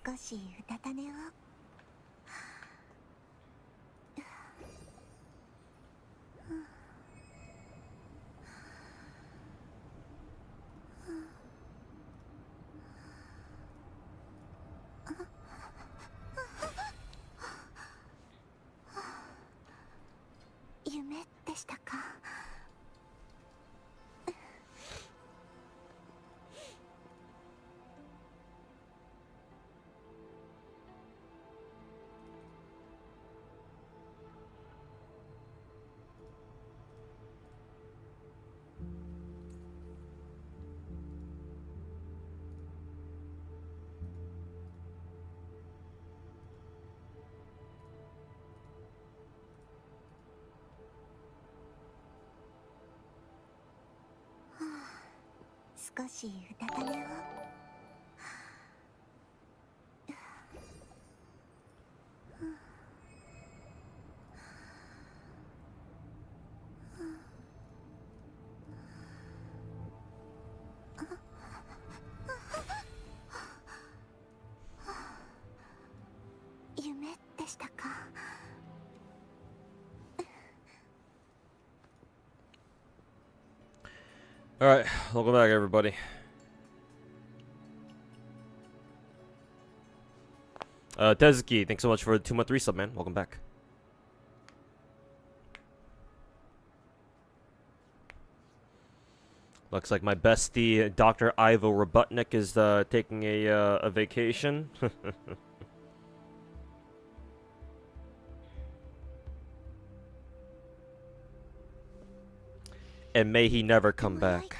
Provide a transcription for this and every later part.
少しうたた寝を。夢でしたか。少しうたた寝を。夢でしたか。Alright, welcome back everybody. Tezuki, thanks so much for the 2-month resub, man. Welcome back. Looks like my bestie, Dr. Ivo Robotnik, is taking a vacation. And may he never come back.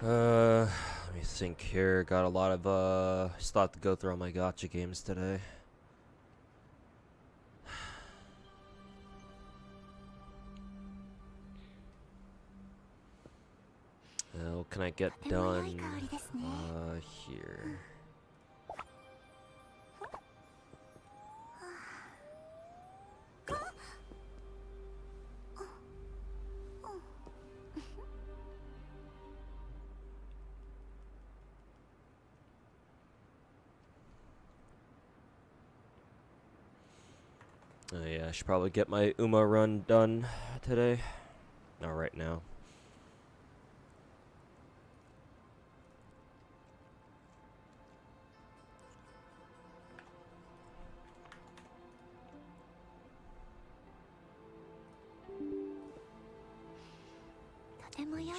Let me think here. Got a lot of stuff to go through on my gacha games today. What can I get done here? Oh yeah, I should probably get my Uma run done today. Not right now.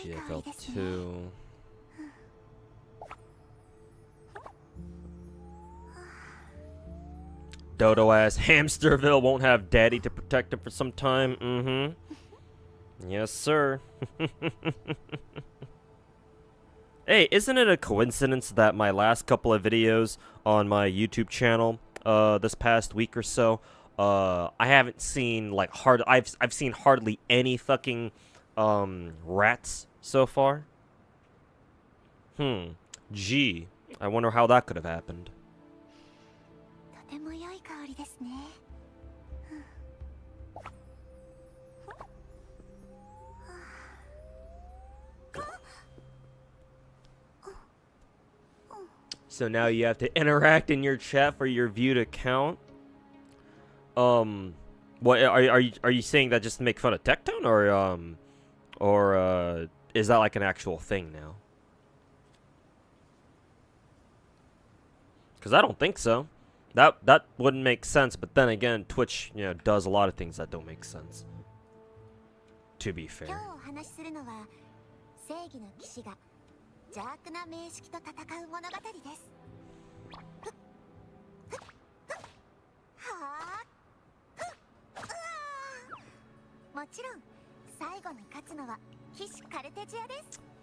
GFL2. Dodo ass Hamsterville won't have daddy to protect him for some time. Mm-hmm. Yes, sir. Hey, isn't it a coincidence that my last couple of videos on my YouTube channel this past week or so, I haven't seen like I've seen hardly any fucking rats so far. Gee, I wonder how that could have happened. So now you have to interact in your chat for your view to count. What are you saying that just to make fun of Tectone, or is that like an actual thing now? Because I don't think so. That wouldn't make sense. But then again, Twitch, you know, does a lot of things that don't make sense. To be fair.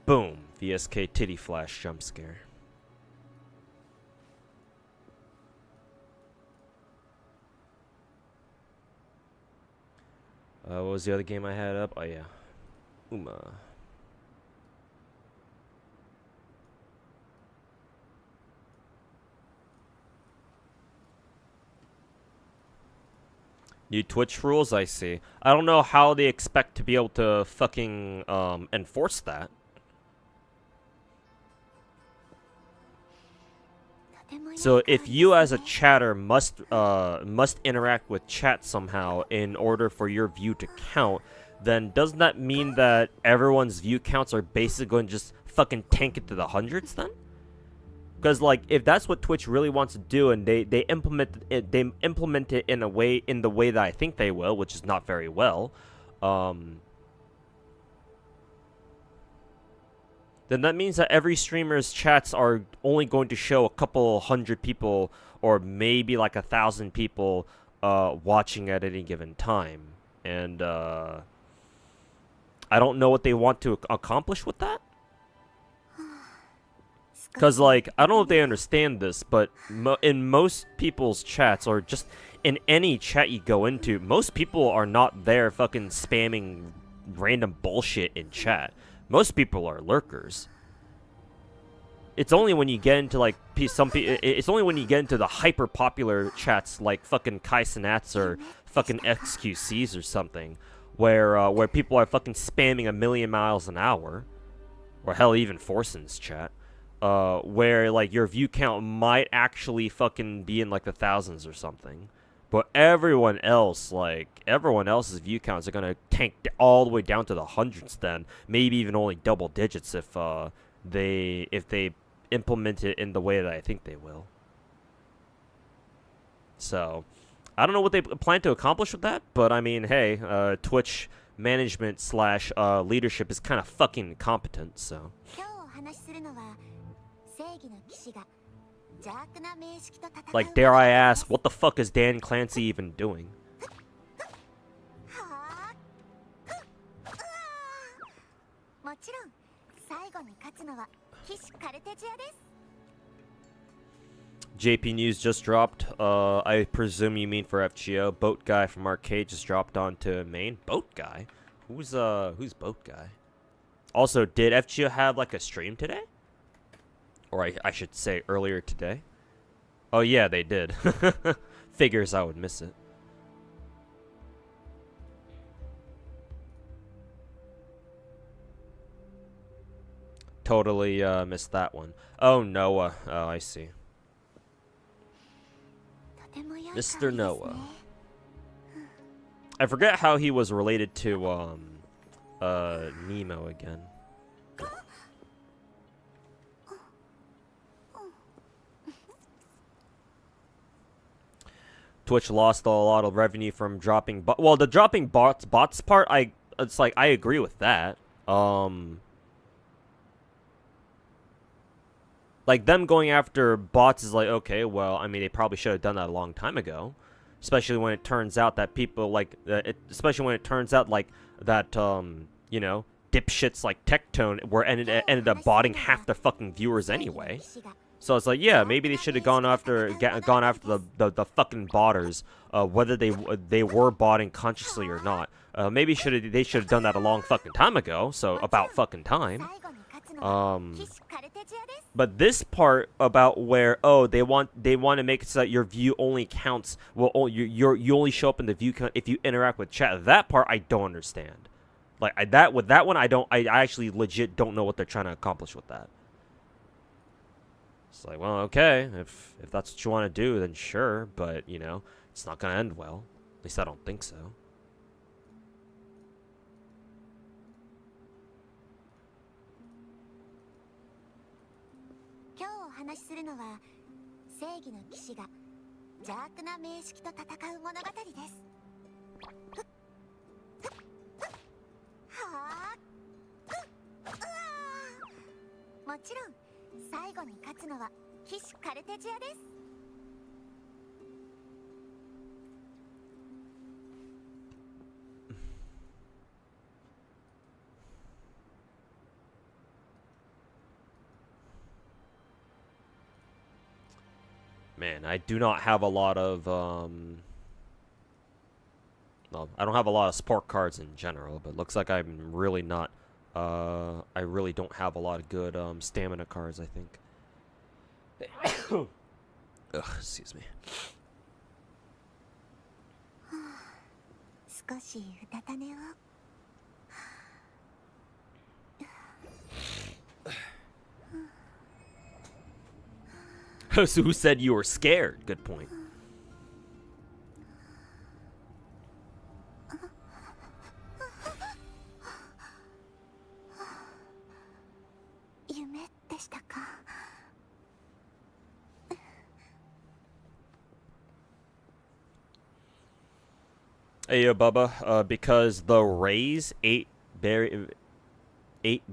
Boom. VSK titty flash jump scare. What was the other game I had up? Oh yeah, Uma. New Twitch rules, I see. I don't know how they expect to be able to fucking enforce that. So if you as a chatter must interact with chat somehow in order for your view to count, then doesn't that mean that everyone's view counts are basically going to just fucking tank it to the hundreds then? Because like if that's what Twitch really wants to do, and they implement it in the way that I think they will, which is not very well, then that means that every streamer's chats are only going to show a couple hundred people or maybe like 1,000 people watching at any given time, and I don't know what they want to accomplish with that. Because, like, I don't know if they understand this, but in most people's chats, or just in any chat you go into, most people are not there fucking spamming random bullshit in chat. Most people are lurkers. It's only when you get into, like, it's only when you get into the hyper-popular chats, like fucking Kai Cenats or fucking XQCs or something, where people are fucking spamming a million miles an hour, or hell, even Forsen's chat. Where like your view count might actually fucking be in like the thousands or something, but everyone else's view counts are gonna tank all the way down to the hundreds. Then maybe even only double digits if they implement it in the way that I think they will. So I don't know what they plan to accomplish with that, but I mean, hey, Twitch management / leadership is kind of fucking incompetent. So. Like, dare I ask, what the fuck is Dan Clancy even doing? JP News just dropped. I presume you mean for FGO. Boat Guy from Arcade just dropped onto main. Boat Guy? Who's Boat Guy? Also, did FGO have like a stream today? Or I should say earlier today. Oh yeah, they did. Figures I would miss it. Totally missed that one. Oh, Noah. Oh, I see. Mr. Noah. I forget how he was related to Nemo again. Twitch lost a lot of revenue from dropping well, the dropping bots part, it's like I agree with that. Like them going after bots is like, okay, well, I mean, they probably should have done that a long time ago, especially when it turns out that people like especially when it turns out like that you know, dipshits like Tectone ended up botting half the fucking viewers anyway. So it's like, yeah, maybe they should have gone after the fucking botters, whether they were botting consciously or not. Maybe they should have done that a long fucking time ago. So about fucking time. But this part about where they want to make it so that your view only counts. Well, you only show up in the view count if you interact with chat. That part I don't understand. Like with that one I actually legit don't know what they're trying to accomplish with that. It's like, well, okay, if that's what you want to do, then sure, but, you know, it's not going to end well. At least I don't think so. Man, I do not have a lot of Well, I don't have a lot of support cards in general, but looks like I'm really not. I really don't have a lot of good stamina cards, I think. Ugh, excuse me. 少しうたた寝を。So who said you were scared? Good point. 夢でしたか。Hey, Bubba, because the Rays ate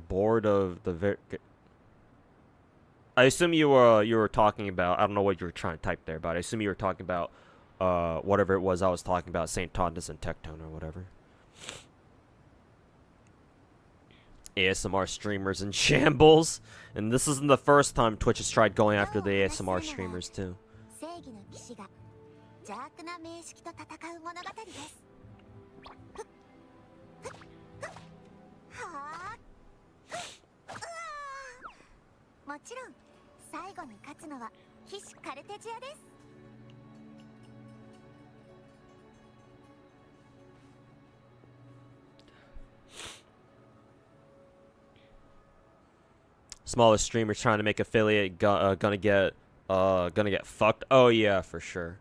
board of the I assume you were talking about, I don't know what you were trying to type there, but I assume you were talking about whatever it was I was talking about, St. Thomas and Tectone or whatever. ASMR streamers in shambles, and this isn't the first time Twitch has tried going after the ASMR streamers too. 正義の騎士が邪悪な名式と戦う物語です。はあ。もちろん最後に勝つのは騎士カルテジアです。Smallest streamers trying to make affiliate gonna get fucked. Oh yeah, for sure.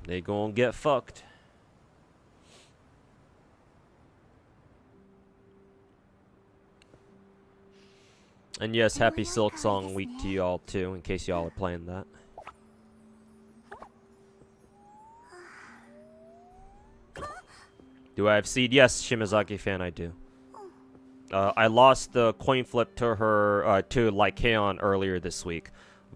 They gonna get fucked. And yes, happy Silksong week to y'all too, in case y'all are playing that. Do I have seed? Yes, Shimazaki fan, I do. I lost the coin flip to her, to Lycaon earlier this week.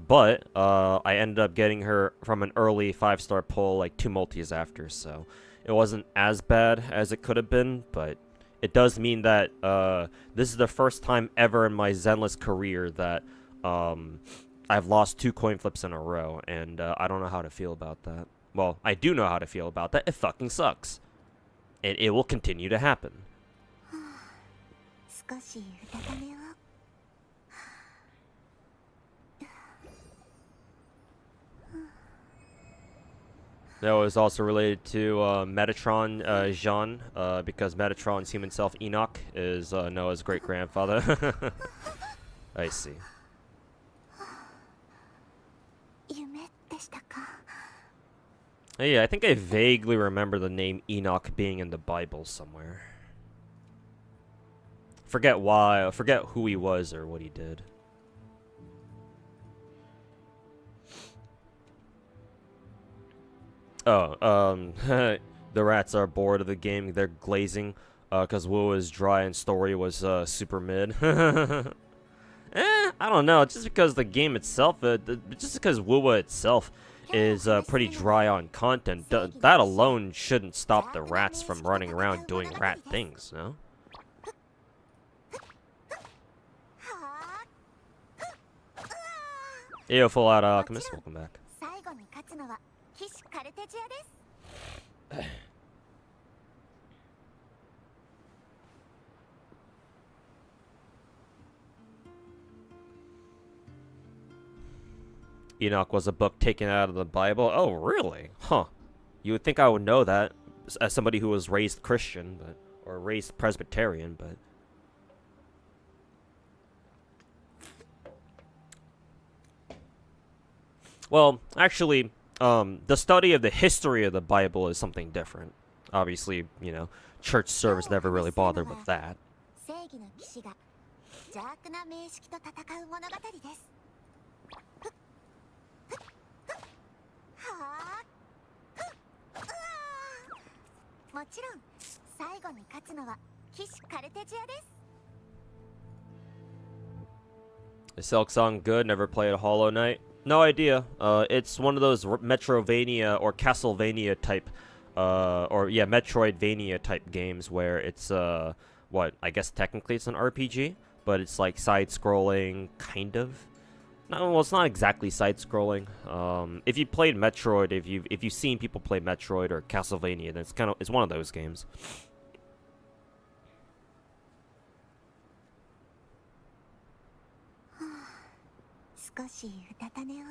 But, I ended up getting her from an early 5-star pull, like 2 multis after, so it wasn't as bad as it could have been, but it does mean that, this is the first time ever in my Zenless career that, I've lost 2 coin flips in a row, and, I don't know how to feel about that. Well, I do know how to feel about that. It fucking sucks. And it will continue to happen. 少しうたた寝を。That was also related to Metatron Jean, because Metatron's human self Enoch is Noah's great grandfather. I see. 夢でしたか。Hey, I think I vaguely remember the name Enoch being in the Bible somewhere. Forget why, forget who he was or what he did. Oh, the rats are bored of the game. They're glazing, because Wu was dry and story was super mid. I don't know. Just because the game itself, just because Wuwa itself is pretty dry on content, that alone shouldn't stop the rats from running around doing rat things, no? Yo, Full Out Alchemist, welcome back. 最後に勝つのは騎士カルテジアです。Enoch was a book taken out of the Bible. Oh, really? Huh. You would think I would know that as somebody who was raised Christian, but or raised Presbyterian, but well, actually, the study of the history of the Bible is something different. Obviously, you know, church service never really bothered with that. 正義の騎士が邪悪な名式と戦う物語です。はあ。もちろん最後に勝つのは騎士カルテジアです。 Is Silksong good? Never played a Hollow Knight? No idea. It's one of those Metrovania or Castlevania type, or yeah, Metroidvania type games where it's what I guess technically it's an RPG, but it's like side-scrolling, kind of. No, well, it's not exactly side-scrolling. If you played Metroid, if you've seen people play Metroid or Castlevania, then it's one of those games. 少しうたた寝を。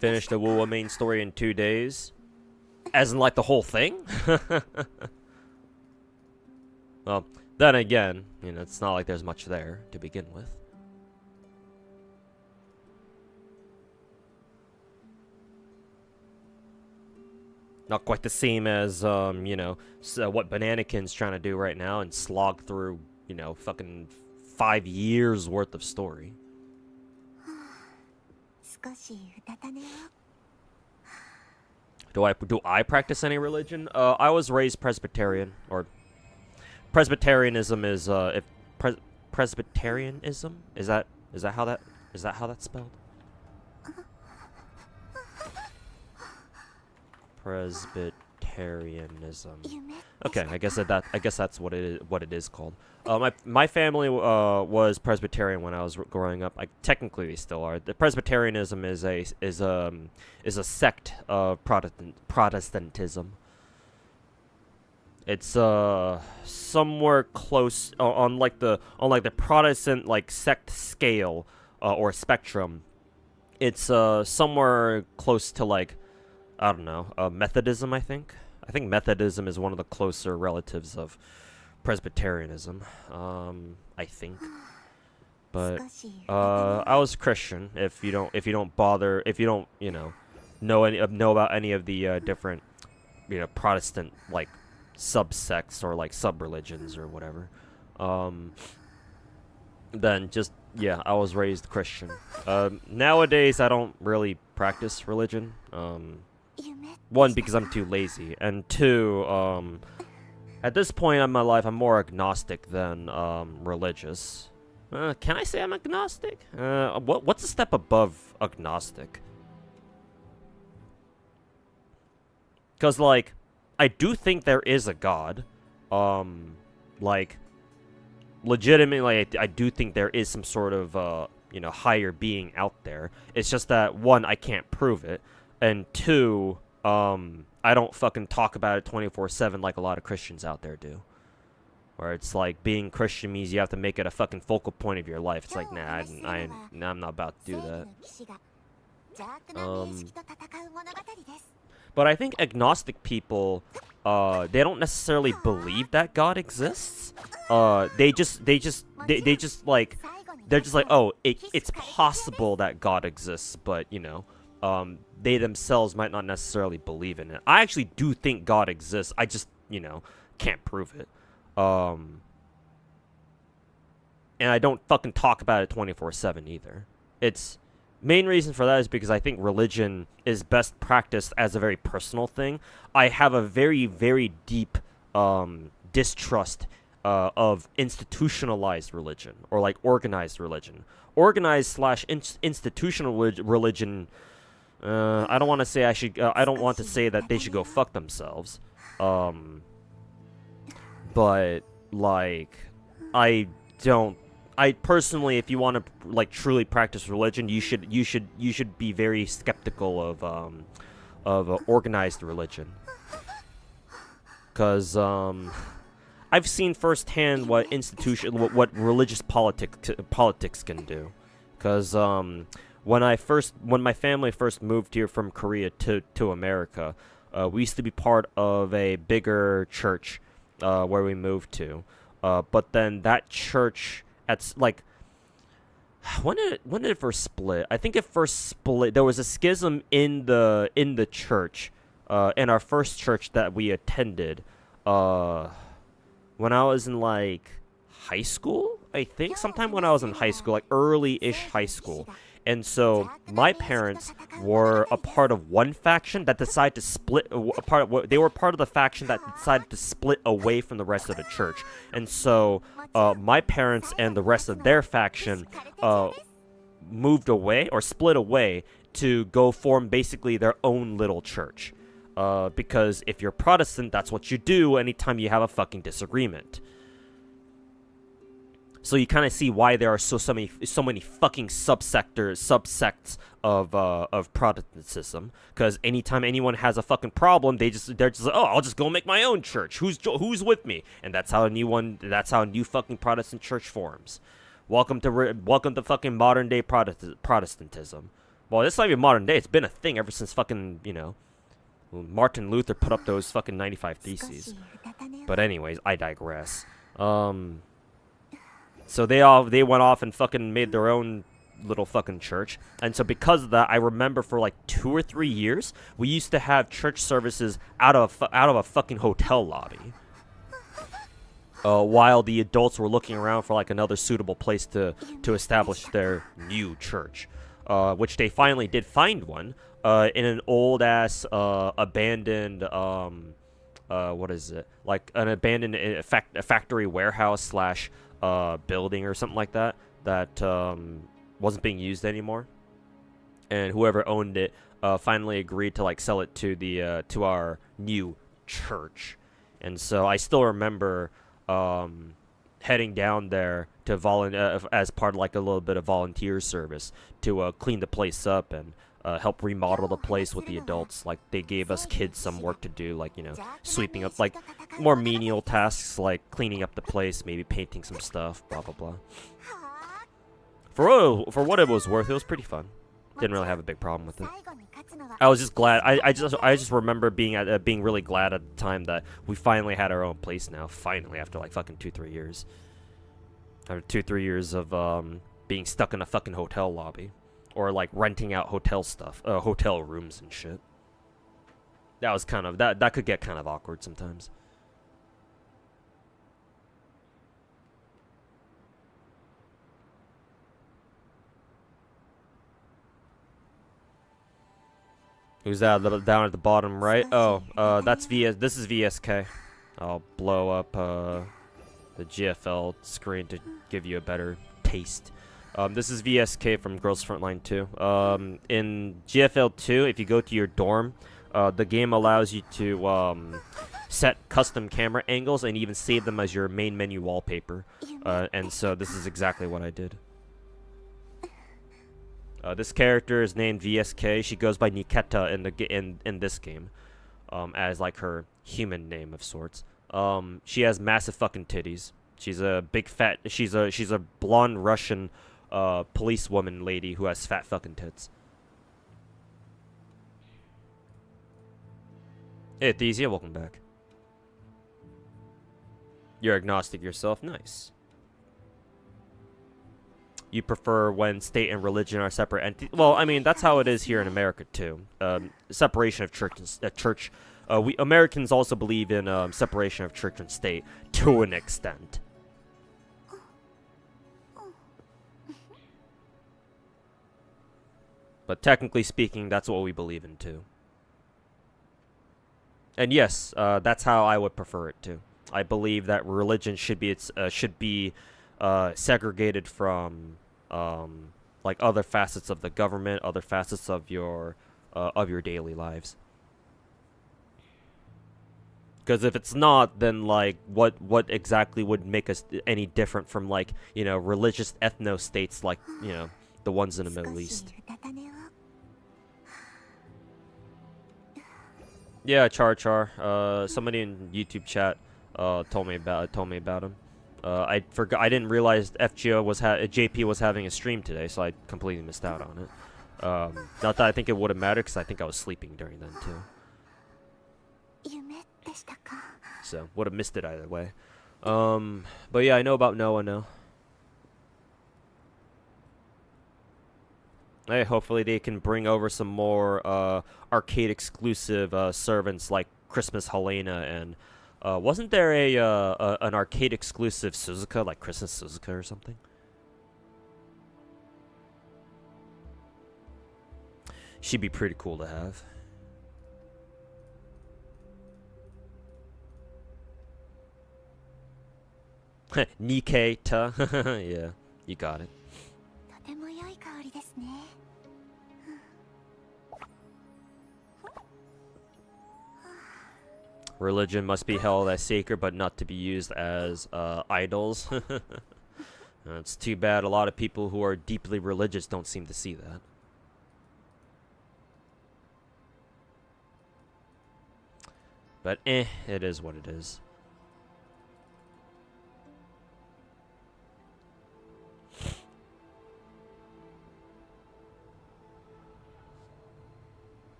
Finished the WoW main story in 2 days. As in, like, the whole thing? Well, then again, you know, it's not like there's much there to begin with. Not quite the same as, you know, what Bananakin's trying to do right now and slog through, you know, fucking 5 years worth of story. Do I practice any religion? I was raised Presbyterian, or Presbyterianism is if Presbyterianism is that how that's spelled? Presbyterianism. Okay, I guess that's what it is called. My family was Presbyterian when I was growing up. Technically they still are. The Presbyterianism is a sect of Protestantism. It's somewhere close on the Protestant like sect scale or spectrum. It's somewhere close to like, I don't know, Methodism, I think. I think Methodism is one of the closer relatives of Presbyterianism. I think. But I was Christian. If you don't you know about any of the different, you know, Protestant like subsects or like sub-religions or whatever, then just, yeah, I was raised Christian. Nowadays I don't really practice religion. One, because I'm too lazy, and two, at this point in my life, I'm more agnostic than religious. Can I say I'm agnostic? What's a step above agnostic? Because, like, I do think there is a God. Like, legitimately, I do think there is some sort of, you know, higher being out there. It's just that, one, I can't prove it, and two, I don't fucking talk about it 24/7 like a lot of Christians out there do. Where it's like, being Christian means you have to make it a fucking focal point of your life. It's like, nah, I'm not about to do that. But I think agnostic people, they don't necessarily believe that God exists. They're just like, oh, it's possible that God exists, but, you know, they themselves might not necessarily believe in it. I actually do think God exists. I just, you know, can't prove it. And I don't fucking talk about it 24/7 either. It's main reason for that is because I think religion is best practiced as a very personal thing. I have a very, very deep distrust of institutionalized religion, or like organized religion. Organized/institutional religion. I don't want to say I don't want to say that they should go fuck themselves. But like, I personally, if you want to like truly practice religion, you should be very skeptical of organized religion, because I've seen firsthand what religious politics can do. Because when my family first moved here from Korea to America, we used to be part of a bigger church where we moved to, but then that church, at like, when did it first split? I think it first split. There was a schism in the church, in our first church that we attended, when I was in like high school. I think sometime when I was in high school, like early-ish high school, And so my parents were a part of one faction that decided to split. They were part of the faction that decided to split away from the rest of the church. And so my parents and the rest of their faction moved away or split away to go form basically their own little church. Because if you're Protestant, that's what you do anytime you have a fucking disagreement. So you kind of see why there are so many fucking subsects of Protestantism. Because anytime anyone has a fucking problem, they're just like, oh, I'll just go make my own church. Who's with me? And that's how a new fucking Protestant church forms. Welcome to fucking modern day Protestantism. Well, it's not even modern day. It's been a thing ever since fucking, Martin Luther put up those fucking 95 Theses. But anyways, I digress. So they went off and fucking made their own little fucking church. And so because of that, I remember for like 2 or 3 years, we used to have church services out of a fucking hotel lobby. While the adults were looking around for like another suitable place to establish their new church. Which they finally did find one. In an old ass abandoned what is it, like an abandoned factory warehouse / building or something like that wasn't being used anymore, and whoever owned it finally agreed to like sell it to our new church. And so I still remember heading down there to as part of like a little bit of volunteer service to clean the place up and help remodel the place with the adults. Like they gave us kids some work to do, like sweeping up, like more menial tasks like cleaning up the place, maybe painting some stuff, blah blah blah. For what it was worth, it was pretty fun. Didn't really have a big problem with it. I was just glad. I just remember being really glad at the time that we finally had our own place now. Finally, after like fucking 2-3 years. After 2-3 years of being stuck in a fucking hotel lobby. Or like renting out hotel rooms and shit. That was kind of that could get kind of awkward sometimes. Who's that down at the bottom right? Oh, that's this is VSK. I'll blow up the GFL screen to give you a better taste. This is VSK from Girls Frontline 2. In GFL 2, if you go to your dorm, the game allows you to set custom camera angles and even save them as your main menu wallpaper. And so this is exactly what I did. This character is named VSK. She goes by Niketa in this game, as like her human name of sorts. She has massive fucking titties. She's a big fat. She's a blonde Russian policewoman lady who has fat fucking tits. Hey, Thesia, welcome back. You're agnostic yourself. Nice. You prefer when state and religion are separate entities? Well, I mean, that's how it is here in America, too. Separation of church. We Americans also believe in separation of church and state to an extent. But technically speaking, that's what we believe in, too. And yes, that's how I would prefer it, too. I believe that religion should be segregated from like other facets of the government, other facets of your daily lives. Because if it's not, then like what exactly would make us any different from like religious ethno states like the ones in the Middle East? Yeah, Char. Somebody in YouTube chat told me about him. I forgot. I didn't realize JP was having a stream today, so I completely missed out on it. Not that I think it would have mattered, because I think I was sleeping during then too. So would have missed it either way. But yeah, I know about Noah now. Hey, hopefully they can bring over some more arcade exclusive servants like Christmas Helena and. Wasn't there an arcade exclusive Suzuka, like Christmas Suzuka or something? She'd be pretty cool to have. Niketa. Yeah, you got it. とても良い香りですね。 Religion must be held as sacred, but not to be used as idols. It's too bad a lot of people who are deeply religious don't seem to see that. But it is what it is.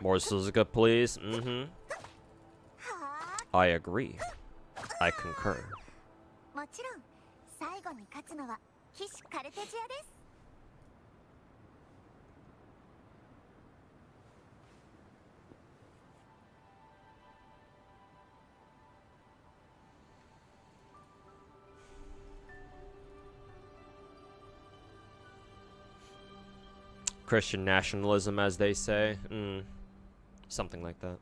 More Suzuka, please. Mm-hmm. I agree. I concur. もちろん最後に勝つのは騎士カルテジアです。 Christian nationalism, as they say. Something like that.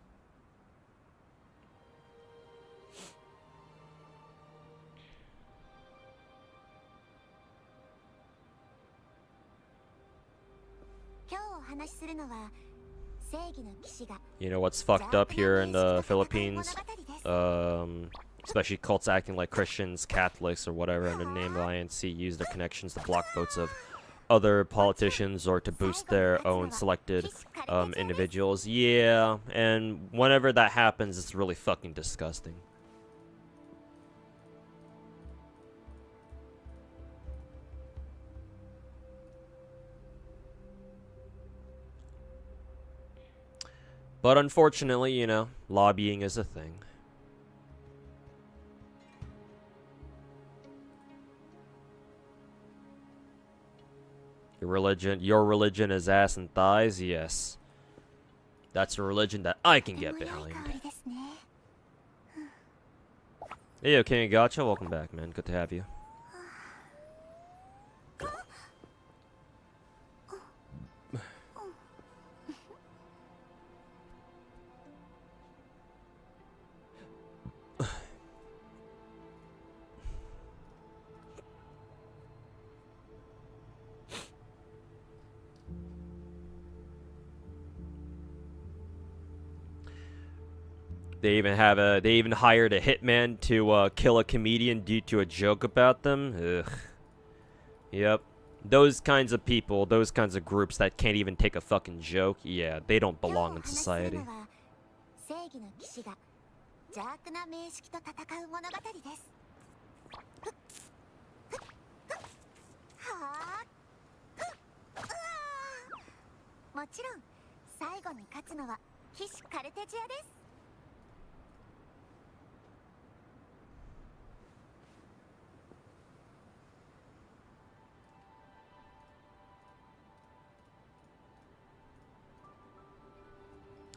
You know what's fucked up here in the Philippines? Especially cults acting like Christians, Catholics, or whatever in the name of INC use their connections to block votes of other politicians or to boost their own selected individuals. Yeah, and whenever that happens, it's really fucking disgusting. But unfortunately, you know, lobbying is a thing. Your religion is ass and thighs? Yes. That's a religion that I can get behind. Hey, okay, Gacha, welcome back, man. Good to have you. They even hired a hitman to kill a comedian due to a joke about them. Ugh. Yep. Those kinds of people, those kinds of groups that can't even take a fucking joke, yeah, they don't belong in society.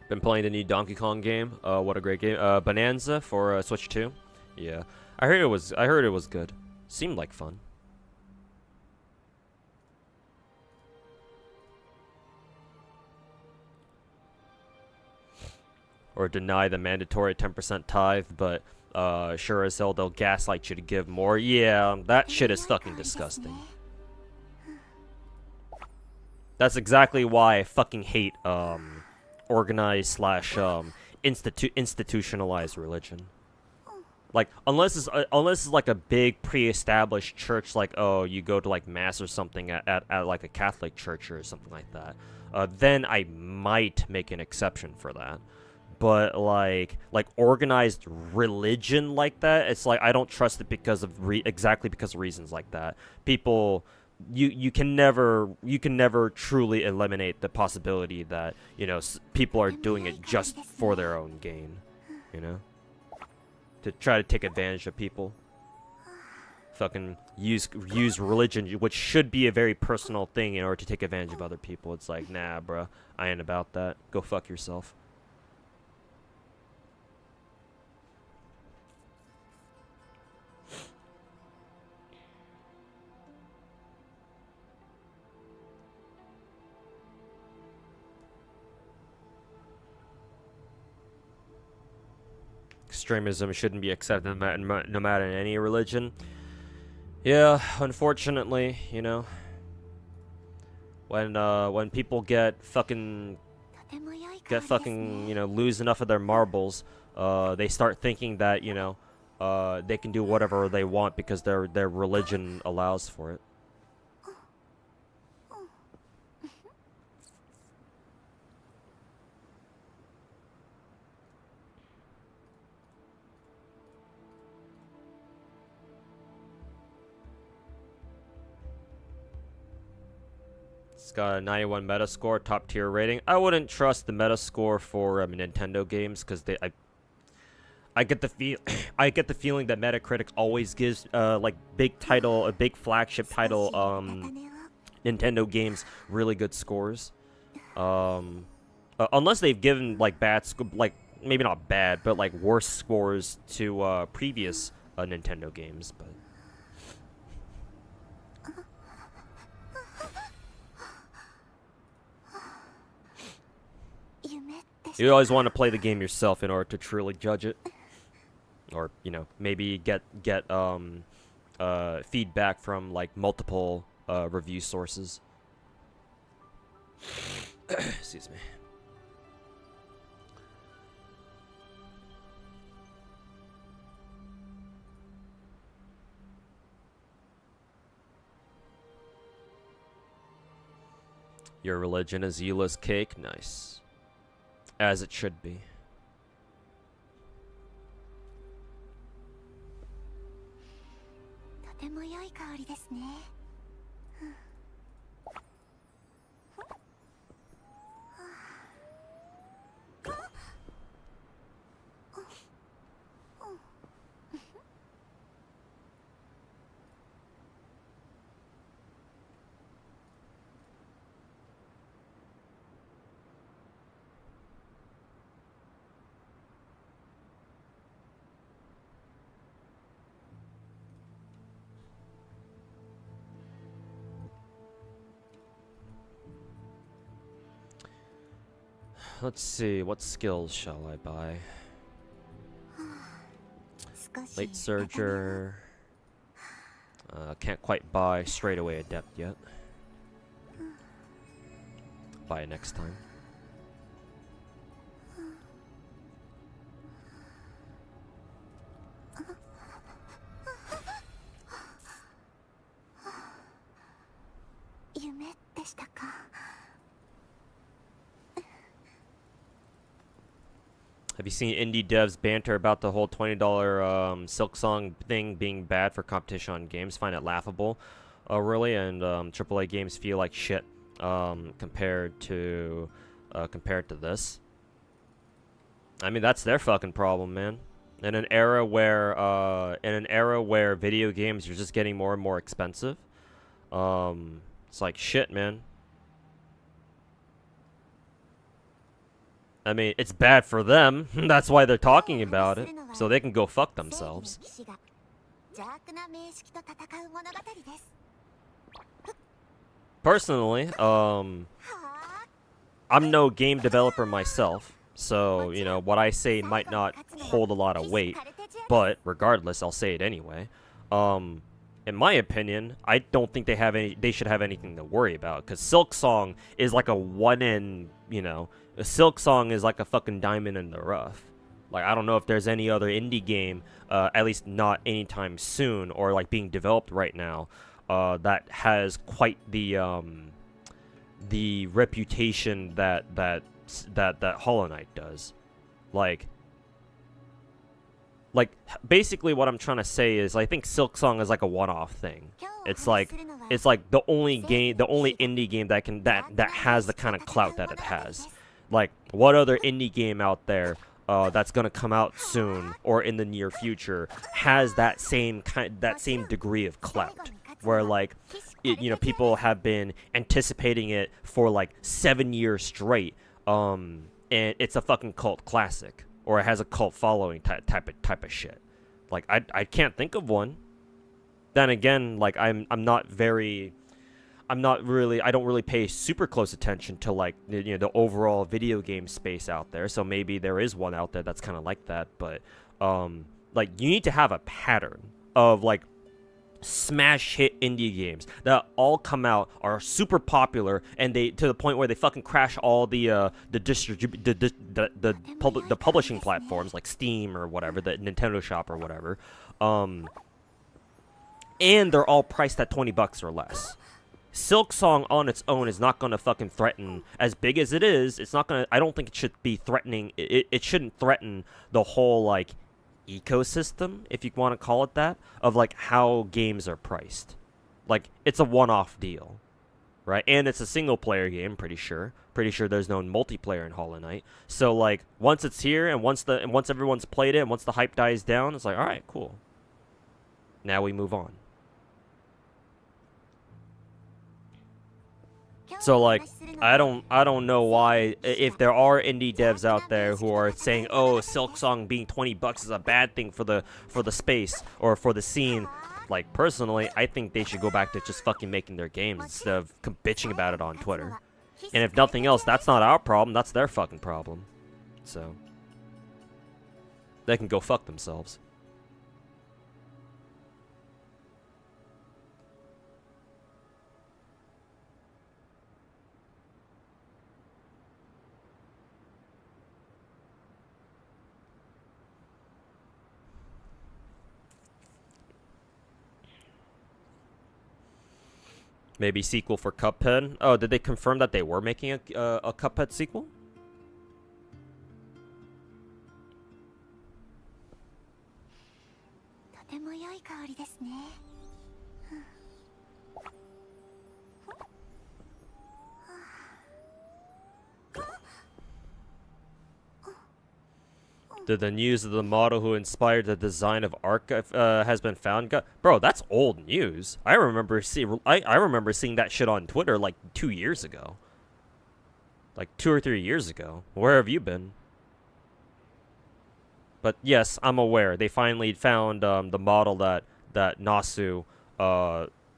Been playing the new Donkey Kong game. What a great game. Bonanza for Switch 2. Yeah, I heard it was good. Seemed like fun. Or deny the mandatory 10% tithe, but sure as hell they'll gaslight you to give more. Yeah, that shit is fucking disgusting. That's exactly why I fucking hate organized slash institutionalized religion. Like unless it's like a big pre-established church, like oh you go to like mass or something at like a Catholic church or something like that, then I might make an exception for that. But like organized religion like that, it's like I don't trust it because of exactly because of reasons like that. People. You can never truly eliminate the possibility that, you know, people are doing it just for their own gain, you know, to try to take advantage of people. fucking use religion, which should be a very personal thing, in order to take advantage of other people. It's like, nah, bruh, I ain't about that. Go fuck yourself. Extremism shouldn't be accepted no matter in any religion. Yeah, unfortunately, you know, when people get fucking, you know, lose enough of their marbles, they start thinking that, you know, they can do whatever they want because their religion allows for it. It's got a 91 Metascore, top tier rating. I wouldn't trust the Metascore for Nintendo games because I get the feeling that Metacritic always gives like a big flagship title Nintendo games really good scores. Unless they've given like maybe not bad, but like worse scores to previous Nintendo games, but. You always want to play the game yourself in order to truly judge it, or you know, maybe get feedback from like multiple review sources. Excuse me. Your religion is Eula's cake. Nice. As it should be. Let's see, what skills shall I buy? Late Surger. Can't quite buy straight away Adept yet. Buy it next time. Have you seen indie devs banter about the whole $20 Silksong thing being bad for competition on games? Find it laughable, really, and AAA games feel like shit compared to this. I mean, that's their fucking problem, man. In an era where video games are just getting more and more expensive, it's like shit, man. I mean, it's bad for them. That's why they're talking about it. So they can go fuck themselves. Personally, I'm no game developer myself. So, you know, what I say might not hold a lot of weight. But regardless, I'll say it anyway. In my opinion, I don't think they should have anything to worry about. Because Silksong is like a one-in, you know... A Silksong is like a fucking diamond in the rough. Like, I don't know if there's any other indie game, at least not anytime soon, or like being developed right now, that has quite the reputation that Hollow Knight does. Like basically what I'm trying to say is I think Silksong is like a one-off thing. It's like the only indie game that has the kind of clout that it has. Like, what other indie game out there that's gonna come out soon or in the near future has that same degree of clout, where like people have been anticipating it for like 7 years straight, and it's a fucking cult classic, or it has a cult following type of shit. Like I can't think of one. Then again, like I don't really pay super close attention to like the overall video game space out there. So maybe there is one out there that's kind of like that, but like you need to have a pattern of like smash hit indie games that all come out, are super popular, and they to the point where they fucking crash all the publishing platforms like Steam or whatever, the Nintendo Shop or whatever, and they're all priced at $20 or less. Silksong on its own is not going to fucking threaten, as big as it is, it's not going to, I don't think it should be threatening, it shouldn't threaten the whole, like, ecosystem, if you want to call it that, of, like, how games are priced. Like, it's a one-off deal, right? And it's a single-player game, pretty sure. Pretty sure there's no multiplayer in Hollow Knight. So, like, once it's here, and once everyone's played it, and once the hype dies down, it's like, alright, cool. Now we move on. So like I don't know why, if there are indie devs out there who are saying, oh, Silksong being $20 is a bad thing for the space or for the scene. Like personally, I think they should go back to just fucking making their games instead of bitching about it on Twitter. And if nothing else, that's not our problem, that's their fucking problem. So they can go fuck themselves. Maybe sequel for Cuphead. Oh, did they confirm that they were making a Cuphead sequel? Did the news of the model who inspired the design of Arc has been found? Bro, that's old news. I remember seeing that shit on Twitter like 2 years ago. Like 2 or 3 years ago. Where have you been? But yes, I'm aware. They finally found the model that Nasu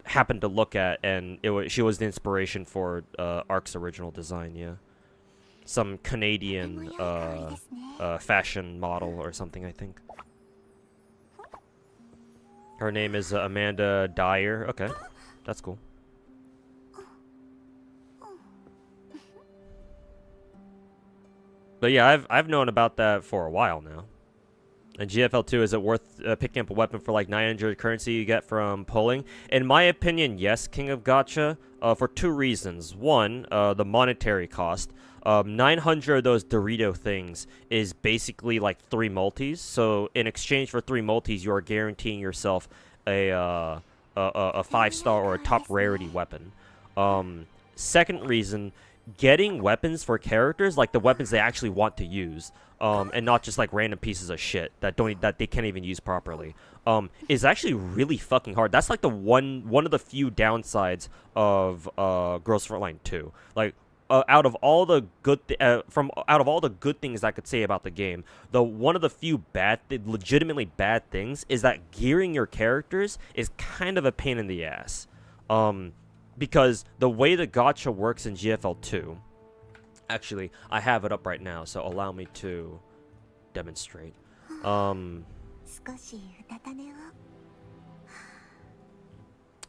happened to look at, and she was the inspiration for Arc's original design. Yeah. Some Canadian fashion model or something, I think. Her name is Amanda Dyer. Okay, that's cool. But yeah, I've known about that for a while now. And GFL2, is it worth picking up a weapon for like 900 currency you get from pulling? In my opinion, yes, King of Gacha, for 2 reasons. One, the monetary cost. 900 of those Dorito things is basically like 3 multis. So in exchange for 3 multis, you are guaranteeing yourself a 5-star or a top rarity weapon. Second reason, getting weapons for characters, like the weapons they actually want to use, and not just like random pieces of shit that they can't even use properly, is actually really fucking hard. That's like the one of the few downsides of Girls Frontline 2. Like out of all the good things I could say about the game, one of the few legitimately bad things is that gearing your characters is kind of a pain in the ass. Because the way the gacha works in GFL2, actually, I have it up right now, so allow me to demonstrate.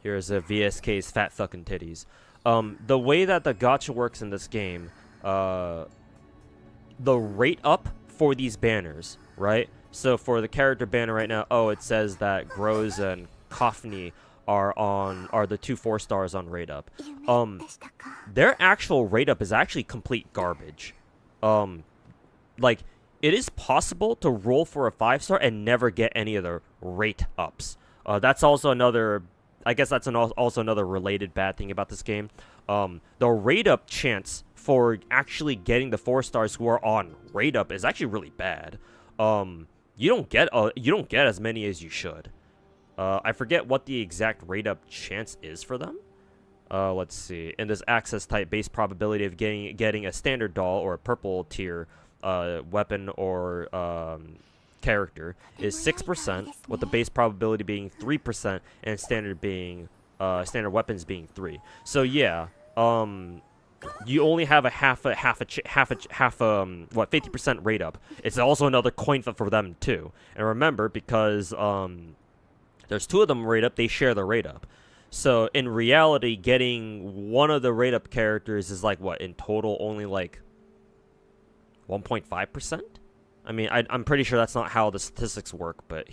Here's a VSK's fat fucking titties. The way that the gacha works in this game, the rate up for these banners, right? So for the character banner right now, it says that Groza and Kofni are the 2 4-stars on rate up. Their actual rate up is actually complete garbage. Like, it is possible to roll for a 5-star and never get any of the rate ups. That's also another, I guess that's also another related bad thing about this game. The rate up chance for actually getting the 4 stars who are on rate up is actually really bad. You don't get as many as you should. I forget what the exact rate up chance is for them. Let's see. In this access type, base probability of getting a standard doll or a purple tier weapon or character is 6%, with the base probability being 3% and standard weapons being 3. So yeah, you only have a half 50% rate up. It's also another coin flip for them too. And remember, because there's 2 of them rate up, they share the rate up. So in reality, getting one of the rate up characters is like what in total only like 1.5%. I mean, I'm pretty sure that's not how the statistics work, but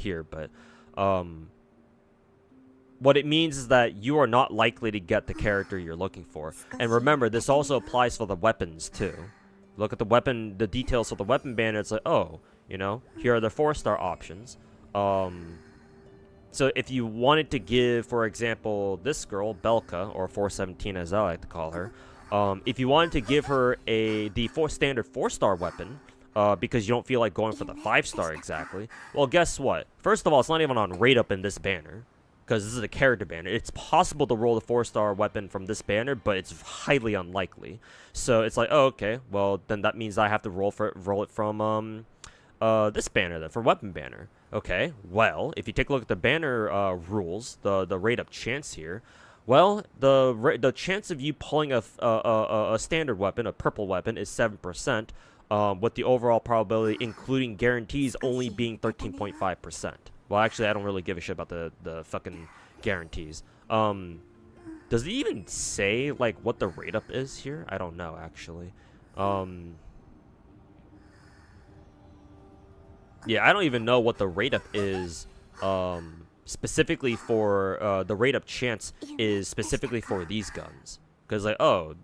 what it means is that you are not likely to get the character you're looking for. And remember, this also applies for the weapons too. Look at the details of the weapon banner. It's like, oh, you know, here are the 4-star options. So if you wanted to give, for example, this girl, Belka, or 417 as I like to call her, if you wanted to give her the standard 4-star weapon, because you don't feel like going for the 5-star exactly, well, guess what? First of all, it's not even on rate up in this banner, because this is a character banner. It's possible to roll the 4-star weapon from this banner, but it's highly unlikely. So it's like, oh, okay, well, then that means I have to roll it from this banner then, for weapon banner. Okay, well, if you take a look at the banner rules, the rate up chance here, well, the chance of you pulling a standard weapon, a purple weapon, is 7%, with the overall probability, including guarantees, only being 13.5%. Well, actually, I don't really give a shit about the fucking guarantees. Does it even say, like, what the rate up is here? I don't know, actually. Yeah, I don't even know what the rate up is, specifically for, the rate up chance is specifically for these guns. Because, like, I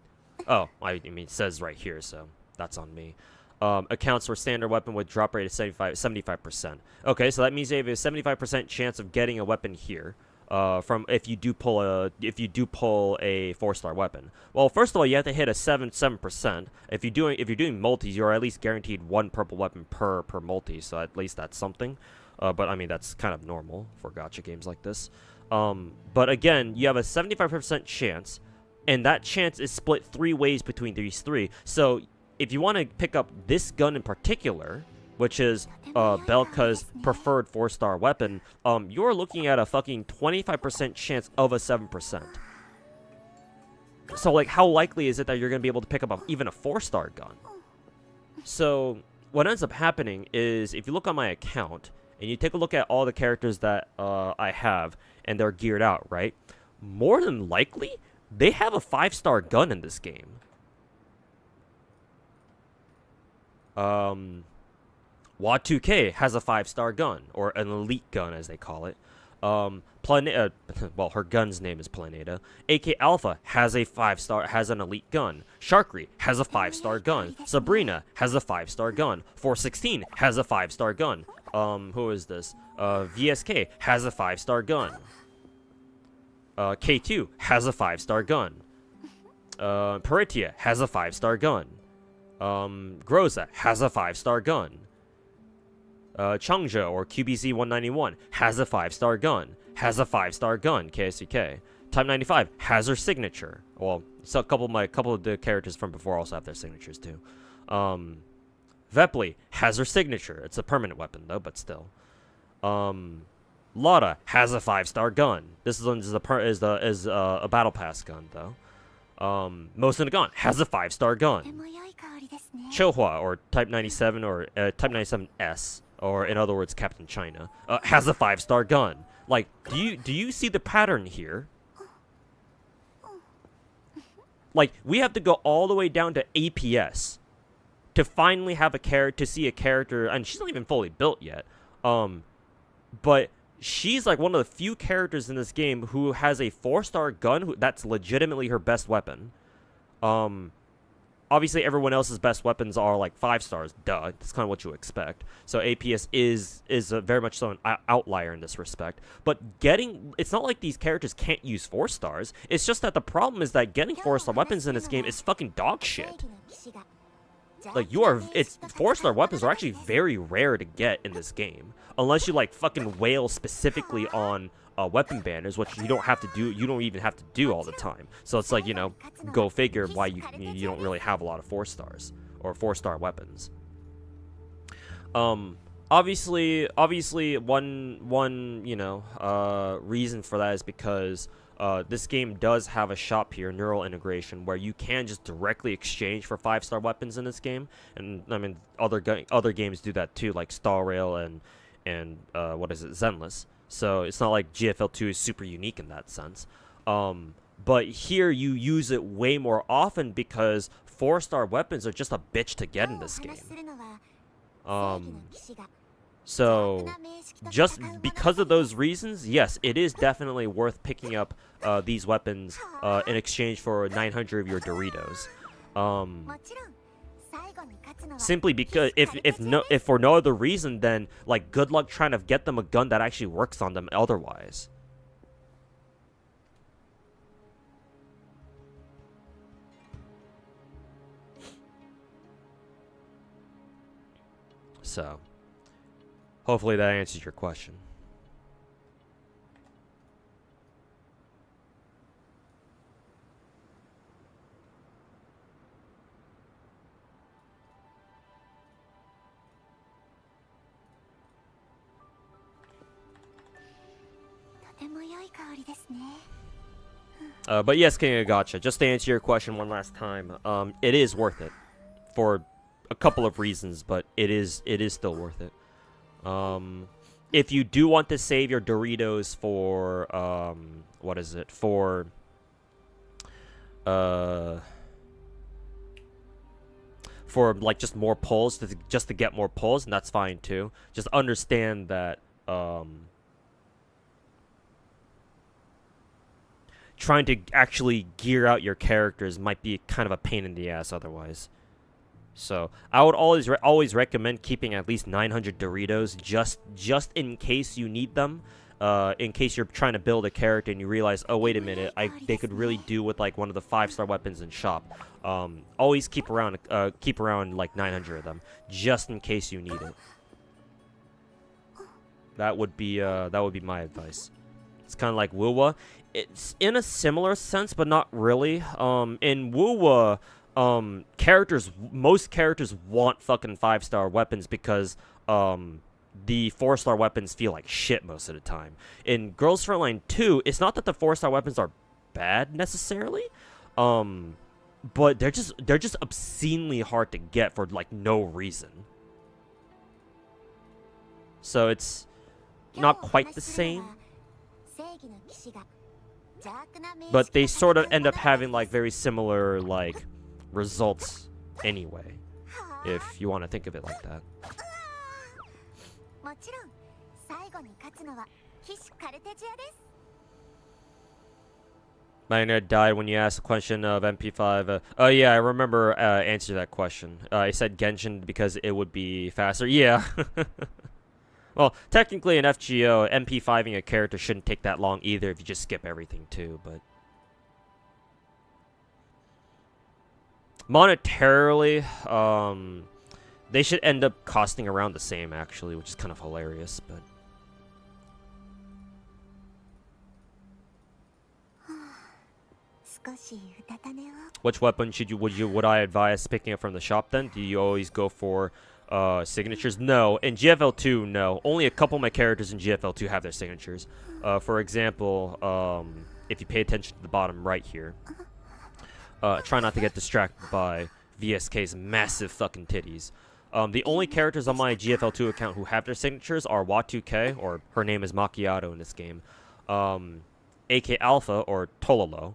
mean, it says right here, so that's on me. Accounts for standard weapon with drop rate of 75%. Okay, so that means you have a 75% chance of getting a weapon here. From if you do pull a 4-star weapon. Well, first of all, you have to hit a 7%. If you're doing multis, you're at least guaranteed 1 purple weapon per multi. So at least that's something. But I mean, that's kind of normal for gacha games like this. But again, you have a 75% chance, and that chance is split 3 ways between these 3. So if you want to pick up this gun in particular, which is Belka's preferred 4-star weapon, you're looking at a fucking 25% chance of a 7%. So, like, how likely is it that you're going to be able to pick up even a 4-star gun? So, what ends up happening is, if you look on my account, and you take a look at all the characters that I have, and they're geared out, right? More than likely, they have a 5-star gun in this game. Wa2K has a 5-star gun, or an elite gun as they call it. Well, her gun's name is Planeta. AK Alpha has a 5-star, has an elite gun. Sharkry has a 5-star gun. Sabrina has a 5-star gun. 416 has a 5-star gun. Who is this? VSK has a 5-star gun. K2 has a 5-star gun. Peritia has a 5-star gun. Groza has a 5-star gun. Changzhou, or QBZ-191, has a 5-star gun. KSCK. Type 95 has her signature. Well, so a couple of the characters from before also have their signatures too. Vepley has her signature. It's a permanent weapon though, but still. Lotta has a 5-star gun. This is a battle pass gun though. Mosin Nagant has a 5-star gun. Chohua, or Type 97, or Type 97S, or in other words, Captain China, has a 5-star gun. Like, do you see the pattern here? Like, we have to go all the way down to APS to finally have to see a character, and she's not even fully built yet. But she's like one of the few characters in this game who has a 4-star gun that's legitimately her best weapon. obviously everyone else's best weapons are like 5 stars. Duh, that's kind of what you expect. So APS is very much so an outlier in this respect. But it's not like these characters can't use 4 stars. It's just that the problem is that getting 4-star weapons in this game is fucking dog shit. Like, 4-star weapons are actually very rare to get in this game, unless you like fucking wail specifically on weapon banners, which you don't have to do. You don't even have to do all the time. So it's like, you know, go figure why you don't really have a lot of 4 stars or 4-star weapons. Obviously, one you know reason for that is because this game does have a shop here, neural integration, where you can just directly exchange for 5-star weapons in this game, and I mean other games do that too, like Star Rail and what is it, Zenless. So it's not like GFL2 is super unique in that sense. But here you use it way more often because 4-star weapons are just a bitch to get in this game. So just because of those reasons, yes, it is definitely worth picking up these weapons in exchange for 900 of your Doritos. Simply because if for no other reason, then like good luck trying to get them a gun that actually works on them otherwise. So hopefully that answers your question. But yes, King of Gacha, just to answer your question one last time, it is worth it for a couple of reasons, but it is still worth it. If you do want to save your Doritos for what is it, for like just more pulls, just to get more pulls, and that's fine too. Just understand that trying to actually gear out your characters might be kind of a pain in the ass otherwise. So I would always recommend keeping at least 900 Doritos just in case you need them. In case you're trying to build a character and you realize, oh wait a minute, they could really do with like one of the 5-star weapons in shop. Always keep around like 900 of them just in case you need it. That would be my advice. It's kind of like Wuwa. It's in a similar sense, but not really. In Wuwa, most characters want fucking 5-star weapons because the 4-star weapons feel like shit most of the time. In Girls Frontline 2, it's not that the 4-star weapons are bad necessarily, but they're just obscenely hard to get for like no reason. So it's not quite the same, but they sort of end up having like very similar like results anyway, if you want to think of it like that. My internet died when you asked the question of MP5. Oh yeah, I remember answering that question. I said Genshin because it would be faster. Yeah. Well, technically in FGO, MP5ing a character shouldn't take that long either if you just skip everything too, but monetarily, they should end up costing around the same actually, which is kind of hilarious, but which weapon would I advise picking up from the shop then? Do you always go for signatures? No. In GFL2, no. Only a couple of my characters in GFL2 have their signatures. For example, if you pay attention to the bottom right here, try not to get distracted by VSK's massive fucking titties. The only characters on my GFL2 account who have their signatures are Wa2K, or her name is Macchiato in this game, AK Alpha, or Tololo,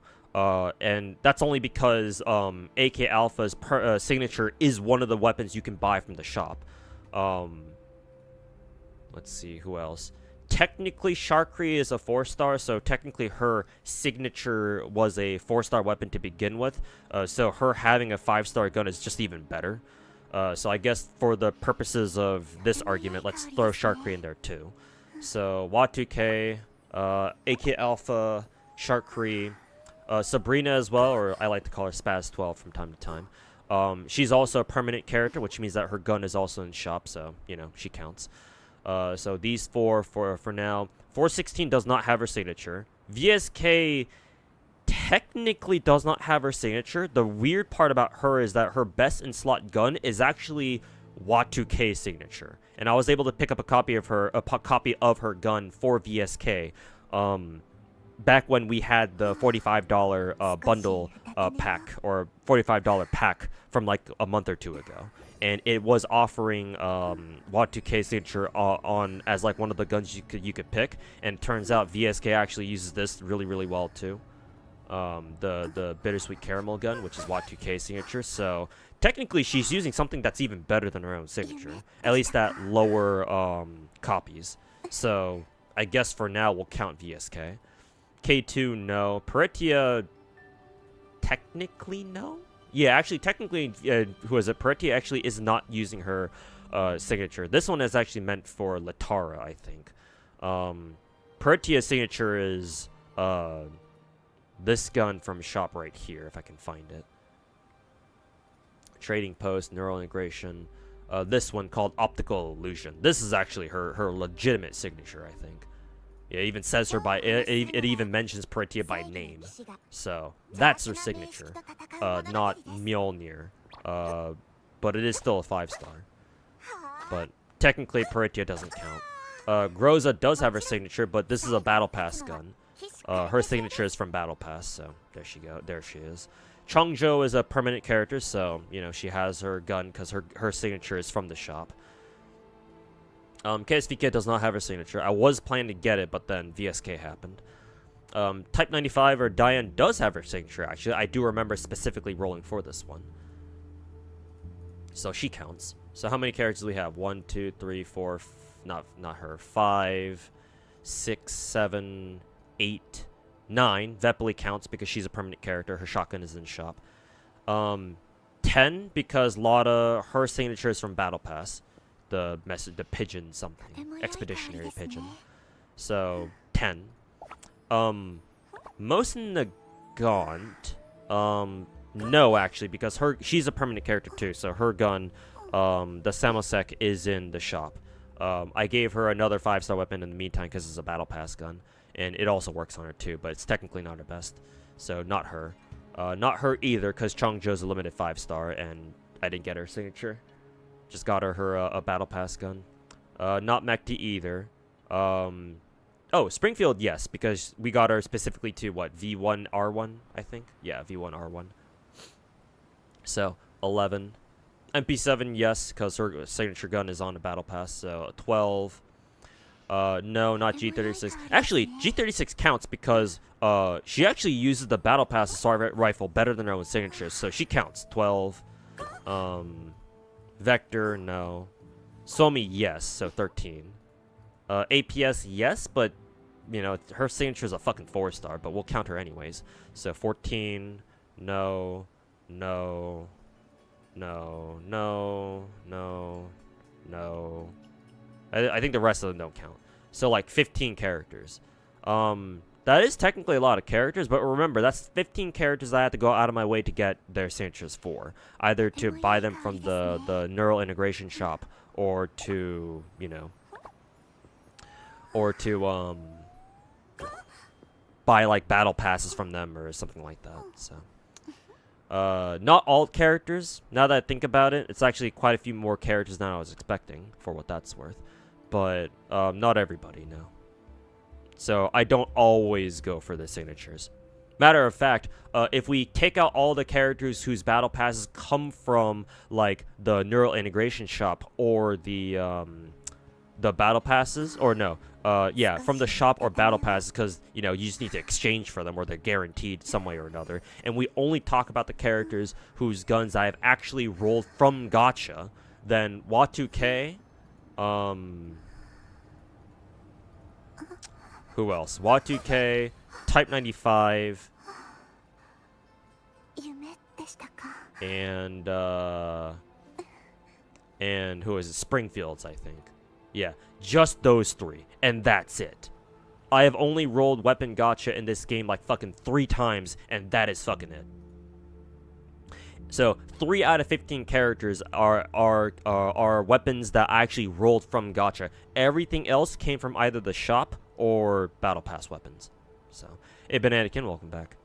and that's only because AK Alpha's signature is one of the weapons you can buy from the shop. Let's see, who else? technically Sharkri is a 4-star, so technically her signature was a 4-star weapon to begin with. So her having a 5-star gun is just even better. So I guess for the purposes of this argument, let's throw Sharkri in there too. So Watuke, AK Alpha, Sharkri, Sabrina as well, or I like to call her Spaz12 from time to time. She's also a permanent character, which means that her gun is also in shop, so, you know, she counts. So these four for now. 416 does not have her signature. VSK technically does not have her signature. The weird part about her is that her best in slot gun is actually Watuke's signature. And I was able to pick up a copy of her gun for VSK. Back when we had the $45 bundle pack, or $45 pack from like a month or two ago. And it was offering Watuke's signature on as like one of the guns you could pick. And it turns out VSK actually uses this really, really well too. The bittersweet caramel gun, which is Watuke's signature. So technically she's using something that's even better than her own signature. At least at lower copies. So I guess for now we'll count VSK. K2, no. Peritia, technically no? Yeah, actually, technically, who is it? Peritia actually is not using her signature. This one is actually meant for Latara, I think. Peritia's signature is this gun from shop right here, if I can find it. Trading Post, Neural Integration. This one called Optical Illusion. This is actually her legitimate signature, I think. Yeah, it even says her by it even mentions Peritia by name. So that's her signature. Not Mjolnir. But it is still a 5-star. But technically Peritia doesn't count. Groza does have her signature, but this is a Battle Pass gun. Her signature is from Battle Pass, so there she is. Chongzhou is a permanent character, so you know she has her gun because her signature is from the shop. KSVK does not have her signature. I was planning to get it, but then VSK happened. Type 95 or Diane does have her signature, actually. I do remember specifically rolling for this one. So she counts. So how many characters do we have? 1, 2, 3, 4, not her. 5, 6, 7, 8, 9. Vepli counts because she's a permanent character. Her shotgun is in shop. 10 because Lotta, her signature is from Battle Pass. The pigeon something. Expeditionary pigeon. So 10. Mosin the Gaunt. No, actually, because she's a permanent character too, so her gun, the Samosek, is in the shop. I gave her another 5-star weapon in the meantime because it's a Battle Pass gun, and it also works on her too, but it's technically not her best. So not her. Not her either, because Chongzhou's a limited 5-star, and I didn't get her signature. Just got her a Battle Pass gun. Not Mekti either. Oh, Springfield, yes, because we got her specifically to, what, V1R1, I think? Yeah, V1R1. So, 11. MP7, yes, because her signature gun is on the Battle Pass, so 12. No, not G36. Actually, G36 counts because she actually uses the Battle Pass assault rifle better than her own signature, so she counts. 12. Vector, no. Somi, yes, so 13. APS, yes, but, you know, her signature is a fucking 4-star, but we'll count her anyways. So 14, no, no, no, no, no, no. I think the rest of them don't count. So, like, 15 characters. That is technically a lot of characters, but remember, that's 15 characters I have to go out of my way to get their signatures for. Either to buy them from the neural integration shop, or to, you know, or to, buy, like, battle passes from them or something like that, so. Not all characters, now that I think about it. It's actually quite a few more characters than I was expecting, for what that's worth. But, not everybody, no. So, I don't always go for the signatures. Matter of fact, if we take out all the characters whose battle passes come from, like, the neural integration shop or the battle passes, or no, yeah, from the shop or battle passes, because, you know, you just need to exchange for them or they're guaranteed some way or another. And we only talk about the characters whose guns I have actually rolled from gacha, then Watuke, Who else? Y2K, Type 95, 夢でしたか。 and who is it? Springfields, I think. Yeah, just those 3, and that's it. I have only rolled weapon gacha in this game like fucking 3 times, and that is fucking it. So 3 out of 15 characters are weapons that I actually rolled from gacha. Everything else came from either the shop or battle pass weapons. So, hey Bananakin, welcome back.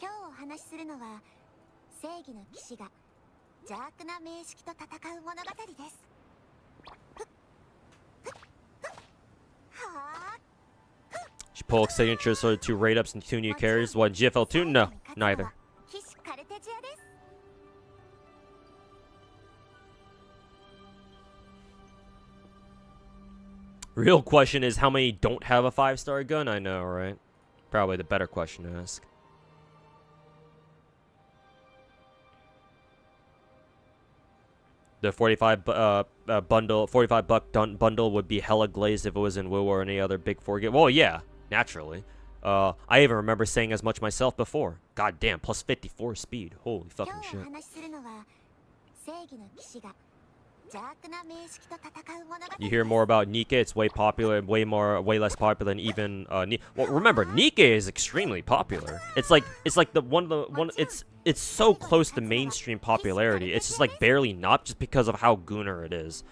今日お話しするのは正義の騎士が邪悪な名式と戦う物語です。はあ。 She pulled signatures for 2 raid ups and 2 new carries. What, GFL2? No, neither. 騎士カルテジアです。 Real question is how many don't have a 5-star gun? I know, right? Probably the better question to ask. The 45 bundle, 45 buck bundle would be hella glazed if it was in WoW or any other big 4 game. Well, yeah, naturally. I even remember saying as much myself before. God damn, plus 54 speed. Holy fucking shit. You hear more about Nikke. It's way popular, way less popular than even well, remember, Nikke is extremely popular. It's like it's so close to mainstream popularity. It's just like barely not, just because of how gooner it is,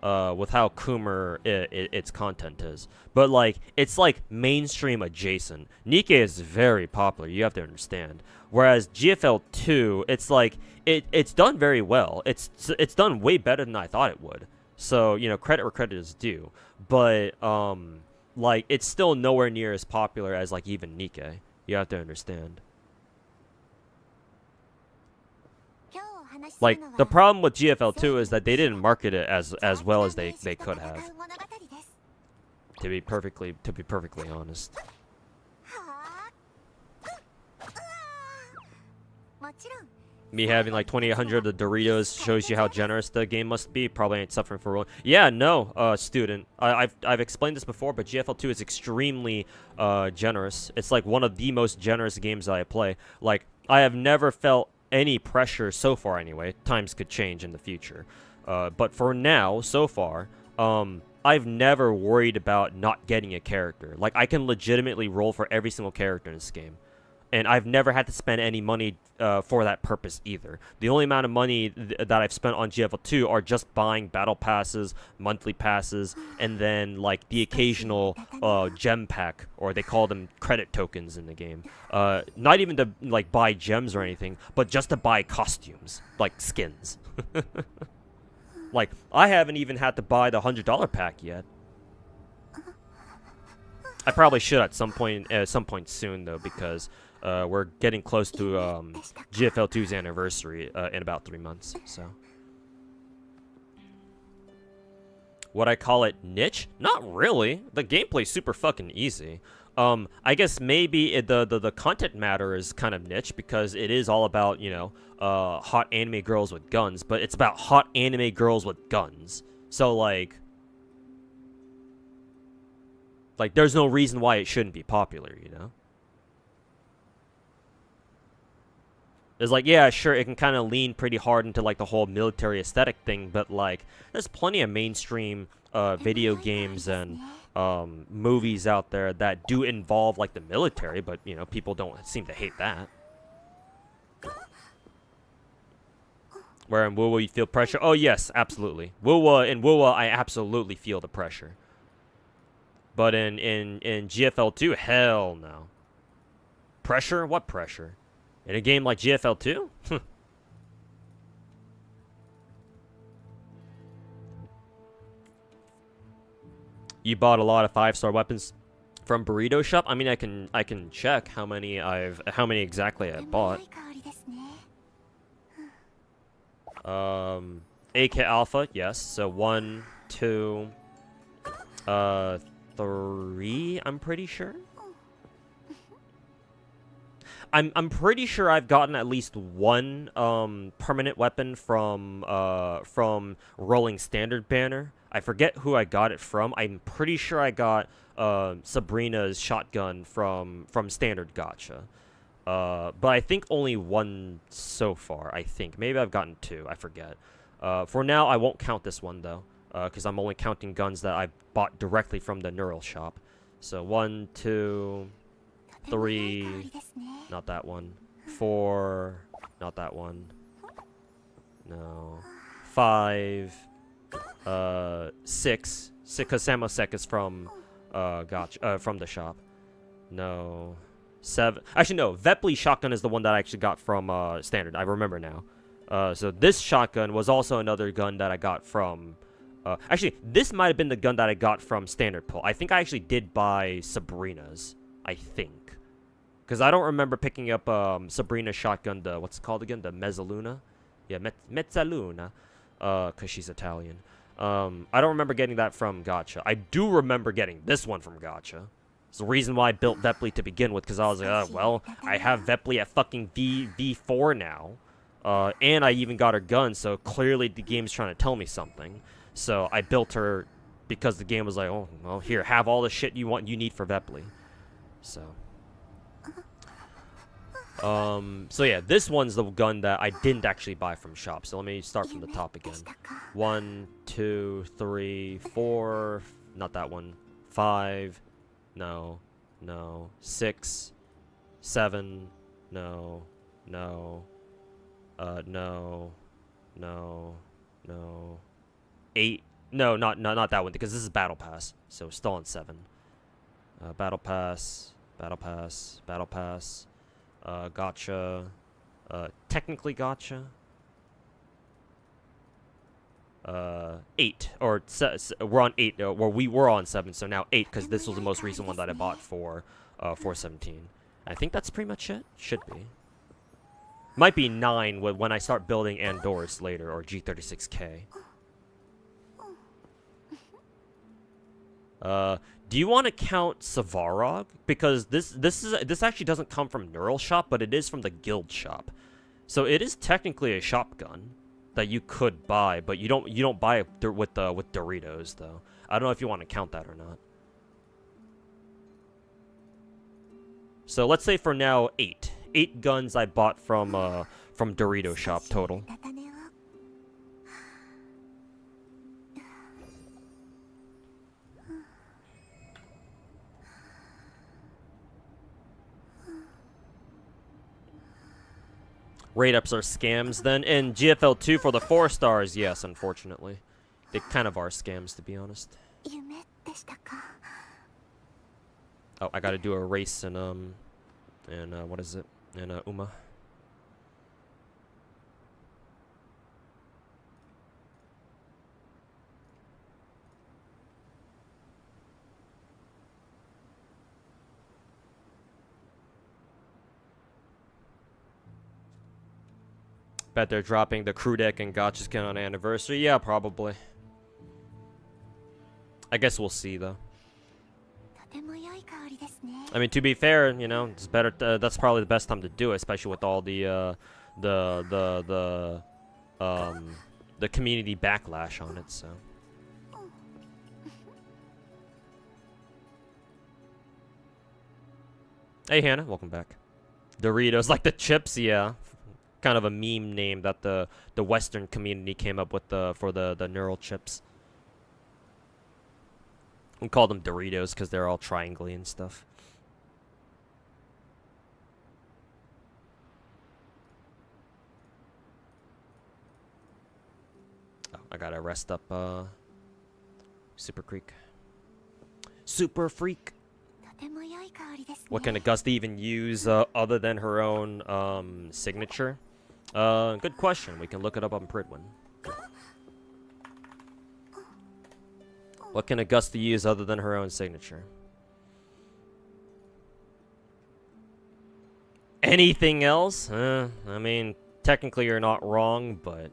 with how Coomer its content is. But like it's like mainstream adjacent. Nikke is very popular. You have to understand. Whereas GFL2, it's like it's done very well. It's done way better than I thought it would. So, you know, credit where credit is due. But like it's still nowhere near as popular as like even Nikke. You have to understand. Like the problem with GFL2 is that they didn't market it as well as they could have. To be perfectly honest. Me having like 2,800 of the Doritos shows you how generous the game must be. Probably ain't suffering for one. Yeah, no, student. I've explained this before, but GFL2 is extremely generous. It's like one of the most generous games that I play. Like I have never felt any pressure so far. Anyway, times could change in the future. But for now, so far, I've never worried about not getting a character. Like I can legitimately roll for every single character in this game. And I've never had to spend any money for that purpose either. The only amount of money that I've spent on GFL2 are just buying battle passes, monthly passes, and then like the occasional gem pack, or they call them credit tokens in the game. Not even to like buy gems or anything, but just to buy costumes, like skins. Like I haven't even had to buy the $100 pack yet. I probably should at some point soon though, because we're getting close to GFL2's anniversary in about 3 months. So, would I call it niche? Not really. The gameplay's super fucking easy. I guess maybe the content matter is kind of niche because it is all about, you know, hot anime girls with guns, but it's about hot anime girls with guns. So like there's no reason why it shouldn't be popular, you know? It's like, yeah, sure, it can kind of lean pretty hard into like the whole military aesthetic thing, but like there's plenty of mainstream video games and movies out there that do involve like the military, but you know, people don't seem to hate that. Where in WoW you feel pressure? Oh yes, absolutely. In WoW I absolutely feel the pressure. But in GFL2, hell no. Pressure? What pressure? In a game like GFL2? You bought a lot of 5-star weapons from Burrito Shop? I mean, I can check how many exactly I bought. AK Alpha, yes. So 1, 2, 3, I'm pretty sure. I'm pretty sure I've gotten at least one permanent weapon from Rolling Standard banner. I forget who I got it from. I'm pretty sure I got Sabrina's shotgun from standard gacha. But I think only one so far, I think. Maybe I've gotten 2, I forget. For now, I won't count this one, though, because I'm only counting guns that I bought directly from the neural shop. So 1, 2, 3, not that one. 4, not that one. No. 5, 6, because Samosek is from Gacha, from the shop. No. 7. Actually, no. Vepley shotgun is the one that I actually got from standard. I remember now. So this shotgun was also another gun that I got from. Actually, this might have been the gun that I got from standard pull. I think I actually did buy Sabrina's. I think, because I don't remember picking up Sabrina's shotgun. The what's it called again? The Mezzaluna. Yeah, Mezzaluna. Because she's Italian. I don't remember getting that from Gacha. I do remember getting this one from Gacha. It's the reason why I built Vepley to begin with, because I was like, well, I have Vepley at fucking V4 now. And I even got her gun, so clearly the game's trying to tell me something. So I built her because the game was like, oh, well, here, have all the shit you need for Vepley. So. So yeah, this one's the gun that I didn't actually buy from shop. So let me start from the top again. 1, 2, 3, 4, not that one. 5, no, 6, 7, no, no, 8, no, not that one, because this is Battle Pass, so still on 7. Battle Pass, Gacha, technically Gacha. 8, or we're on 8, where we were on 7, so now 8, because this was the most recent one that I bought for 417. I think that's pretty much it. Should be. Might be 9 when I start building Andorus later, or G36K. Do you want to count Savarog? Because this actually doesn't come from Neural Shop, but it is from the Guild Shop. So it is technically a shotgun that you could buy, but you don't buy it with Doritos though. I don't know if you want to count that or not. So let's say for now 8. 8 guns I bought from Dorito Shop total. Rate ups are scams then. In GFL 2 for the 4 stars, yes, unfortunately. They kind of are scams, to be honest. Oh, I gotta do a race in what is it? In Uma. Bet they're dropping the crew deck and Gacha skin on anniversary. Yeah, probably. I guess we'll see though. I mean, to be fair, you know, it's better. That's probably the best time to do it, especially with all the community backlash on it. So. Hey Hannah, welcome back. Doritos, like the chips, yeah. Kind of a meme name that the Western community came up with for the neural chips. We call them Doritos because they're all triangly and stuff. Oh, I gotta rest up Super Creek. Super Freak. What can Augusta even use other than her own signature? Good question. We can look it up on Pridwin. What can Augusta use other than her own signature? Anything else? I mean, technically you're not wrong, but...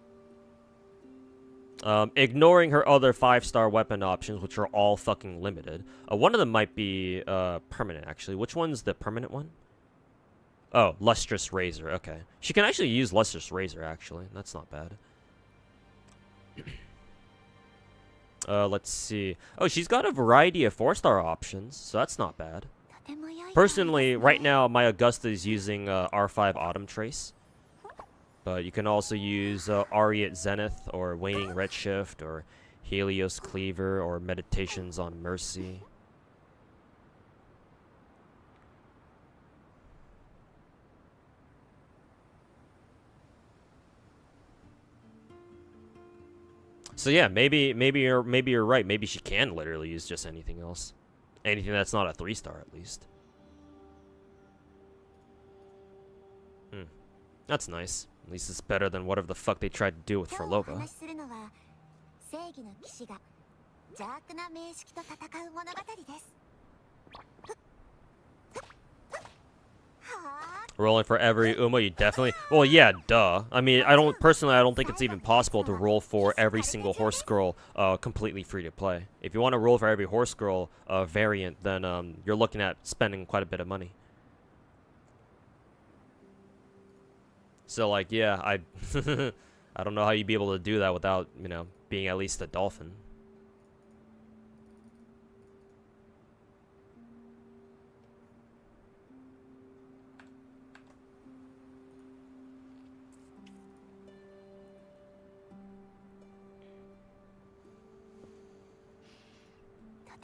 ignoring her other 5-star weapon options, which are all fucking limited. One of them might be permanent, actually. Which one's the permanent one? Oh, Lustrous Razor. Okay. She can actually use Lustrous Razor, actually. That's not bad. Let's see. Oh, she's got a variety of 4-star options, so that's not bad. Personally, right now, my Augusta is using R5 Autumn Trace. But you can also use Ariat Zenith, or Waning Redshift, or Helios Cleaver, or Meditations on Mercy. So yeah, maybe you're right. Maybe she can literally use just anything else, anything that's not a 3-star at least. That's nice. At least it's better than whatever the fuck they tried to do with Forlova. Rolling for every Uma, you definitely... Well, yeah, duh. I mean, I don't think it's even possible to roll for every single horse girl completely free to play. If you want to roll for every horse girl variant, then you're looking at spending quite a bit of money. So, like, yeah, I don't know how you'd be able to do that without, you know, being at least a dolphin.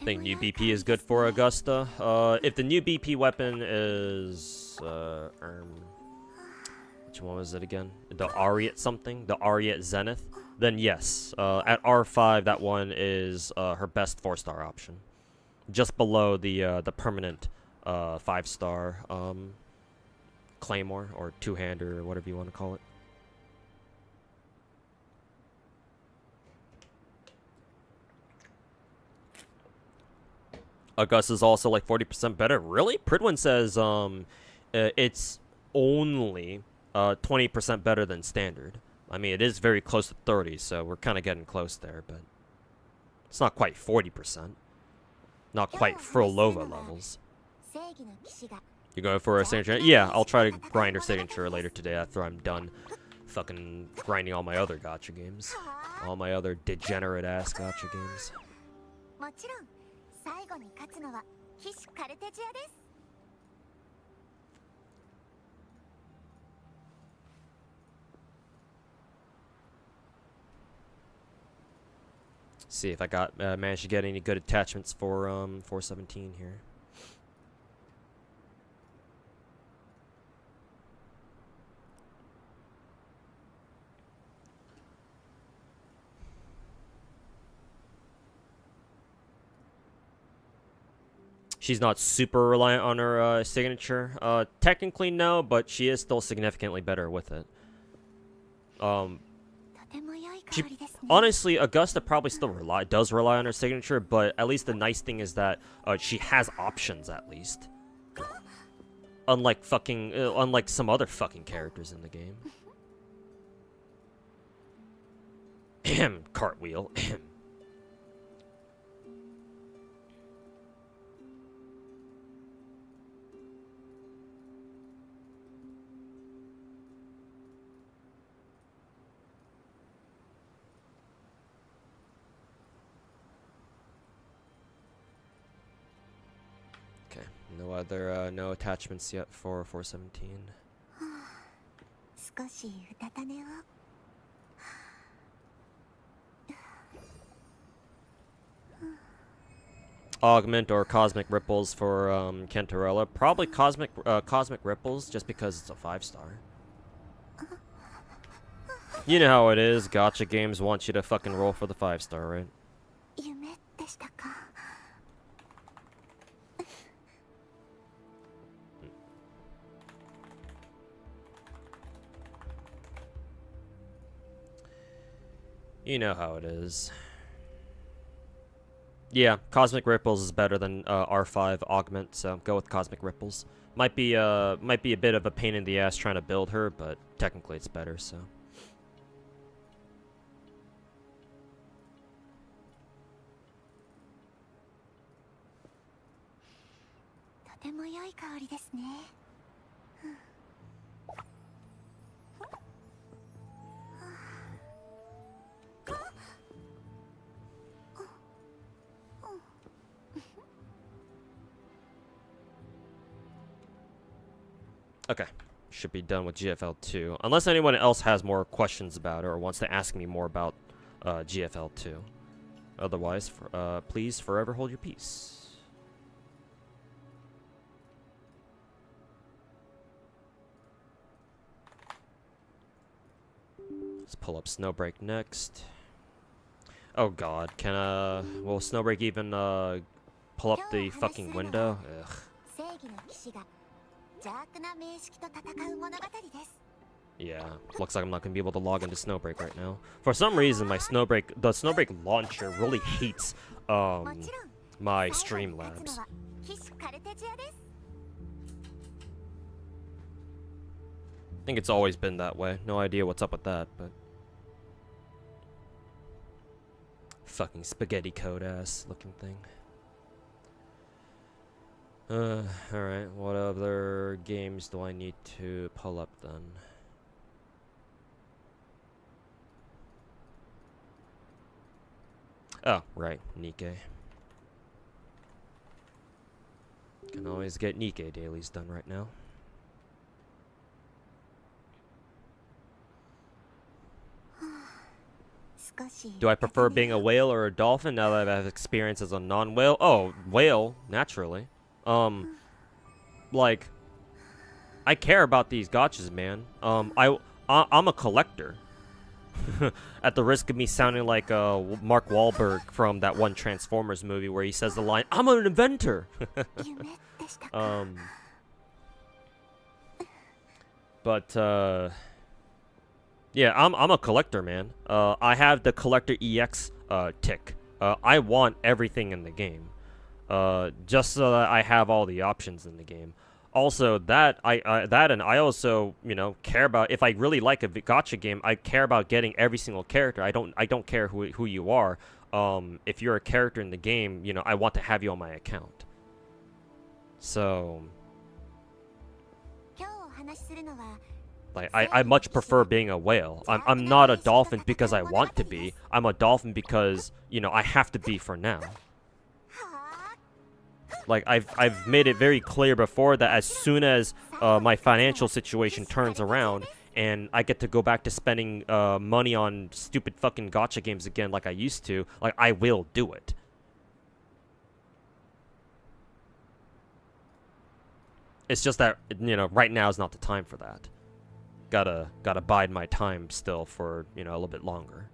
I think new BP is good for Augusta. If the new BP weapon is which one was it again? The Ariat something? The Ariat Zenith? Then yes. At R5, that one is her best 4-star option. Just below the permanent 5-star Claymore, or two-hander, or whatever you want to call it. Augusta's also like 40% better. Really? Pridwin says it's only 20% better than standard. I mean, it is very close to 30, so we're kind of getting close there, but it's not quite 40%. Not quite Frolova levels. You going for a signature? Yeah, I'll try to grind her signature later today after I'm done fucking grinding all my other gacha games. All my other degenerate-ass gacha games. See if I got managed to get any good attachments for 417 here. She's not super reliant on her signature. Technically no, but she is still significantly better with it. Honestly, Augusta probably still does rely on her signature, but at least the nice thing is that she has options at least. Unlike some other fucking characters in the game. Ahem, cartwheel. Ahem. No attachments yet for 417. Augment or Cosmic Ripples for Kentarella. Probably Cosmic Ripples, just because it's a 5-star. You know how it is. Gacha games want you to fucking roll for the 5-star, right? You know how it is. Yeah, Cosmic Ripples is better than R5 Augment, so go with Cosmic Ripples. Might be a bit of a pain in the ass trying to build her, but technically it's better, so. Okay. Should be done with GFL 2. Unless anyone else has more questions about it or wants to ask me more about GFL 2. Otherwise, please forever hold your peace. Let's pull up Snowbreak next. Oh god, will Snowbreak even pull up the fucking window? Ugh. Yeah, looks like I'm not gonna be able to log into Snowbreak right now. For some reason, the Snowbreak launcher really hates my Streamlabs. I think it's always been that way. No idea what's up with that, but fucking spaghetti code ass looking thing. Alright, what other games do I need to pull up then? Oh, right, Nikkei. Can always get Nikkei dailies done right now. Do I prefer being a whale or a dolphin now that I've experience as a non-whale? Oh, whale, naturally. Like, I care about these gachas, man. I'm a collector. At the risk of me sounding like Mark Wahlberg from that one Transformers movie where he says the line, "I'm an inventor." Yeah, I'm a collector, man. I have the collector EX tick. I want everything in the game, just so that I have all the options in the game. Also, that I also, you know, care about. If I really like a gacha game, I care about getting every single character. I don't care who you are. If you're a character in the game, you know, I want to have you on my account. So, like, I much prefer being a whale. I'm not a dolphin because I want to be. I'm a dolphin because, you know, I have to be for now. Like, I've made it very clear before that as soon as my financial situation turns around and I get to go back to spending money on stupid fucking gacha games again like I used to, like, I will do it. It's just that, you know, right now is not the time for that. Gotta bide my time still for, you know, a little bit longer.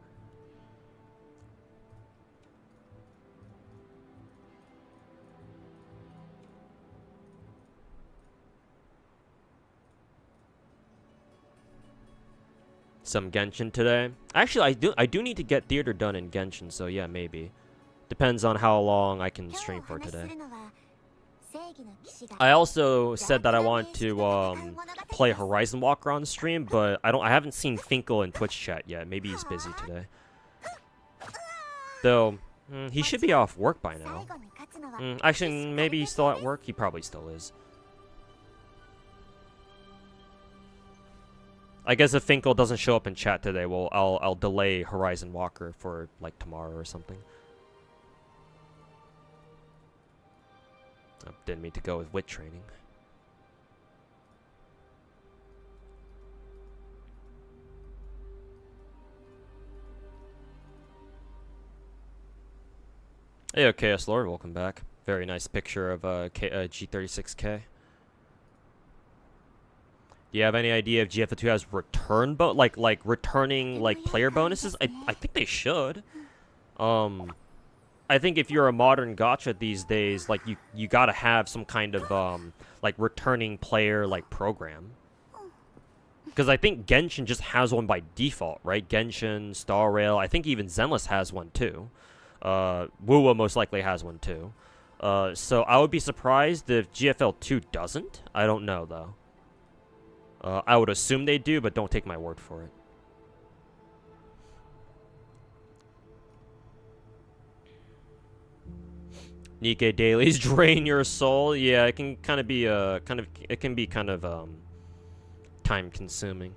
Some Genshin today. Actually, I do need to get theater done in Genshin, so yeah, maybe. Depends on how long I can stream for today. I also said that I want to play Horizon Walker on the stream, but I haven't seen Finkel in Twitch chat yet. Maybe he's busy today. Though he should be off work by now. Actually, maybe he's still at work. He probably still is. I guess if Finkel doesn't show up in chat today, well, I'll delay Horizon Walker for like tomorrow or something. I didn't mean to go with wit training. Hey, OKS Lord, welcome back. Very nice picture of G36K. Do you have any idea if GFL2 has return like returning like player bonuses? I think they should. I think if you're a modern gacha these days, like you gotta have some kind of like returning player like program. Because I think Genshin just has one by default, right? Genshin, Star Rail, I think even Zenless has one too. Wuwa most likely has one too. So I would be surprised if GFL2 doesn't. I don't know though. I would assume they do, but don't take my word for it. Nikkei dailies drain your soul. Yeah, it can kind of be time consuming.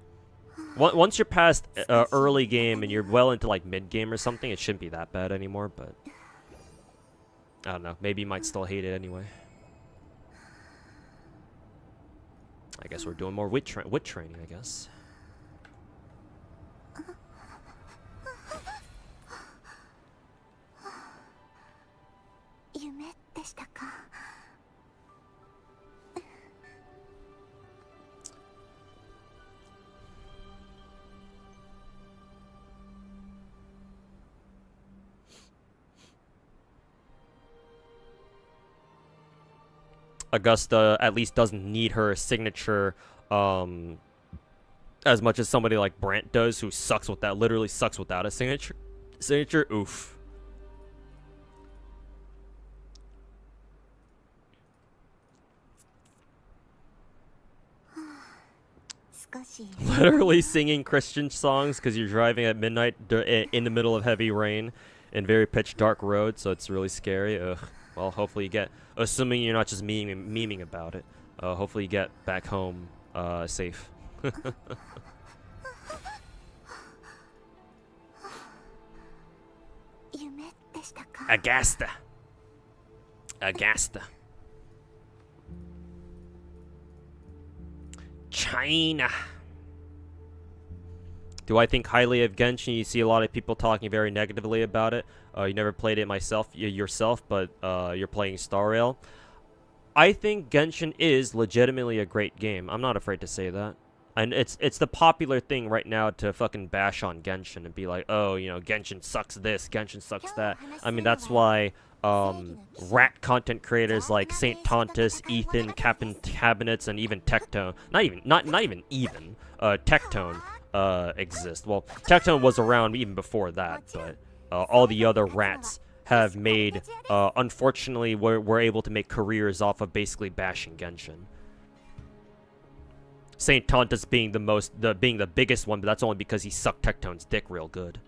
Once you're past early game and you're well into like mid game or something, it shouldn't be that bad anymore. But I don't know. Maybe you might still hate it anyway. I guess we're doing more wit training, I guess. 夢でしたか。Augusta at least doesn't need her signature as much as somebody like Brant does, who sucks with that, literally sucks without a signature. Oof. Literally singing Christian songs because you're driving at midnight in the middle of heavy rain and very pitch dark roads, so it's really scary. Ugh. Well, hopefully you get, assuming you're not just memeing about it, hopefully you get back home safe. Agasta. China. Do I think highly of Genshin? You see a lot of people talking very negatively about it. You never played it yourself, but you're playing Star Rail. I think Genshin is legitimately a great game. I'm not afraid to say that. And it's the popular thing right now to fucking bash on Genshin and be like, oh, you know, Genshin sucks this, Genshin sucks that. I mean, that's why rat content creators like Saint Tontus, Ethan, Captain Cabinets, and even Tectone, not even Tectone exist. Well, Tectone was around even before that, but all the other rats have made, unfortunately, we're able to make careers off of basically bashing Genshin. Saint Tontus being the biggest one, but that's only because he sucked Tectone's dick real good.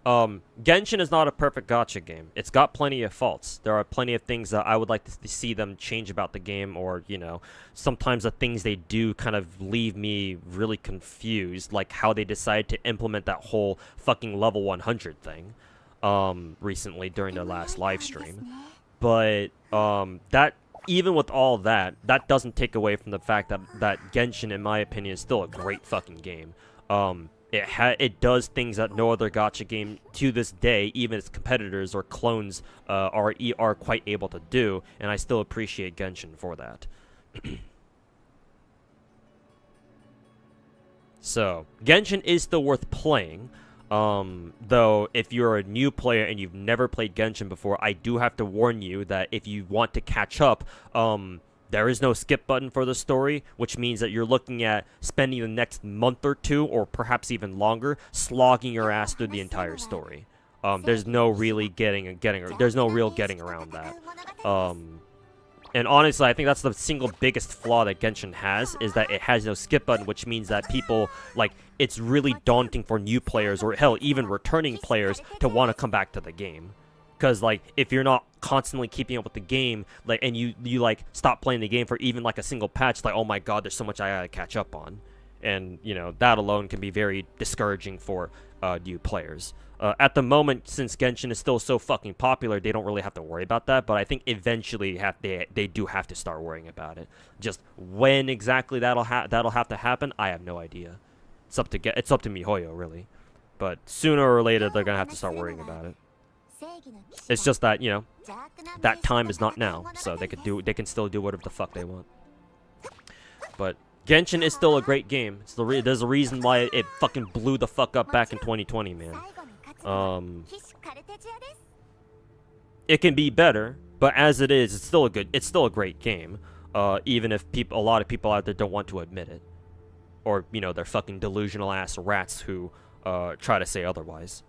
Genshin is not a perfect gacha game. It's got plenty of faults. There are plenty of things that I would like to see them change about the game, or, you know, sometimes the things they do kind of leave me really confused, like how they decided to implement that whole fucking level 100 thing, recently during their last live stream. But, that, even with all that, that doesn't take away from the fact that Genshin, in my opinion, is still a great fucking game. It does things that no other gacha game to this day, even its competitors or clones, are quite able to do, and I still appreciate Genshin for that. So, Genshin is still worth playing. Though, if you're a new player and you've never played Genshin before, I do have to warn you that if you want to catch up, there is no skip button for the story, which means that you're looking at spending the next month or two, or perhaps even longer, slogging your ass through the entire story. There's no real getting around that. And honestly, I think that's the single biggest flaw that Genshin has, is that it has no skip button, which means that people, like, it's really daunting for new players, or hell, even returning players, to want to come back to the game. Because, like, if you're not constantly keeping up with the game, like, and you like, stop playing the game for even, like, a single patch, like, oh my god, there's so much I gotta catch up on. And, you know, that alone can be very discouraging for new players. At the moment, since Genshin is still so fucking popular, they don't really have to worry about that, but I think eventually they do have to start worrying about it. Just when exactly that'll have to happen, I have no idea. It's up to MiHoYo, really. But sooner or later, they're gonna have to start worrying about it. It's just that, you know, that time is not now, so they can still do whatever the fuck they want. But Genshin is still a great game. There's a reason why it fucking blew the fuck up back in 2020, man. It can be better, but as it is, it's still a great game. Even if a lot of people out there don't want to admit it, or, you know, they're fucking delusional ass rats who try to say otherwise.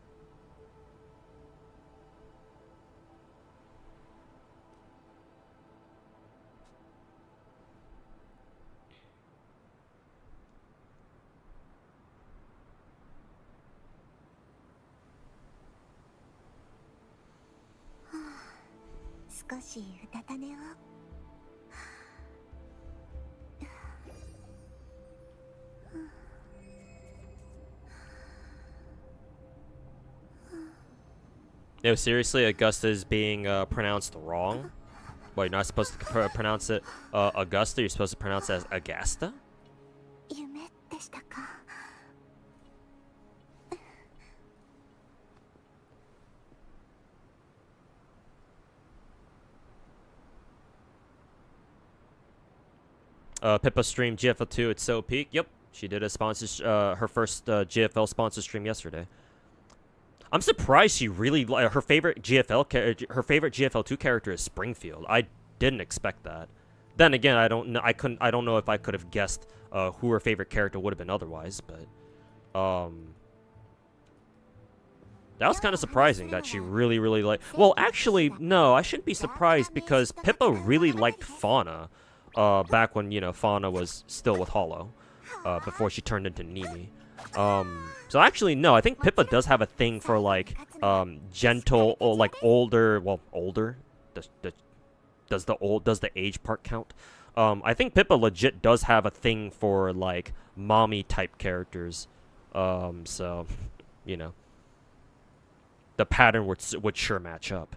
No, seriously, Augusta is being pronounced wrong. Well, you're not supposed to pronounce it Augusta. You're supposed to pronounce it as Agasta. 夢でしたか。Pippa streamed GFL2 at So Peak. Yep, she did a her first GFL sponsor stream yesterday. I'm surprised she really her favorite GFL2 character is Springfield. I didn't expect that. Then again, I don't know if I could have guessed who her favorite character would have been otherwise, but that was kind of surprising that she really liked. Well, actually, no, I shouldn't be surprised because Pippa really liked Fauna back when, you know, Fauna was still with Hollow before she turned into Nimi. So actually, no, I think Pippa does have a thing for, like, gentle, or, like, older, well, older? Does the age part count? I think Pippa legit does have a thing for, like, mommy-type characters. So, you know. The pattern would sure match up.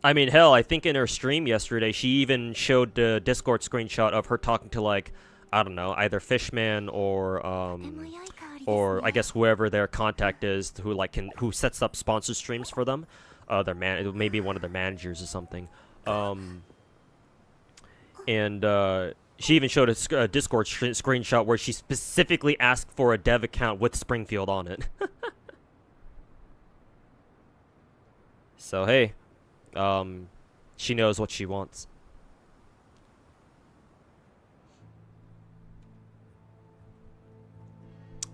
I mean, hell, I think in her stream yesterday, she even showed the Discord screenshot of her talking to, like, I don't know, either Fishman or I guess whoever their contact is, who sets up sponsor streams for them. Maybe one of their managers or something. She even showed a Discord screenshot where she specifically asked for a dev account with Springfield on it. So, hey. She knows what she wants.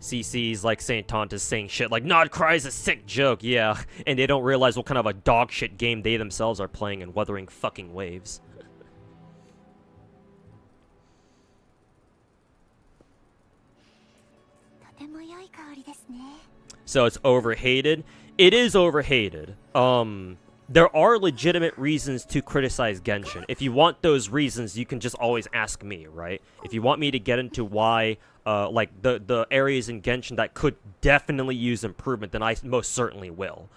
CC's like St. Tonta's saying shit like, Nod Cry's a sick joke, yeah. And they don't realize what kind of a dog shit game they themselves are playing in Wuthering fucking Waves. So it's overhated? It is overhated. There are legitimate reasons to criticize Genshin. If you want those reasons, you can just always ask me, right? If you want me to get into why, like, the areas in Genshin that could definitely use improvement, then I most certainly will.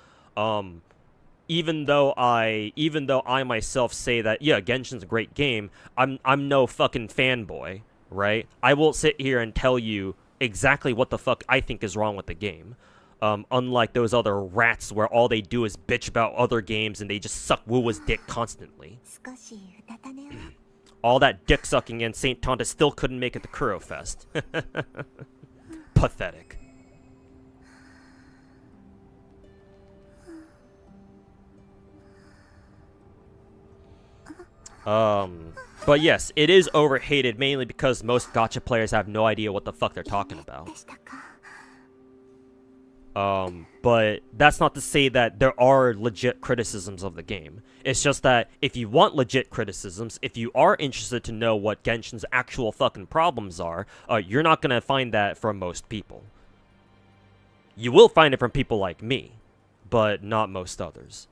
Even though I myself say that, yeah, Genshin's a great game, I'm no fucking fanboy, right? I will sit here and tell you exactly what the fuck I think is wrong with the game. Unlike those other rats where all they do is bitch about other games and they just suck Wuwa's dick constantly. All that dick sucking and St. Tonta still couldn't make it to Kuro Fest. Pathetic. But yes, it is overhated mainly because most gacha players have no idea what the fuck they're talking about. But that's not to say that there are legit criticisms of the game. It's just that if you want legit criticisms, if you are interested to know what Genshin's actual fucking problems are, you're not gonna find that from most people. You will find it from people like me, but not most others.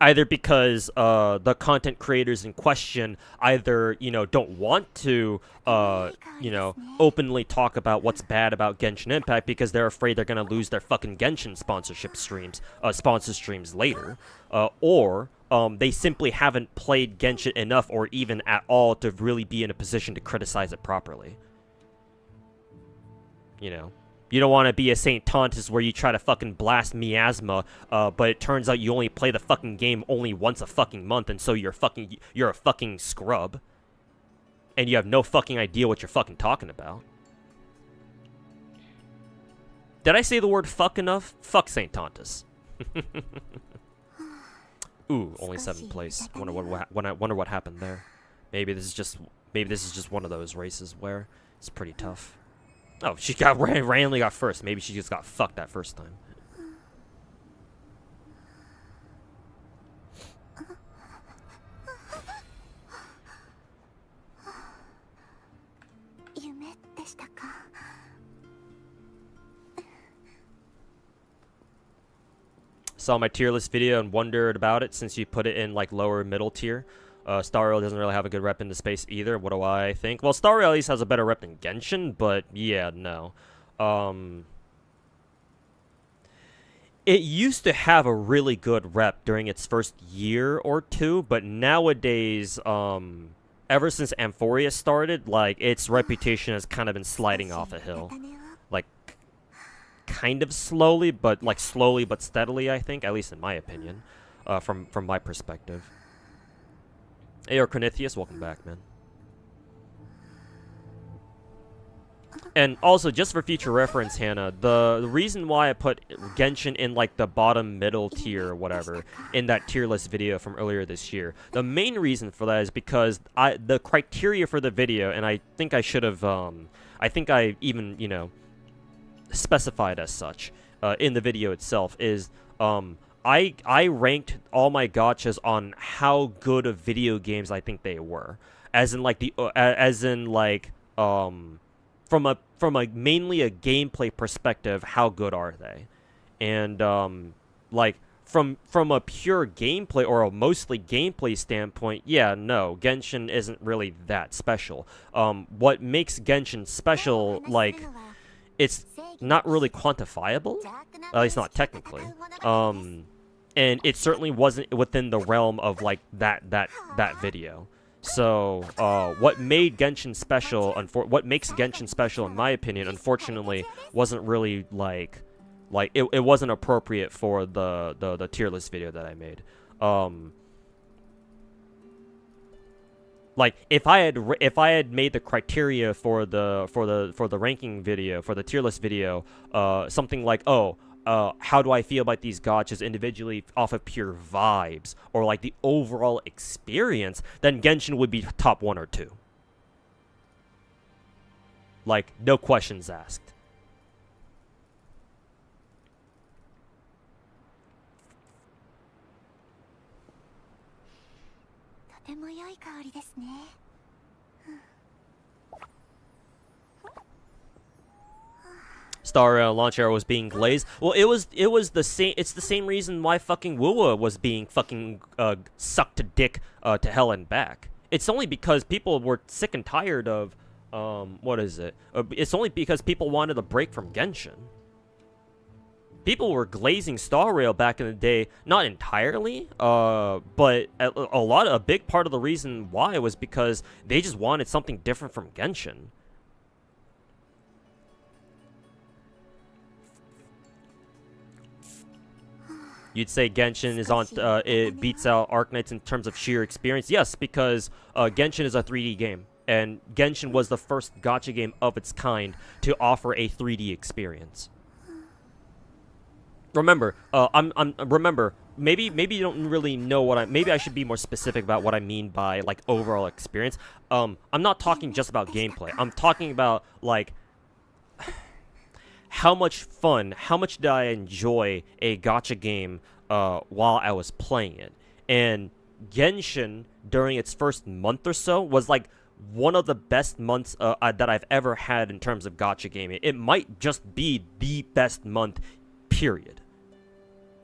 Either because the content creators in question either, you know, don't want to, you know, openly talk about what's bad about Genshin Impact because they're afraid they're going to lose their fucking Genshin sponsor streams later, or they simply haven't played Genshin enough or even at all to really be in a position to criticize it properly. You know. You don't want to be a St. Tontus where you try to fucking blast Miasma, but it turns out you only play the fucking game only once a fucking month, and so you're a fucking scrub. And you have no fucking idea what you're fucking talking about. Did I say the word fuck enough? Fuck St. Tontus. Ooh, only 7th place. Wonder what happened there. Maybe this is just one of those races where it's pretty tough. Oh, she randomly got first. Maybe she just got fucked that first time. saw my tier list video and wondered about it since you put it in like lower middle tier. Star Rail doesn't really have a good rep in the space either. What do I think? Well, Star Rail at least has a better rep than Genshin, but yeah, no. It used to have a really good rep during its first year or two, but nowadays, ever since Amphoria started, like, its reputation has kind of been sliding off a hill. Like, kind of slowly, but steadily, I think, at least in my opinion, from my perspective. Hey, or Cornithius, welcome back, man. And also, just for future reference, Hannah, the reason why I put Genshin in, like, the bottom middle tier or whatever in that tier list video from earlier this year, the main reason for that is because the criteria for the video, and I think I should have, I think I even, you know, specified as such in the video itself, is, I ranked all my gachas on how good of video games I think they were. As in, like, from a mainly a gameplay perspective, how good are they? And like from a pure gameplay or a mostly gameplay standpoint, yeah, no, Genshin isn't really that special. What makes Genshin special, like, it's not really quantifiable, at least not technically. And it certainly wasn't within the realm of like that video. So, what made Genshin special, what makes Genshin special, in my opinion, unfortunately, wasn't really, it wasn't appropriate for the tier list video that I made. Like, if I had made the criteria for the ranking video, for the tier list video, something like, how do I feel about these gachas individually off of pure vibes, or like the overall experience, then Genshin would be top 1 or 2. Like, no questions asked. Star launch arrow was being glazed. Well, it was the same. It's the same reason why fucking Wuwa was being fucking sucked to dick to hell and back. It's only because people were sick and tired of what is it? It's only because people wanted a break from Genshin. People were glazing Star Rail back in the day, not entirely, but a big part of the reason why was because they just wanted something different from Genshin. You'd say Genshin is on, it beats out Arknights in terms of sheer experience. Yes, because Genshin is a 3D game, and Genshin was the first gacha game of its kind to offer a 3D experience. Remember, remember, maybe you don't really know what maybe I should be more specific about what I mean by, like, overall experience. I'm not talking just about gameplay. I'm talking about, like, how much did I enjoy a gacha game while I was playing it. And Genshin, during its first month or so, was like one of the best months that I've ever had in terms of gacha gaming. It might just be the best month, period.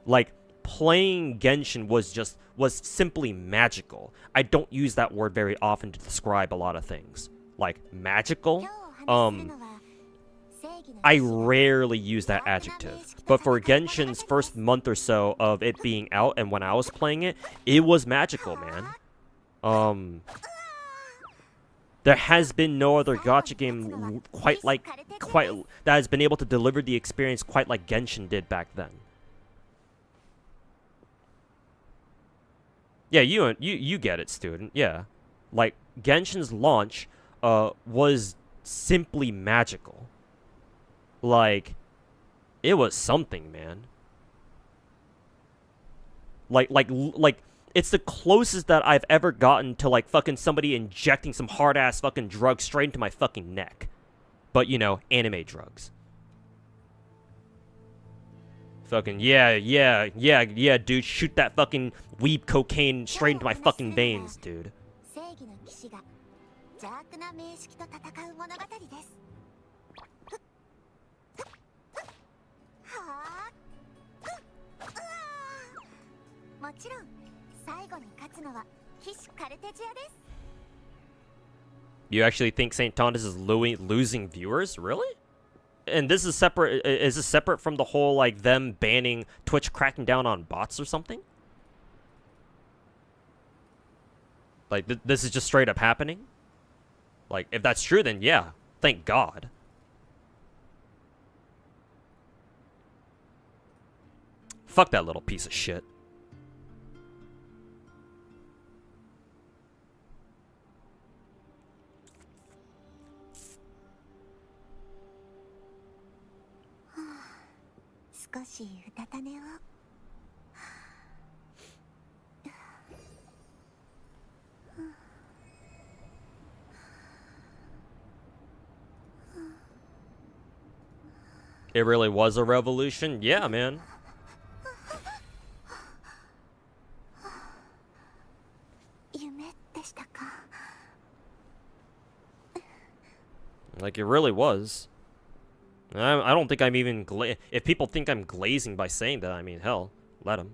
Like, playing Genshin was simply magical. I don't use that word very often to describe a lot of things. Like, magical? I rarely use that adjective, but for Genshin's first month or so of it being out and when I was playing it, it was magical, man. There has been no other gacha game that has been able to deliver the experience quite like Genshin did back then. Yeah, you get it, student. Yeah, like Genshin's launch was simply magical. Like, it was something, man. Like, it's the closest that I've ever gotten to, like, fucking somebody injecting some hard-ass fucking drugs straight into my fucking neck. But, you know, anime drugs. Fucking, yeah, dude, shoot that fucking weeb cocaine straight into my fucking veins, dude. もちろん最後に勝つのは騎士カルテジアです。 You actually think St. Thomas is losing viewers? Really? And this is separate. Is this separate from the whole like them banning Twitch, cracking down on bots or something? Like this is just straight up happening? Like if that's true, then yeah, thank God. Fuck that little piece of shit. It really was a revolution? Yeah, man. Like, it really was. I don't think I'm even if people think I'm glazing by saying that, I mean, hell, let them.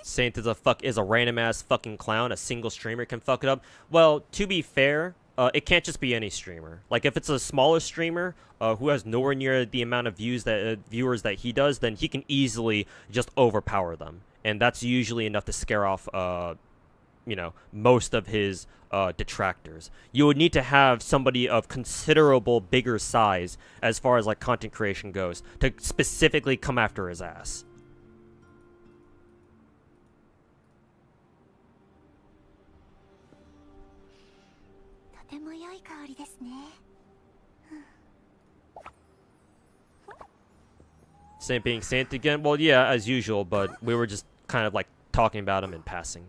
Saint is a random ass fucking clown. A single streamer can fuck it up. Well, to be fair, it can't just be any streamer. Like if it's a smaller streamer who has nowhere near the amount of viewers that he does, then he can easily just overpower them, and that's usually enough to scare off you know, most of his detractors. You would need to have somebody of considerable bigger size as far as like content creation goes to specifically come after his ass. Saint being Saint again? Well, yeah, as usual, but we were just kind of like talking about him in passing.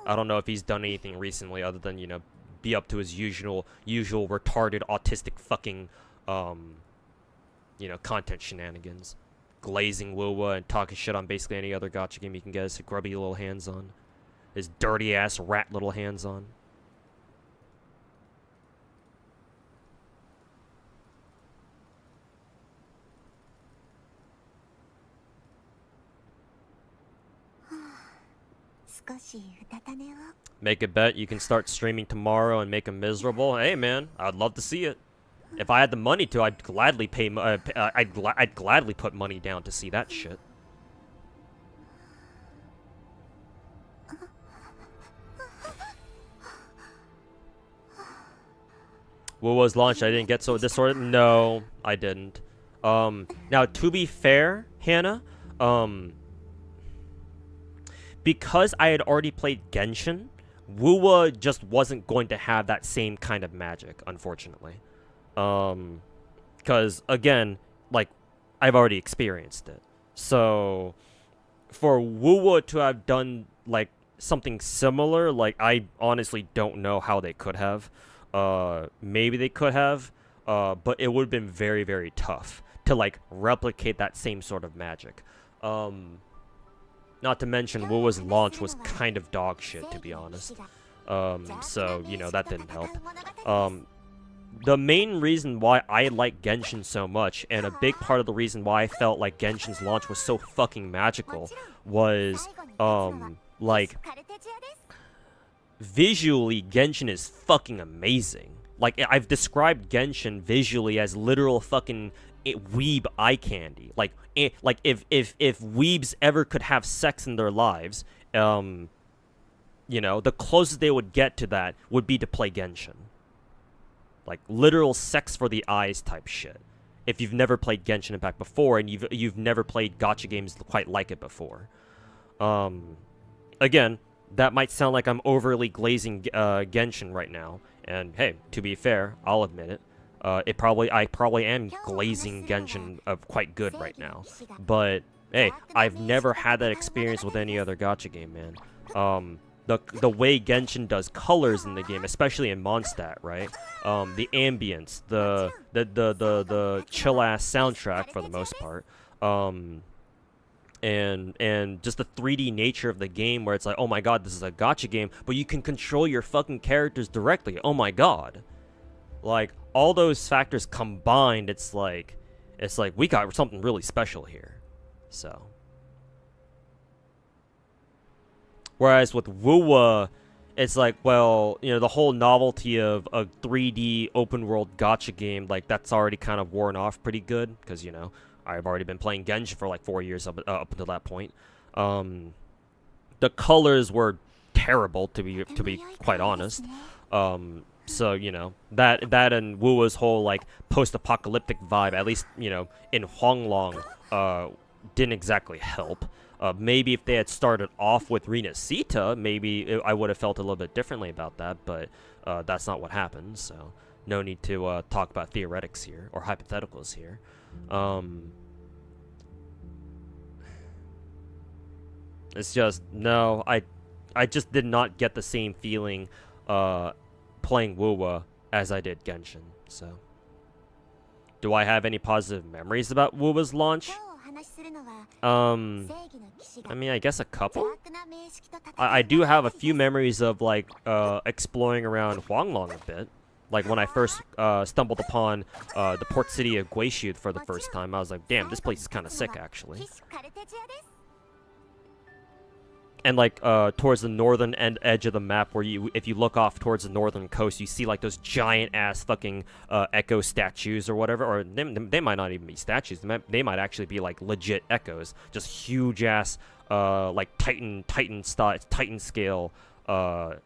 I don't know if he's done anything recently other than, you know, be up to his usual retarded autistic fucking you know, content shenanigans. Glazing Wuwa and talking shit on basically any other gacha game he can get his grubby little hands on. His dirty ass rat little hands on. Make a bet you can start streaming tomorrow and make him miserable. Hey man, I'd love to see it. If I had the money to, I'd gladly pay. I'd gladly put money down to see that shit. What was launched? I didn't get so disordered. No, I didn't. Now to be fair, Hannah, because I had already played Genshin, Wuwa just wasn't going to have that same kind of magic, unfortunately. Because, again, like, I've already experienced it. So, for Wuwa to have done, like, something similar, like, I honestly don't know how they could have. Maybe they could have, but it would have been very, very tough to, like, replicate that same sort of magic. Not to mention, Wuwa's launch was kind of dog shit, to be honest. So, you know, that didn't help. The main reason why I like Genshin so much, and a big part of the reason why I felt like Genshin's launch was so fucking magical, was, like, visually, Genshin is fucking amazing. Like, I've described Genshin visually as literal fucking weeb eye candy. Like if weebs ever could have sex in their lives, you know, the closest they would get to that would be to play Genshin. Like literal sex for the eyes type shit. If you've never played Genshin Impact before and you've never played gacha games quite like it before. Again, that might sound like I'm overly glazing Genshin right now. And hey, to be fair, I'll admit it. I probably am glazing Genshin quite good right now. But hey, I've never had that experience with any other gacha game, man. The way Genshin does colors in the game, especially in Mondstadt, right? The ambience, the chill ass soundtrack for the most part. And just the 3D nature of the game, where it's like, oh my god, this is a gacha game, but you can control your fucking characters directly. Oh my god. Like, all those factors combined, it's like we got something really special here. So, whereas with WUWA, it's like, well, you know, the whole novelty of a 3D open world gacha game, like, that's already kind of worn off pretty good, because, you know, I've already been playing Genshin for like 4 years up until that point. The colors were terrible, to be quite honest. So, you know, that and WUWA's whole, like, post-apocalyptic vibe, at least, you know, in Huanglong, didn't exactly help. Maybe if they had started off with Rina Sita, maybe I would have felt a little bit differently about that, but that's not what happened, so no need to talk about theoretics here, or hypotheticals here. It's just, no, I just did not get the same feeling, playing WUWA as I did Genshin, so. Do I have any positive memories about WUWA's launch? I mean, I guess a couple? I do have a few memories of, like, exploring around Huanglong a bit. Like, when I first stumbled upon the port city of Guishu for the first time, I was like, damn, this place is kind of sick, actually. And, like, towards the northern edge of the map, where if you look off towards the northern coast, you see, like, those giant-ass fucking echo statues or whatever. Or they might not even be statues. They might actually be, like, legit echoes. Just huge-ass, like, Titan-scale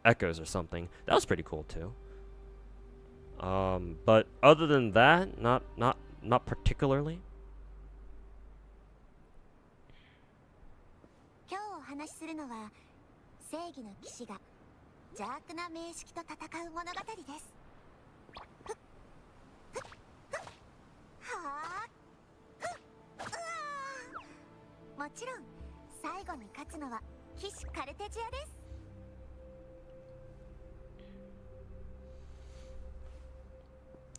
echoes or something. That was pretty cool, too. But other than that, not particularly. 話しするのは正義の騎士が邪悪な名式と戦う物語です。はあ、もちろん最後に勝つのは騎士カルテジアです。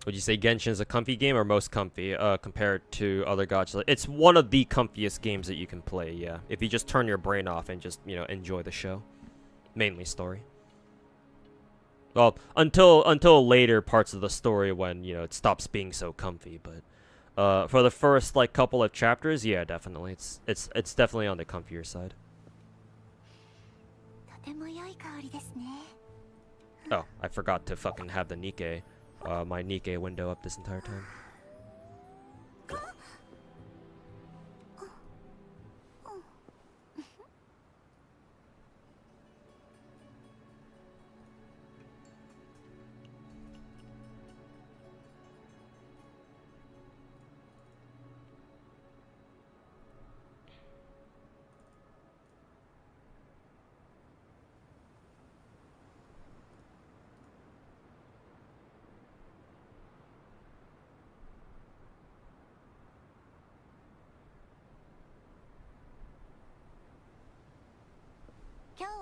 Would you say Genshin is a comfy game or most comfy compared to other gacha? It's one of the comfiest games that you can play, yeah. If you just turn your brain off and just, you know, enjoy the show. Mainly story. Well, until later parts of the story when, you know, it stops being so comfy, but for the first, like, couple of chapters, yeah, definitely. It's definitely on the comfier side. Oh, I forgot to fucking have the Nikkei. My Nikkei window up this entire time.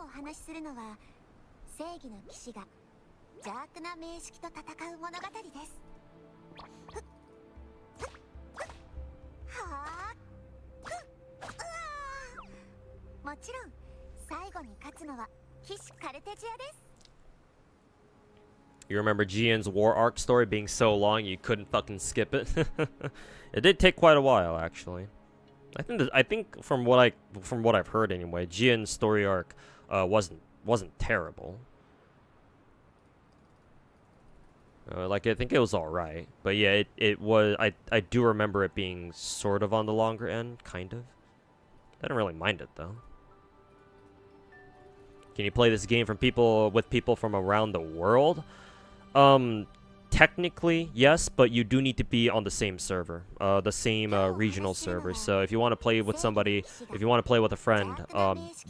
お話しするのは正義の騎士が邪悪な名式と戦う物語です。はあ、もちろん最後に勝つのは騎士カルテジアです。 You remember Jian's war arc story being so long you couldn't fucking skip it? It did take quite a while, actually. I think from what I've heard anyway, Jian's story arc wasn't terrible. Like, I think it was alright, but yeah, it was. I do remember it being sort of on the longer end, kind of. I didn't really mind it though. Can you play this game with people from around the world? technically, yes, but you do need to be on the same server, the same regional server. So if you want to play with somebody, if you want to play with a friend,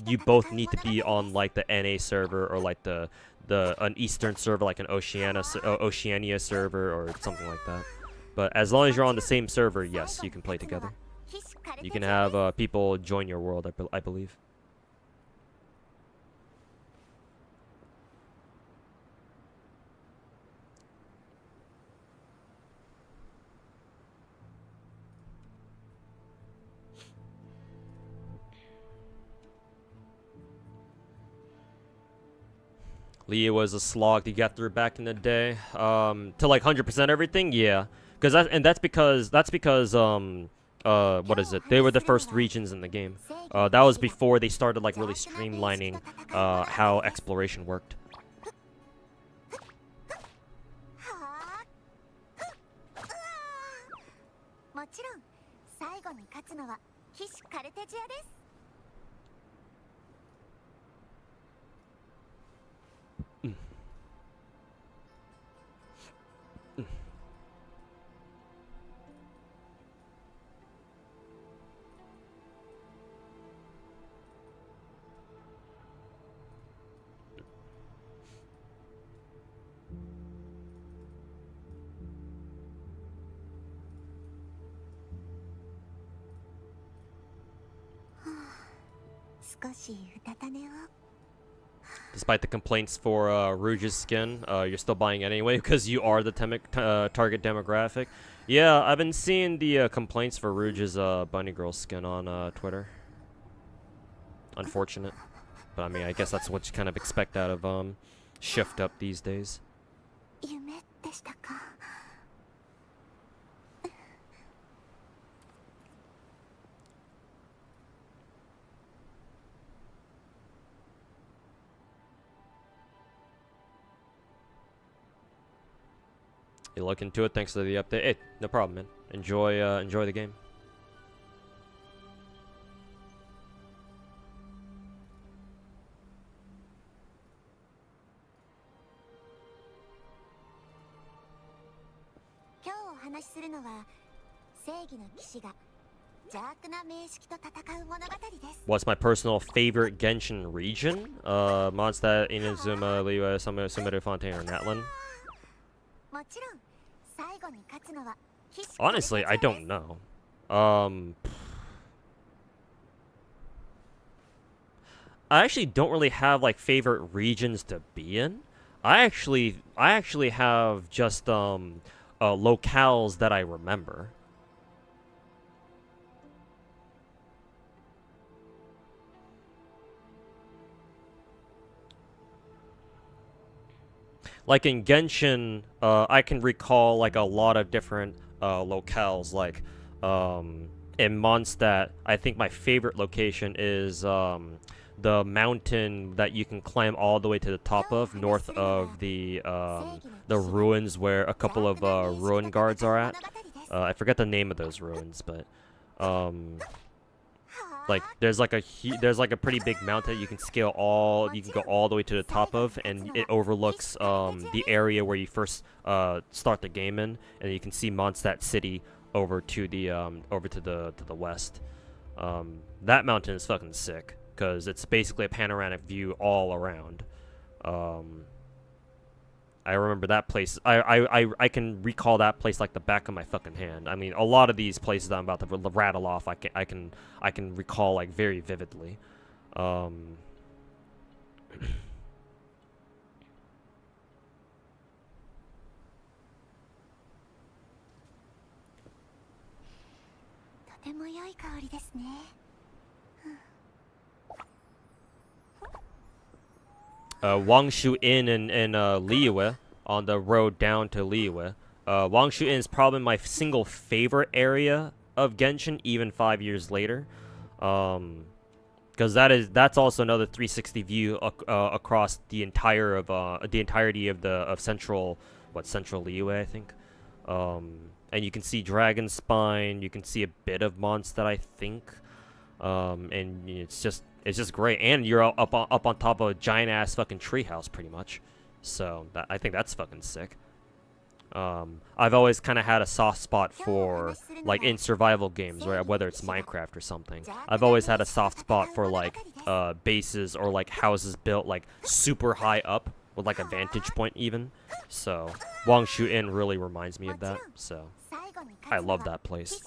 you both need to be on like the NA server or like an Eastern server, like an Oceania server or something like that. But as long as you're on the same server, yes, you can play together. You can have people join your world, I believe. Leah was a slog to get through back in the day. To like 100% everything, yeah. That's because what is it? They were the first regions in the game. That was before they started like really streamlining how exploration worked. Despite the complaints for Rouge's skin, you're still buying anyway because you are the target demographic. Yeah, I've been seeing the complaints for Rouge's bunny girl skin on Twitter. Unfortunate, but I mean, I guess that's what you kind of expect out of Shift Up these days. You look into it. Thanks for the update. Hey, no problem, man. Enjoy the game. What's my personal favorite Genshin region? Mondstadt, Inazuma, Liyue, Sumeru, Fontaine, or Natlan? Honestly, I don't know. I actually don't really have like favorite regions to be in. I actually have just locales that I remember. Like in Genshin, I can recall like a lot of different locales. Like in Mondstadt, I think my favorite location is the mountain that you can climb all the way to the top of, north of the ruins where a couple of ruin guards are at. I forget the name of those ruins, but like there's like a pretty big mountain you can you can go all the way to the top of, and it overlooks the area where you first start the game in, and you can see Mondstadt City over to the west. That mountain is fucking sick because it's basically a panoramic view all around. I remember that place. I can recall that place like the back of my fucking hand. I mean, a lot of these places that I'm about to rattle off, I can recall like very vividly. Wangshu Inn and Liyue, on the road down to Liyue. Wangshu Inn is probably my single favorite area of Genshin, even 5 years later. Because that's also another 360 view across the entirety of central Liyue, I think. And you can see Dragon Spine. You can see a bit of Mondstadt, I think. And it's just great, and you're up on top of a giant ass fucking treehouse, pretty much. So I think that's fucking sick. I've always kind of had a soft spot for like in survival games, right? Whether it's Minecraft or something. I've always had a soft spot for like bases or like houses built like super high up with like a vantage point even. So Wangshu Inn really reminds me of that. So I love that place.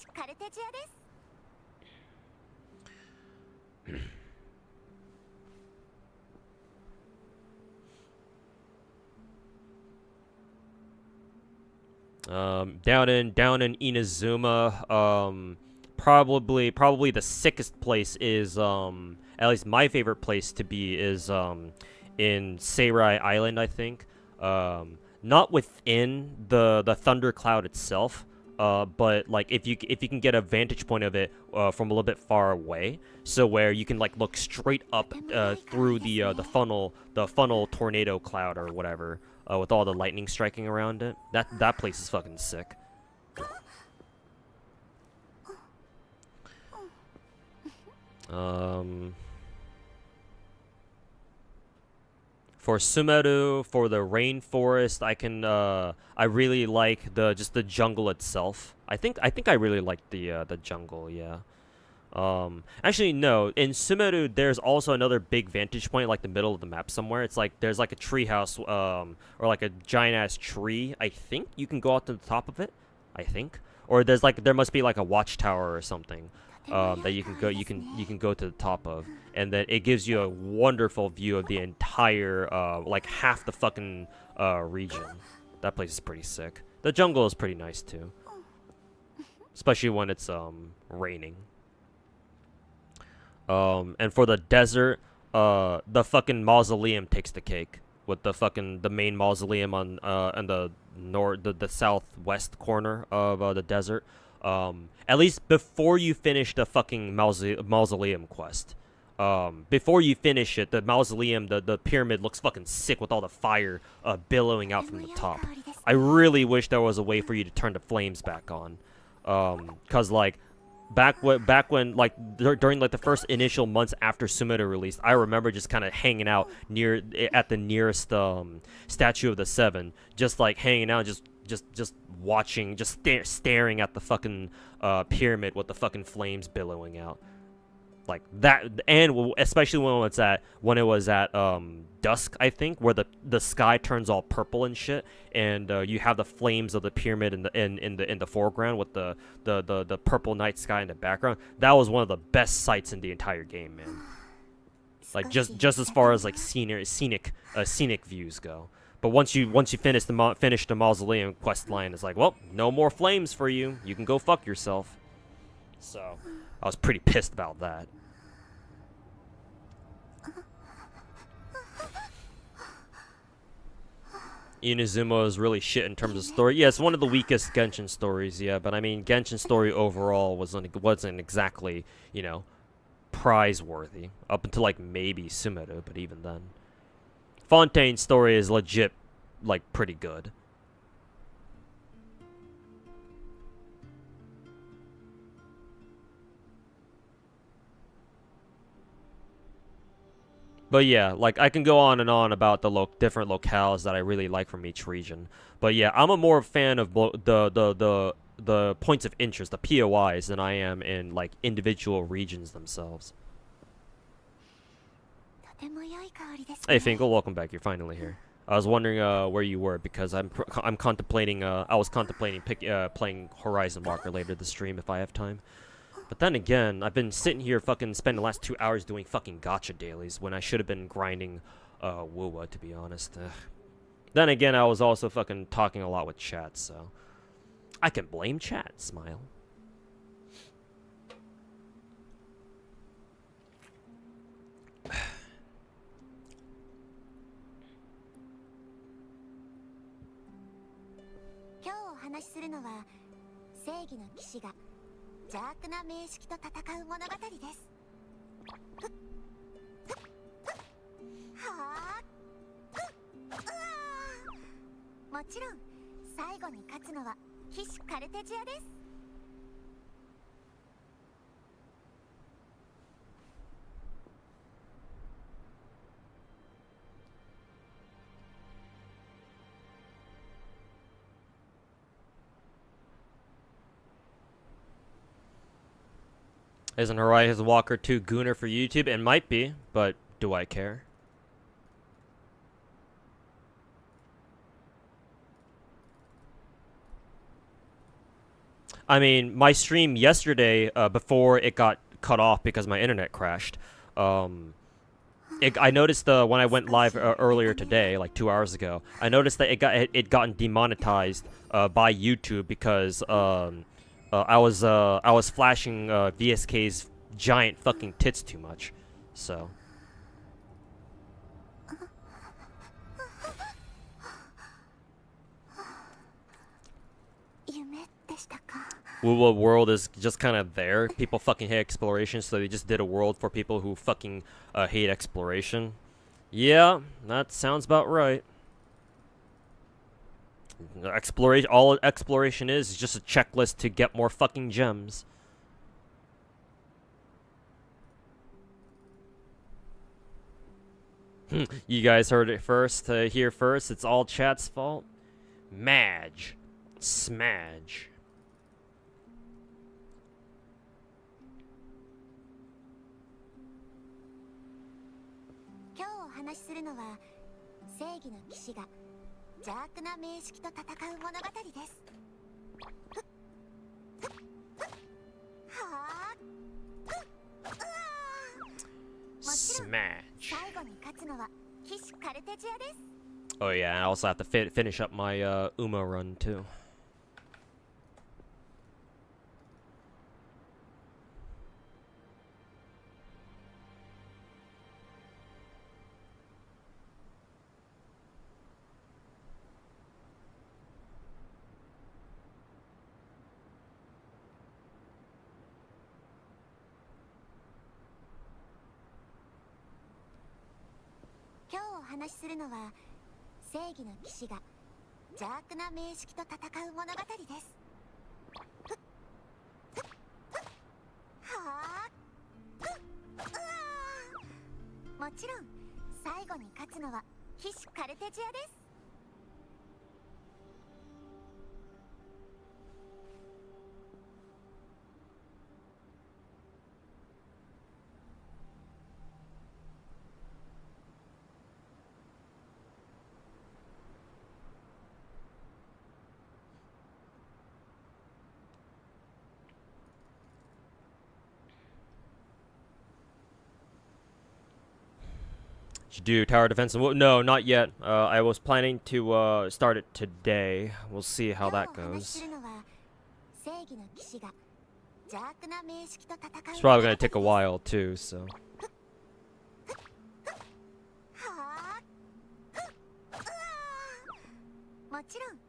Down in Inazuma, probably the sickest place is at least my favorite place to be is in Seirai Island, I think. Not within the thundercloud itself, but like if you can get a vantage point of it from a little bit far away, so where you can like look straight up through the funnel tornado cloud or whatever. With all the lightning striking around it. That place is fucking sick. For Sumeru, for the rainforest, I really like just the jungle itself. I think I really like the jungle, yeah. Actually, no. In Sumeru, there's also another big vantage point, like the middle of the map somewhere. It's like there's like a tree house, or like a giant ass tree. I think you can go out to the top of it. I think, or there must be like a watchtower or something, that you can go to the top of, and then it gives you a wonderful view of the entire, like half the fucking region. That place is pretty sick. The jungle is pretty nice too, especially when it's raining. And for the desert, the fucking mausoleum takes the cake with the main mausoleum on in the southwest corner of the desert. At least before you finish the fucking mausoleum quest. Before you finish it, the mausoleum, the pyramid looks fucking sick with all the fire billowing out from the top. I really wish there was a way for you to turn the flames back on, cause like. Back when like during like the first initial months after Sumeru released, I remember just kind of hanging out at the nearest statue of the Seven, just like hanging out, just watching, just staring at the fucking pyramid with the fucking flames billowing out. Like that, and especially when it was at dusk, I think, where the sky turns all purple and shit, and you have the flames of the pyramid in the foreground with the purple night sky in the background. That was one of the best sights in the entire game, man. Like just as far as like scenic views go. But once you finish the mausoleum quest line, it's like, well, no more flames for you. You can go fuck yourself. So I was pretty pissed about that. Inazuma is really shit in terms of story. Yeah, it's one of the weakest Genshin stories, yeah, but I mean, Genshin story overall wasn't exactly, you know, prize-worthy. Up until, like, maybe Sumeru, but even then. Fontaine's story is legit, like, pretty good. But yeah, like I can go on and on about the different locales that I really like from each region. But yeah, I'm a more fan of the points of interest, the POIs, than I am in like individual regions themselves. Hey Finkel, welcome back. You're finally here. I was wondering where you were because I'm contemplating. I was contemplating playing Horizon Walker later this stream if I have time. But then again, I've been sitting here fucking spending the last 2 hours doing fucking gacha dailies when I should have been grinding WoWa, to be honest. Then again, I was also fucking talking a lot with chat, so I can blame chat, smile. Today 邪悪な名式と戦う物語です。はあ、もちろん最後に勝つのは騎士カルテジアです。Isn't Horizon Walker 2 Gooner for YouTube? It might be, but do I care? I mean, my stream yesterday, before it got cut off because my internet crashed, I noticed when I went live earlier today, like 2 hours ago, I noticed that it gotten demonetized by YouTube because I was flashing VSK's giant fucking tits too much, so. Wuwa World is just kind of there. People fucking hate exploration, so they just did a world for people who fucking hate exploration. Yeah, that sounds about right. Exploration, all exploration is just a checklist to get more fucking gems. You guys heard it first, here first. It's all chat's fault. Madge. Smudge. 今日お話しするのは正義の騎士が邪悪な名式と戦う物語です。はあ、もちろん最後に勝つのは騎士カルテジアです。Oh yeah, I also have to finish up my Uma run too. Today お話しするのは正義の騎士が邪悪な名式と戦う物語です。はあ、もちろん最後に勝つのは騎士カルテジアです。Did you do tower defense? No, not yet. I was planning to start it today. We'll see how that goes. It's probably gonna take a while too, so. もちろん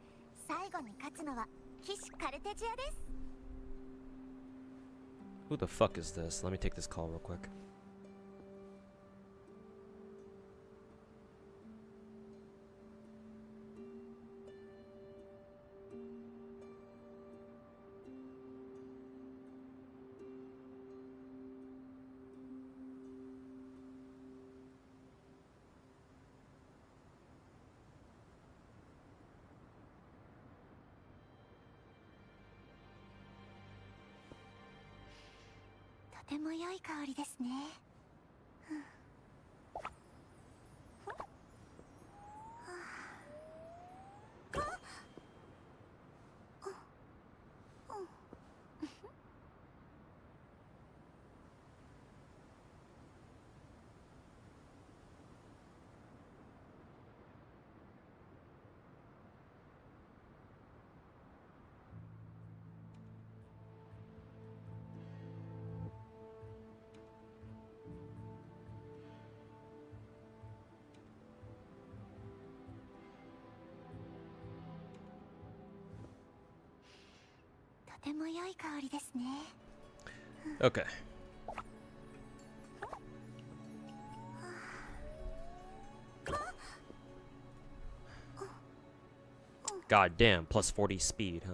最後に勝つのは騎士カルテジアです。 Who the fuck is this? Let me take this call real quick. Toても良い香りですね。とても良い香りですね。 Okay. God damn, plus 40 speed, huh?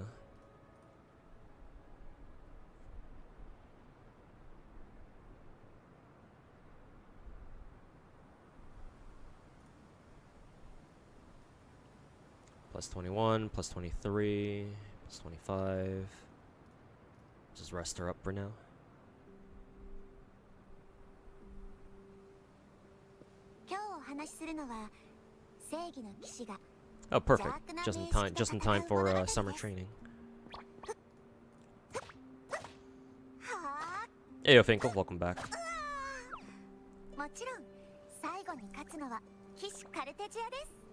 Plus 21, plus 23, plus 25. Just rest her up for now. 話しするのは正義の騎士が Oh, perfect. Just in time for summer training. は Hey, Finkel, welcome back. あもちろん最後に勝つのは騎士カルテジアです。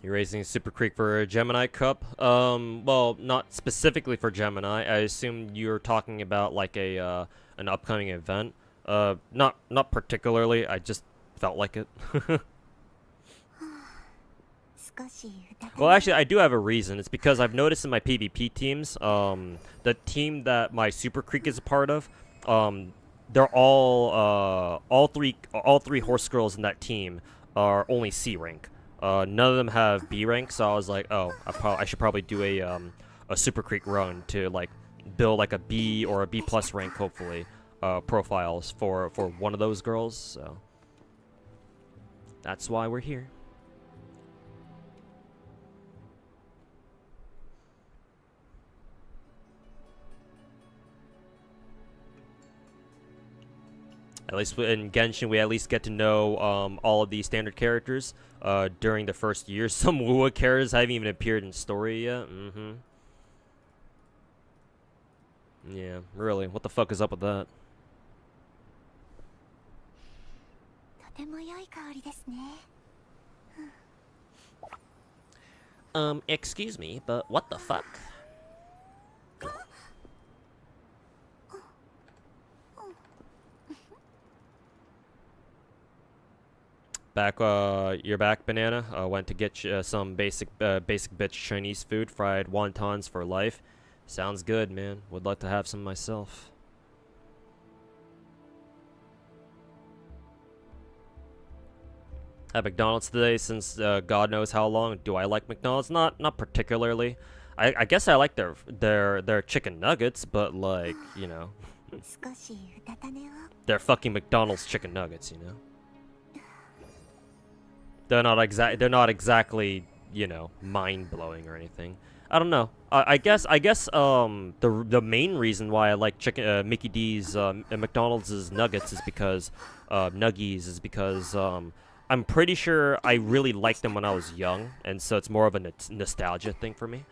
You're raising Super Creek for Gemini Cup? Well, not specifically for Gemini. I assume you're talking about like a an upcoming event. Not particularly. I just felt like it. 少し歌って Well, actually, I do have a reason. It's because I've noticed in my PvP teams, the team that my Super Creek is a part of, they're all three horse girls in that team are only C rank. None of them have B rank, so I was like, oh, I should probably do a Super Creek run to like build like a B or a B plus rank, hopefully, profiles for one of those girls. So that's why we're here. At least in Genshin, we at least get to know all of the standard characters during the first year. Some Wuwa characters haven't even appeared in story yet. Yeah, really. What the fuck is up with that? とても良い香りですね。 Excuse me, but what the fuck? Back, you're back, Banana. Went to get some basic bitch Chinese food, fried wontons for life. Sounds good, man. Would like to have some myself. At McDonald's today since God knows how long. Do I like McDonald's? Not particularly. I guess I like their chicken nuggets, but like, you know, 少しうたた寝を they're fucking McDonald's chicken nuggets, you know. They're not exactly, you know, mind-blowing or anything. I don't know. I guess the main reason why I like chicken Mickey D's McDonald's nuggets is because nuggies is because I'm pretty sure I really liked them when I was young, and so it's more of a nostalgia thing for me.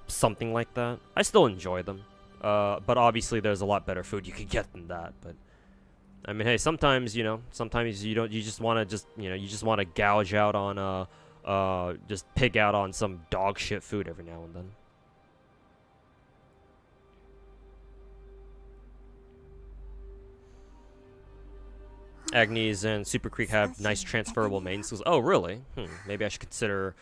Something like that. I still enjoy them. But obviously there's a lot better food you could get than that, but I mean, hey, sometimes, you know, sometimes you just want to gouge out on just pig out on some dog shit food every now and then. Agnes and Super Creek have nice transferable main skills. Oh, really? Maybe I should consider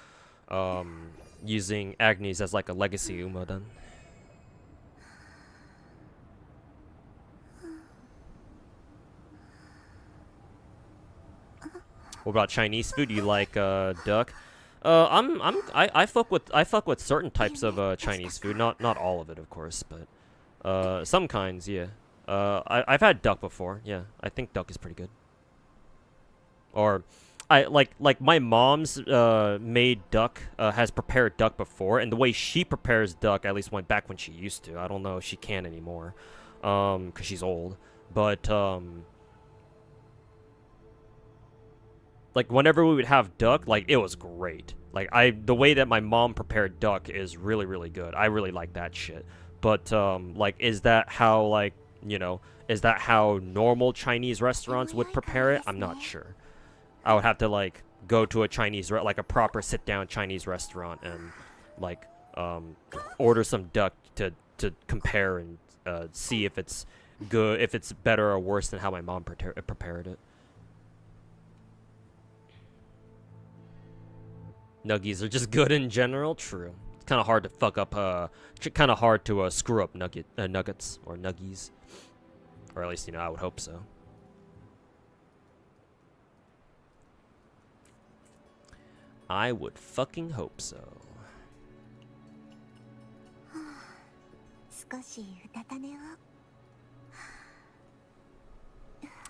using Agnes as like a legacy Uma then. What about Chinese food? You like duck? I fuck with certain types of Chinese food. Not all of it, of course, but some kinds, yeah. I've had duck before. Yeah, I think duck is pretty good. Or I like my mom's made duck has prepared duck before, and the way she prepares duck at least went back when she used to. I don't know if she can anymore, 'cause she's old. But like whenever we would have duck, like it was great. Like the way that my mom prepared duck is really really good. I really like that shit. But like is that how like, you know, is that how normal Chinese restaurants would prepare it? I'm not sure. I would have to like go to a like a proper sit down Chinese restaurant and like order some duck to compare and see if it's good, if it's better or worse than how my mom prepared it. Nuggies are just good in general. True. It's kind of hard to fuck up. Kind of hard to screw up nuggets or nuggies, or at least, you know, I would hope so. I would fucking hope so. 少しうたた寝を。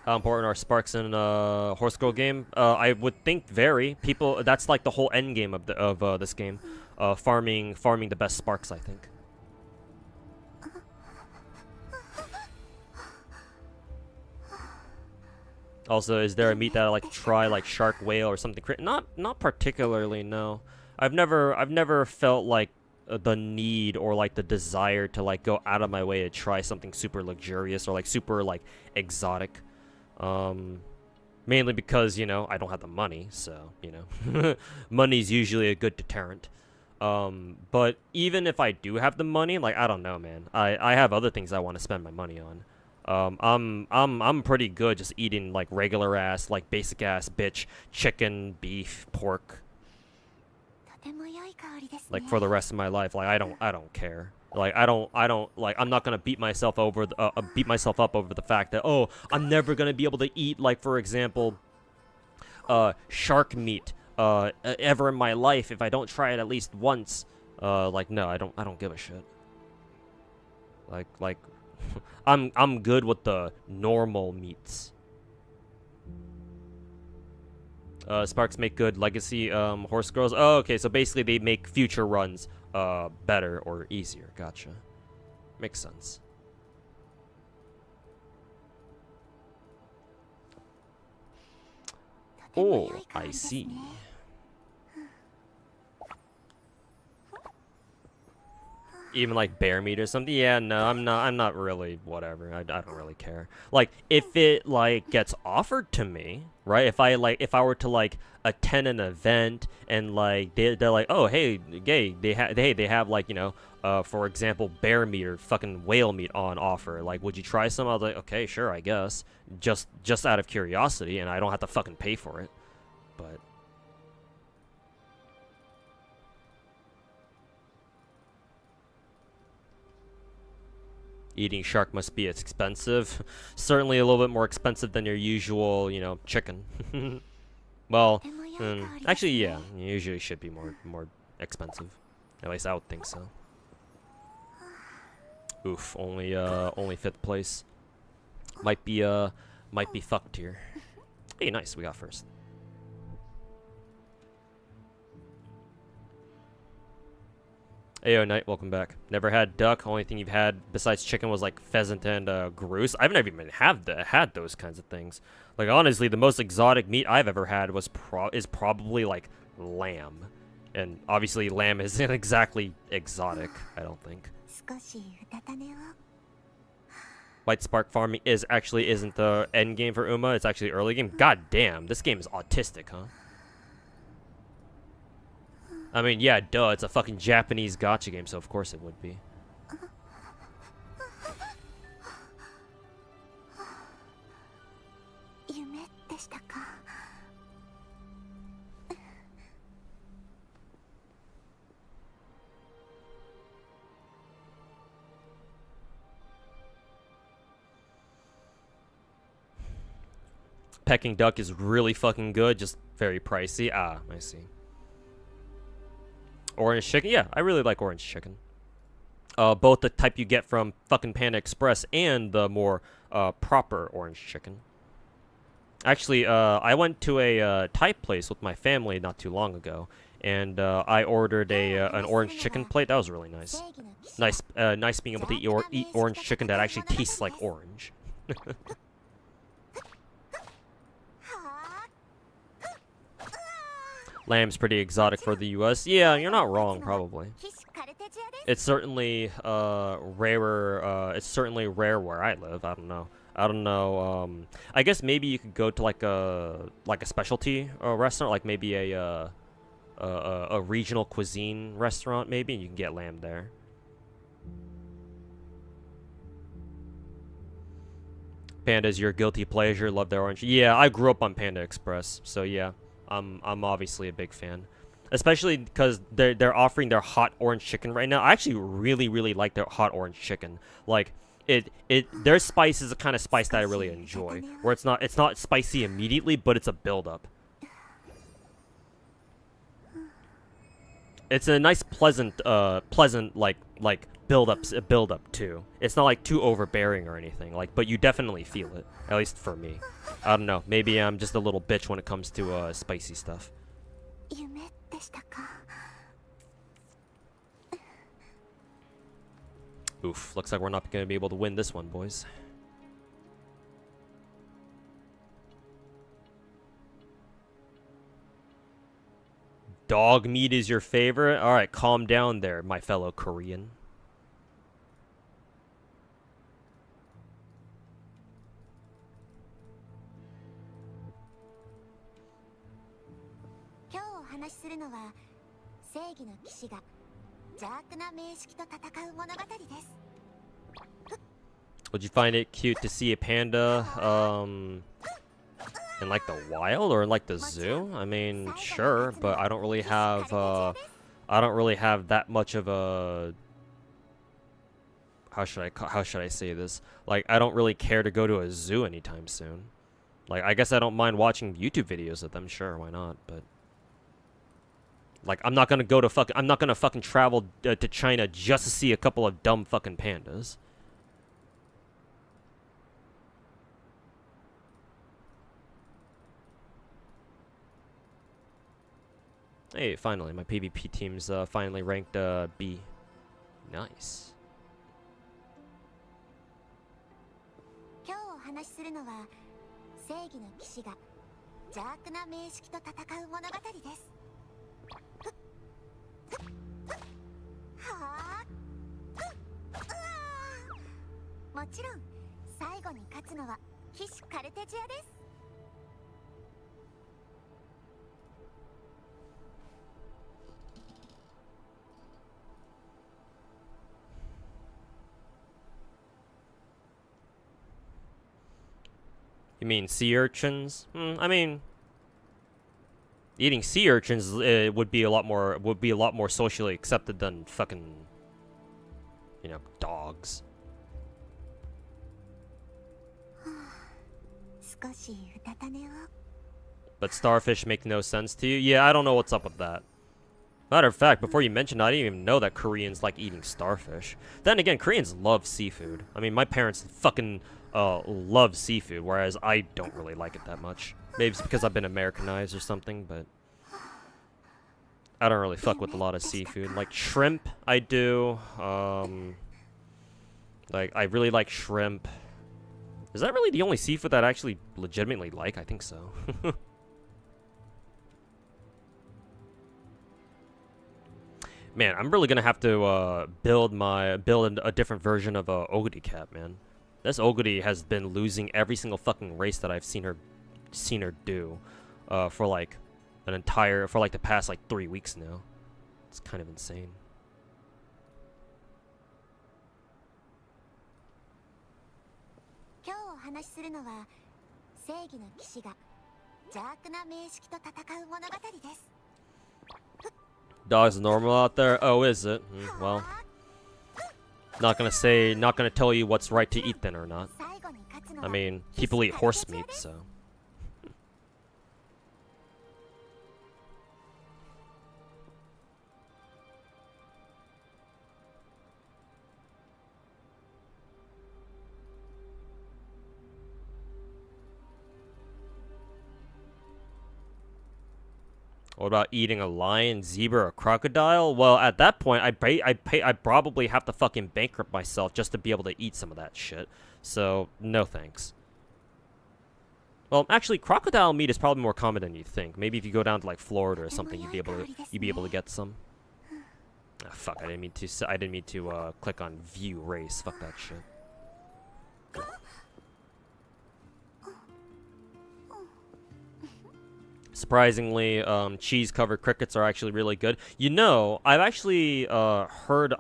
How important are sparks in a horse girl game? I would think very. People, that's like the whole end game of this game. Farming the best sparks, I think. Also, is there a meat that I like to try, like shark, whale, or something? Not particularly. No, I've never felt like the need or like the desire to like go out of my way to try something super luxurious or like super like exotic. Mainly because, you know, I don't have the money, so, you know, money's usually a good deterrent. But even if I do have the money, like, I don't know, man. I have other things I want to spend my money on. I'm pretty good just eating like regular ass, like basic ass bitch chicken, beef, pork. Like for the rest of my life, like I don't care. Like I don't like I'm not gonna beat myself up over the fact that, oh, I'm never gonna be able to eat, like, for example, shark meat ever in my life if I don't try it at least once. Like, no, I don't give a shit. Like I'm good with the normal meats. Sparks make good legacy horse girls. Oh, okay, so basically they make future runs better or easier. Gotcha. Makes sense. Oh, I see. Even like bear meat or something. Yeah, no, I'm not really whatever. I don't really care. Like if it like gets offered to me, right? If I were to like attend an event and like they're like, "Oh, hey, gay, they have like, you know, for example, bear meat or fucking whale meat on offer. Like, would you try some?" I was like, "Okay, sure, I guess." Just out of curiosity, and I don't have to fucking pay for it. But eating shark must be expensive. Certainly a little bit more expensive than your usual, you know, chicken. Well, actually, yeah, it usually should be more expensive. At least I would think so. Oof, only 5th place. Might be fucked here. Hey, nice, we got first. Ayo Knight, welcome back. Never had duck. Only thing you've had besides chicken was like pheasant and goose. I've never even had those kinds of things. Like honestly, the most exotic meat I've ever had was probably like lamb, and obviously lamb isn't exactly exotic. I don't think. White spark farming isn't the end game for Uma. It's actually early game. God damn, this game is autistic, huh? I mean, yeah, duh, it's a fucking Japanese gacha game, so of course it would be. Peking duck is really fucking good, just very pricey. Ah, I see. Orange chicken? Yeah, I really like orange chicken. Both the type you get from fucking Panda Express and the more proper orange chicken. Actually, I went to a Thai place with my family not too long ago, and I ordered an orange chicken plate. That was really nice. Nice being able to eat orange chicken that actually tastes like orange. Lamb's pretty exotic for the U.S. Yeah, you're not wrong, probably. It's certainly rarer. It's certainly rare where I live. I don't know. I guess maybe you could go to like a specialty restaurant, like maybe a regional cuisine restaurant, maybe, and you can get lamb there. Panda's your guilty pleasure. Love their orange. Yeah, I grew up on Panda Express, so yeah. I'm obviously a big fan, especially because they're offering their hot orange chicken right now. I actually really like their hot orange chicken. Like their spice is the kind of spice that I really enjoy, where it's not spicy immediately, but it's a build-up. It's a nice pleasant like build up too. It's not like too overbearing or anything. Like, but you definitely feel it. At least for me. I don't know. Maybe I'm just a little bitch when it comes to spicy stuff. 夢でしたか。 Oof. Looks like we're not gonna be able to win this one, boys. Dog meat is your favorite? Alright, calm down there, my fellow Korean. Would you find it cute to see a panda, in like the wild or in like the zoo? I mean, sure, but I don't really have that much of a, how should I say this? Like, I don't really care to go to a zoo anytime soon. Like, I guess I don't mind watching YouTube videos of them, sure, why not, but like, I'm not gonna fucking travel to China just to see a couple of dumb fucking pandas. Hey, finally, my PvP team's finally ranked B. Nice. 今日お話しするのは正義の騎士が邪悪な名式と戦う物語です。はあ、もちろん最後に勝つのは騎士カルテジアです。 You mean sea urchins? I mean, eating sea urchins would be a lot more socially accepted than fucking, you know, dogs. But starfish make no sense to you? Yeah, I don't know what's up with that. Matter of fact, before you mentioned, I didn't even know that Koreans like eating starfish. Then again, Koreans love seafood. I mean, my parents fucking love seafood, whereas I don't really like it that much. Maybe it's because I've been Americanized or something, but I don't really fuck with a lot of seafood. Like shrimp, I do. Like, I really like shrimp. Is that really the only seafood that I actually legitimately like? I think so. Man, I'm really gonna have to build a different version of Ogre Cat, man. This Ogre has been losing every single fucking race that I've seen her do, for like the past like 3 weeks now. It's kind of insane. Dogs normal out there? Oh, is it? Well, not gonna tell you what's right to eat then or not. I mean, people eat horse meat, so. What about eating a lion, zebra, or crocodile? Well, at that point, I'd probably have to fucking bankrupt myself just to be able to eat some of that shit. So, no thanks. Well, actually, crocodile meat is probably more common than you think. Maybe if you go down to like Florida or something, you'd be able to get some. Ah, fuck! I didn't mean to click on view race. Fuck that shit. Surprisingly, cheese-covered crickets are actually really good. You know, I've actually heard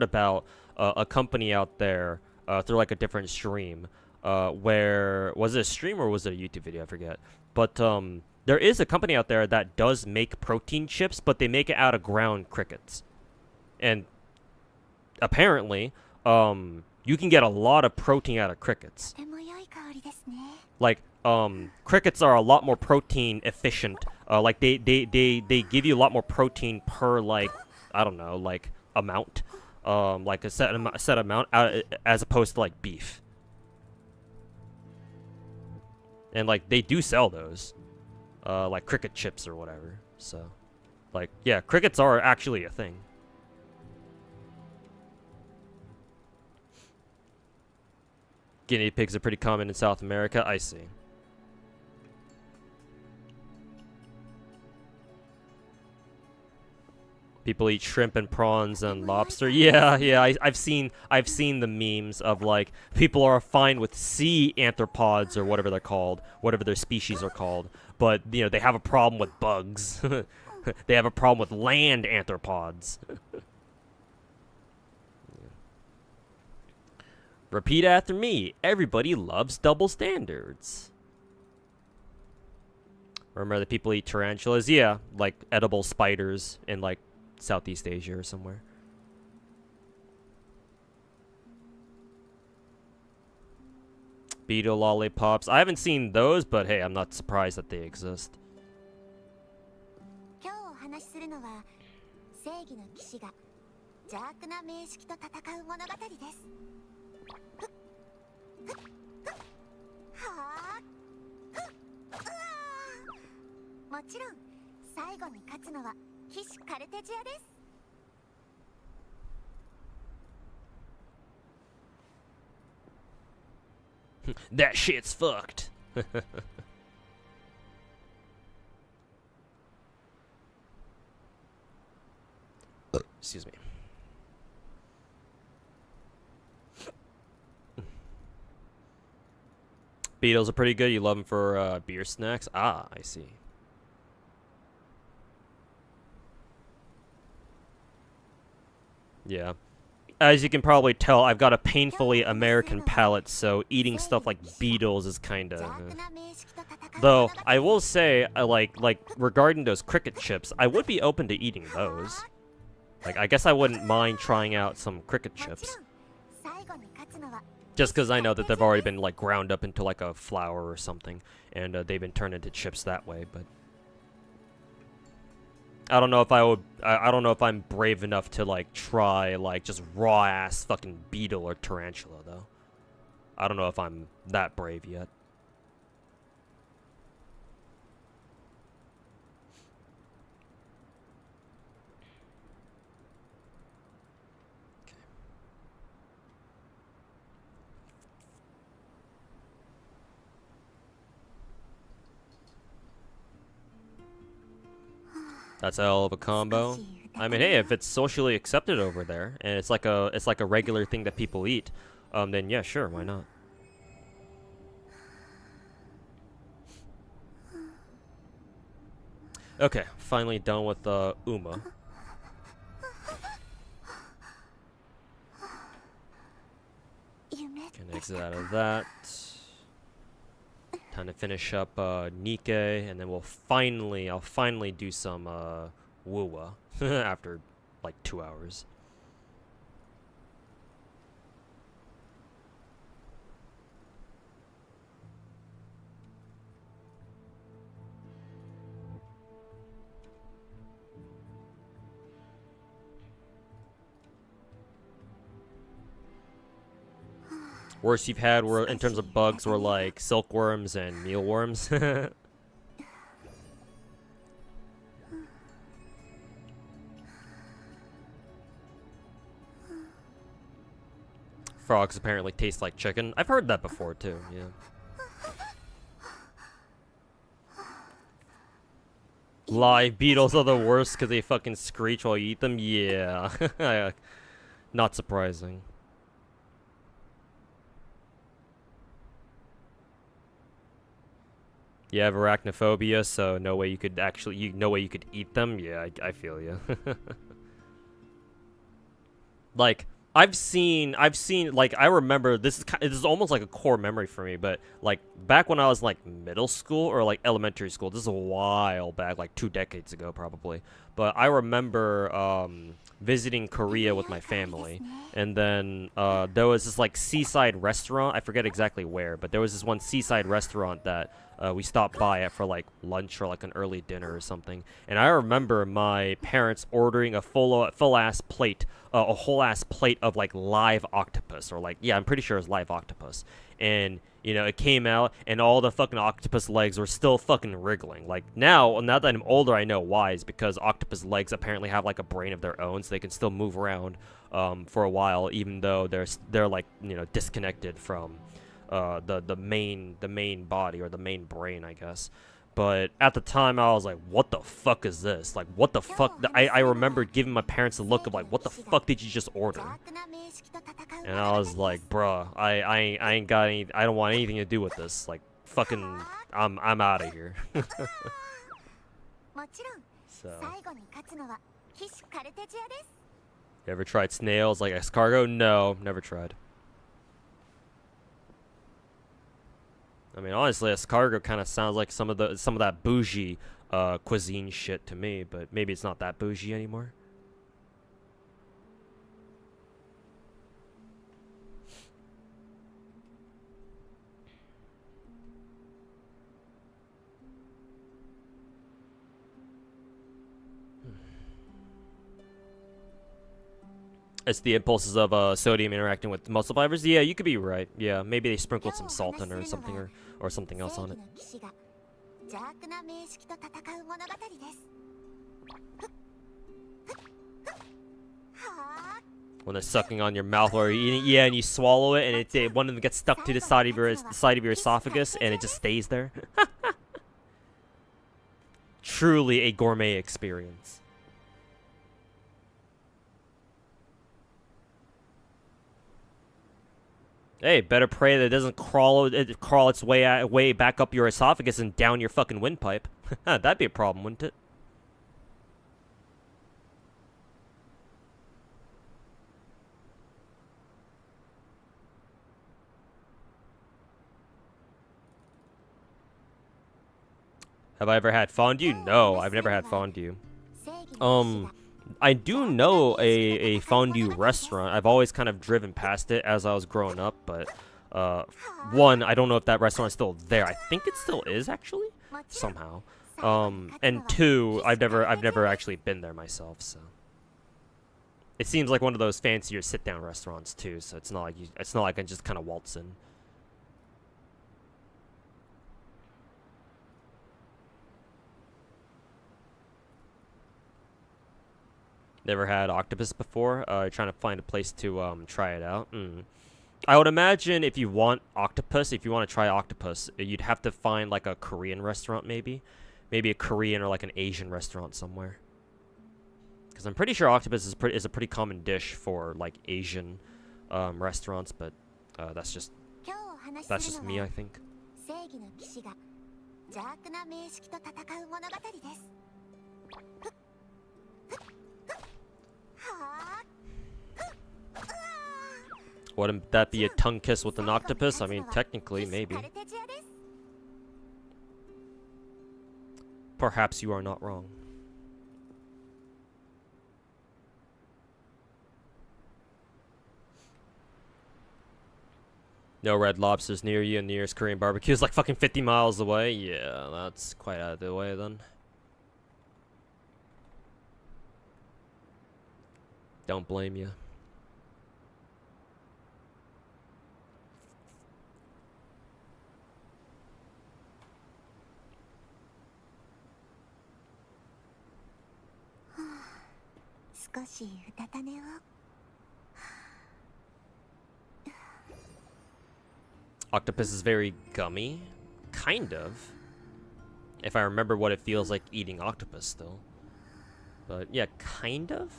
about a company out there through like a different stream. Where was it a stream or was it a YouTube video? I forget. But there is a company out there that does make protein chips, but they make it out of ground crickets. And apparently, you can get a lot of protein out of crickets. Like, crickets are a lot more protein efficient. Like they give you a lot more protein per, like, I don't know, like amount. like a set amount, as opposed to like beef. And like they do sell those, like cricket chips or whatever. So, like, yeah, crickets are actually a thing. Guinea pigs are pretty common in South America. I see. People eat shrimp and prawns and lobster. Yeah, yeah. I've seen the memes of like people are fine with sea arthropods or whatever they're called, whatever their species are called, but you know they have a problem with bugs. They have a problem with land arthropods. Repeat after me. Everybody loves double standards. Remember that people eat tarantulas? Yeah, like edible spiders in like Southeast Asia or somewhere. Beetle lollipops. I haven't seen those, but hey, I'm not surprised that they exist. 今日お話しするのは正義の騎士が邪悪な名式と戦う物語です。はあ、もちろん最後に勝つのは騎士カルテジアです。That shit's fucked. Excuse me. Beetles are pretty good. You love them for beer snacks? Ah, I see. Yeah. As you can probably tell, I've got a painfully American palate, so eating stuff like beetles is kind of... Though, I will say, like, regarding those cricket chips, I would be open to eating those. Like, I guess I wouldn't mind trying out some cricket chips. Just because I know that they've already been, like, ground up into, like, a flour or something, and they've been turned into chips that way, but... I don't know if I would... I don't know if I'm brave enough to, like, try, like, just raw-ass fucking beetle or tarantula, though. I don't know if I'm that brave yet. That's a hell of a combo. I mean, hey, if it's socially accepted over there, and it's like a regular thing that people eat, then yeah, sure, why not? Okay, finally done with Uma. Can exit out of that. Time to finish up Nikkei, and then I'll finally do some Wuwa after like 2 hours. Worst you've had were in terms of bugs were like silkworms and mealworms. Frogs apparently taste like chicken. I've heard that before too, yeah. Live beetles are the worst because they fucking screech while you eat them? Yeah. Not surprising. You have arachnophobia, so no way you could actually, no way you could eat them? Yeah, I feel you. Like, I've seen, like, I remember, this is almost like a core memory for me, but, like, back when I was, like, middle school, or, like, elementary school, this is a while back, like, 2 decades ago, probably, but I remember, visiting Korea with my family, and then, there was this, like, seaside restaurant, I forget exactly where, but there was this one seaside restaurant that, We stopped by it for like lunch or like an early dinner or something. And I remember my parents ordering a full ass plate, a whole ass plate of like live octopus, or like, yeah, I'm pretty sure it's live octopus. And you know, it came out and all the fucking octopus legs were still fucking wriggling. Like now that I'm older, I know why. Is because octopus legs apparently have like a brain of their own, so they can still move around for a while, even though they're like, you know, disconnected from the main body, or the main brain, I guess. But at the time, I was like, what the fuck is this? Like, what the fuck? I remembered giving my parents a look of like, what the fuck did you just order? And I was like, bruh, I ain't got any, I don't want anything to do with this. Like, fucking, I'm out of here. So, you ever tried snails like escargot? No, never tried. I mean, honestly, escargot kind of sounds like some of that bougie cuisine shit to me, but maybe it's not that bougie anymore. It's the impulses of sodium interacting with muscle fibers. Yeah, you could be right. Yeah, maybe they sprinkled some salt in it or something, or something else on it. When they're sucking on your mouth or eating, yeah, and you swallow it, and one of them gets stuck to the side of your esophagus, and it just stays there. Truly a gourmet experience. Hey, better pray that it doesn't crawl its way back up your esophagus and down your fucking windpipe. That'd be a problem, wouldn't it? Have I ever had fondue? No, I've never had fondue. I do know a fondue restaurant. I've always kind of driven past it as I was growing up, but one, I don't know if that restaurant is still there. I think it still is, actually, somehow. And two, I've never actually been there myself, so it seems like one of those fancier sit-down restaurants too. So it's not like I can just kind of waltz in. Never had octopus before. Trying to find a place to try it out. I would imagine if you want octopus, if you want to try octopus, you'd have to find like a Korean restaurant, maybe a Korean or like an Asian restaurant somewhere. Because I'm pretty sure octopus is a pretty common dish for like Asian restaurants, but that's just me, I think. Wouldn't that be a tongue kiss with an octopus? I mean, technically, maybe. Perhaps you are not wrong. No Red Lobsters near you, and nearest Korean barbecue is like fucking 50 miles away. Yeah, that's quite out of the way then. Don't blame you. Octopus is very gummy. Kind of. If I remember what it feels like eating octopus still. But yeah, kind of.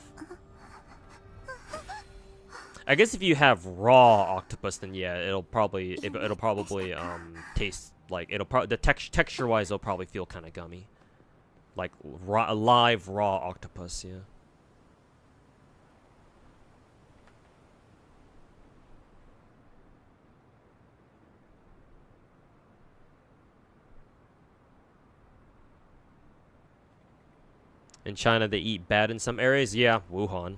I guess if you have raw octopus, then yeah, it'll probably taste like texture wise, it'll probably feel kind of gummy. Like live raw octopus, yeah. In China, they eat bad in some areas. Yeah, Wuhan.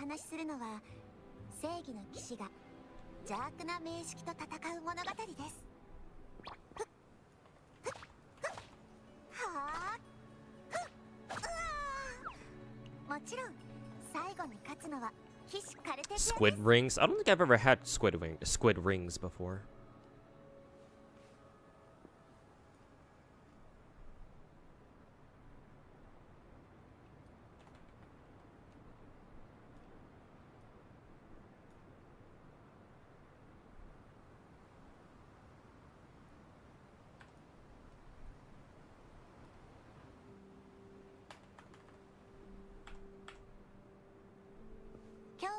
話しするのは正義の騎士が邪悪な名式と戦う物語です。はあ、もちろん最後に勝つのは騎士カルテジアです。 Squid rings? I don't think I've ever had squid rings before.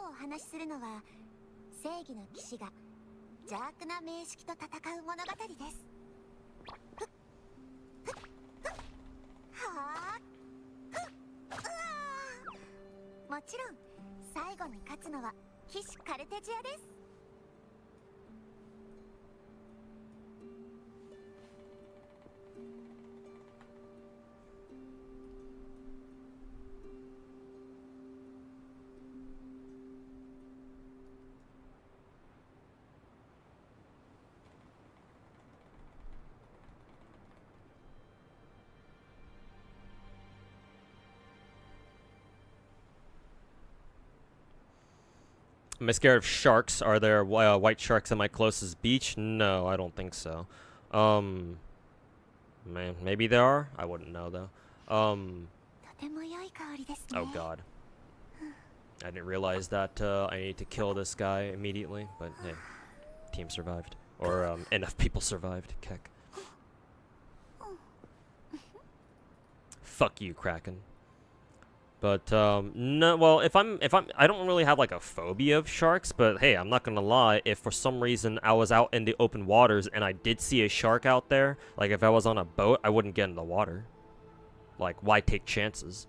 お話しするのは正義の騎士が邪悪な名式と戦う物語です。はあ、もちろん最後に勝つのは騎士カルテジアです。Am I scared of sharks? Are there white sharks at my closest beach? No, I don't think so. Man, maybe there are? I wouldn't know though. Oh god. I didn't realize that I need to kill this guy immediately, but hey, team survived. Or enough people survived. Keck. Fuck you, Kraken. But no, well, if I don't really have like a phobia of sharks, but hey, I'm not gonna lie, if for some reason I was out in the open waters and I did see a shark out there, like if I was on a boat, I wouldn't get in the water. Like, why take chances?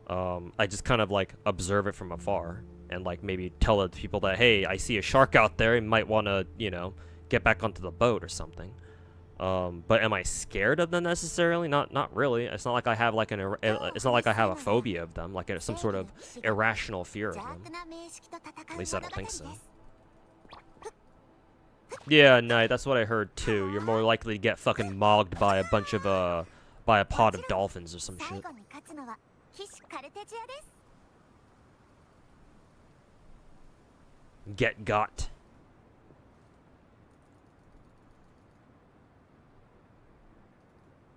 I just kind of like observe it from afar and like maybe tell the people that, hey, I see a shark out there, and might want to, you know, get back onto the boat or something. But am I scared of them necessarily? Not really. It's not like I have like it's not like I have a phobia of them, like some sort of irrational fear of them. At least I don't think so. Yeah, no, that's what I heard too. You're more likely to get fucking mogged by a bunch of by a pod of dolphins or some shit. Get got.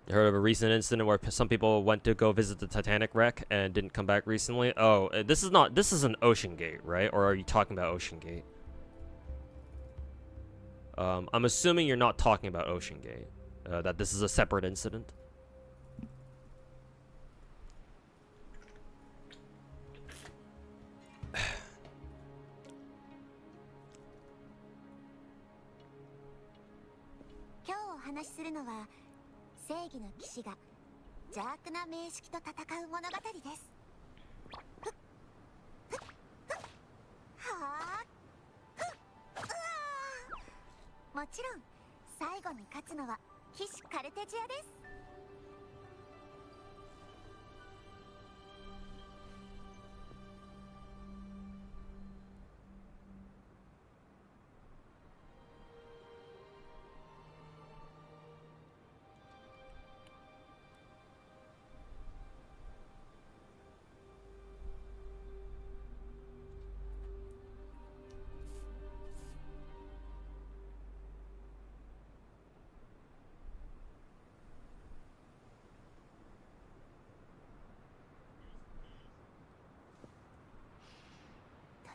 I heard of a recent incident where some people went to go visit the Titanic wreck and didn't come back recently. Oh, this is an Ocean Gate, right? Or are you talking about Ocean Gate? I'm assuming you're not talking about Ocean Gate. That this is a separate incident.正義の騎士が邪悪な名式と戦う物語です。はあ、もちろん最後に勝つのは騎士カルテジアです。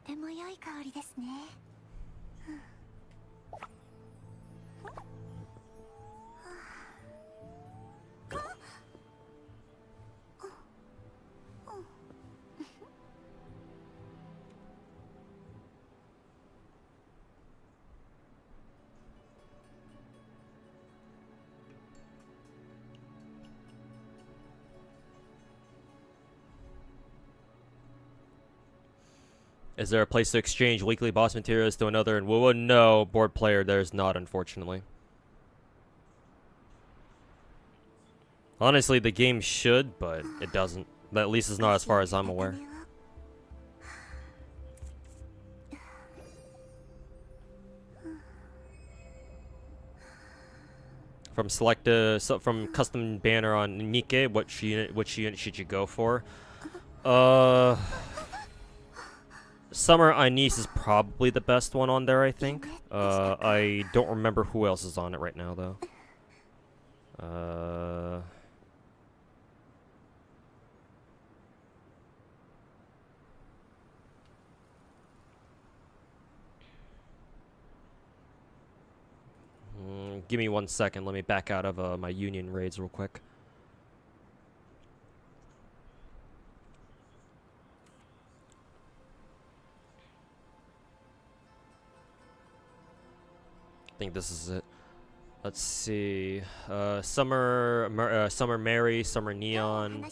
とても良い香りですね。Is there a place to exchange weekly boss materials to another in WoW? No, board player, there's not, unfortunately. Honestly, the game should, but it doesn't. At least it's not as far as I'm aware. From from custom banner on Nikke, which unit should you go for? Summer Anise is probably the best one on there, I think. I don't remember who else is on it right now, though. Give me 1 second. Let me back out of my union raids real quick. I think this is it. Let's see. Summer Mary, Summer Neon,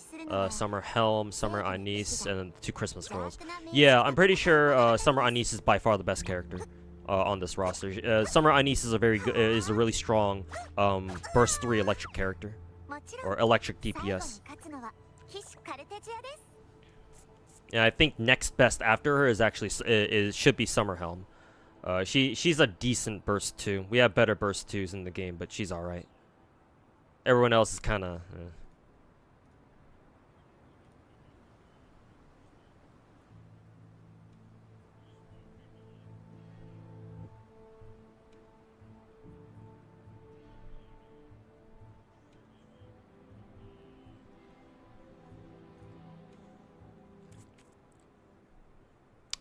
Summer Helm, Summer Anise, and then 2 Christmas girls. Yeah, I'm pretty sure Summer Anise is by far the best character on this roster. Summer Anise is is a really strong burst 3 electric character, or electric DPS. And I think next best after her is actually should be Summer Helm. She's a decent burst 2. We have better burst 2s in the game, but she's alright. Everyone else is kind of...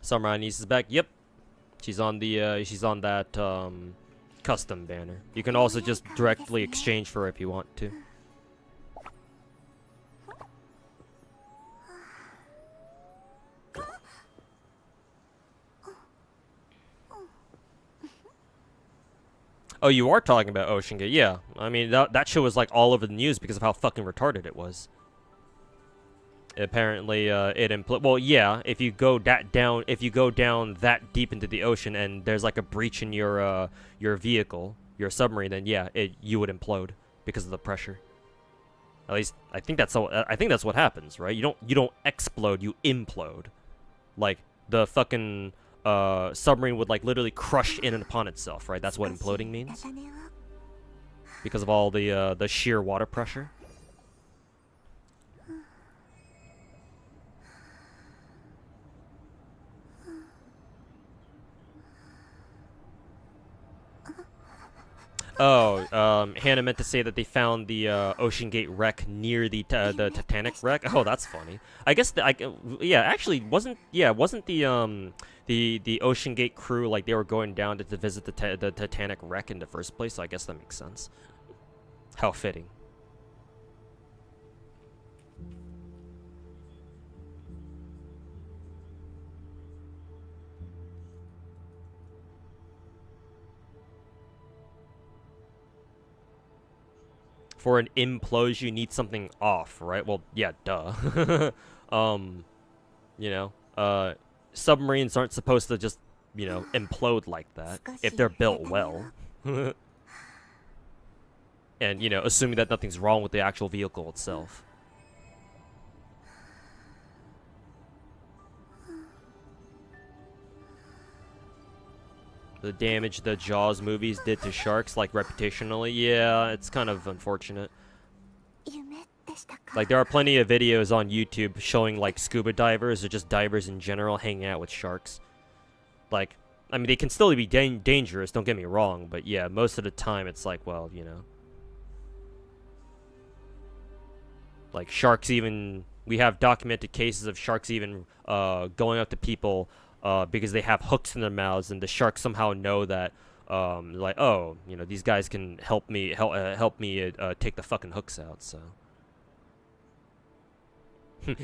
Summer Anise is back. Yep. She's on that custom banner. You can also just directly exchange for her if you want to. Oh, you are talking about Ocean Gate? Yeah. I mean, that show was like all over the news because of how fucking retarded it was. Apparently, well, yeah. If you go down that deep into the ocean, and there's like a breach in your vehicle, your submarine, then yeah, you would implode because of the pressure. At least I think that's what happens, right? You don't explode, you implode. Like the fucking submarine would like literally crush in and upon itself, right? That's what imploding means. Because of all the sheer water pressure. Oh, Hannah meant to say that they found the Ocean Gate wreck near the Titanic wreck. Oh, that's funny. I guess yeah, actually wasn't the Ocean Gate crew like they were going down to visit the Titanic wreck in the first place. So I guess that makes sense. How fitting. For an implosion, you need something off, right? Well, yeah, duh. You know, submarines aren't supposed to just, you know, implode like that if they're built well. And, you know, assuming that nothing's wrong with the actual vehicle itself. The damage the Jaws movies did to sharks, like, reputationally, yeah, it's kind of unfortunate. Like, there are plenty of videos on YouTube showing, like, scuba divers or just divers in general hanging out with sharks. Like, I mean, they can still be dangerous, don't get me wrong, but yeah, most of the time it's like, well, you know. Like, sharks even... We have documented cases of sharks even going up to people because they have hooks in their mouths, and the sharks somehow know that, like, oh, you know, these guys can help me take the fucking hooks out, so...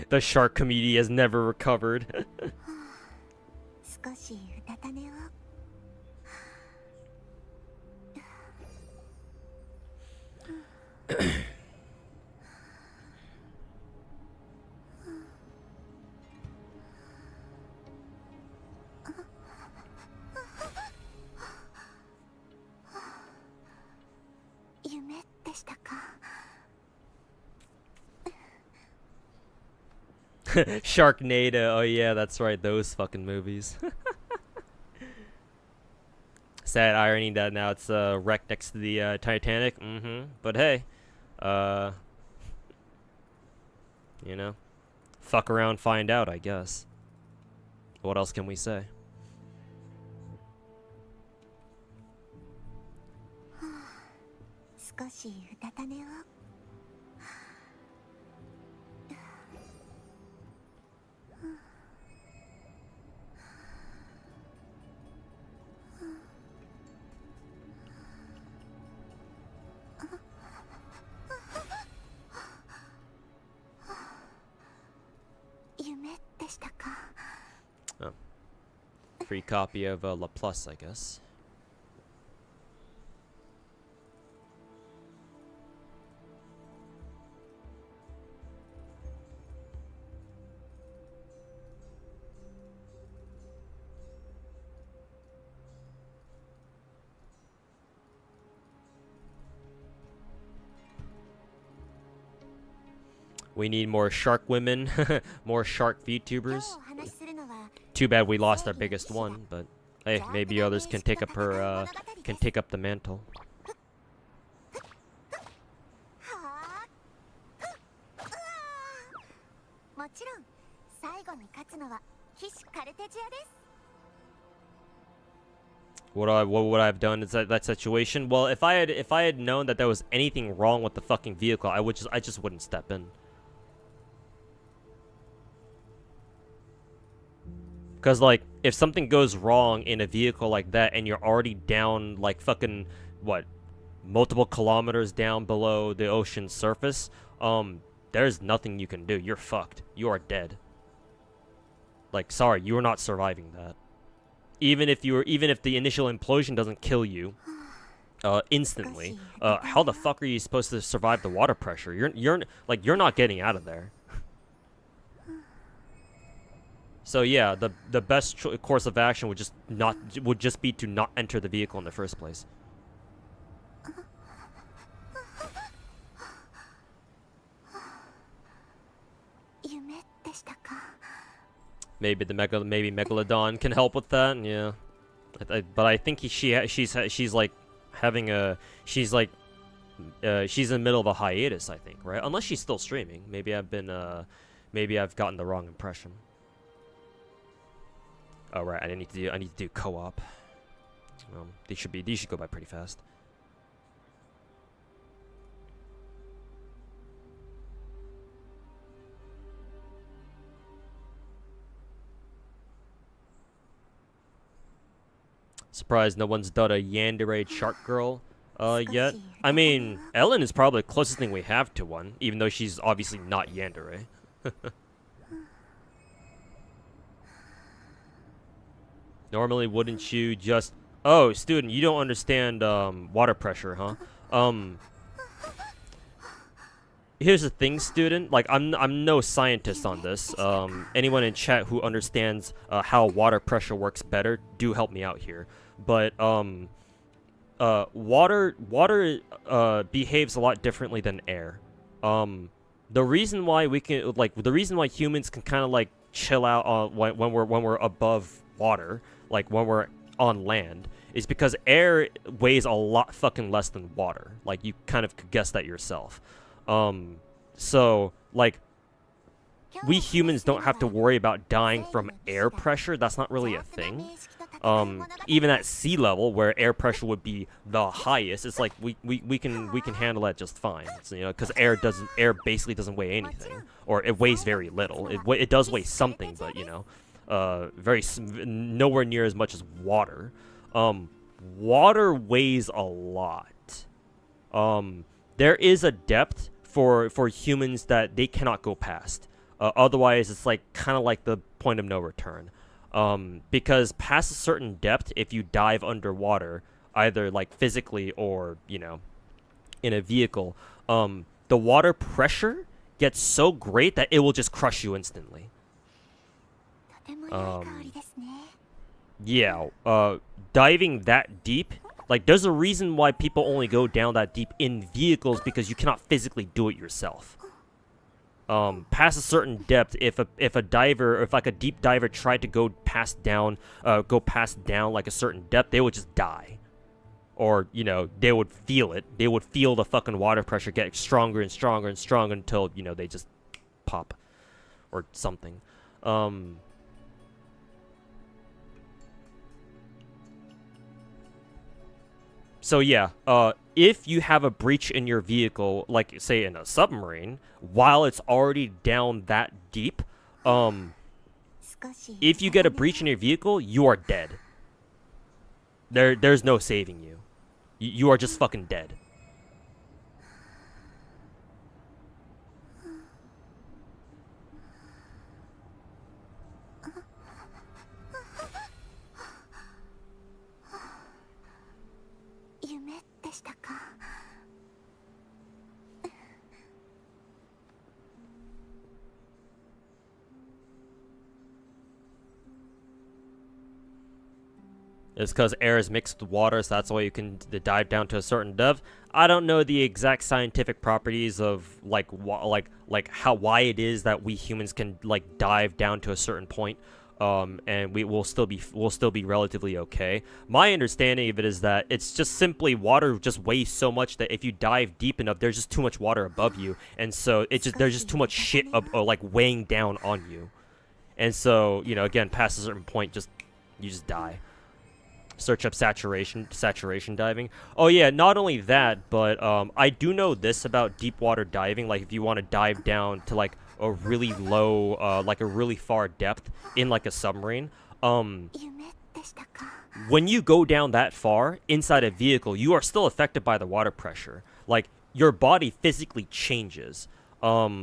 The shark community has never recovered. Sharknado, oh yeah, that's right, those fucking movies. sad irony that now it's wrecked next to the Titanic. But hey, you know, fuck around, find out, I guess. What else can we say? 少しうたた寝を。夢でしたか。 Oh. Free copy of La Plus, I guess. We need more shark women, more shark VTubers. Too bad we lost our biggest one, but hey, maybe others can take up her, can take up the mantle. もちろん最後に勝つのは騎士カルテジアです。 What would I have done in that situation? Well, if I had known that there was anything wrong with the fucking vehicle, I just wouldn't step in. Because, like, if something goes wrong in a vehicle like that and you're already down, like, fucking, what, multiple kilometers down below the ocean's surface, there's nothing you can do. You're fucked. You are dead. Like, sorry, you are not surviving that. Even if the initial implosion doesn't kill you, instantly, how the fuck are you supposed to survive the water pressure? You're not getting out of there. So yeah, the best course of action would just be to not enter the vehicle in the first place. Maybe Megalodon can help with that. Yeah, but I think she's like having a she's in the middle of a hiatus. I think, right? Unless she's still streaming. Maybe I've gotten the wrong impression. Oh right, I need to do co-op. These should go by pretty fast. Surprised no one's done a yandere shark girl yet. I mean, Ellen is probably the closest thing we have to one, even though she's obviously not yandere. Normally, wouldn't you just... Oh, student, you don't understand water pressure, huh? Here's the thing, student. Like, I'm no scientist on this. Anyone in chat who understands how water pressure works better, do help me out here. But water behaves a lot differently than air. The reason why humans can kind of like chill out when we're above water, like when we're on land, is because air weighs a lot fucking less than water. Like, you kind of could guess that yourself. So like, we humans don't have to worry about dying from air pressure. That's not really a thing. Even at sea level, where air pressure would be the highest, it's like we can handle that just fine. So, you know, because air basically doesn't weigh anything, or it weighs very little. It does weigh something, but you know, nowhere near as much as water. Water weighs a lot. There is a depth for humans that they cannot go past. Otherwise, it's like kind of like the point of no return. Because past a certain depth, if you dive underwater, either like physically or, you know, in a vehicle, the water pressure gets so great that it will just crush you instantly. Yeah, diving that deep, like, there's a reason why people only go down that deep in vehicles, because you cannot physically do it yourself. Past a certain depth, if like a deep diver tried to go past down like a certain depth, they would just die or you know, they would feel it. They would feel the fucking water pressure get stronger and stronger and stronger until, you know, they just pop or something. So yeah, if you have a breach in your vehicle, like say in a submarine, while it's already down that deep, if you get a breach in your vehicle, you are dead. There's no saving you. You are just fucking dead. It's because air is mixed with water, so that's why you can dive down to a certain depth. I don't know the exact scientific properties of why it is that we humans can like dive down to a certain point, and we'll still be relatively okay. My understanding of it is that it's just simply water just weighs so much that if you dive deep enough, there's just too much water above you, and so there's just too much shit like weighing down on you, and so you know, again, past a certain point, you just die. Search up saturation diving. Oh yeah, not only that, but I do know this about deep water diving. Like if you want to dive down to like a really low, like a really far depth in like a submarine, when you go down that far inside a vehicle, you are still affected by the water pressure. Like your body physically changes. I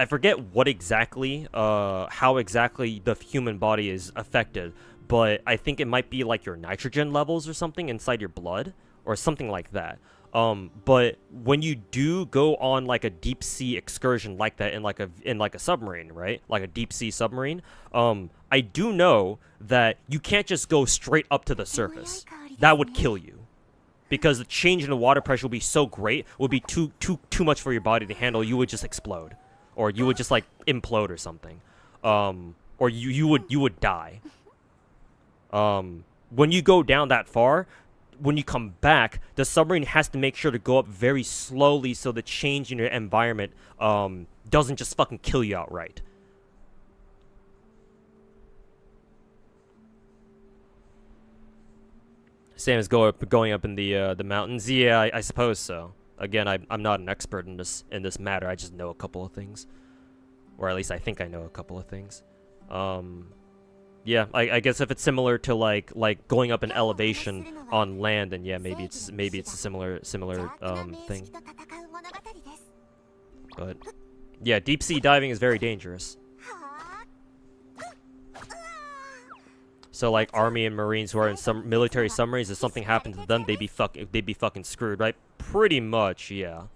forget what exactly, how exactly the human body is affected, but I think it might be like your nitrogen levels or something inside your blood or something like that. But when you do go on like a deep sea excursion like that in like a submarine, right? Like a deep sea submarine, I do know that you can't just go straight up to the surface. That would kill you. Because the change in the water pressure would be so great, would be too much for your body to handle. You would just explode, or you would just like implode or something, or you would die. When you go down that far, when you come back, the submarine has to make sure to go up very slowly so the change in your environment doesn't just fucking kill you outright. Same as going up in the mountains. Yeah, I suppose so. Again, I'm not an expert in this matter. I just know a couple of things, or at least I think I know a couple of things. Yeah, I guess if it's similar to like going up an elevation on land, then yeah, maybe it's a similar thing. But yeah, deep sea diving is very dangerous. So like army and marines who are in some military submarines, if something happened to them, they'd be fucking screwed, right? Pretty much, yeah.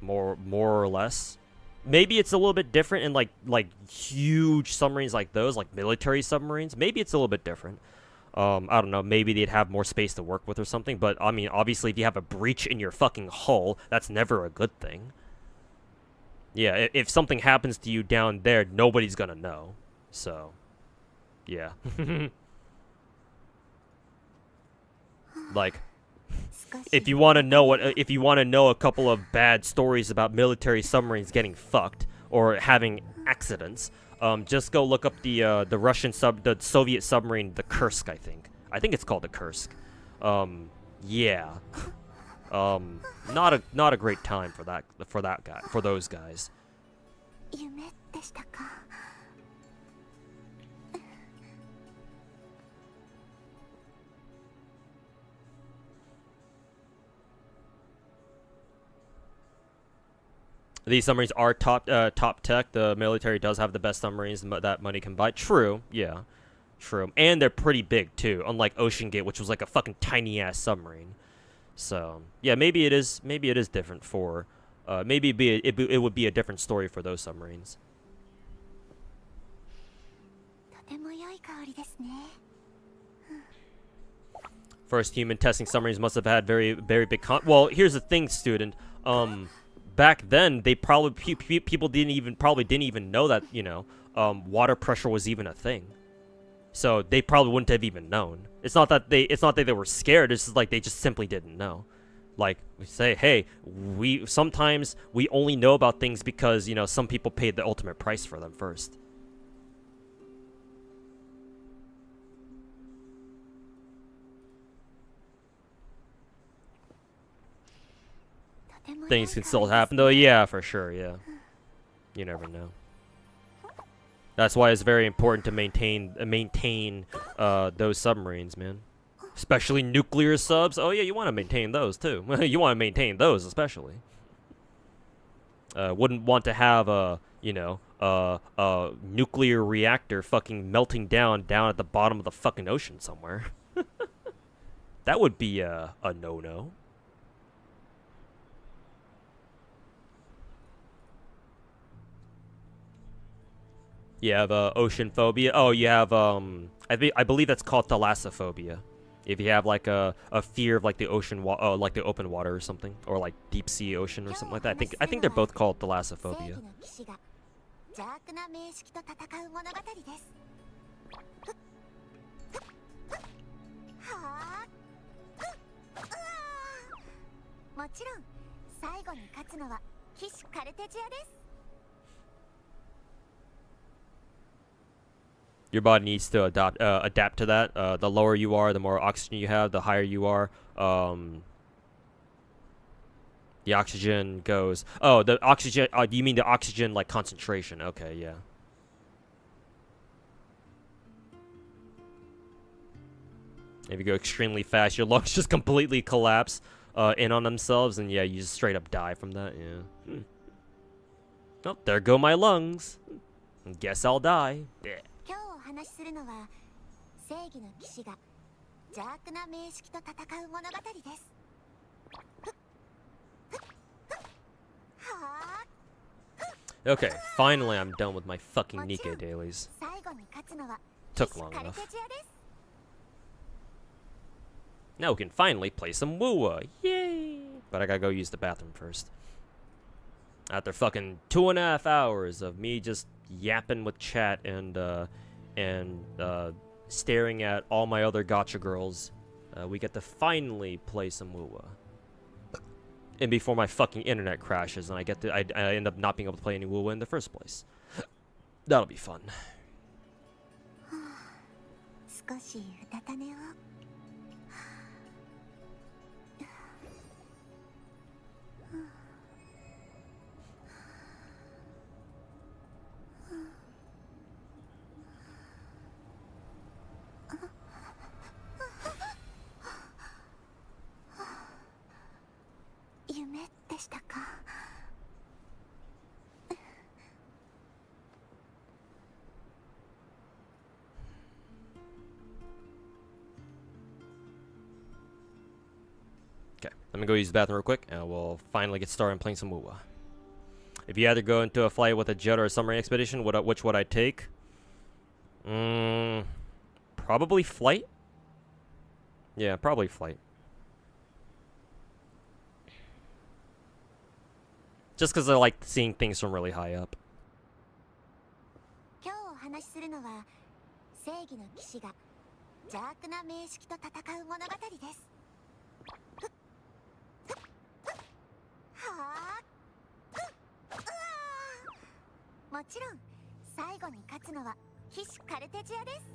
More or less. Maybe it's a little bit different in like huge submarines like those, like military submarines. Maybe it's a little bit different. I don't know. Maybe they'd have more space to work with or something. But I mean, obviously, if you have a breach in your fucking hull, that's never a good thing. Yeah, if something happens to you down there, nobody's gonna know. So, yeah. Like, if you want to know a couple of bad stories about military submarines getting fucked or having accidents, just go look up the Soviet submarine, the Kursk. I think it's called the Kursk. Yeah. Not a great time for those guys. These submarines are top tech. The military does have the best submarines that money can buy. True, yeah, true, and they're pretty big too. Unlike Ocean Gate, which was like a fucking tiny ass submarine. So yeah, maybe it is different for. Maybe it would be a different story for those submarines. First human testing submarines must have had very big well, here's the thing, student. Back then, they probably people didn't even know that, you know, water pressure was even a thing. So they probably wouldn't have even known. It's not that they were scared. It's just like they just simply didn't know. Like we say, hey, sometimes we only know about things because, you know, some people paid the ultimate price for them first. Things can still happen though. Yeah, for sure. Yeah, you never know. That's why it's very important to maintain those submarines, man. Especially nuclear subs. Oh yeah, you want to maintain those too. You want to maintain those especially. Wouldn't want to have a nuclear reactor fucking melting down at the bottom of the fucking ocean somewhere. That would be a no-no. You have ocean phobia. Oh, you have I believe that's called thalassophobia. If you have like a fear of like the ocean like the open water or something, or like deep sea ocean or something like that. I think they're both called thalassophobia. Your body needs to adapt to that. The lower you are, the more oxygen you have. The higher you are, the oxygen goes. Oh, the oxygen. You mean the oxygen like concentration? Okay, yeah. If you go extremely fast, your lungs just completely collapse in on themselves, and yeah, you just straight up die from that. Yeah. Oh, there go my lungs. Guess I'll die. Yeah. 話するのは正義の騎士が邪悪な名式と戦う物語です。Okay, finally I'm done with my fucking Nikkei dailies. Took long enough. Now we can finally play some Wuwa. Yay! But I gotta go use the bathroom first. After fucking 2.5 hours of me just yapping with chat and staring at all my other gacha girls, we get to finally play some Wuwa. And before my fucking internet crashes and I end up not being able to play any Wuwa in the first place. That'll be fun. 少しうたた寝を。夢でしたか。Okay, let me go use the bathroom real quick, and we'll finally get started on playing some Wuwa. If you had to go into a flight with a jet or a submarine expedition, which would I take? Probably flight? Yeah, probably flight. Just because I like seeing things from really high up. 今日お話しするのは正義の騎士が邪悪な名式と戦う物語です。もちろん最後に勝つのは騎士カルテジアです。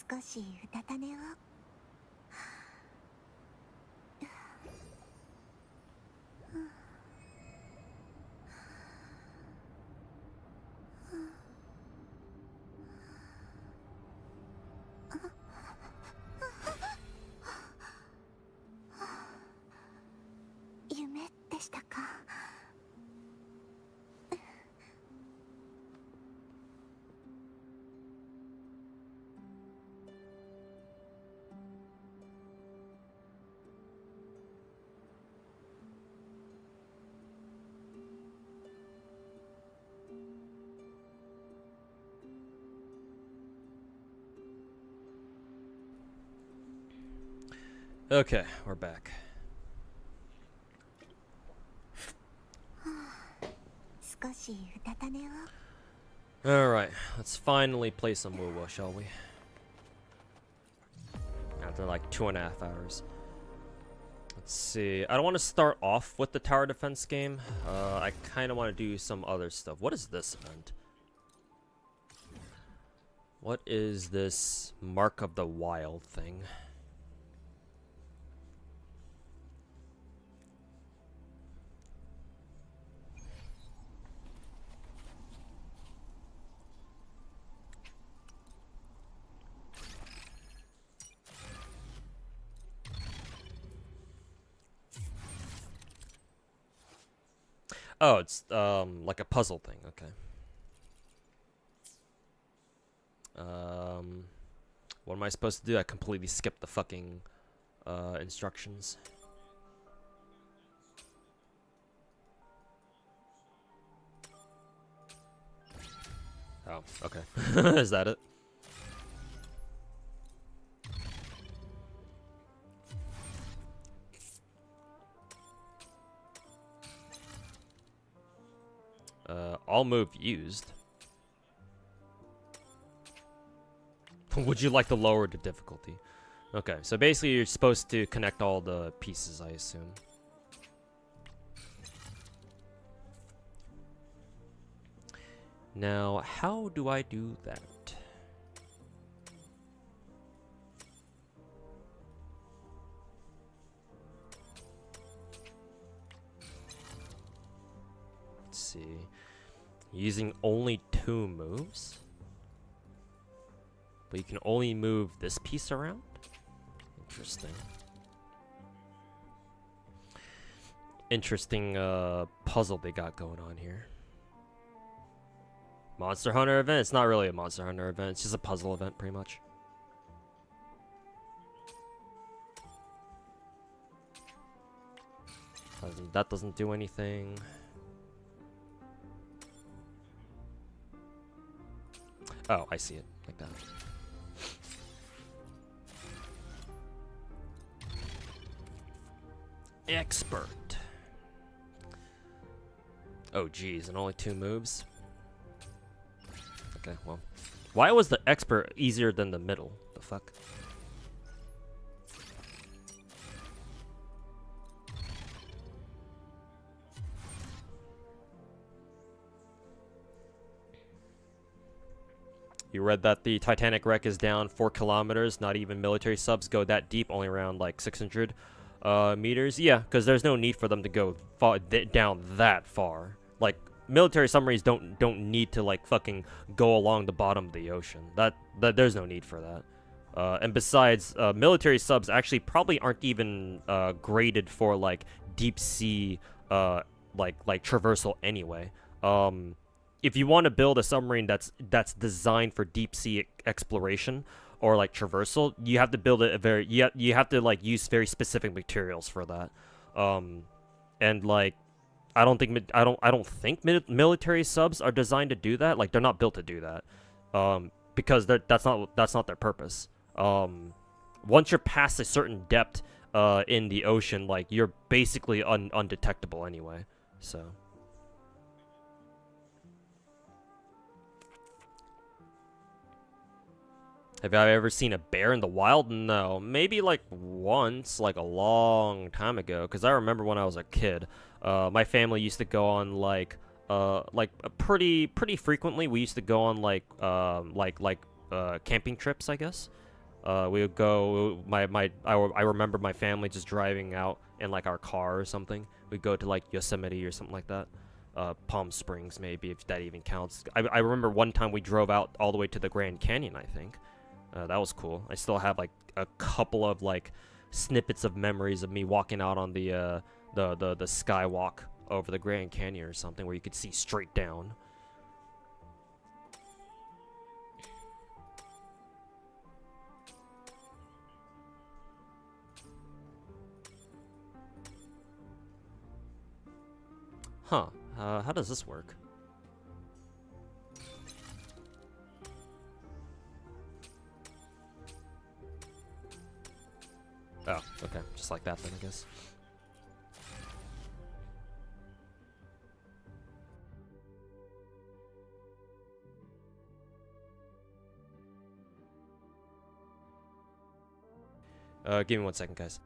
少しうたた寝を。夢でしたか。Okay, we're back. 少しうたた寝を。 Alright, let's finally play some Woo-Woo, shall we? After like 2.5 hours. Let's see. I don't want to start off with the tower defense game. I kind of want to do some other stuff. What is this event? What is this Mark of the Wild thing? Oh, it's like a puzzle thing. Okay. What am I supposed to do? I completely skipped the fucking instructions. Oh, okay. Is that it? All move used. Would you like to lower the difficulty? Okay, so basically you're supposed to connect all the pieces, I assume. Now, how do I do that? Let's see. Using only 2 moves? But you can only move this piece around? Interesting. Interesting puzzle they got going on here. Monster Hunter event? It's not really a Monster Hunter event, it's just a puzzle event pretty much. That doesn't do anything. Oh, I see it like that. Expert. Oh geez, and only 2 moves? Okay, well. Why was the expert easier than the middle? The fuck? You read that the Titanic wreck is down 4 kilometers. Not even military subs go that deep, only around like 600 meters. Yeah, because there's no need for them to go down that far. Like, military submarines don't need to like fucking go along the bottom of the ocean. That there's no need for that. And besides, military subs actually probably aren't even graded for like deep sea like traversal anyway. If you want to build a submarine that's designed for deep sea exploration or like traversal, you have to build it you have to like use very specific materials for that. And like I don't think military subs are designed to do that. Like they're not built to do that. Because that's not their purpose. Once you're past a certain depth in the ocean, like you're basically undetectable anyway. So have I ever seen a bear in the wild? No. Maybe like once, like a long time ago. Because I remember when I was a kid, my family used to go on like pretty frequently. We used to go on like camping trips, I guess. We would go. I remember my family just driving out in like our car or something. We'd go to like Yosemite or something like that. Palm Springs, maybe, if that even counts. I remember one time we drove out all the way to the Grand Canyon, I think. That was cool. I still have like a couple of like snippets of memories of me walking out on the skywalk over the Grand Canyon or something where you could see straight down. Huh. How does this work? Oh, okay. Just like that then, I guess. Give me 1 second, guys.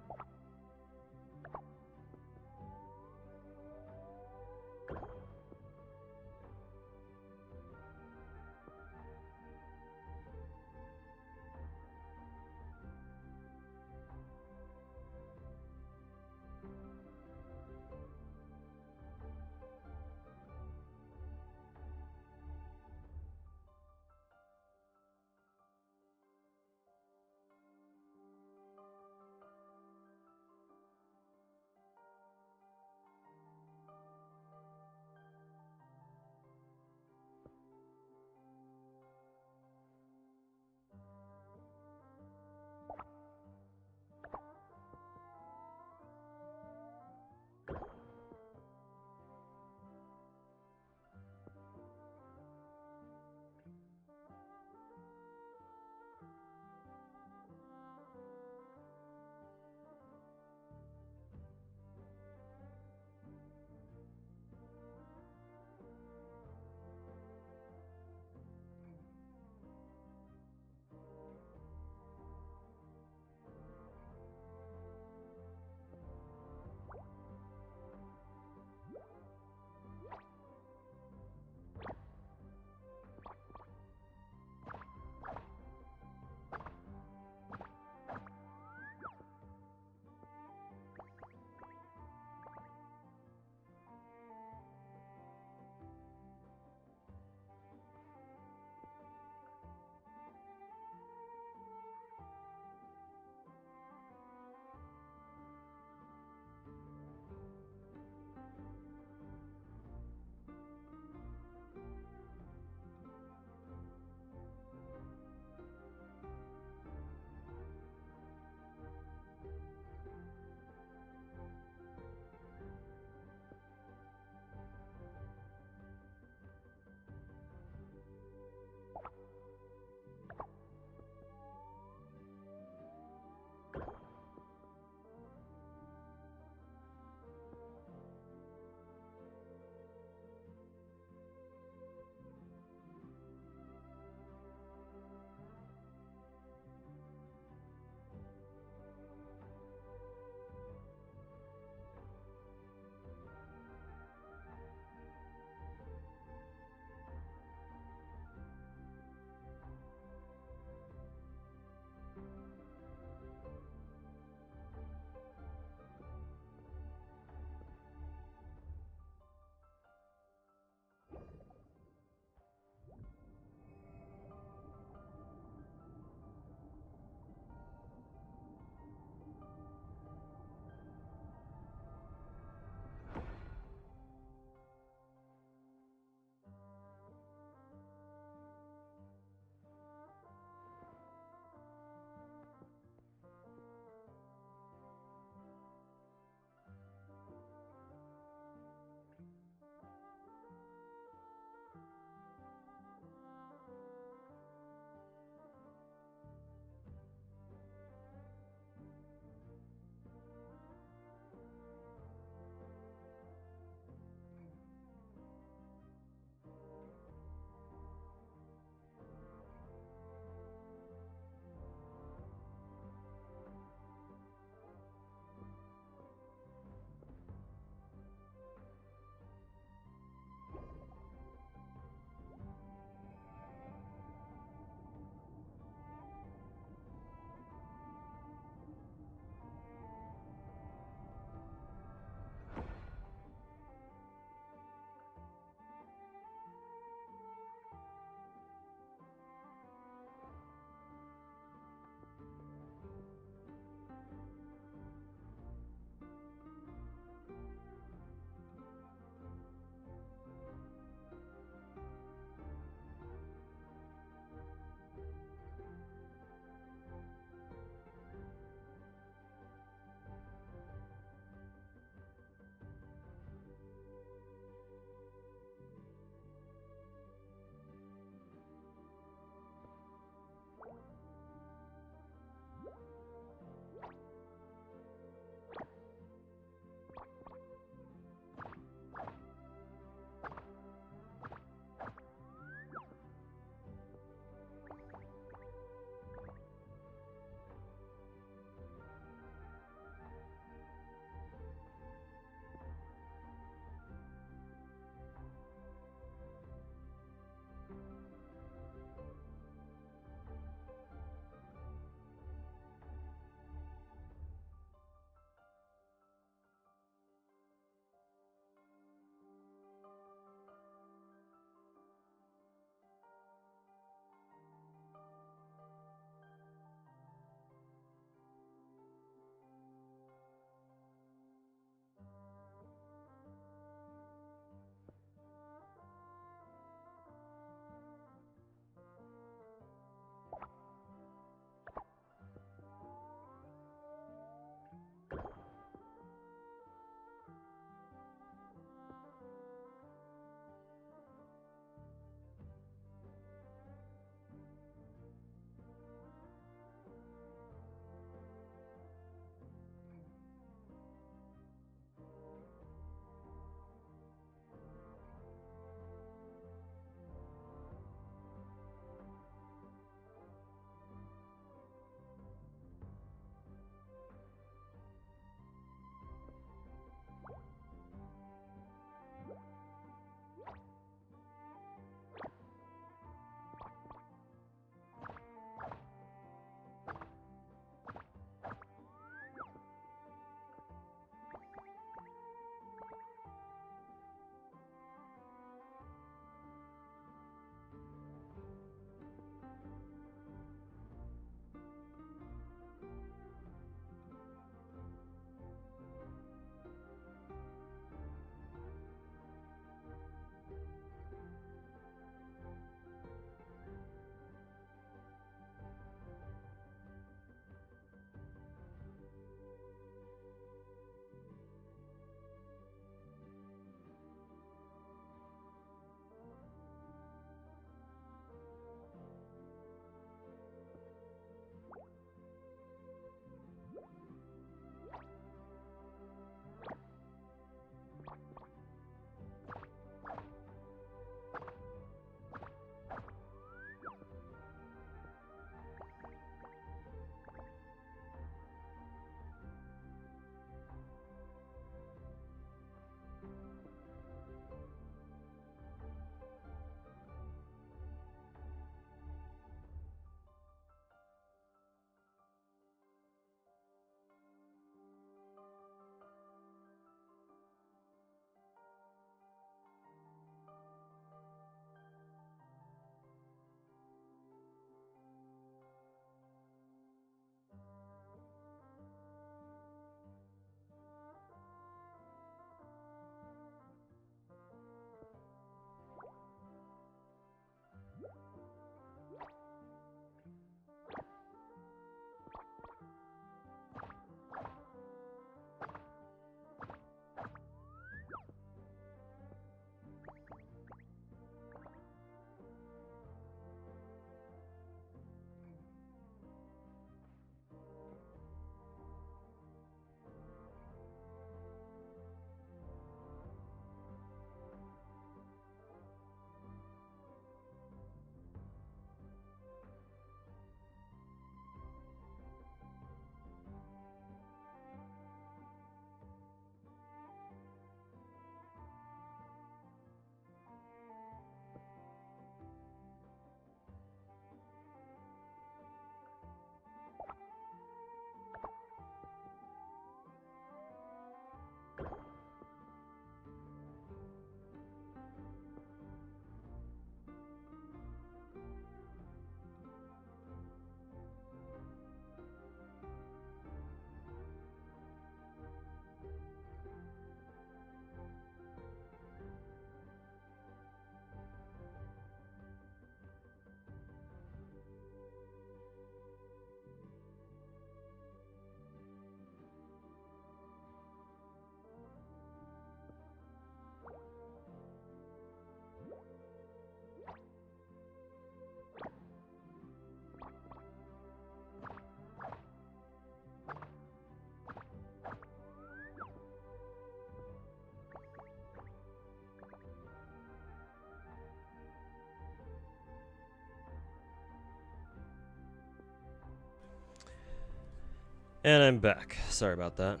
And I'm back. Sorry about that.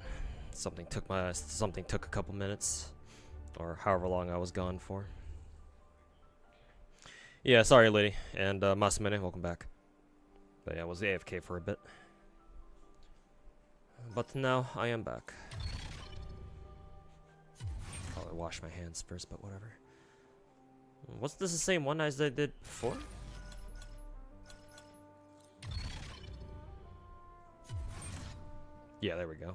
Something took a couple minutes, or however long I was gone for. Yeah, sorry, lady, and Masamune, welcome back. But yeah, I was AFK for a bit. But now I am back. Probably wash my hands first, but whatever. Wasn't this the same one as I did before? Yeah, there we go.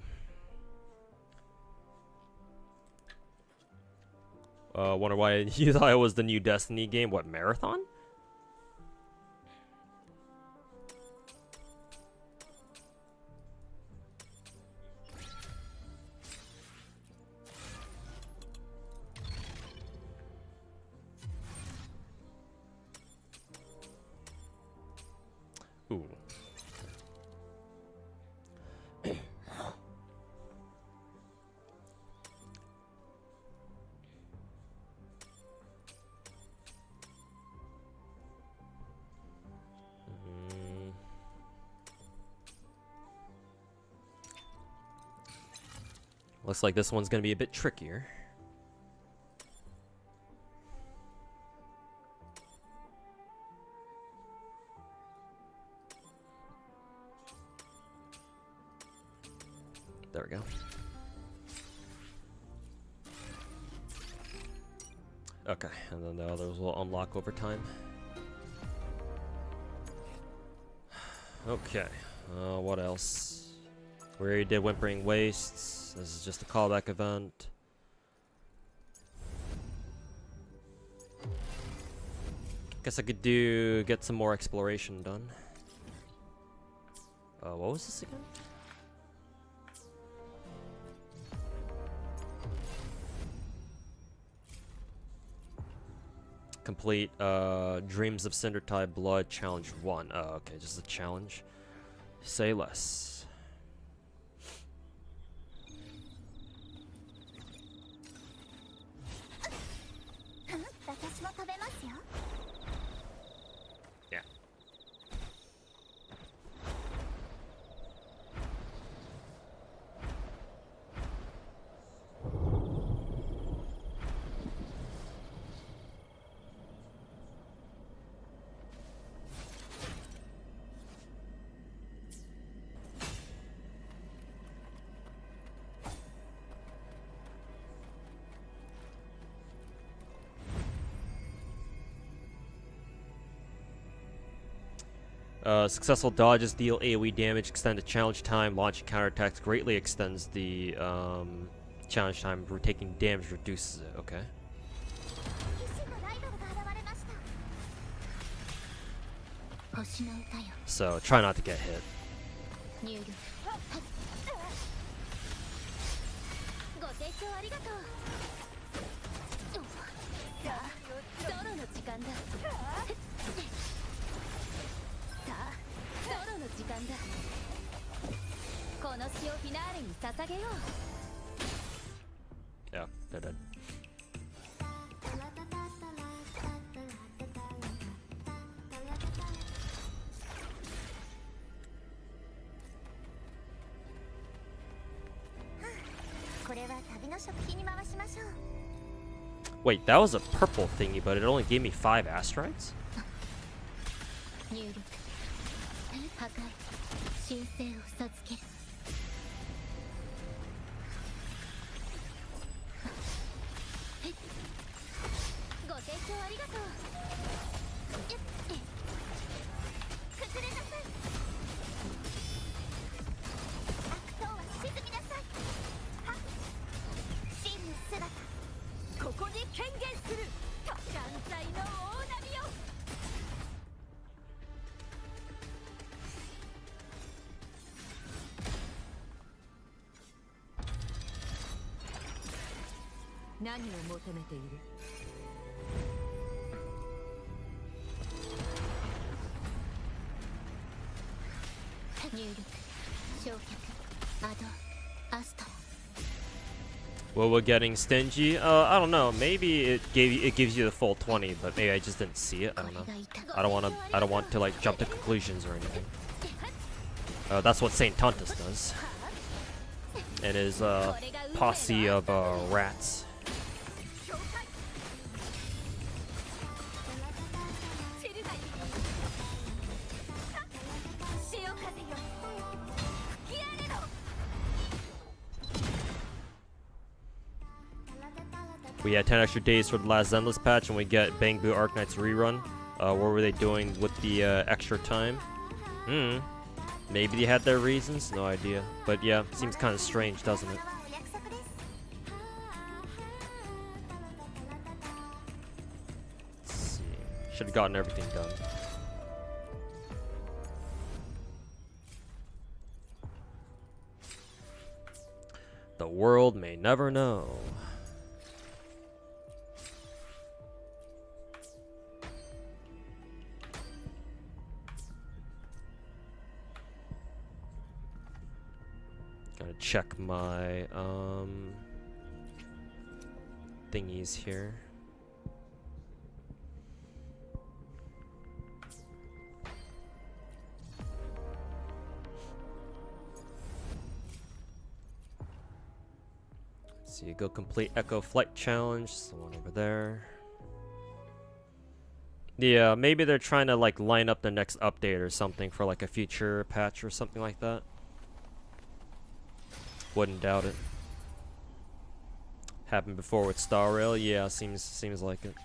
Wonder why you thought it was the new Destiny game. What, Marathon? Ooh. Looks like this one's gonna be a bit trickier. There we go. Okay, and then the others will unlock over time. Okay, what else? We already did Wuthering Waves. This is just a callback event. Guess I could get some more exploration done. What was this again? Complete Dreams of Cindertide Blood Challenge 1. Oh, okay, just a challenge. Say less. Yeah. Successful dodges deal AoE damage, extend the challenge time, launching counterattacks greatly extends the challenge time, taking damage reduces it, okay. So try not to get hit. Yeah, they're dead. Wait, that was a purple thingy, but it only gave me 5 asteroids? Well, we're getting stingy. I don't know. Maybe it gives you the full 20, but maybe I just didn't see it. I don't know. I don't want to like jump to conclusions or anything. That's what Saint Tontus does. And his posse of rats. We had 10 extra days for the last Zenless patch, and we get Bang Boo Arknights rerun. What were they doing with the extra time? Maybe they had their reasons? No idea. But yeah, seems kind of strange, doesn't it? Let's see. Should have gotten everything done. The world may never know. Gotta check my thingies here. So you go complete Echo Flight Challenge, it's the one over there. Yeah, maybe they're trying to like line up the next update or something for like a future patch or something like that. Wouldn't doubt it. Happened before with Star Rail, yeah, seems like it.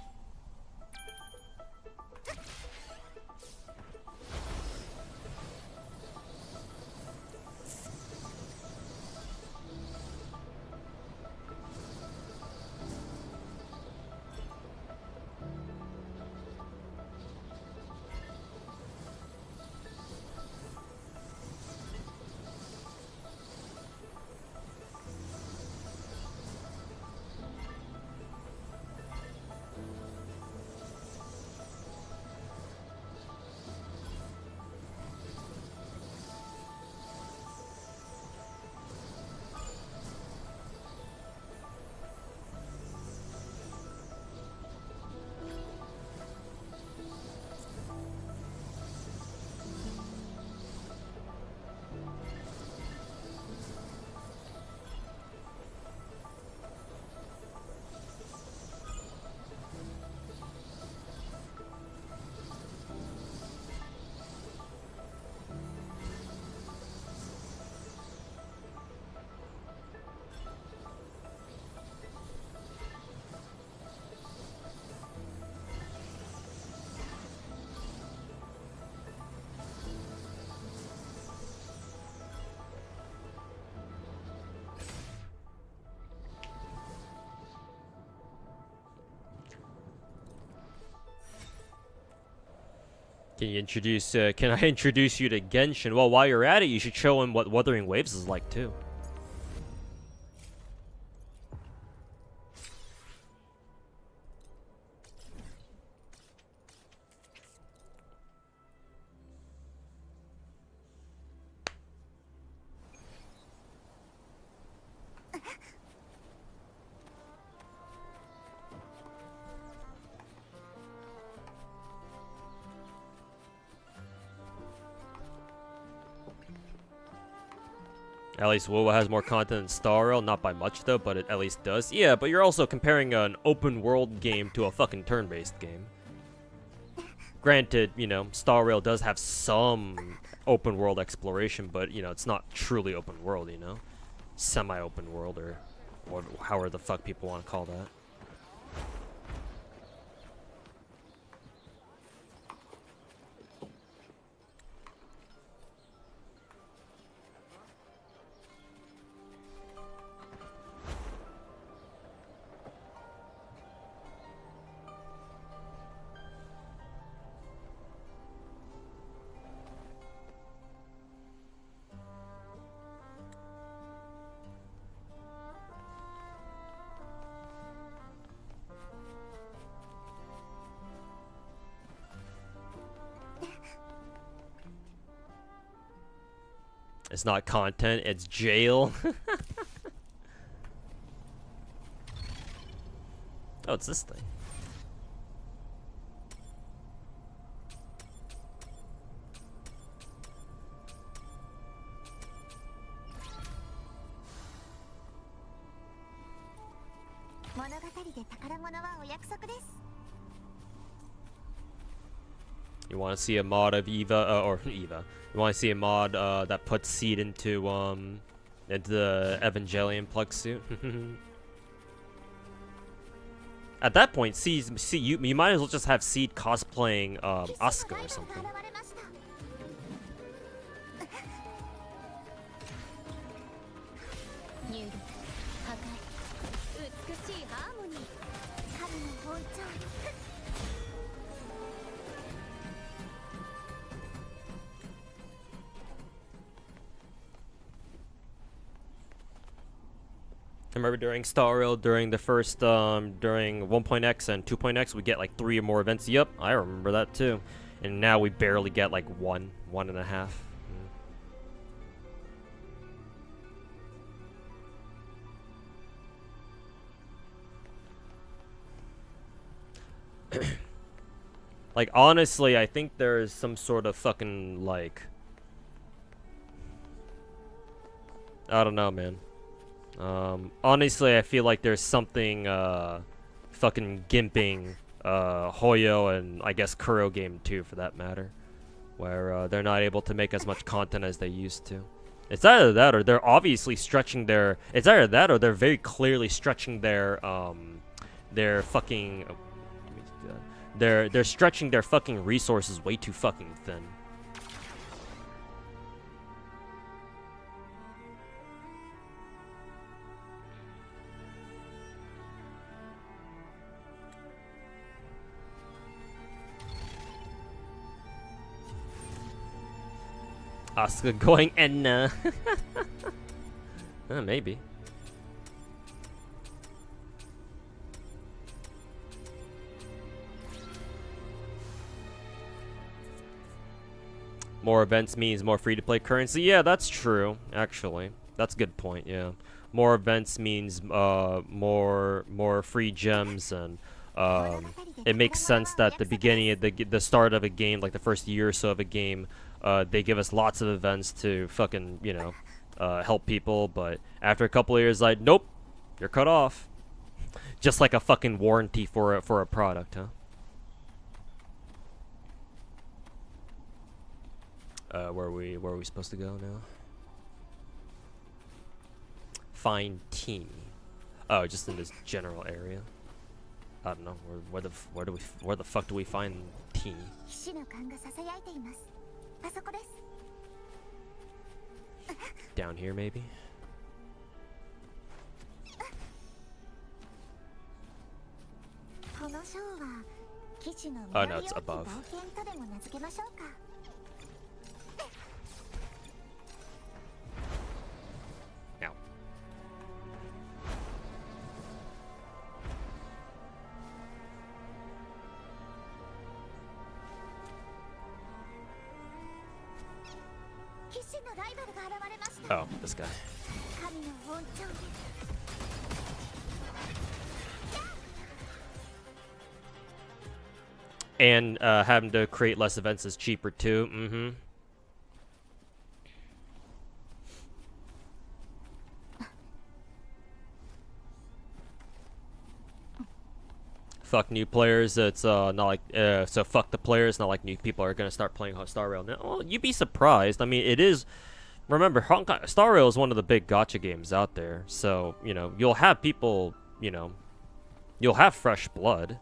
Can you introduce, can I introduce you to Genshin? Well, while you're at it, you should show him what Wuthering Waves is like, too. At least WoW has more content than Star Rail, not by much though, but it at least does. Yeah, but you're also comparing an open world game to a fucking turn-based game. Granted, you know, Star Rail does have some open world exploration, but, you know, it's not truly open world, you know? Semi-open world, or however the fuck people want to call that. It's not content, it's jail. Oh, it's this thing. 物語で宝物はお約束です。 You want to see a mod of Eva, or Eva? You want to see a mod that puts Seed into the Evangelion plug suit? At that point, you might as well just have Seed cosplaying Asuka or something. 入力破壊美しいハーモニー神の包丁 I remember during Star Rail, during the first, during 1.x and 2.x, we get like 3 or more events. Yep, I remember that too. And now we barely get like 1.5. Like, honestly, I think there is some sort of fucking, like, I don't know, man. Honestly, I feel like there's something, fucking gimping, Hoyo and, I guess, Kuro Game too, for that matter. Where, they're not able to make as much content as they used to. It's either that, or they're obviously stretching their, it's either that, or they're very clearly stretching their fucking, they're stretching their fucking resources way too fucking thin. Asuka going and maybe. More events means more free-to-play currency. Yeah, that's true. Actually, that's a good point. Yeah, more events means more free gems, and it makes sense that the beginning of the start of a game, like the first year or so of a game, they give us lots of events to fucking, you know, help people. But after a couple of years, like, nope, you're cut off. Just like a fucking warranty for a product, huh? Where are we supposed to go now? Find Teeny. Oh, just in this general area. I don't know. Where the fuck do we find Teeny? Down here, maybe? Oh no, it's above. Now. Oh, this guy. And having to create less events is cheaper too. Mm-hmm. Fuck new players. It's not like so fuck the players. Not like new people are gonna start playing Star Rail now. Well, you'd be surprised. I mean, it is. Remember, Star Rail is one of the big gacha games out there. So you know you'll have people. You know, you'll have fresh blood.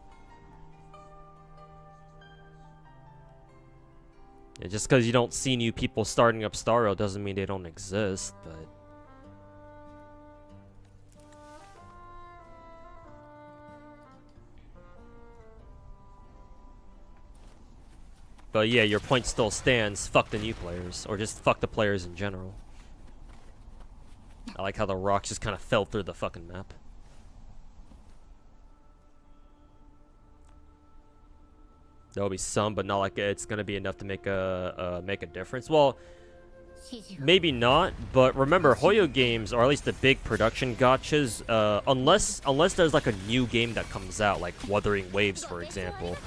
Yeah, just because you don't see new people starting up Star Rail doesn't mean they don't exist. But yeah, your point still stands. Fuck the new players, or just fuck the players in general. I like how the rocks just kind of fell through the fucking map. There'll be some, but not like it's gonna be enough to make a difference. Well, maybe not. But remember, Hoyo games, or at least the big production gachas, unless there's like a new game that comes out, like Wuthering Waves, for example,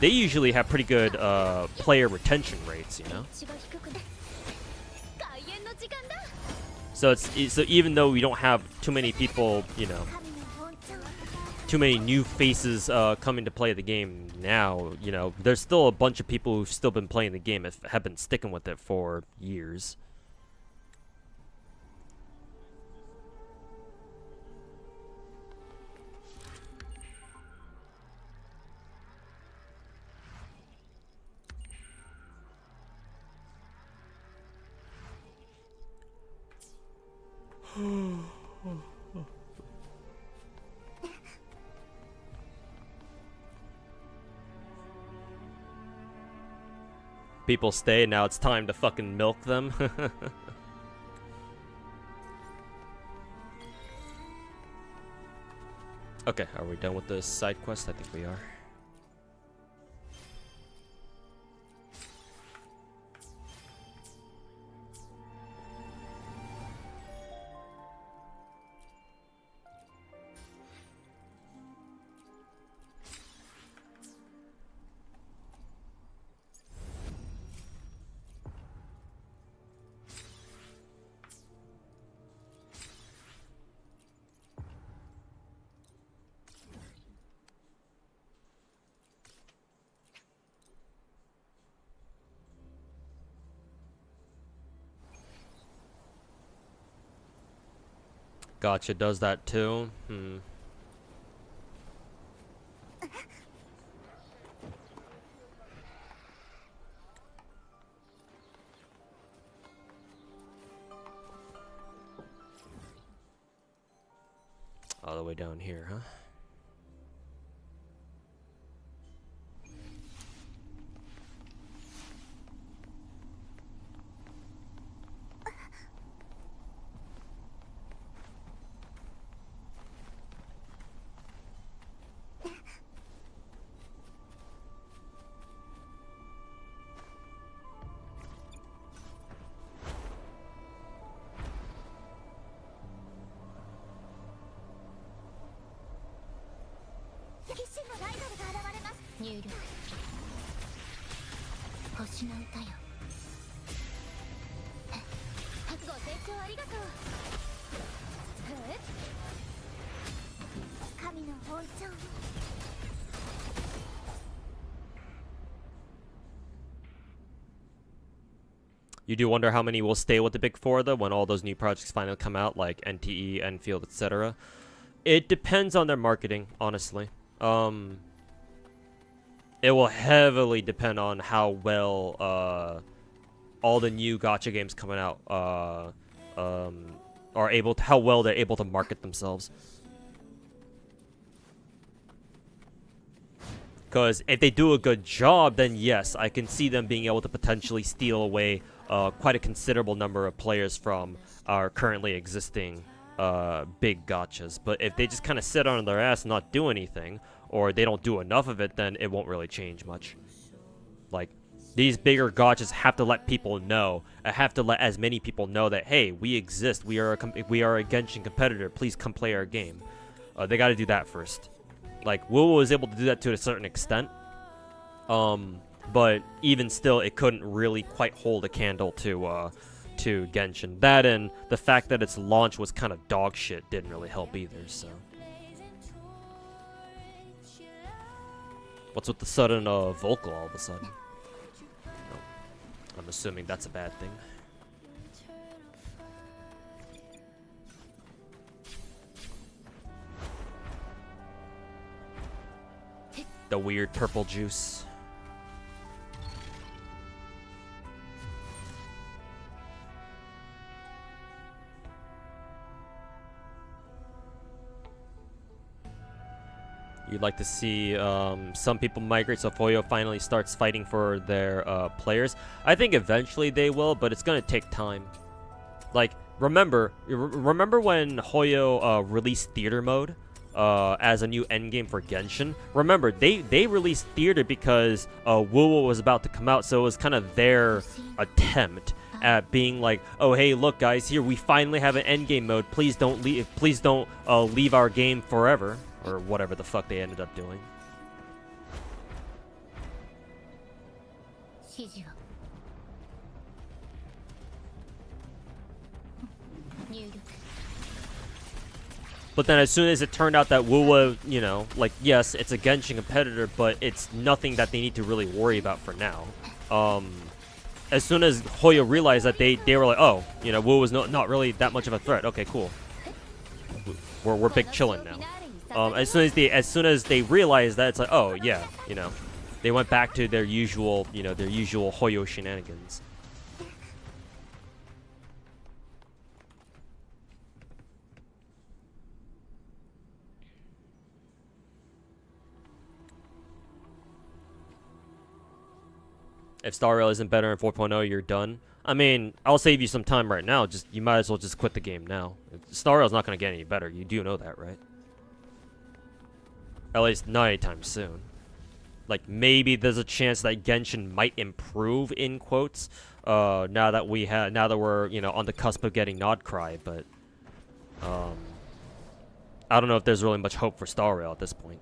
they usually have pretty good player retention rates. You know. So so even though we don't have too many people, you know, too many new faces coming to play the game now. You know, there's still a bunch of people who've still been playing the game, have been sticking with it for years. People stay, now it's time to fucking milk them. Okay, are we done with the side quest? I think we are. Gotcha does that too. All the way down here, huh? You do wonder how many will stay with the Big Four, though, when all those new projects finally come out, like NTE, Enfield, etc. It depends on their marketing, honestly. It will heavily depend on how well all the new gacha games coming out are able to, how well they're able to market themselves. Because if they do a good job, then yes, I can see them being able to potentially steal away quite a considerable number of players from our currently existing big gachas. But if they just kind of sit on their ass and not do anything, or they don't do enough of it, then it won't really change much. Like, these bigger gachas have to let people know, have to let as many people know that, hey, we exist, we are a Genshin competitor, please come play our game. They got to do that first. Like, Wu was able to do that to a certain extent, but even still, it couldn't really quite hold a candle to Genshin. That and the fact that its launch was kind of dog shit didn't really help either, so. What's with the sudden vocal all of a sudden? Oh, I'm assuming that's a bad thing. The weird purple juice. You'd like to see some people migrate so Foyo finally starts fighting for their players. I think eventually they will, but it's gonna take time. Like, remember when Hoyo released theater mode as a new endgame for Genshin? Remember, they released theater because Wuwo was about to come out, so it was kind of their attempt at being like, oh hey, look guys, here we finally have an endgame mode. Please don't leave our game forever. Or whatever the fuck they ended up doing. But then as soon as it turned out that Wuwa, you know, like, yes, it's a Genshin competitor, but it's nothing that they need to really worry about for now. As soon as Hoyo realized that they were like, oh, you know, Wuwa's not really that much of a threat. Okay, cool. We're big chillin' now. As soon as they realized that, it's like, oh yeah, you know, they went back to their usual, you know, their usual Hoyo shenanigans. If Star Rail isn't better in 4.0, you're done. I mean, I'll save you some time right now. Just you might as well just quit the game now. Star Rail's not gonna get any better. You do know that, right? At least not anytime soon. Like maybe there's a chance that Genshin might improve in quotes. Now that we're, you know, on the cusp of getting Nodcry, but I don't know if there's really much hope for Star Rail at this point.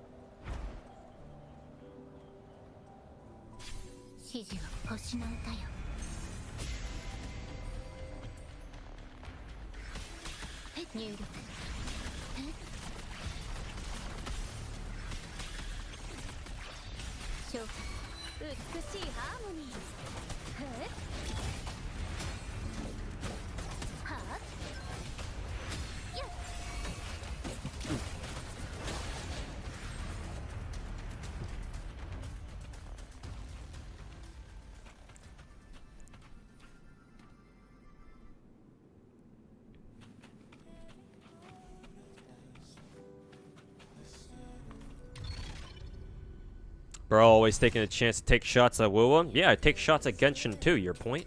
Bro, always taking a chance to take shots at Wuwa. Yeah, I take shots at Genshin too, your point.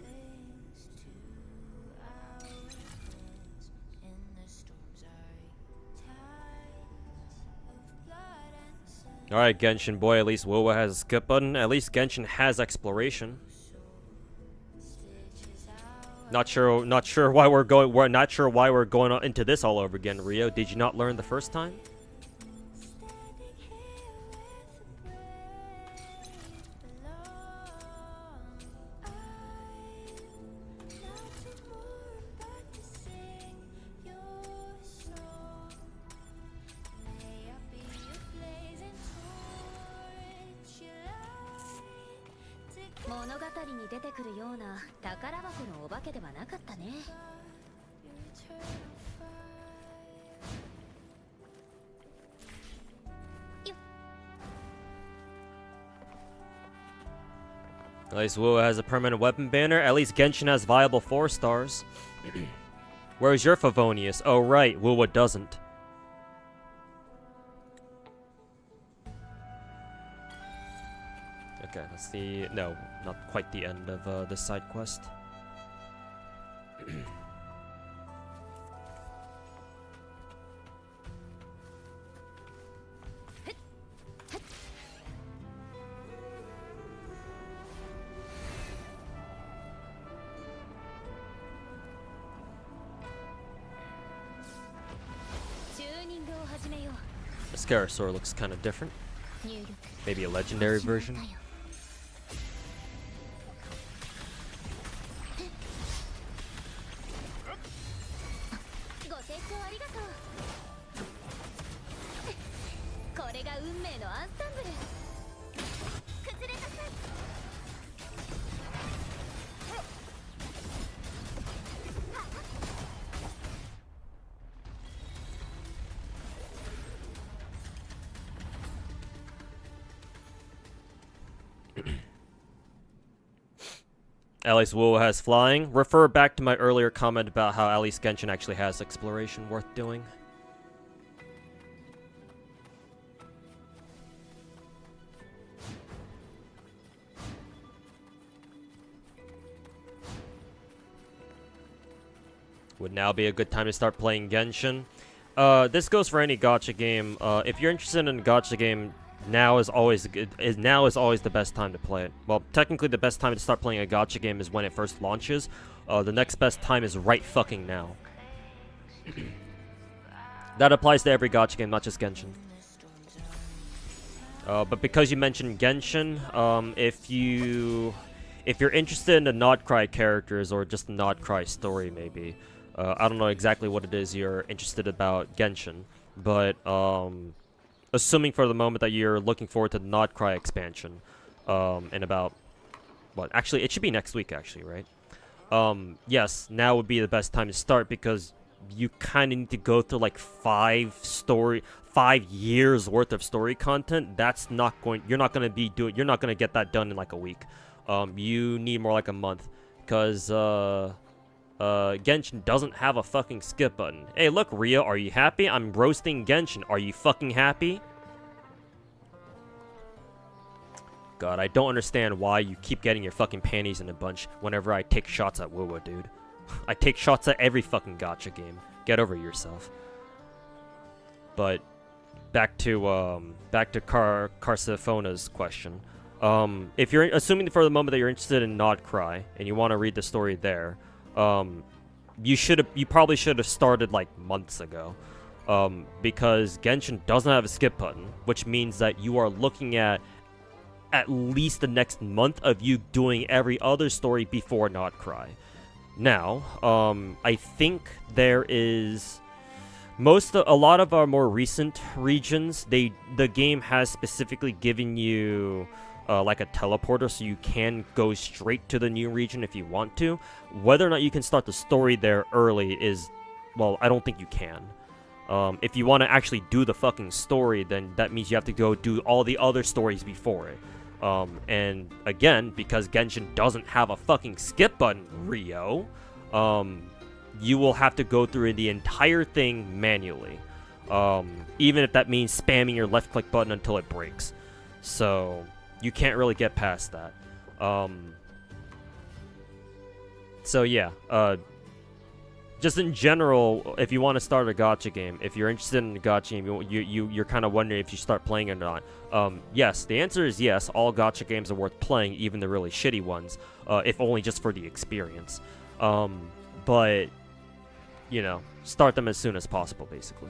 Alright, Genshin boy, at least Wuwa has a skip button. At least Genshin has exploration. Not sure why we're going on into this all over again, Rio. Did you not learn the first time? At least Wuwa has a permanent weapon banner. At least Genshin has viable 4 stars. Where's your Favonius? Oh right, Wuwa doesn't. Okay, that's the... no, not quite the end of this side quest. The Scarasaur looks kind of different. Maybe a legendary version. At least Wuwa has flying. Refer back to my earlier comment about how at least Genshin actually has exploration worth doing. Would now be a good time to start playing Genshin. This goes for any gacha game. If you're interested in a gacha game, now is always the best time to play it. Well, technically the best time to start playing a gacha game is when it first launches. The next best time is right fucking now. That applies to every gacha game, not just Genshin. But because you mentioned Genshin, if you're interested in the Nodcry characters or just the Nodcry story, maybe. I don't know exactly what it is you're interested about Genshin, but assuming for the moment that you're looking forward to the Not Cry expansion, in about what? Actually, it should be next week. Actually, right? Yes, now would be the best time to start because you kind of need to go through like 5 years worth of story content. That's not going. You're not gonna be doing. You're not gonna get that done in like a week. You need more like a month, because Genshin doesn't have a fucking skip button. Hey, look, Rio, are you happy? I'm roasting Genshin. Are you fucking happy? God, I don't understand why you keep getting your fucking panties in a bunch whenever I take shots at Wuwa, dude. I take shots at every fucking gacha game. Get over yourself. But back to Carsiphona's question. If you're assuming for the moment that you're interested in Not Cry and you want to read the story there, you probably should have started like months ago. Because Genshin doesn't have a skip button, which means that you are looking at least the next month of you doing every other story before Not Cry. Now, I think there is a lot of our more recent regions, the game has specifically given you like a teleporter, so you can go straight to the new region if you want to. Whether or not you can start the story there early is, well, I don't think you can. If you want to actually do the fucking story, then that means you have to go do all the other stories before it. And again, because Genshin doesn't have a fucking skip button, Rio, you will have to go through the entire thing manually. Even if that means spamming your left click button until it breaks. So you can't really get past that. So yeah, just in general, if you want to start a gacha game, if you're interested in a gacha game, you're kind of wondering if you start playing it or not. Yes, the answer is yes. All gacha games are worth playing, even the really shitty ones, if only just for the experience. But, you know, start them as soon as possible, basically.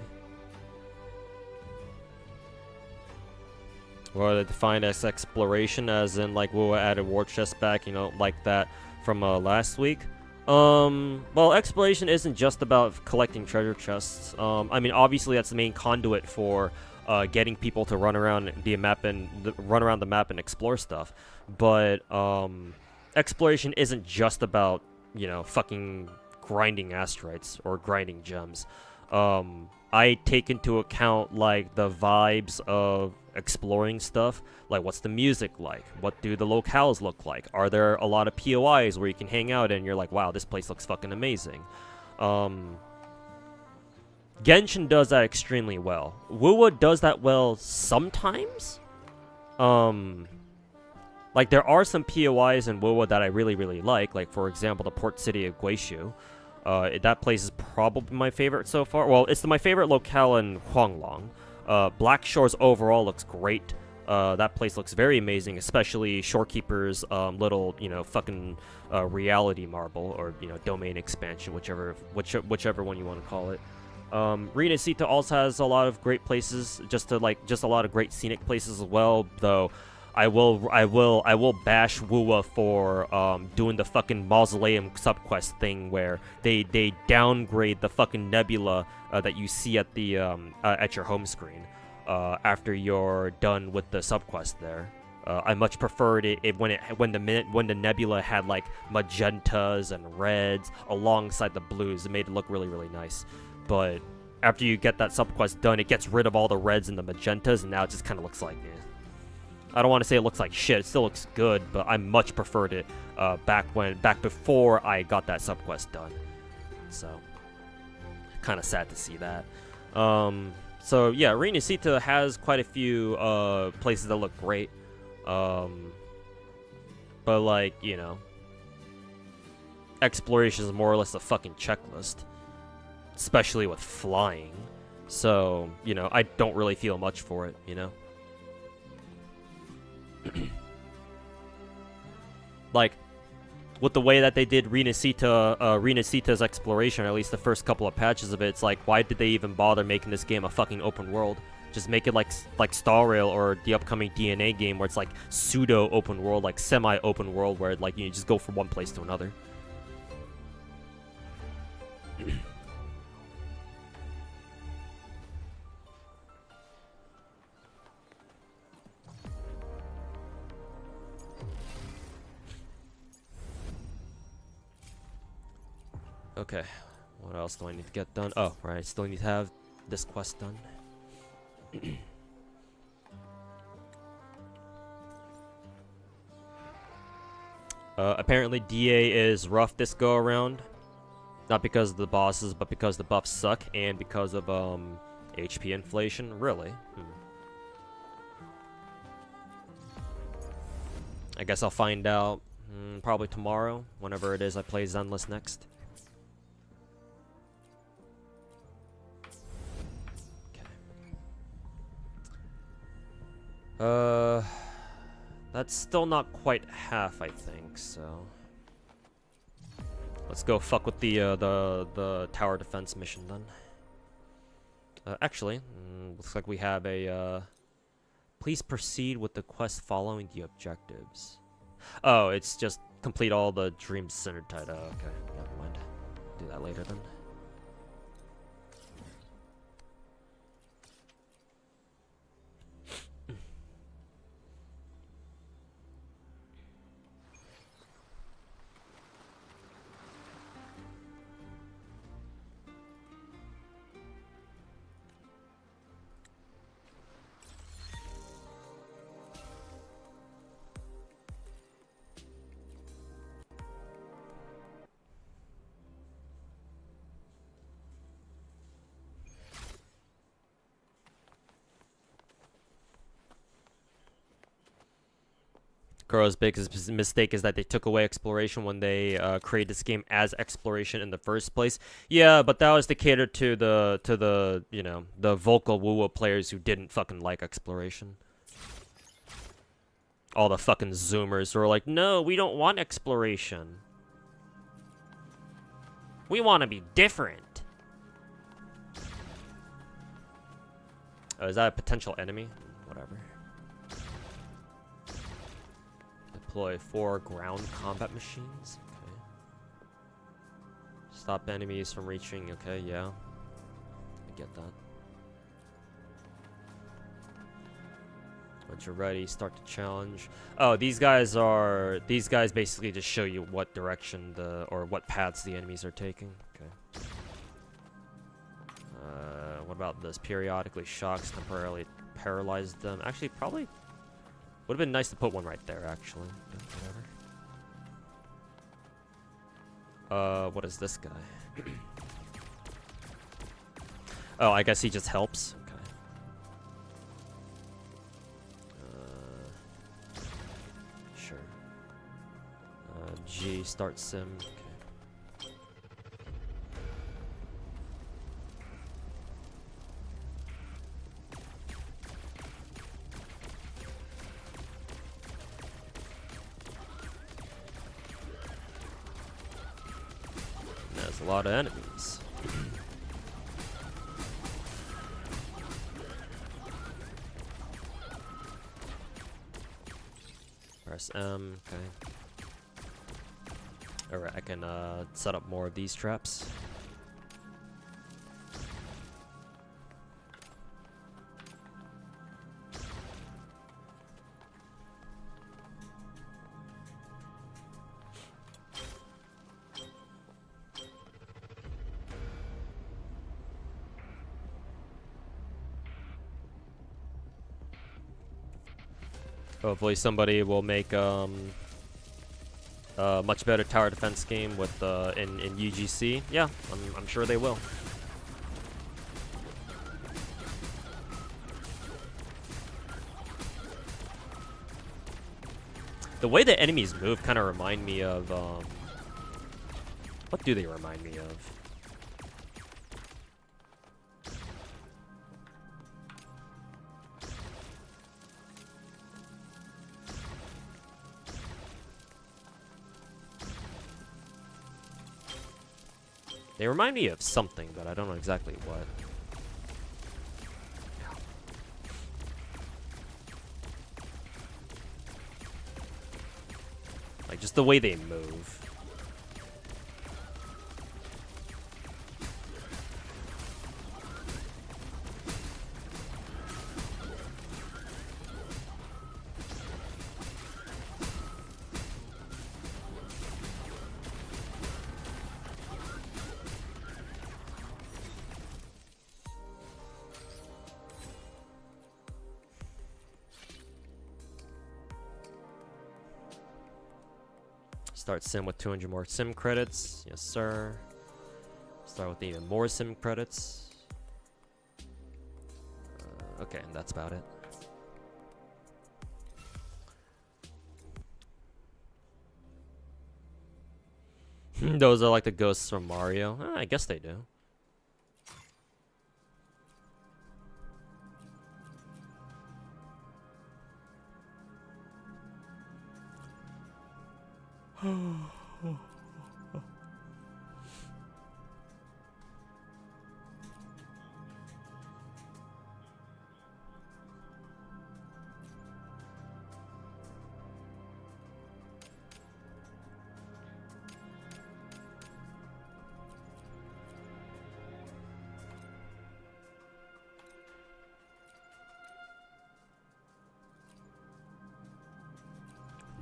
Or they define as exploration, as in, like, we'll add a war chest back, you know, like that from last week. Well, exploration isn't just about collecting treasure chests. I mean, obviously that's the main conduit for getting people to run around the map and explore stuff. But exploration isn't just about, you know, fucking grinding asteroids or grinding gems. I take into account like the vibes of exploring stuff, like what's the music like, what do the locales look like, are there a lot of POIs where you can hang out and you're like, wow, this place looks fucking amazing. Genshin does that extremely well. Wuwa does that well sometimes. Like there are some POIs in Wuwa that I really like for example the port city of Guishu. That place is probably my favorite so far. Well, it's my favorite locale in Huanglong. Black Shores overall looks great. That place looks very amazing, especially Shorekeeper's little, you know, fucking reality marble, or, you know, domain expansion, whichever one you want to call it. Rinasita also has a lot of great places, just a lot of great scenic places as well, though. I will bash Wuwa for doing the fucking mausoleum subquest thing where they downgrade the fucking nebula that you see at the at your home screen after you're done with the subquest there. I much preferred it when the nebula had like magentas and reds alongside the blues. It made it look really nice. But after you get that subquest done, it gets rid of all the reds and the magentas, and now it just kind of looks like, I don't want to say it looks like shit. It still looks good, but I much preferred it back before I got that subquest done. So, kind of sad to see that. So yeah, Rinasita has quite a few places that look great. But like, you know, exploration is more or less a fucking checklist, especially with flying. So, you know, I don't really feel much for it, you know. Like, with the way that they did Rinasita's exploration, or at least the first couple of patches of it, it's like, why did they even bother making this game a fucking open world? Just make it like Star Rail or the upcoming DNA game, where it's like pseudo open world, like semi open world, where like you just go from one place to another. Okay, what else do I need to get done? Oh, right, I still need to have this quest done. Apparently DA is rough this go around. Not because of the bosses, but because the buffs suck and because of HP inflation. Really? I guess I'll find out probably tomorrow, whenever it is I play Zenless next. Okay. That's still not quite half, I think, so let's go fuck with the tower defense mission then. Actually, looks like we have a please proceed with the quest following the objectives. Oh, it's just complete all the dream center title. Oh, okay, never mind. Do that later then. Kuro's biggest mistake is that they took away exploration when they created this game as exploration in the first place. Yeah, but that was to cater to the you know, the vocal woo-woo players who didn't fucking like exploration. All the fucking zoomers who are like, no, we don't want exploration. We want to be different. Oh, is that a potential enemy? Whatever. Deploy 4 ground combat machines. Okay. Stop enemies from reaching. Okay, yeah. I get that. Once you're ready, start the challenge. Oh, these guys basically just show you what direction or what paths the enemies are taking. Okay. What about this? Periodically shocks temporarily paralyze them. Actually, probably would have been nice to put one right there, actually. Whatever. What is this guy? Oh, I guess he just helps. Okay. Sure. G, start sim. Okay. There's a lot of enemies. Press M, okay. Alright, I can set up more of these traps. Hopefully somebody will make a much better tower defense game with in UGC. Yeah, I'm sure they will. The way the enemies move kind of remind me of what do they remind me of? They remind me of something, but I don't know exactly what. Like, just the way they move. Start sim with 200 more sim credits. Yes, sir. Start with even more sim credits. Okay, and that's about it. Those are like the ghosts from Mario. I guess they do.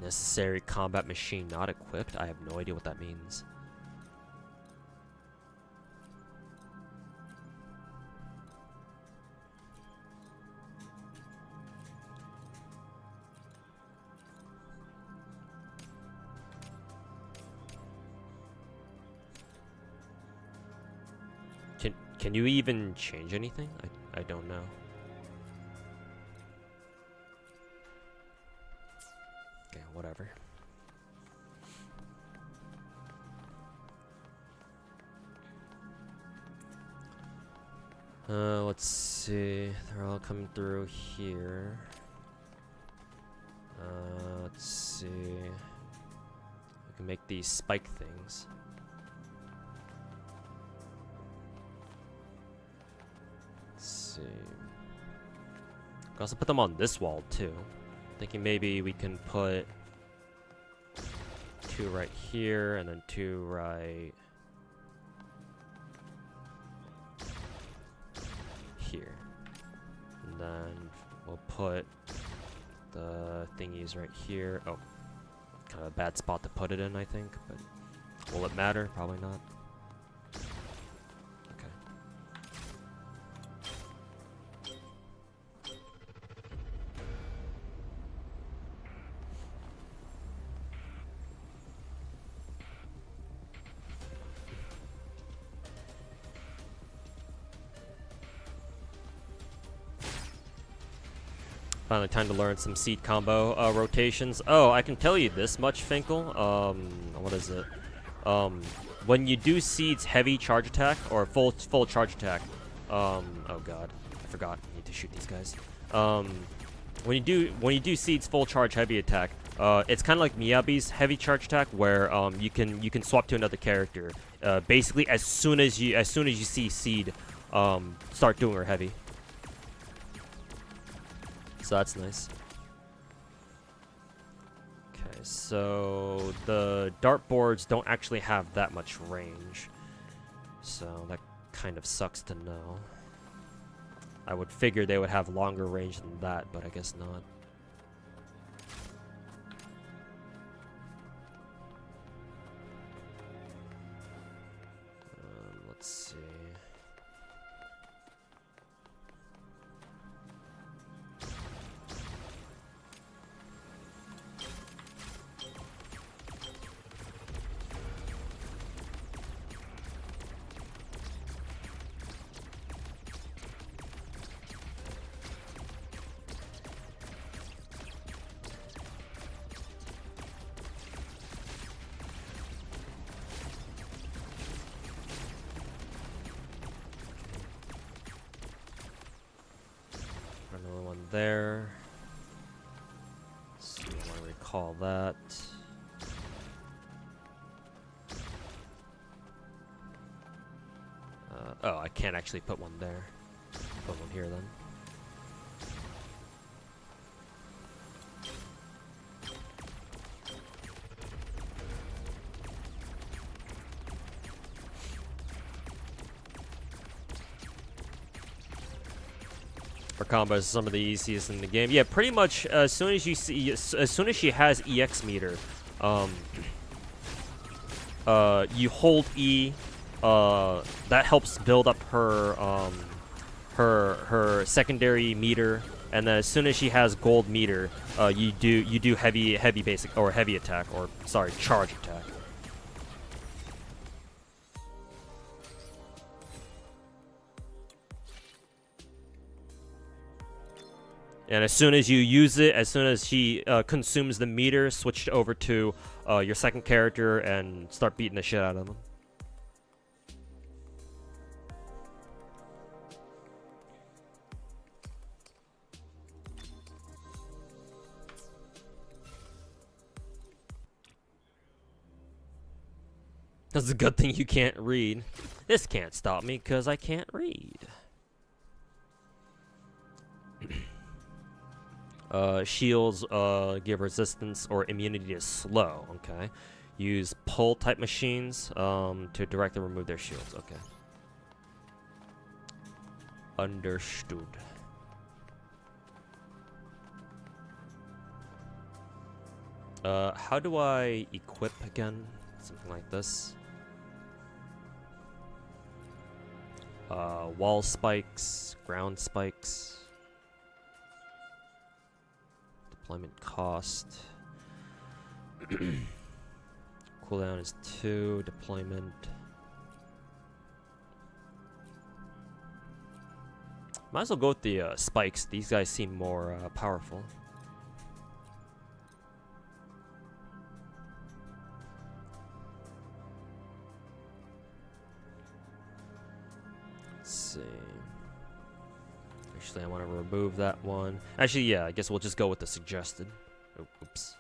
Necessary combat machine not equipped? I have no idea what that means. Can you even change anything? I don't know. Okay, whatever. Let's see. They're all coming through here. Let's see. We can make these spike things. Let's see. We can also put them on this wall too. Thinking maybe we can put 2 right here and then 2 right here. And then we'll put the thingies right here. Oh, kind of a bad spot to put it in, I think, but will it matter? Probably not. Finally, time to learn some seed combo rotations. Oh, I can tell you this much, Finkel. What is it? When you do seeds heavy charge attack or full charge attack. Oh god, I forgot. I need to shoot these guys. When you do seeds full charge heavy attack, it's kind of like Miyabi's heavy charge attack, where you can swap to another character. Basically, as soon as you see seed, start doing her heavy. So that's nice. Okay, so the dartboards don't actually have that much range. So that kind of sucks to know. I would figure they would have longer range than that, but I guess not. Let's see. Another one there. Let's see what we call that. Oh, I can't actually put one there. Put one here then. Her combos are some of the easiest in the game. Yeah, pretty much as soon as she has EX meter, you hold E. That helps build up her her secondary meter and then as soon as she has gold meter, you do heavy basic or heavy attack, or sorry, charge attack. And as soon as you use it, as soon as she consumes the meter, switch over to your second character and start beating the shit out of them. That's a good thing you can't read. This can't stop me because I can't read. Shields give resistance or immunity to slow. Okay. Use pull type machines to directly remove their shields. Okay. Understood. How do I equip again? Something like this. Wall spikes, ground spikes. Deployment cost. Cooldown is 2. Deployment. Might as well go with the spikes. These guys seem more powerful. Let's see. Actually, I want to remove that one. Actually, yeah, I guess we'll just go with the suggested. Oh, oops.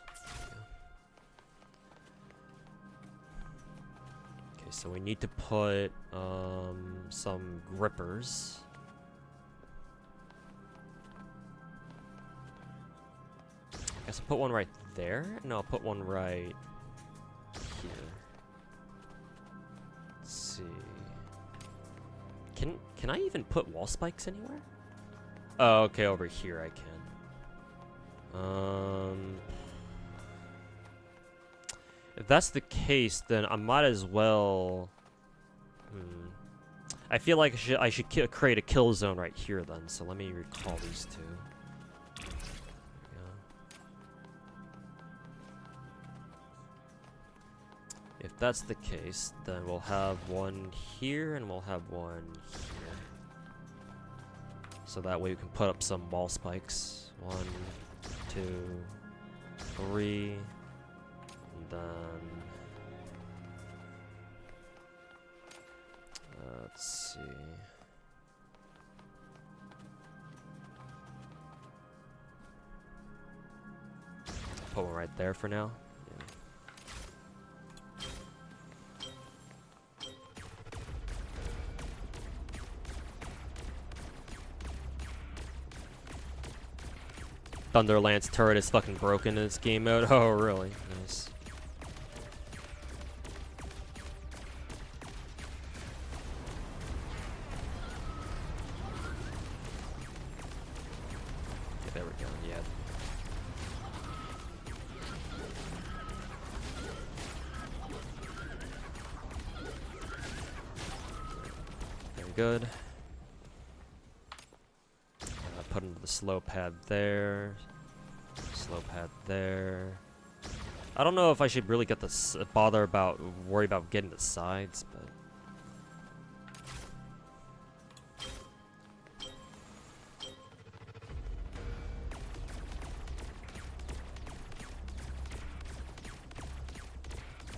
Okay, so we need to put some grippers. I guess I'll put one right there. No, I'll put one right here. Let's see. Can I even put wall spikes anywhere? Oh, okay, over here I can. If that's the case, then I might as well. I feel like I should create a kill zone right here then. So let me recall these two. If that's the case, then we'll have one here and we'll have one here. So that way we can put up some wall spikes. 1, 2, 3. And then let's see. Put one right there for now. Thunderlance turret is fucking broken in this game mode. Oh, really? Nice. Yeah, there we go. Yeah. Very good. Put into the slow pad there. Slow pad there. I don't know if I should really get this worry about getting the sides, but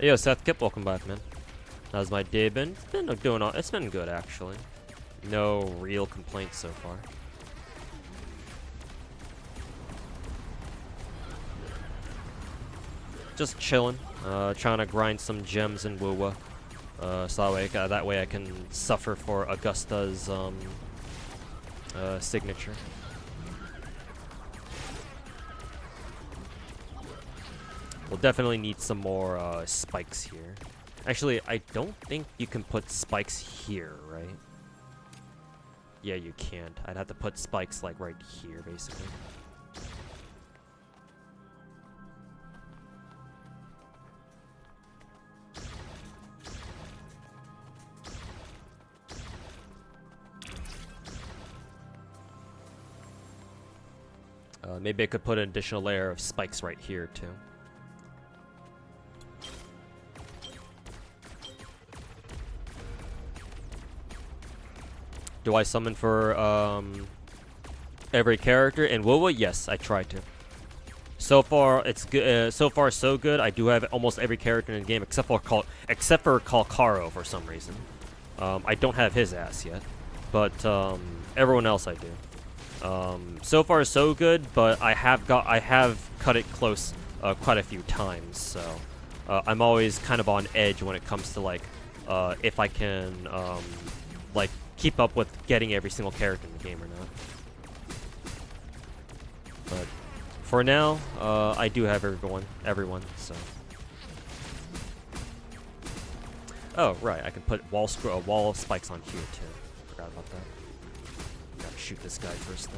hey, yo, Seth Kip, welcome back, man. How's my day been? It's been good actually. No real complaints so far. Just chilling, trying to grind some gems in Wuwa, so that way I can suffer for Augusta's signature. We'll definitely need some more spikes here. Actually, I don't think you can put spikes here, right? Yeah, you can't. I'd have to put spikes like right here, basically. Maybe I could put an additional layer of spikes right here too. Do I summon for every character in WoW? Yes, I try to. So far, it's good. So far, so good. I do have almost every character in the game except for Kalkaro for some reason. I don't have his ass yet, but everyone else I do. So far, so good. But I have cut it close quite a few times. So I'm always kind of on edge when it comes to like if I can like keep up with getting every single character in the game or not. But for now, I do have everyone, so. Oh, right, I can put wall spikes on here, too. Forgot about that. Gotta shoot this guy first,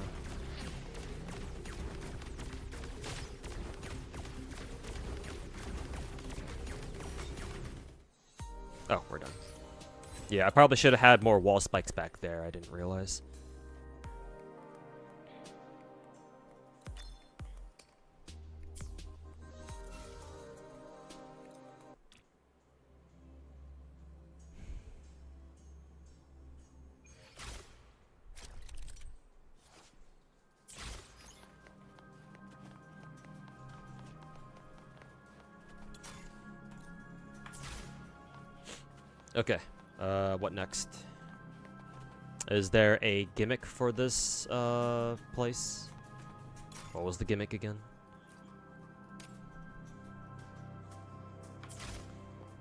though. Oh, we're done. Yeah, I probably should have had more wall spikes back there, I didn't realize. Okay, what next? Is there a gimmick for this place? What was the gimmick again?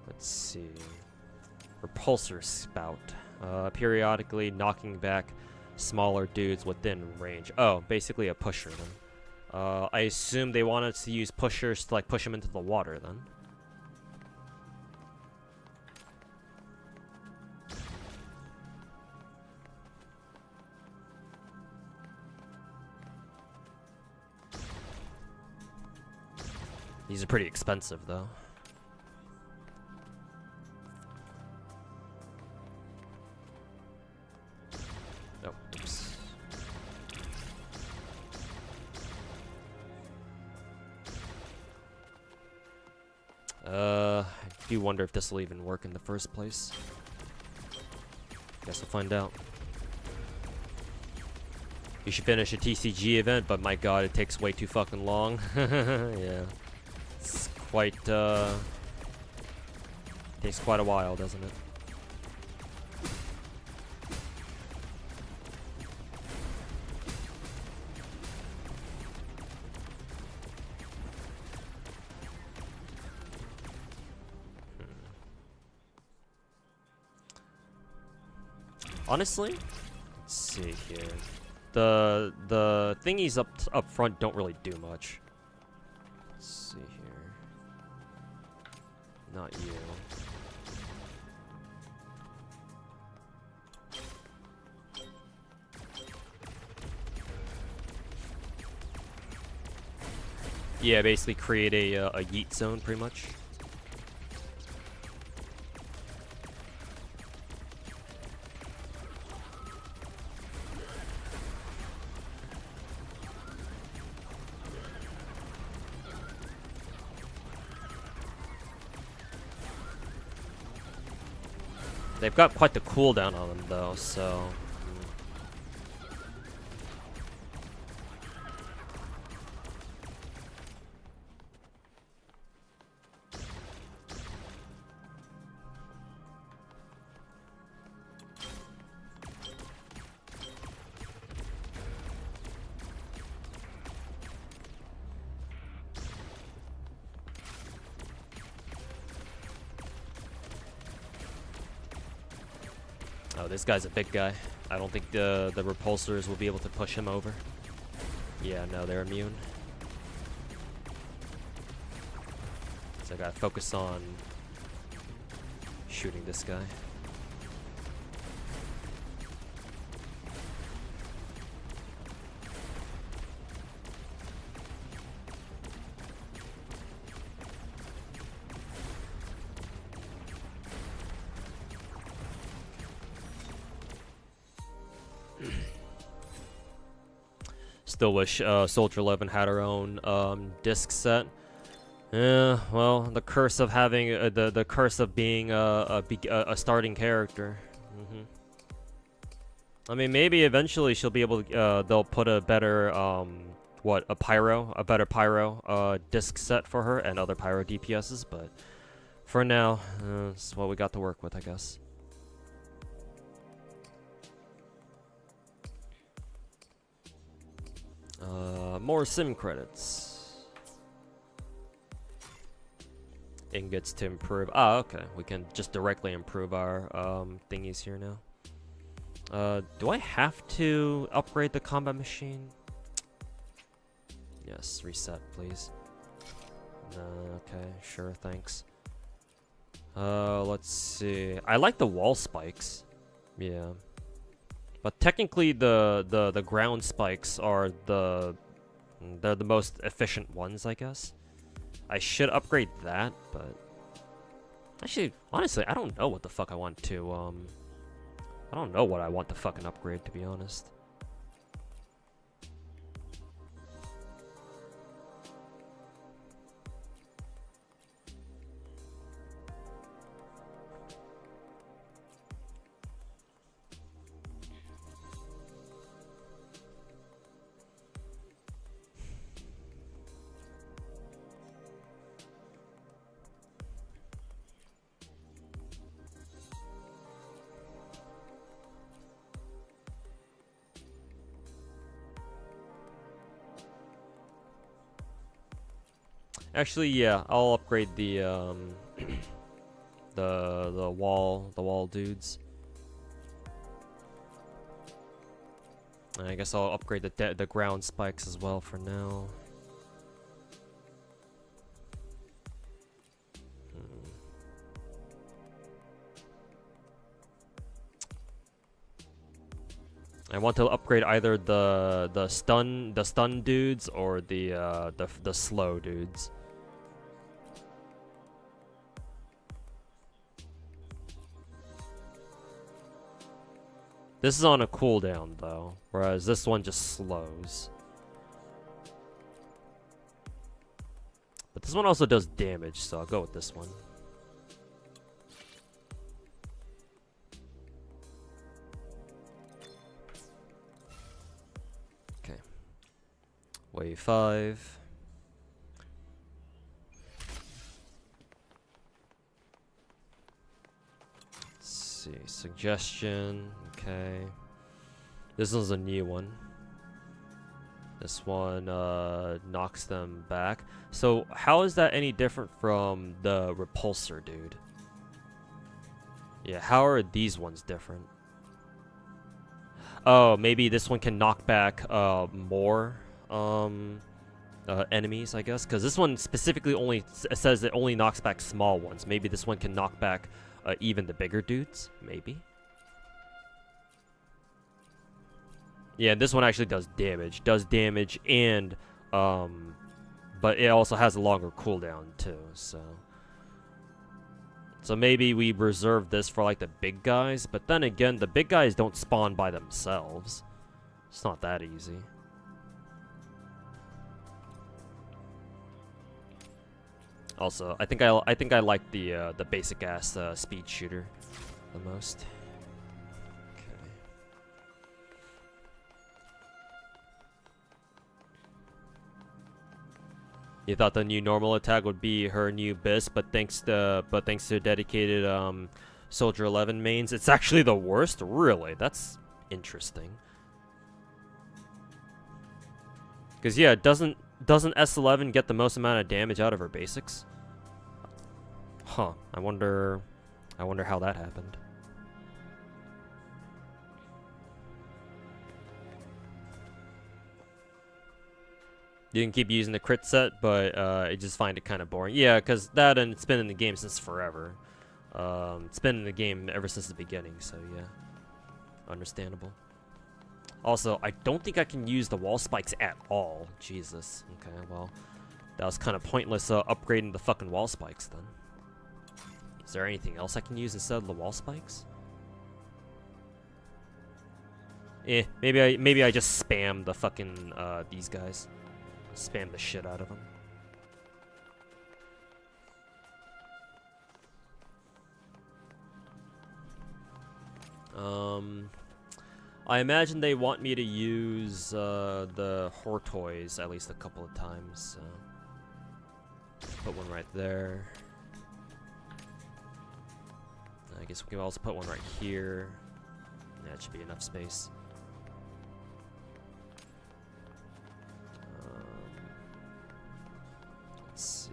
Let's see. Repulsor spout. Periodically knocking back smaller dudes within range. Oh, basically a pusher then. I assume they wanted to use pushers to like push them into the water then. These are pretty expensive, though. Oh, oops. I do wonder if this will even work in the first place. Guess we'll find out. You should finish a TCG event, but my god, it takes way too fucking long. Yeah. It's quite, takes quite a while, doesn't it? Honestly, let's see here. The thingies up front don't really do much. Let's see here. Not you. Yeah, basically create a yeet zone, pretty much. They've got quite the cooldown on them, though, so... Oh, this guy's a big guy. I don't think the repulsors will be able to push him over. Yeah, no, they're immune. So I gotta focus on shooting this guy. Still wish Soldier 11 had her own disc set. Yeah, well, the curse of having the curse of being a starting character. I mean, maybe eventually she'll be able to. They'll put a better a better pyro disc set for her and other pyro DPSs. But for now, this is what we got to work with, I guess. More sim credits. Ingots to improve. Ah, okay. We can just directly improve our thingies here now. Do I have to upgrade the combat machine? Yes, reset, please. Okay, sure, thanks. Let's see. I like the wall spikes. Yeah. But technically the ground spikes are they're the most efficient ones, I guess. I should upgrade that, but actually, honestly, I don't know what the fuck I want to I don't know what I want to fucking upgrade, to be honest. Actually, yeah, I'll upgrade the the wall dudes. And I guess I'll upgrade the ground spikes as well for now. I want to upgrade either the stun dudes or the slow dudes. This is on a cooldown though, whereas this one just slows. But this one also does damage, so I'll go with this one. Okay. Wave 5. Let's see, suggestion. Okay. This one's a new one. This one knocks them back. So how is that any different from the repulsor dude? Yeah, how are these ones different? Oh, maybe this one can knock back more enemies, I guess, because this one specifically only says it only knocks back small ones. Maybe this one can knock back even the bigger dudes, maybe. Yeah, this one actually does damage. And but it also has a longer cooldown too, so maybe we reserve this for like the big guys, but then again, the big guys don't spawn by themselves. It's not that easy. Also, I think I like the basic ass speed shooter the most. You thought the new normal attack would be her new bis, but thanks to dedicated Soldier 11 mains, it's actually the worst. Really, that's interesting. Because yeah, doesn't S11 get the most amount of damage out of her basics? Huh. I wonder how that happened. You can keep using the crit set, but I just find it kind of boring. Yeah, because that and it's been in the game since forever. It's been in the game ever since the beginning, so yeah. Understandable. Also, I don't think I can use the wall spikes at all. Jesus. Okay, well, that was kind of pointless upgrading the fucking wall spikes then. Is there anything else I can use instead of the wall spikes? Maybe I just spam the fucking these guys. Spam the shit out of them. I imagine they want me to use the Hortoys at least a couple of times. So put one right there. I guess we can also put one right here. That should be enough space. Let's see.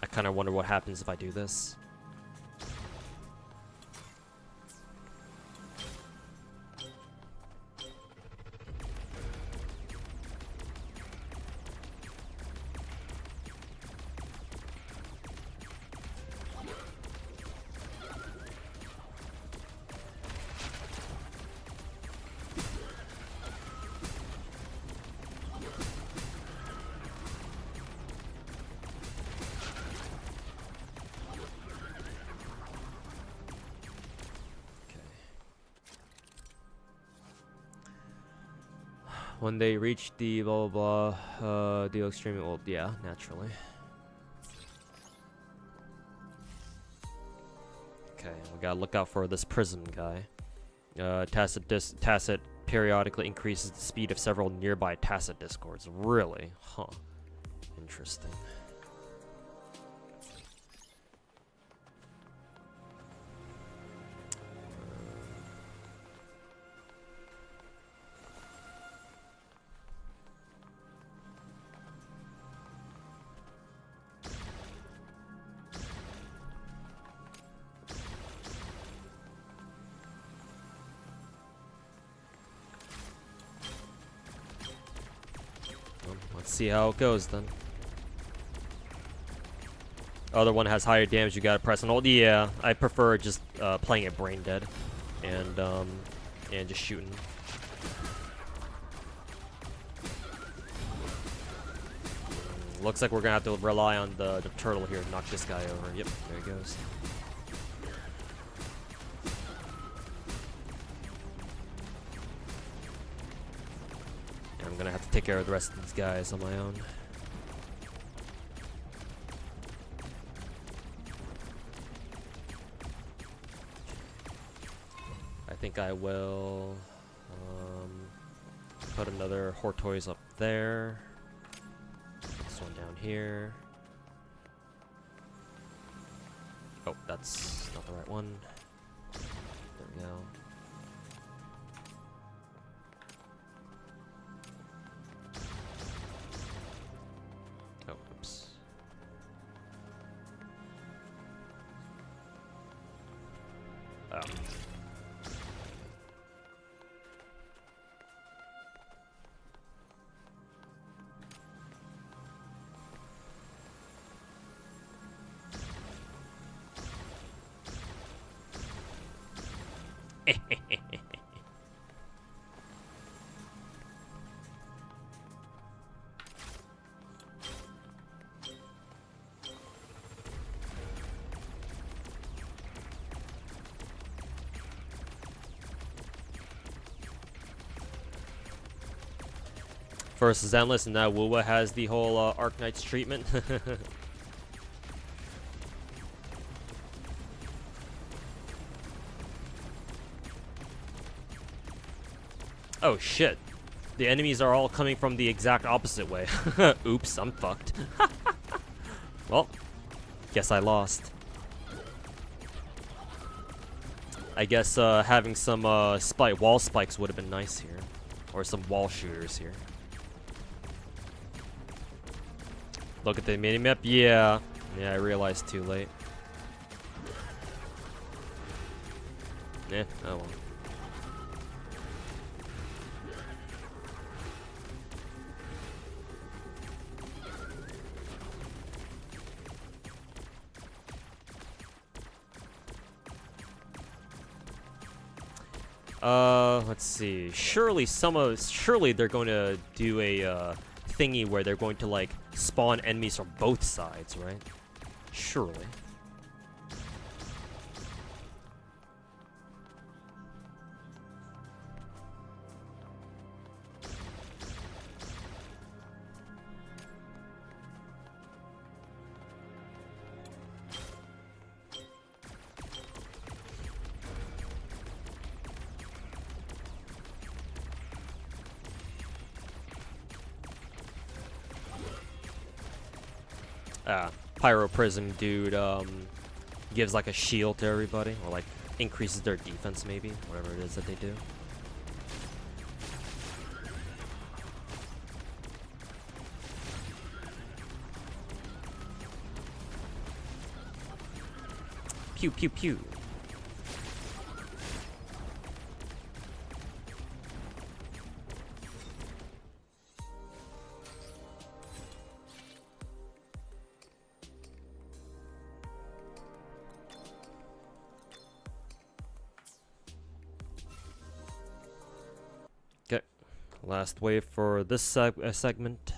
I kind of wonder what happens if I do this. When they reach the blah blah blah, deal extremely old. Yeah, naturally. Okay, we gotta look out for this prism guy. Tacit periodically increases the speed of several nearby Tacit discords. Really? Huh. Interesting. Let's see how it goes then. Other one has higher damage, you gotta press and hold. Yeah, I prefer just playing it brain dead and just shooting. Looks like we're gonna have to rely on the turtle here to knock this guy over. Yep, there he goes. I'm gonna have to take care of the rest of these guys on my own. I think I will put another Hortoys up there. This one down here. Oh, that's not the right one. There we go. Oh, oops. Oh. First is Endless, and now Wuwa has the whole Arknights treatment. Oh shit. The enemies are all coming from the exact opposite way. Oops, I'm fucked. Well, guess I lost. I guess having some wall spikes would have been nice here. Or some wall shooters here. Look at the minimap. Yeah. Yeah, I realized too late. Eh, oh well. Let's see. Surely they're going to do a thingy where they're going to like spawn enemies from both sides, right? Surely. Pyro Prism dude gives like a shield to everybody, or like increases their defense maybe, whatever it is that they do. Pew pew pew. Okay, last wave for this segment.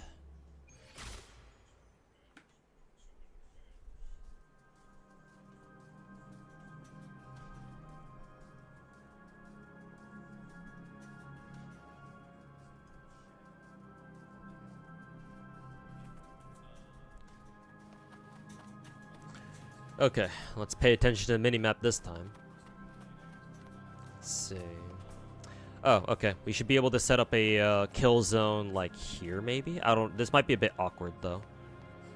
Okay, let's pay attention to the minimap this time. Let's see. Oh, okay. We should be able to set up a kill zone like here, maybe? This might be a bit awkward, though.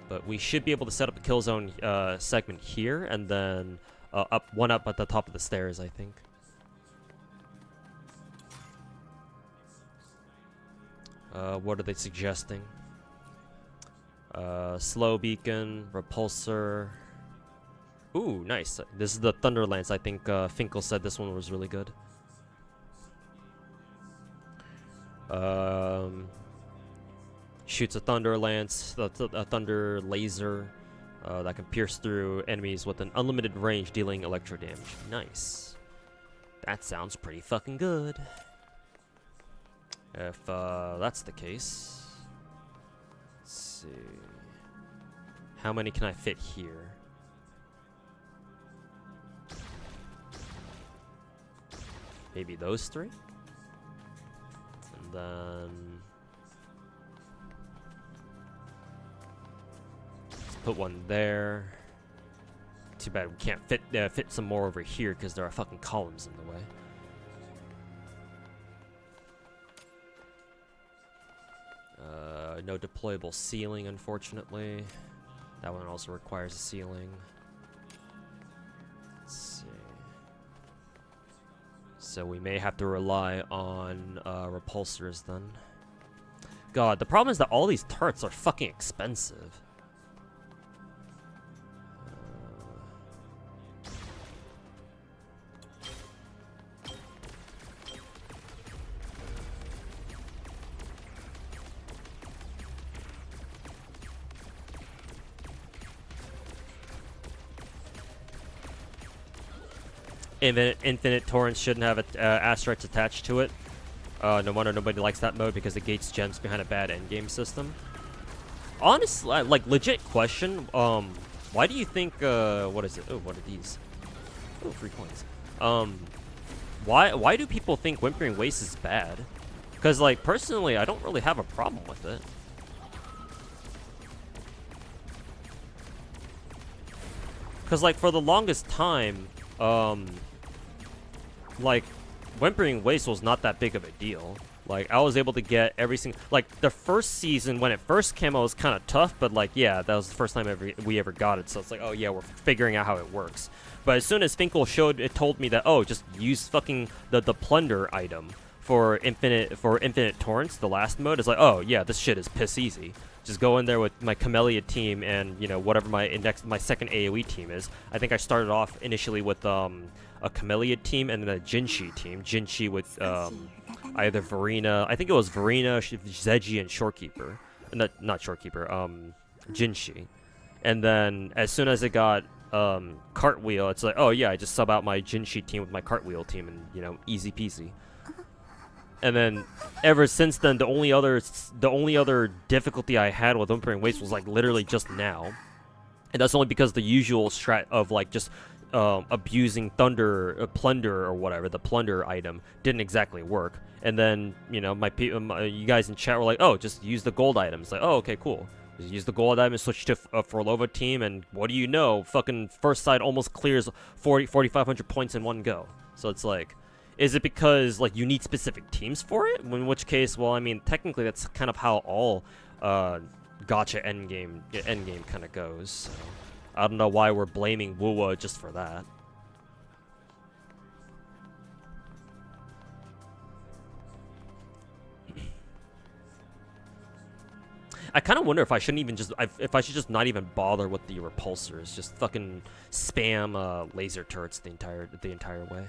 But we should be able to set up a kill zone segment here, and then one up at the top of the stairs, I think. What are they suggesting? Slow beacon, repulsor. Ooh, nice. This is the Thunderlance. I think Finkel said this one was really good. Shoots a Thunder Lance, a Thunder Laser that can pierce through enemies with an unlimited range, dealing electro damage. Nice. That sounds pretty fucking good. If that's the case, let's see. How many can I fit here? Maybe those three? And then let's put one there. Too bad we can't fit some more over here because there are fucking columns in the way. No deployable ceiling, unfortunately. That one also requires a ceiling. Let's see. So we may have to rely on repulsors then. God, the problem is that all these turrets are fucking expensive. Infinite Torrents shouldn't have asteroids attached to it. No wonder nobody likes that mode because it gates gems behind a bad endgame system. Honestly, like legit question. Why do you think? What is it? Oh, what are these? Oh, 3 coins. Why do people think Whimpering Waste is bad? Because like personally, I don't really have a problem with it. Because like for the longest time, like Whimpering Waste was not that big of a deal. Like I was able to get every single, like the first season when it first came out was kind of tough, but like yeah, that was the first time we ever got it. So it's like, oh yeah, we're figuring out how it works. But as soon as Finkel told me that, oh, just use fucking the plunder item for infinite torrents, the last mode, is like, oh yeah, this shit is piss easy. Just go in there with my Camellia team and, you know, whatever my second AoE team is. I think I started off initially with a Camellia team and then a Jinshi team. Jinshi with either Verena, I think it was Verena, Zeji, and Shorekeeper. Not Shorekeeper, Jinshi. And then as soon as it got cartwheel, it's like, oh yeah, I just sub out my Genshin team with my cartwheel team, and you know, easy peasy. And then ever since then, the only other difficulty I had with Wuthering Waves was like literally just now, and that's only because the usual strat of like just abusing thunder plunder or whatever, the plunder item, didn't exactly work. And then you know you guys in chat were like, oh, just use the gold item. It's like, oh, okay, cool. Just use the gold item and switch to a Forlova team, and what do you know? Fucking first side almost clears 4,500 points in one go. So it's like, is it because like you need specific teams for it? In which case, well, I mean, technically that's kind of how all gacha endgame kind of goes. So I don't know why we're blaming Wuwa just for that. I kind of wonder if I shouldn't even just if I should just not even bother with the repulsors, just fucking spam laser turrets the entire way.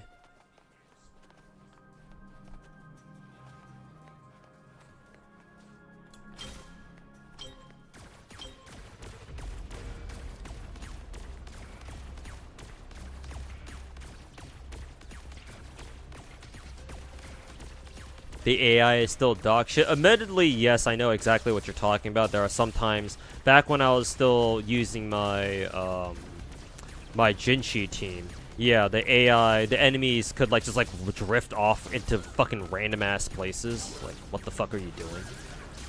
The AI is still dog shit. Admittedly, yes, I know exactly what you're talking about. There are some times, back when I was still using my my Genshin team, yeah, the AI, the enemies could like just like drift off into fucking random ass places. Like, what the fuck are you doing?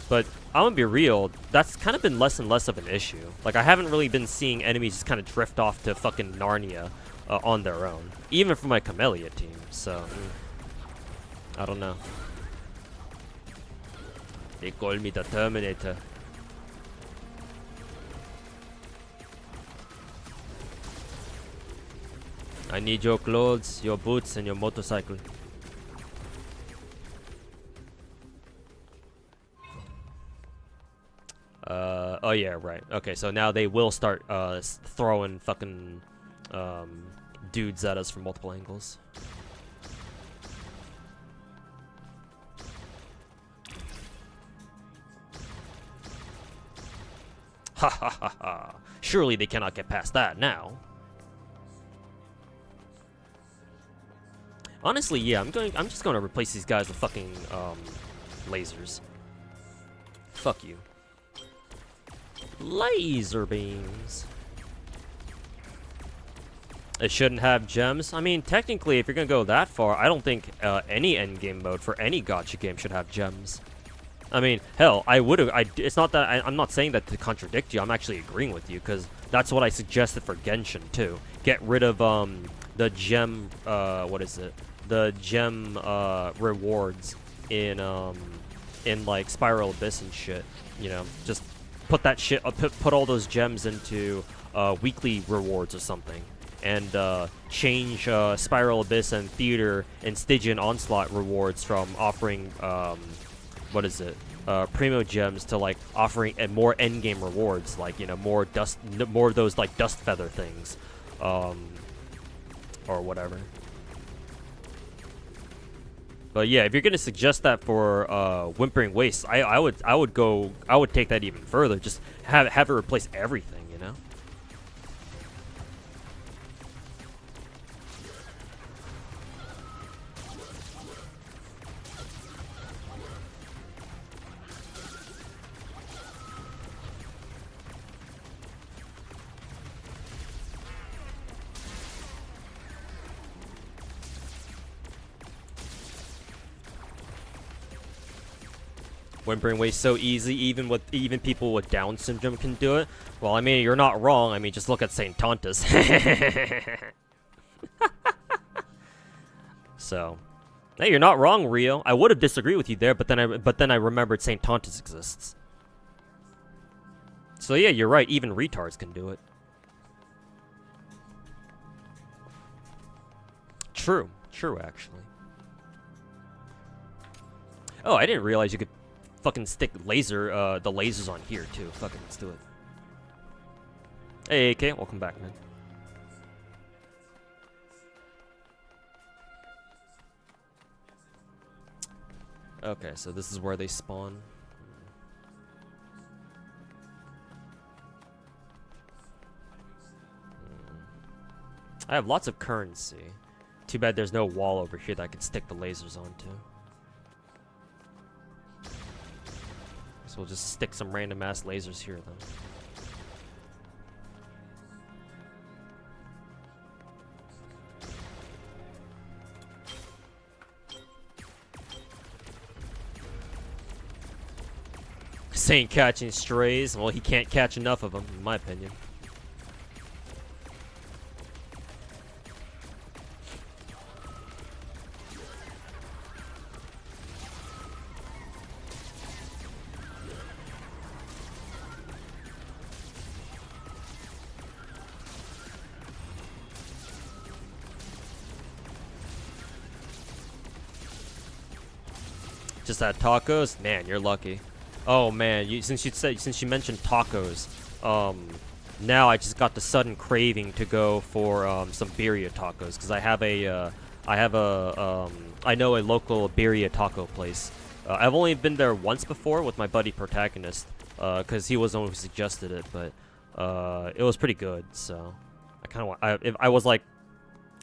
But I'm gonna be real, that's kind of been less and less of an issue. Like, I haven't really been seeing enemies just kind of drift off to fucking Narnia on their own, even for my Camellia team. So, I don't know. They call me the Terminator. I need your clothes, your boots, and your motorcycle. Oh yeah, right. Okay, so now they will start throwing fucking dudes at us from multiple angles. Ha ha ha ha. Surely they cannot get past that now. Honestly, yeah, I'm just gonna replace these guys with fucking lasers. Fuck you. Laser beams. It shouldn't have gems. I mean, technically, if you're gonna go that far, I don't think any endgame mode for any gacha game should have gems. I mean, hell, I would have. It's not that I'm not saying that to contradict you. I'm actually agreeing with you because that's what I suggested for Genshin too. Get rid of the gem. What is it? The gem rewards in like Spiral Abyss and shit. You know, just put that shit. Put all those gems into weekly rewards or something, and change Spiral Abyss and Theater and Stygian Onslaught rewards from offering what is it? Primo gems to like offering more endgame rewards, like, you know, more of those like dust feather things, or whatever. But yeah, if you're gonna suggest that for Whimpering Wastes, I would take that even further. Just have it replace everything, you know. Whimpering Waste so easy, even people with Down syndrome can do it. Well, I mean, you're not wrong. I mean, just look at Saint Tontus. So, hey, you're not wrong, Rio. I would have disagreed with you there, but then I remembered Saint Tontus exists. So yeah, you're right. Even retards can do it. True, actually. Oh, I didn't realize you could fucking stick the lasers on here too. Fucking let's do it. Hey, AK, welcome back, man. Okay, so this is where they spawn. I have lots of currency. Too bad there's no wall over here that I can stick the lasers onto. So we'll just stick some random ass lasers here then. Ain't catching strays. Well, he can't catch enough of them, in my opinion. Just had tacos? Man, you're lucky. Oh man, since you mentioned tacos, now I just got the sudden craving to go for some birria tacos because I know a local birria taco place. I've only been there once before with my buddy Protagonist, because he was the one who suggested it, but it was pretty good. So I kind of want.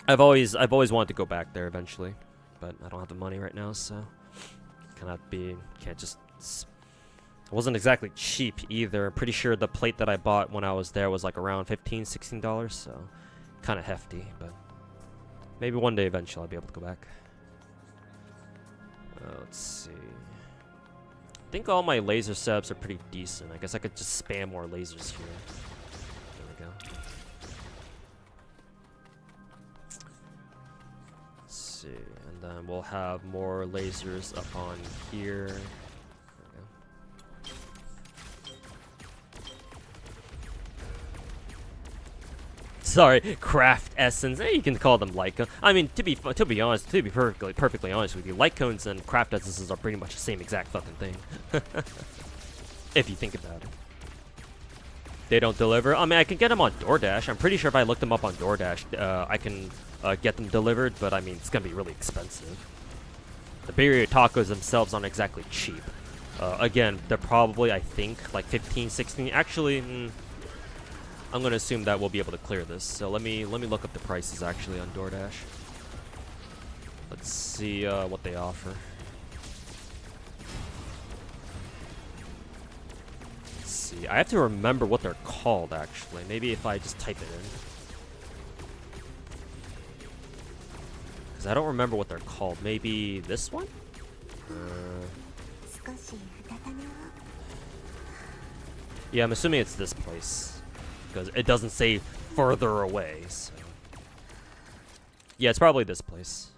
I've always wanted to go back there eventually, but I don't have the money right now, so can't just. It wasn't exactly cheap either. I'm pretty sure the plate that I bought when I was there was like around $15–16, so kind of hefty, but maybe one day eventually I'll be able to go back. Let's see. I think all my laser setups are pretty decent. I guess I could just spam more lasers here. There we go. Let's see, and then we'll have more lasers up on here. Sorry, craft essence. You can call them light cones. I mean, to be perfectly honest with you, light cones and craft essences are pretty much the same exact fucking thing. If you think about it. They don't deliver. I mean, I can get them on DoorDash. I'm pretty sure if I look them up on DoorDash, I can get them delivered. But I mean, it's gonna be really expensive. The birria tacos themselves aren't exactly cheap. Again, they're probably, I think, like 15, 16. Actually. I'm gonna assume that we'll be able to clear this. So let me look up the prices actually on DoorDash. Let's see what they offer. Let's see. I have to remember what they're called actually. Maybe if I just type it in. Because I don't remember what they're called. Maybe this one? Yeah, I'm assuming it's this place. Because it doesn't say further away, so. Yeah, it's probably this place.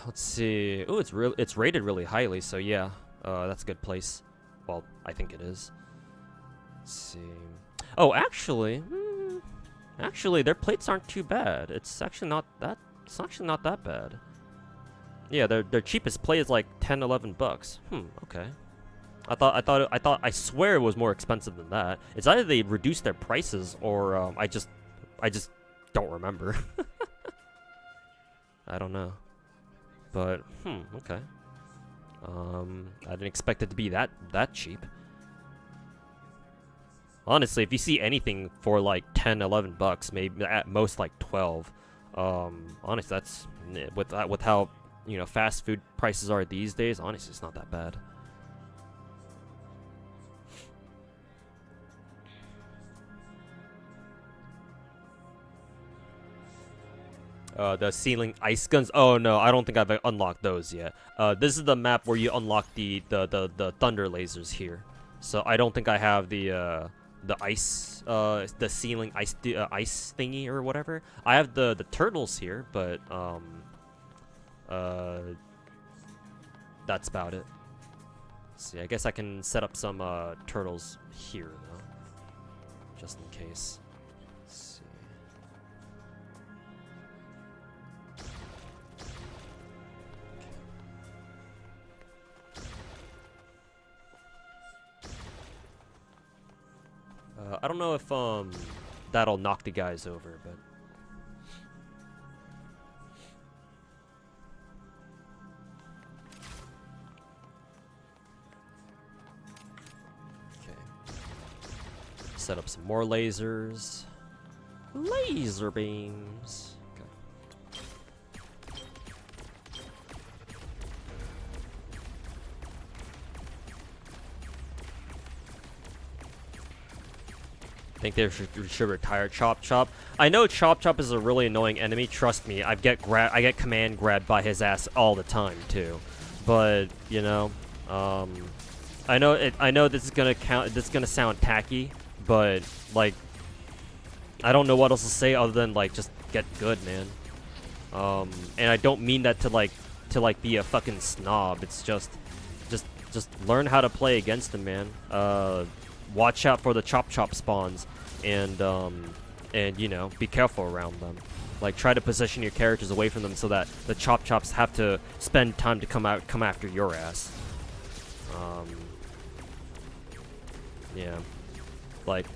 Let's see. Ooh, it's rated really highly, so yeah. That's a good place. Well, I think it is. Let's see. Oh, actually, their plates aren't too bad. It's actually not that bad. Yeah, their cheapest plate is like $10–11. Okay. I swear it was more expensive than that. It's either they reduced their prices or I just don't remember. I don't know. But okay. I didn't expect it to be that cheap. Honestly, if you see anything for like $10–11, maybe at most like 12. Honestly, that's with how, you know, fast food prices are these days. Honestly, it's not that bad. The ceiling ice guns. Oh no, I don't think I've unlocked those yet. This is the map where you unlock the thunder lasers here. So I don't think I have the ice, the ceiling ice ice thingy or whatever. I have the turtles here, but that's about it. Let's see, I guess I can set up some turtles here though, just in case. I don't know if that'll knock the guys over, but set up some more lasers. Laser beams. Okay. Think they should retire Chop Chop. I know Chop Chop is a really annoying enemy. Trust me, I get command grabbed by his ass all the time too. But you know, I know this is gonna count. This is gonna sound tacky, but like, I don't know what else to say other than like just get good, man. And I don't mean that to like be a fucking snob. It's just learn how to play against them, man. Watch out for the Chop Chop spawns, and you know, be careful around them. Like, try to position your characters away from them so that the Chop Chops have to spend time to come after your ass. Yeah, like,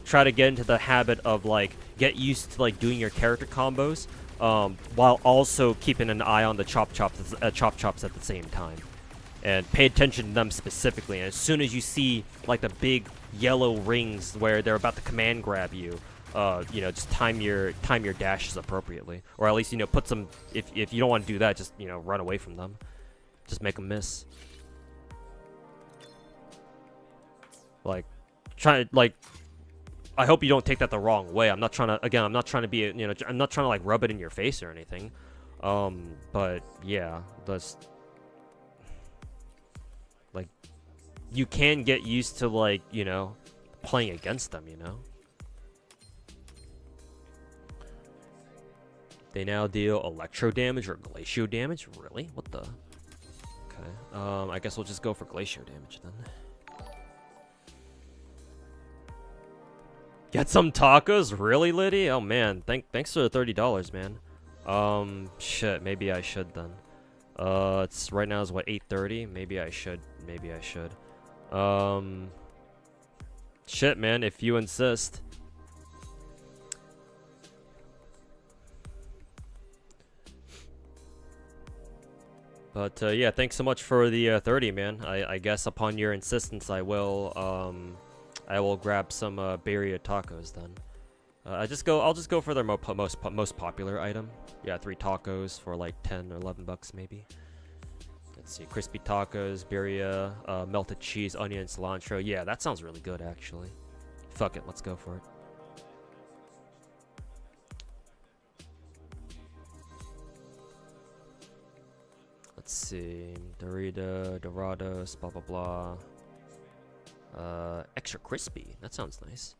try to get into the habit of like get used to like doing your character combos, while also keeping an eye on the Chop Chops at the same time. And pay attention to them specifically. And as soon as you see like the big yellow rings where they're about to command grab you, you know, just time your dashes appropriately, or at least, you know, put some. If you don't want to do that, just, you know, run away from them. Just make them miss. Like, I hope you don't take that the wrong way. I'm not trying to be, you know, I'm not trying to like rub it in your face or anything. But yeah, like, you can get used to, like, you know, playing against them, you know? They now deal electro damage or glacio damage? Really? What the? Okay. I guess we'll just go for glacio damage then. Get some tacos? Really, Liddy? Oh man, thanks for the $30, man. Shit, maybe I should then. It's right now is what, 8:30? Maybe I should. Shit, man, if you insist. But yeah, thanks so much for the 30, man. I guess upon your insistence, I will grab some birria tacos then. I'll just go for their most popular item. Yeah, 3 tacos for like 10 or 11 bucks maybe. Let's see, crispy tacos, birria, melted cheese, onion, cilantro. Yeah, that sounds really good actually. Fuck it, let's go for it. Let's see, Dorados, blah blah blah. Extra crispy. That sounds nice.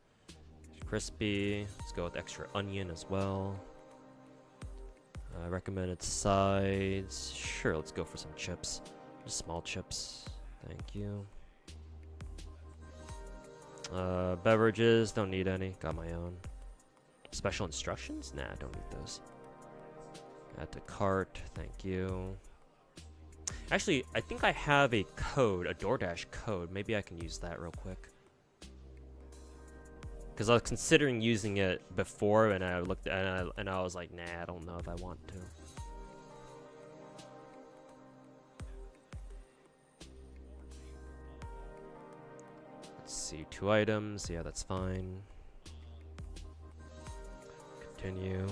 Crispy. Let's go with extra onion as well. Recommended sides. Sure, let's go for some chips. Just small chips. Thank you. Beverages. Don't need any. Got my own. Special instructions? Nah, don't need those. Add to cart. Thank you. Actually, I think I have a code, a DoorDash code. Maybe I can use that real quick. Because I was considering using it before, and I looked and I was like, nah, I don't know if I want to. Let's see, 2 items. Yeah, that's fine. Continue.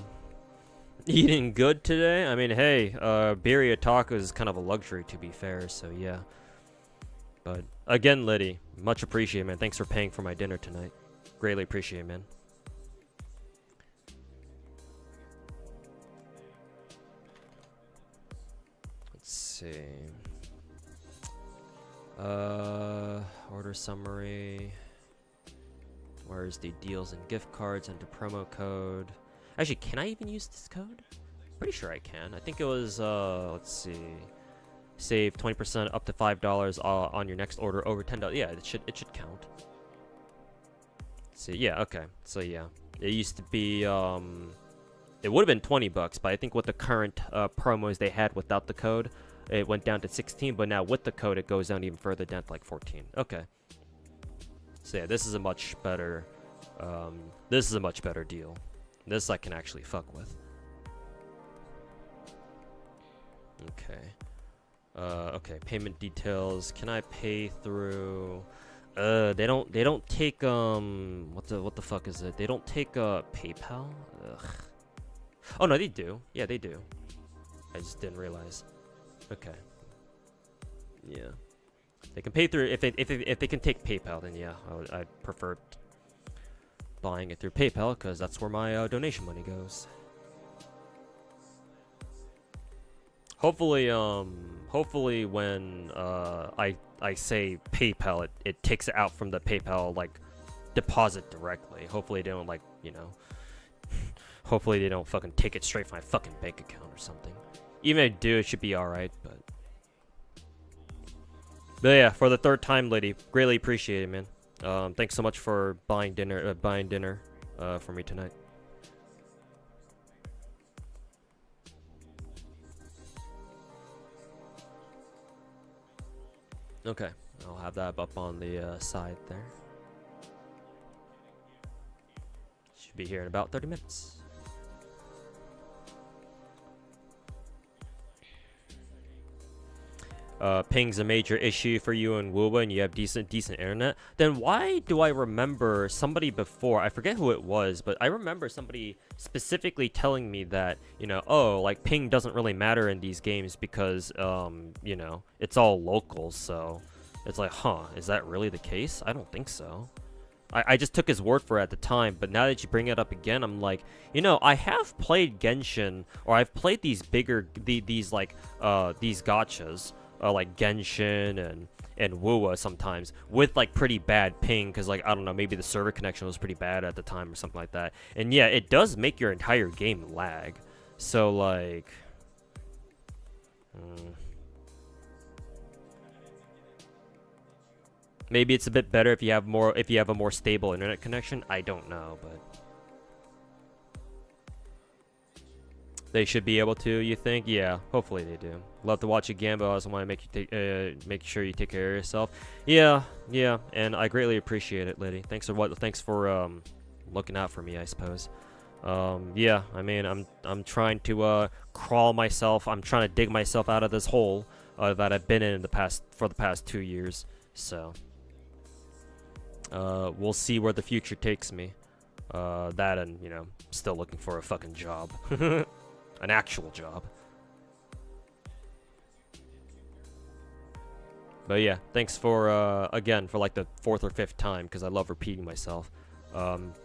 Eating good today? I mean, hey, birria tacos is kind of a luxury, to be fair, so yeah. But again, Liddy, much appreciated, man. Thanks for paying for my dinner tonight. Greatly appreciate it, man. Let's see. Order summary. Where's the deals and gift cards? Enter promo code. Actually, can I even use this code? Pretty sure I can. I think it was, let's see. Save 20% up to $5 on your next order over $10. Yeah, it should count. So yeah, okay. So yeah, it used to be it would have been 20 bucks, but I think with the current promos they had without the code, it went down to 16, but now with the code it goes down even further, down to like 14. Okay. So yeah, this is a much better deal. This I can actually fuck with. Okay. Okay, payment details. Can I pay through They don't take what the fuck is it? They don't take PayPal. Ugh. Oh no, they do. Yeah, they do. I just didn't realize. Okay. Yeah. They can pay through if they can take PayPal, then yeah, I prefer buying it through PayPal because that's where my donation money goes. Hopefully when I say PayPal, it takes it out from the PayPal like deposit directly. Hopefully they don't like, you know, hopefully they don't fucking take it straight from my fucking bank account or something. Even if they do, it should be alright, but yeah, for the third time, lady, greatly appreciate it, man. Thanks so much for buying dinner for me tonight. Okay, I'll have that up on the side there. Should be here in about 30 minutes. Ping's a major issue for you in WUWA and you have decent internet, then why do I remember somebody before, I forget who it was, but I remember somebody specifically telling me that, you know, oh, like ping doesn't really matter in these games because, you know, it's all local, so it's like, huh, is that really the case? I don't think so. I just took his word for it at the time, but now that you bring it up again, I'm like, you know, I have played Genshin, or I've played these bigger, these gachas, like Genshin and WUWA sometimes with like pretty bad ping because like I don't know, maybe the server connection was pretty bad at the time or something like that, and yeah, it does make your entire game lag. So like maybe it's a bit better if you have a more stable internet connection. I don't know, but they should be able to, you think? Yeah, hopefully they do. Love to watch again, but I also want to make sure you take care of yourself. Yeah, and I greatly appreciate it, lady. Thanks for looking out for me, I suppose. Yeah, I mean, I'm trying to crawl myself. I'm trying to dig myself out of this hole that I've been in for the past 2 years. So we'll see where the future takes me. That and, you know, still looking for a fucking job. An actual job. But yeah, thanks for again for like the 4th or 5th time because I love repeating myself.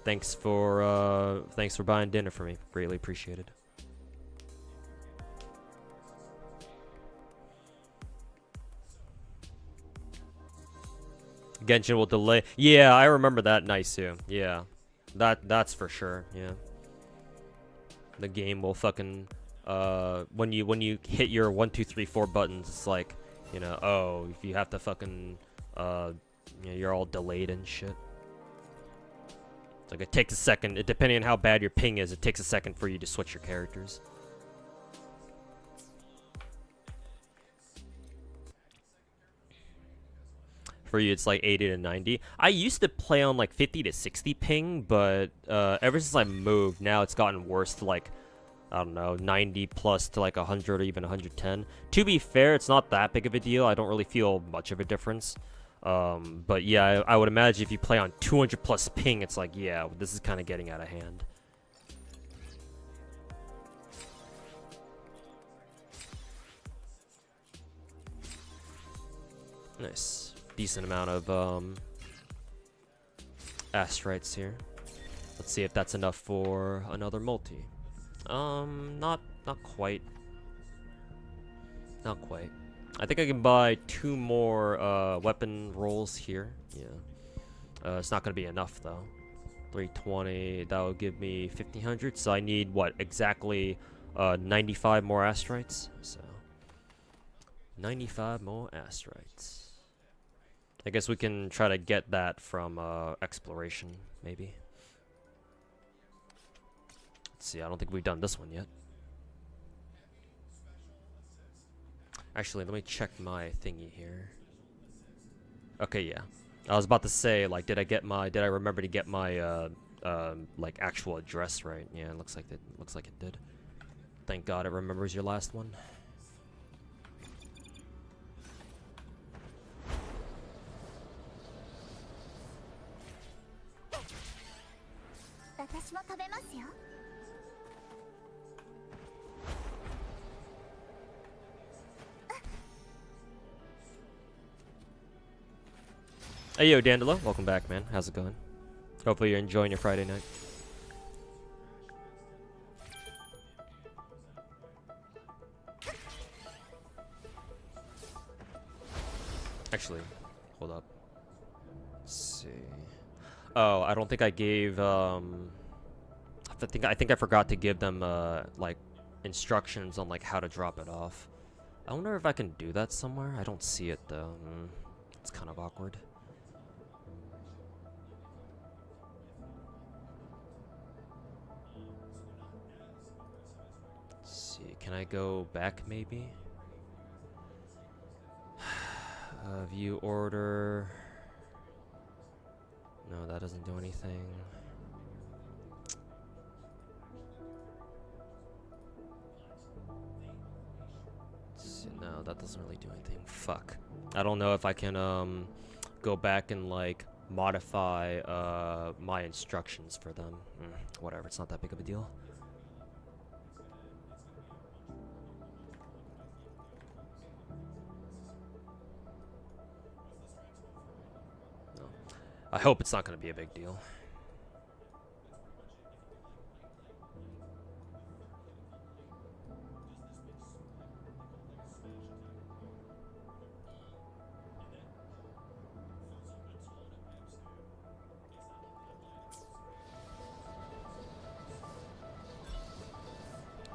Thanks for buying dinner for me. Greatly appreciated. Genshin will delay. Yeah, I remember that Naisu. Yeah, that's for sure. Yeah. The game will fucking when you hit your 1 2 3 4 buttons, it's like, you know, oh, if you have to fucking you know, you're all delayed and shit. It's like it takes a second, depending on how bad your ping is, it takes a second for you to switch your characters. For you, it's like 80 to 90. I used to play on like 50 to 60 ping, but ever since I moved, now it's gotten worse to like, I don't know, 90 plus to like 100 or even 110. To be fair, it's not that big of a deal. I don't really feel much of a difference. But yeah, I would imagine if you play on 200 plus ping, it's like, yeah, this is kind of getting out of hand. Nice. Decent amount of astrites here. Let's see if that's enough for another multi. Not quite. Not quite. I think I can buy 2 more weapon rolls here. Yeah. It's not gonna be enough though. 320. That will give me 1500. So I need what exactly? 95 more astrites. So 95 more astrites. I guess we can try to get that from exploration, maybe. Let's see, I don't think we've done this one yet. Actually, let me check my thingy here. Okay, yeah. I was about to say, like, did I remember to get my like actual address right? Yeah, it looks like it did. Thank God it remembers your last one. Hey yo, Dandelo, welcome back, man. How's it going? Hopefully you're enjoying your Friday night. Actually, hold up. Let's see. Oh, I don't think I gave I think I forgot to give them like instructions on like how to drop it off. I wonder if I can do that somewhere. I don't see it though. It's kind of awkward. Let's see, can I go back maybe? View order. No, that doesn't do anything. No, that doesn't really do anything. Fuck. I don't know if I can go back and like modify my instructions for them. Whatever, it's not that big of a deal. No. I hope it's not going to be a big deal.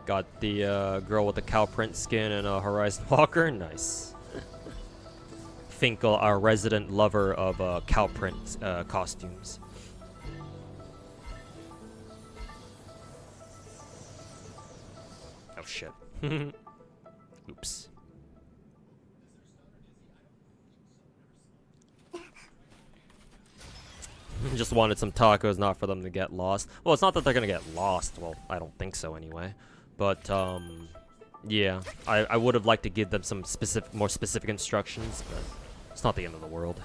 Got the girl with the cow print skin and a Horizon Walker. Nice. Finkel, our resident lover of cow print costumes. Oh shit. Oops. Just wanted some tacos, not for them to get lost. Well, it's not that they're gonna get lost. Well, I don't think so anyway. But, yeah. I would have liked to give them some more specific instructions, but it's not the end of the world.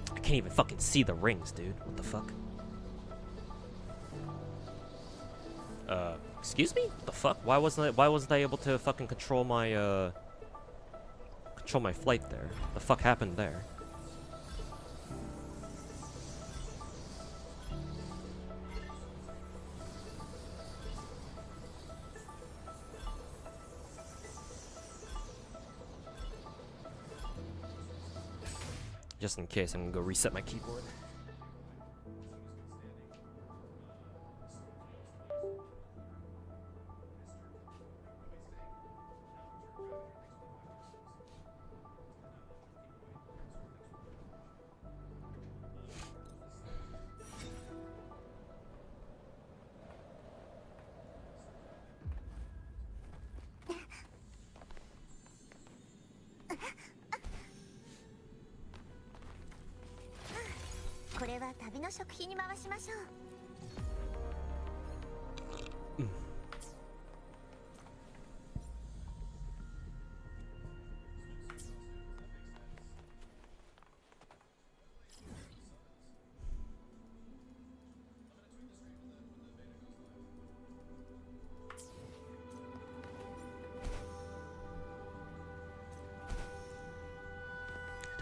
I can't even fucking see the rings, dude. What the fuck? Excuse me? What the fuck? Why wasn't I able to fucking control my flight there? The fuck happened there? Just in case, I'm gonna go reset my keyboard.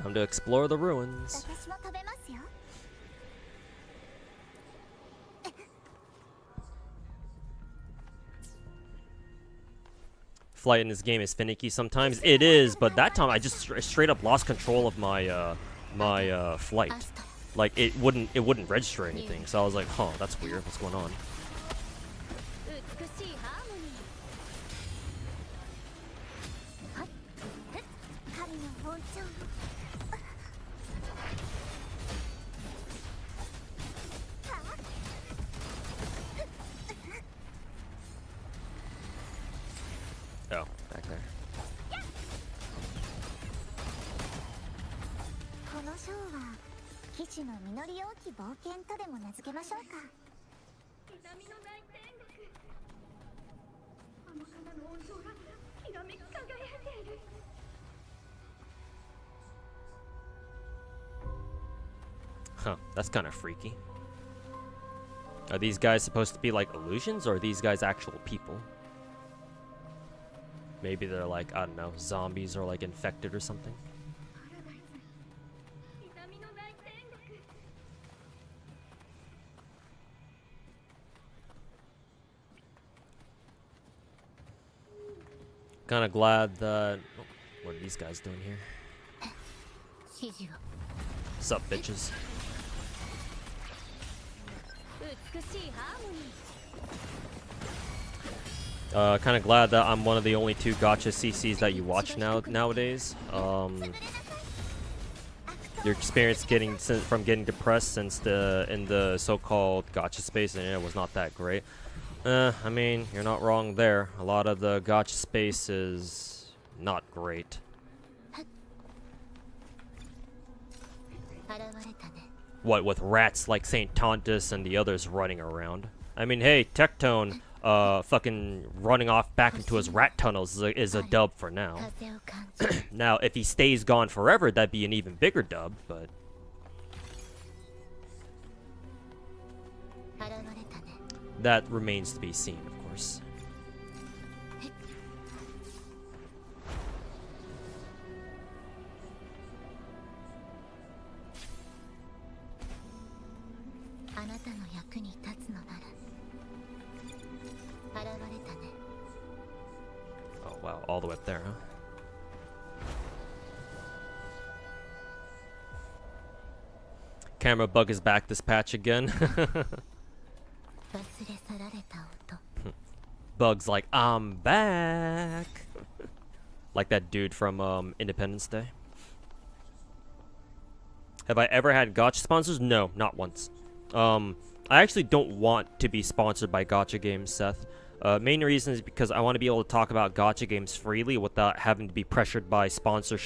Time to explore the ruins. 私も食べますよ。 Flight in this game is finicky sometimes. It is, but that time I just straight up lost control of my flight. Like it wouldn't register anything. So I was like, huh, that's weird. What's going on? 美しいハーモニー。はっふっ神の包丁。Oh, back there. この章は騎士の実り多き冒険とでも名付けましょうか。南の大天国。あの花の温情がきらめき輝いている。 Huh, that's kind of freaky. Are these guys supposed to be like illusions, or are these guys actual people? Maybe they're like, I don't know, zombies or like infected or something. 南の大天国。 Kind of glad that... Oh, what are these guys doing here? 指示を。 Sup, bitches? 美しいハーモニー。 Kind of glad that I'm one of the only two gacha CCs that you watch nowadays. Your experience from getting depressed since in the so-called gacha space and it was not that great. I mean, you're not wrong there. A lot of the gacha space is not great. 現れたね。 What with rats like Saint Tontus and the others running around? I mean, hey, Tectone, fucking running off back into his rat tunnels is a dub for now. 風を感じる。 Now, if he stays gone forever, that'd be an even bigger dub, but 現れたね。 that remains to be seen, of course. あなたの役に立つのなら。現れたね。 Oh, wow, all the way up there, huh? Camera bug is back this patch again. 忘れ去られた音。 Bug's like, I'm back. Like that dude from Independence Day. Have I ever had gacha sponsors? No, not once. I actually don't want to be sponsored by gacha games, Seth. Main reason is because I want to be able to talk about gacha games freely without having to be pressured by sponsors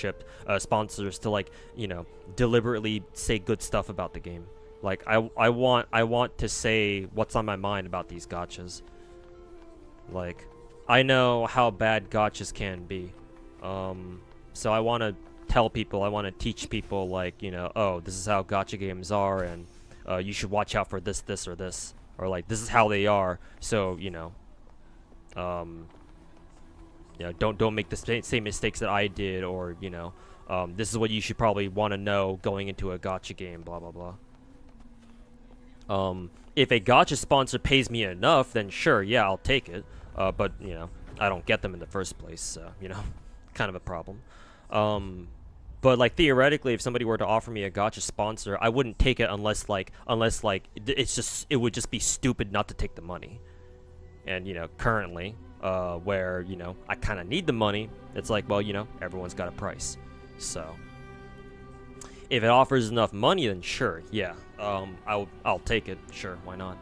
to, like, you know, deliberately say good stuff about the game. Like, I want to say what's on my mind about these gachas. Like, I know how bad gachas can be. So I want to tell people, I want to teach people, like, you know, oh, this is how gacha games are, and you should watch out for this, this, or this. Or, like, this is how they are, so, you know, don't make the same mistakes that I did, or, you know, this is what you should probably want to know going into a gacha game, blah, blah, blah. If a gacha sponsor pays me enough, then sure, yeah, I'll take it. But, you know, I don't get them in the first place, so, you know, kind of a problem. But, like, theoretically, if somebody were to offer me a gacha sponsor, I wouldn't take it unless, like, it would just be stupid not to take the money. And, you know, currently, where, you know, I kind of need the money, it's like, well, you know, everyone's got a price. So, if it offers enough money, then sure, yeah, I'll take it, sure, why not?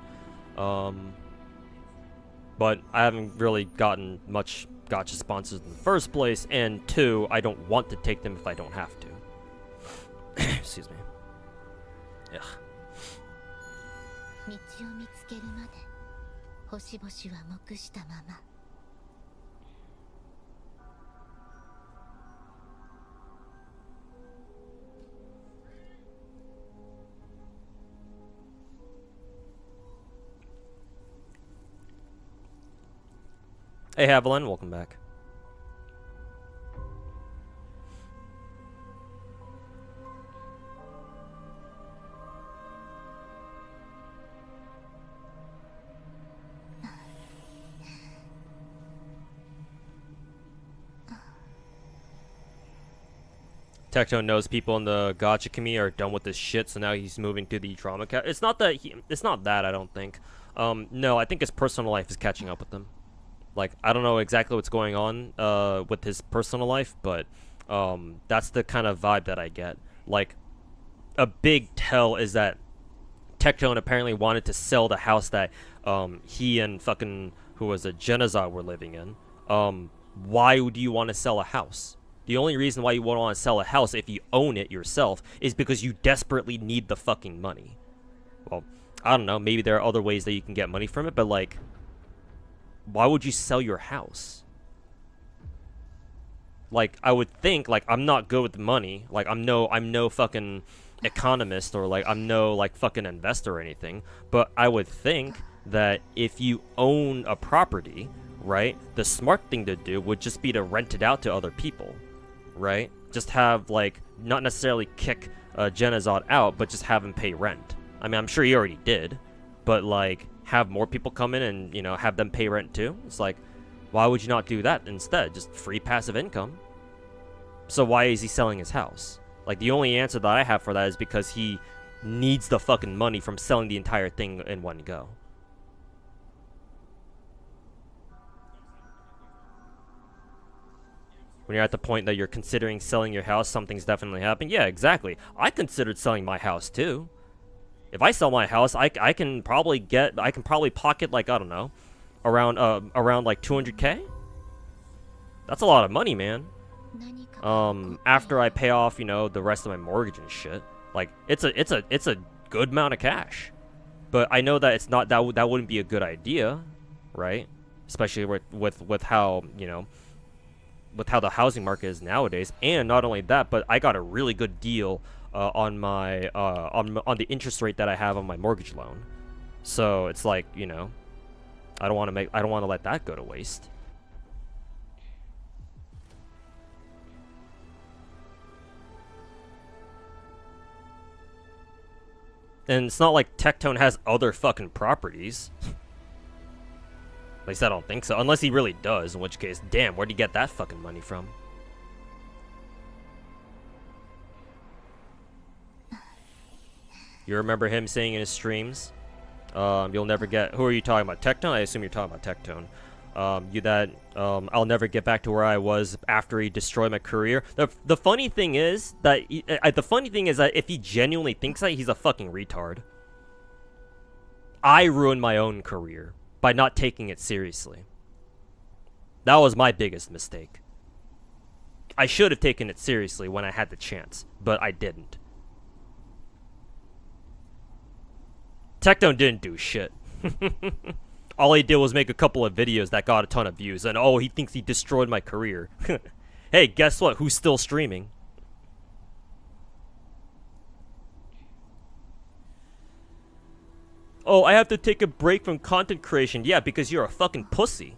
But I haven't really gotten much gacha sponsors in the first place, and two, I don't want to take them if I don't have to. Excuse me. Yeah. 道を見つけるまで星々は黙したまま。 Hey, Haviland, welcome back. Tectone knows people in the gacha community are done with this shit, so now he's moving to the drama cat. It's not that it's not that, I don't think. No, I think his personal life is catching up with him. Like, I don't know exactly what's going on with his personal life, but that's the kind of vibe that I get. Like, a big tell is that Tectone apparently wanted to sell the house that he and fucking, who was a Genazar, were living in. Why would you want to sell a house? The only reason why you would want to sell a house if you own it yourself is because you desperately need the fucking money. Well, I don't know, maybe there are other ways that you can get money from it, but like, why would you sell your house? Like, I would think, like, I'm not good with money. Like, I'm no fucking economist, or like, I'm no like fucking investor or anything. But I would think that if you own a property, right, the smart thing to do would just be to rent it out to other people, right? Just have, like, not necessarily kick Genazod out, but just have him pay rent. I mean, I'm sure he already did, but like, have more people come in and, you know, have them pay rent too. It's like, why would you not do that instead? Just free passive income. So why is he selling his house? Like, the only answer that I have for that is because he needs the fucking money from selling the entire thing in one go. When you're at the point that you're considering selling your house, something's definitely happened. Yeah, exactly. I considered selling my house too. If I sell my house, I can probably pocket, like, I don't know, around like 200K. That's a lot of money, man. After I pay off, you know, the rest of my mortgage and shit. Like, it's a good amount of cash. But I know that it's not, that wouldn't be a good idea, right? Especially with how, you know, with how the housing market is nowadays. And not only that, but I got a really good deal on my on the interest rate that I have on my mortgage loan. So it's like, you know, I don't want to let that go to waste. And it's not like Tectone has other fucking properties. At least I don't think so. Unless he really does, in which case, damn, where'd he get that fucking money from? You remember him saying in his streams, you'll never get... Who are you talking about? Tectone? I assume you're talking about Tectone. I'll never get back to where I was after he destroyed my career. The funny thing is that if he genuinely thinks that, he's a fucking retard. I ruined my own career by not taking it seriously. That was my biggest mistake. I should have taken it seriously when I had the chance, but I didn't. Tectone didn't do shit. All he did was make a couple of videos that got a ton of views, and oh, he thinks he destroyed my career. Hey, guess what? Who's still streaming? Oh, I have to take a break from content creation. Yeah, because you're a fucking pussy.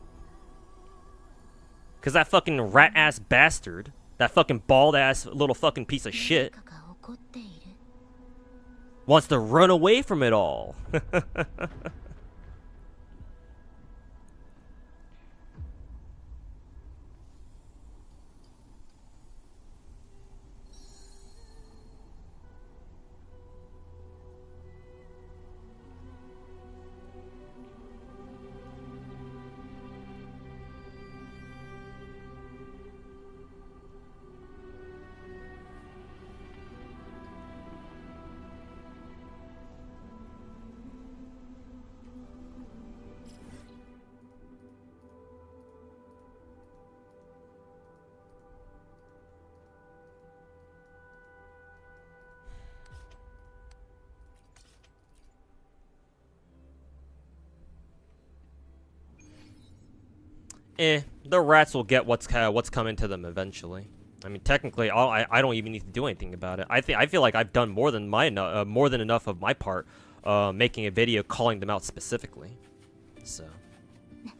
Because that fucking rat-ass bastard, that fucking bald-ass little fucking piece of shit, wants to run away from it all. The rats will get what's coming to them eventually. I mean, technically, I don't even need to do anything about it. I feel like I've done more than enough of my part, making a video calling them out specifically. So, you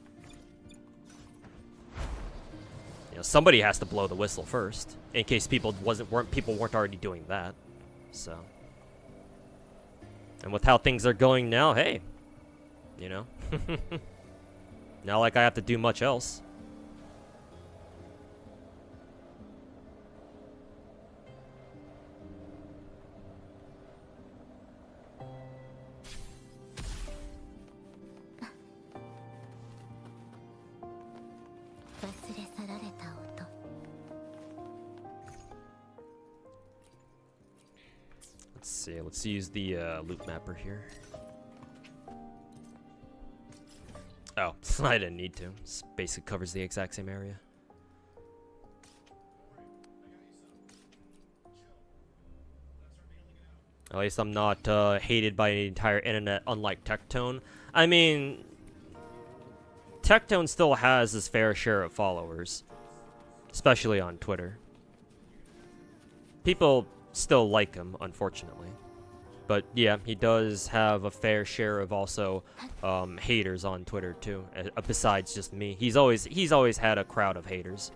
know, somebody has to blow the whistle first, in case people weren't already doing that. So, and with how things are going now, hey, you know. Not like I have to do much else. see, let's use the loop mapper here. Oh, I didn't need to. This basically covers the exact same area. At least I'm not hated by the entire internet, unlike Tectone. I mean, Tectone still has his fair share of followers, especially on Twitter. People still like him, unfortunately. But yeah, he does have a fair share of also haters on Twitter too. Besides just me, he's always had a crowd of haters,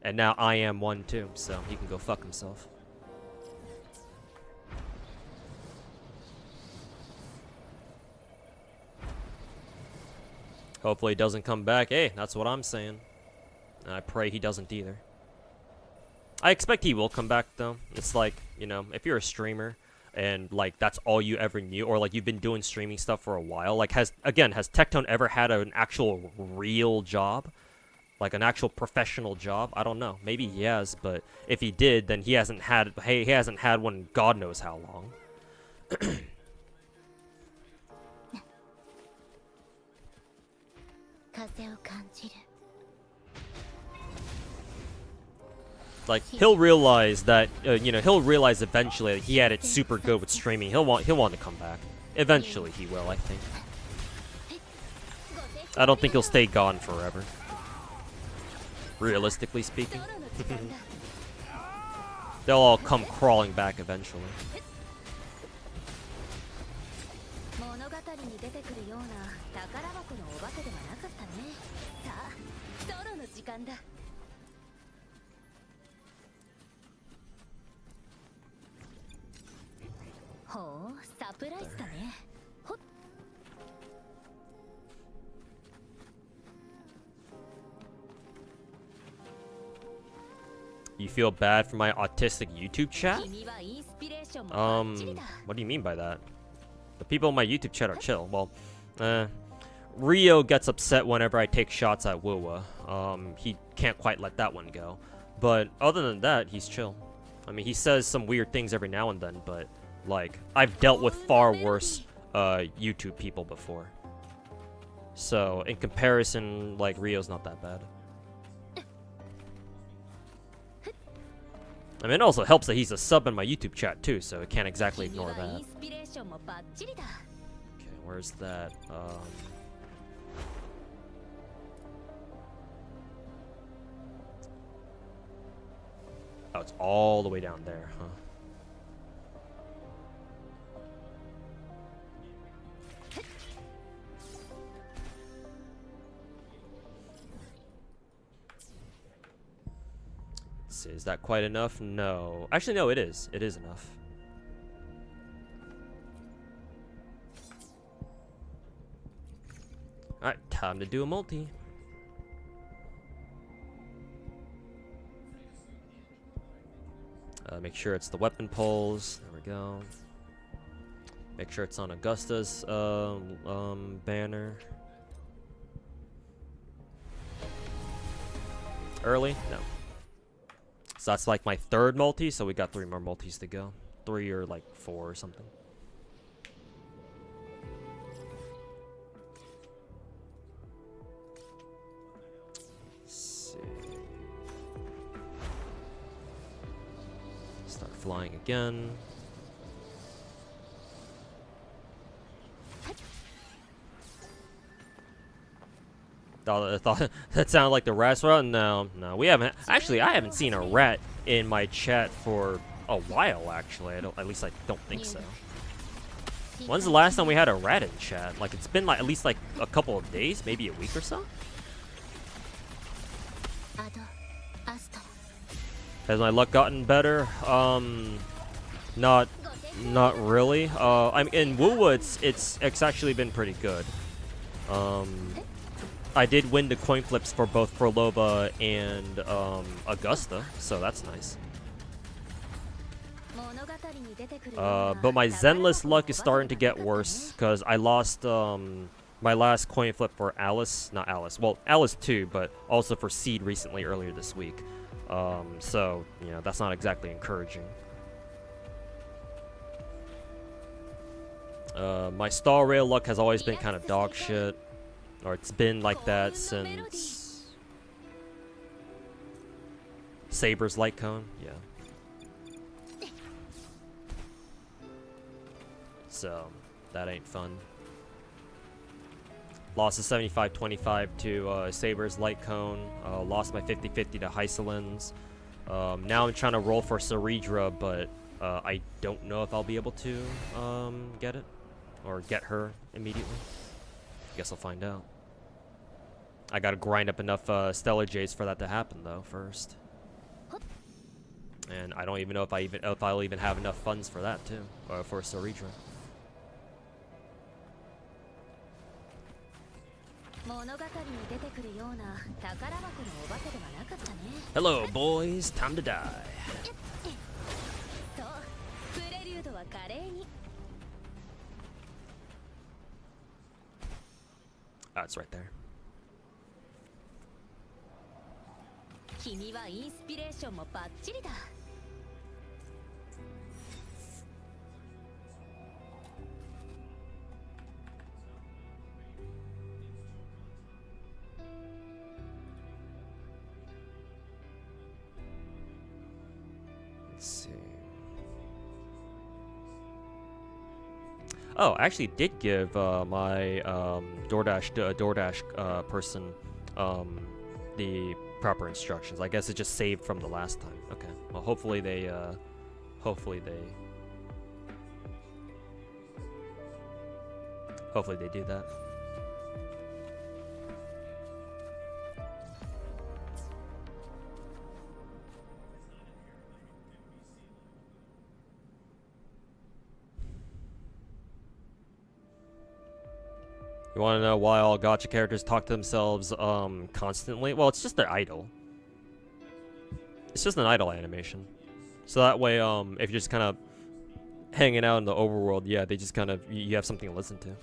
and now I am one too. So he can go fuck himself. Hopefully he doesn't come back. Hey, that's what I'm saying. And I pray he doesn't either. I expect he will come back though. It's like, you know, if you're a streamer and like that's all you ever knew, or like you've been doing streaming stuff for a while, like has Tectone ever had an actual real job? Like an actual professional job? I don't know. Maybe he has, but if he did, then he hasn't had one in God knows how long. Like he'll realize that he'll realize eventually that he had it super good with streaming. He'll want to come back. Eventually he will, I think. I don't think he'll stay gone forever. Realistically speaking. They'll all come crawling back eventually. You feel bad for my autistic YouTube chat? What do you mean by that? The people in my YouTube chat are chill. Well, Rio gets upset whenever I take shots at Wuwa. He can't quite let that one go. But other than that, he's chill. I mean, he says some weird things every now and then, but like, I've dealt with far worse YouTube people before. So, in comparison, like, Rio's not that bad. I mean, it also helps that he's a sub in my YouTube chat too, so I can't exactly ignore that. Okay, where's that? Oh, it's all the way down there, huh? Is that quite enough? No. Actually, no, it is. It is enough. Alright, time to do a multi. Make sure it's the weapon poles. There we go. Make sure it's on Augusta's banner. Early? No. So that's like my third multi, so we got 3 more multis to go. 3 or like 4 or something. Let's see. Start flying again. I thought that sounded like the rat's route. No, we haven't. Actually, I haven't seen a rat in my chat for a while. Actually, at least I don't think so. When's the last time we had a rat in chat? Like, it's been like at least like a couple of days, maybe a week or so. Has my luck gotten better? Not really. I'm in Wuwa. It's actually been pretty good. I did win the coin flips for both Proloba and Augusta, so that's nice. But my Zenless luck is starting to get worse because I lost my last coin flip for Alice, not Alice. Well, Alice too, but also for Seed recently earlier this week. So you know that's not exactly encouraging. My star rail luck has always been kind of dog shit. Or it's been like that since Saber's Light Cone, yeah. So, that ain't fun. Lost a 75-25 to Saber's Light Cone. Lost my 50-50 to Hysolins. Now I'm trying to roll for Ceridra, but I don't know if I'll be able to get it. Or get her immediately. Guess I'll find out. I gotta grind up enough Stellar Jays for that to happen, though, first. And I don't even know if I'll even have enough funds for that, too. For Ceridra. Hello, boys. Time to die. Oh, it's right there. Let's see. Oh, I actually did give my DoorDash person the proper instructions. I guess it just saved from the last time. Okay. Well, hopefully they do that. You want to know why all gacha characters talk to themselves constantly? Well, it's just their idol. It's just an idol animation. So that way, if you're just kind of hanging out in the overworld, yeah, they just kind of, you have something to listen to.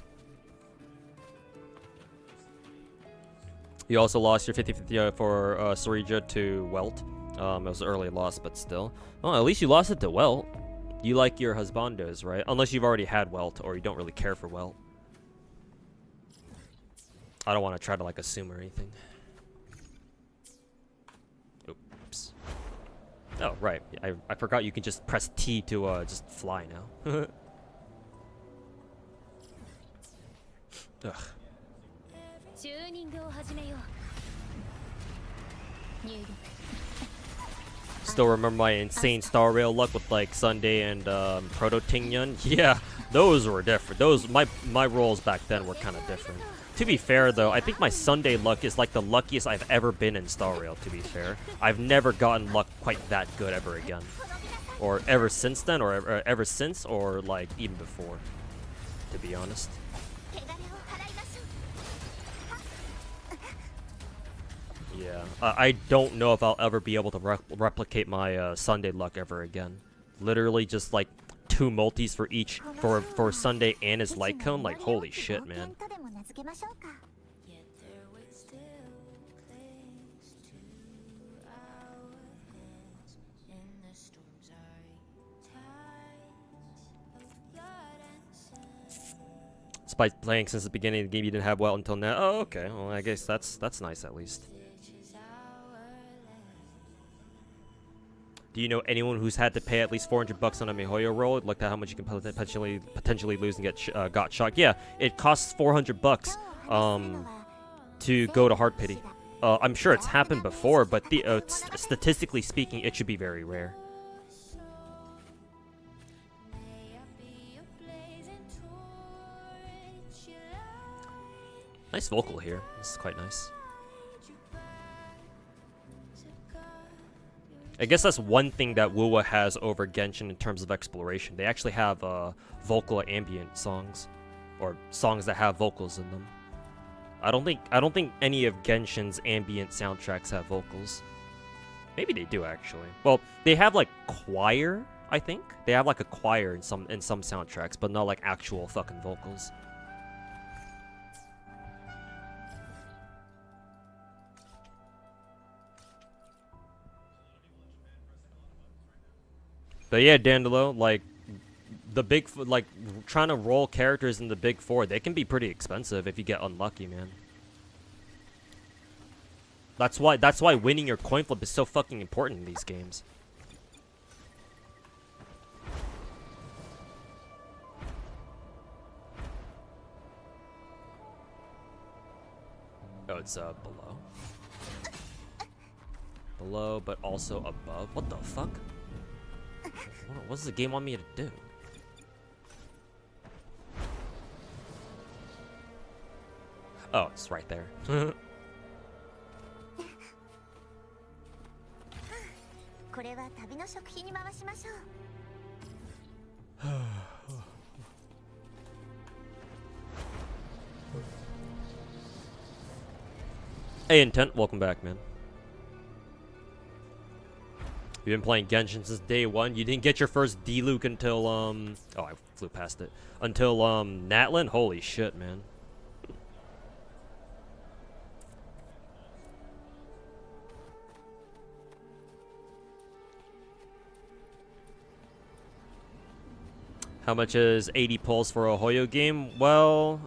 You also lost your 50-50 for Ceridra to Welt. It was an early loss, but still. Well, at least you lost it to Welt. You like your husbandos, right? Unless you've already had Welt, or you don't really care for Welt. I don't want to try to like assume or anything. Oops. Oh, right. I forgot you can just press T to just fly now. Ugh. Still remember my insane star rail luck with like Sunday and Proto Tingyun? Yeah, those were different. Those my rolls back then were kind of different. To be fair, though, I think my Sunday luck is like the luckiest I've ever been in Star Rail, to be fair. I've never gotten luck quite that good ever again. Or ever since then, or ever since, or like even before, to be honest. Yeah, I don't know if I'll ever be able to replicate my Sunday luck ever again. Literally just like 2 multis for each, for Sunday and his light cone, like holy shit, man. Despite playing since the beginning of the game, you didn't have well until now. Oh, okay. Well, I guess that's nice at least. Do you know anyone who's had to pay at least $400 on a Mihoyo roll? Look at how much you can potentially lose and get got shocked. Yeah, it costs $400 to go to Heart Pity. I'm sure it's happened before, but statistically speaking, it should be very rare. Nice vocal here. This is quite nice. I guess that's one thing that WoWa has over Genshin in terms of exploration. They actually have vocal ambient songs, or songs that have vocals in them. I don't think any of Genshin's ambient soundtracks have vocals. Maybe they do actually. Well, they have like choir, I think. They have like a choir in some soundtracks, but not like actual fucking vocals. But yeah, Dandelo, like, like trying to roll characters in the big four, they can be pretty expensive if you get unlucky, man. That's why winning your coin flip is so fucking important in these games. Oh, it's below. Below, but also above. What the fuck? What does the game want me to do? Oh, it's right there. これは旅の食費に回しましょう。Hey, Intent, welcome back, man. You've been playing Genshin since day one. You didn't get your first D-Luke until, oh, I flew past it. Until, Natlin? Holy shit, man. How much is 80 pulls for a Hoyo game? Well,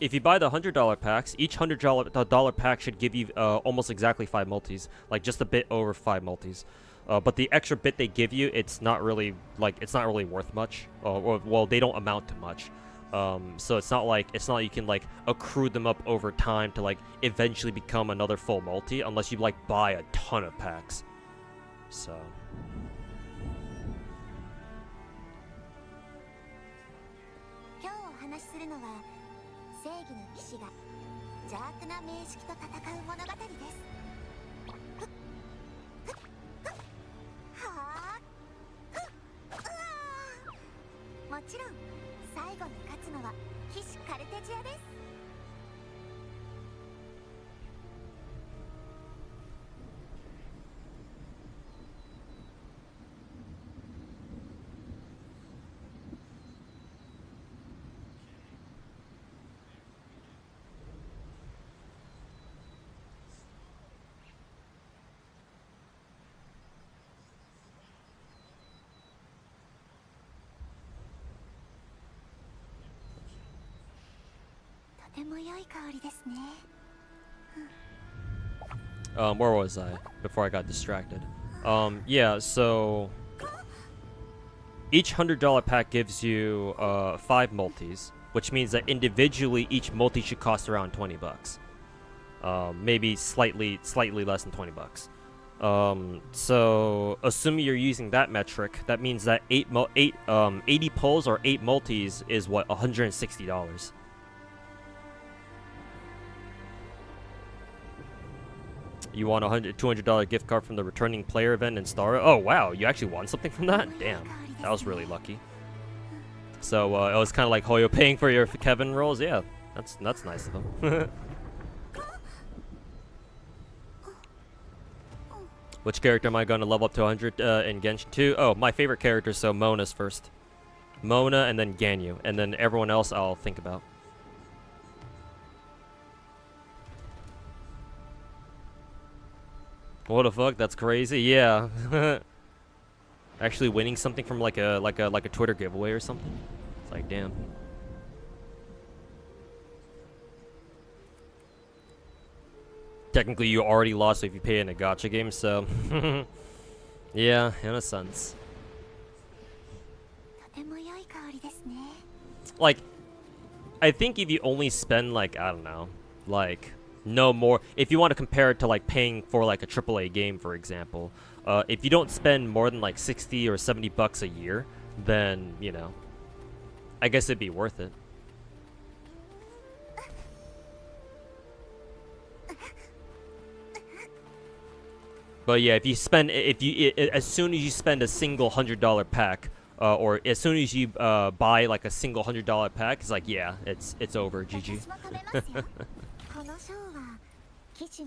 if you buy the $100 packs, each $100 pack should give you almost exactly 5 multis, like just a bit over 5 multis. But the extra bit they give you, it's not really worth much. Well, they don't amount to much. So it's not like you can like accrue them up over time to like eventually become another full multi, unless you like buy a ton of packs. So. 今日お話しするのは正義の騎士が邪悪な名式と戦う物語です。はあ、もちろん最後に勝つのは騎士カルテジアです。とても良い香りですね。Where was I before I got distracted? Yeah, so each $100 pack gives you 5 multis, which means that individually each multi should cost around 20 bucks. Maybe slightly less than 20 bucks. So assuming you're using that metric, that means that 80 pulls or 8 multis is what, $160. You won a $200 gift card from the returning player event in Star. Oh wow, you actually won something from that? Damn, that was really lucky. So it was kind of like Hoyo paying for your Kevin rolls. Yeah, that's nice of him. Which character am I going to level up to 100 in Genshin 2? Oh, my favorite character, so Mona's first. Mona and then Ganyu, and then everyone else I'll think about. What the fuck? That's crazy. Yeah. Actually winning something from like a Twitter giveaway or something. It's like, damn. Technically you already lost if you pay in a gacha game, so yeah, in a sense. Like, I think if you only spend like, I don't know, like no more, if you want to compare it to like paying for like a AAA game, for example, if you don't spend more than like 60 or 70 bucks a year, then, you know, I guess it'd be worth it. But yeah, if you spend, as soon as you spend a single $100 pack, or as soon as you buy like a single $100 pack, it's like, yeah, it's over, GG.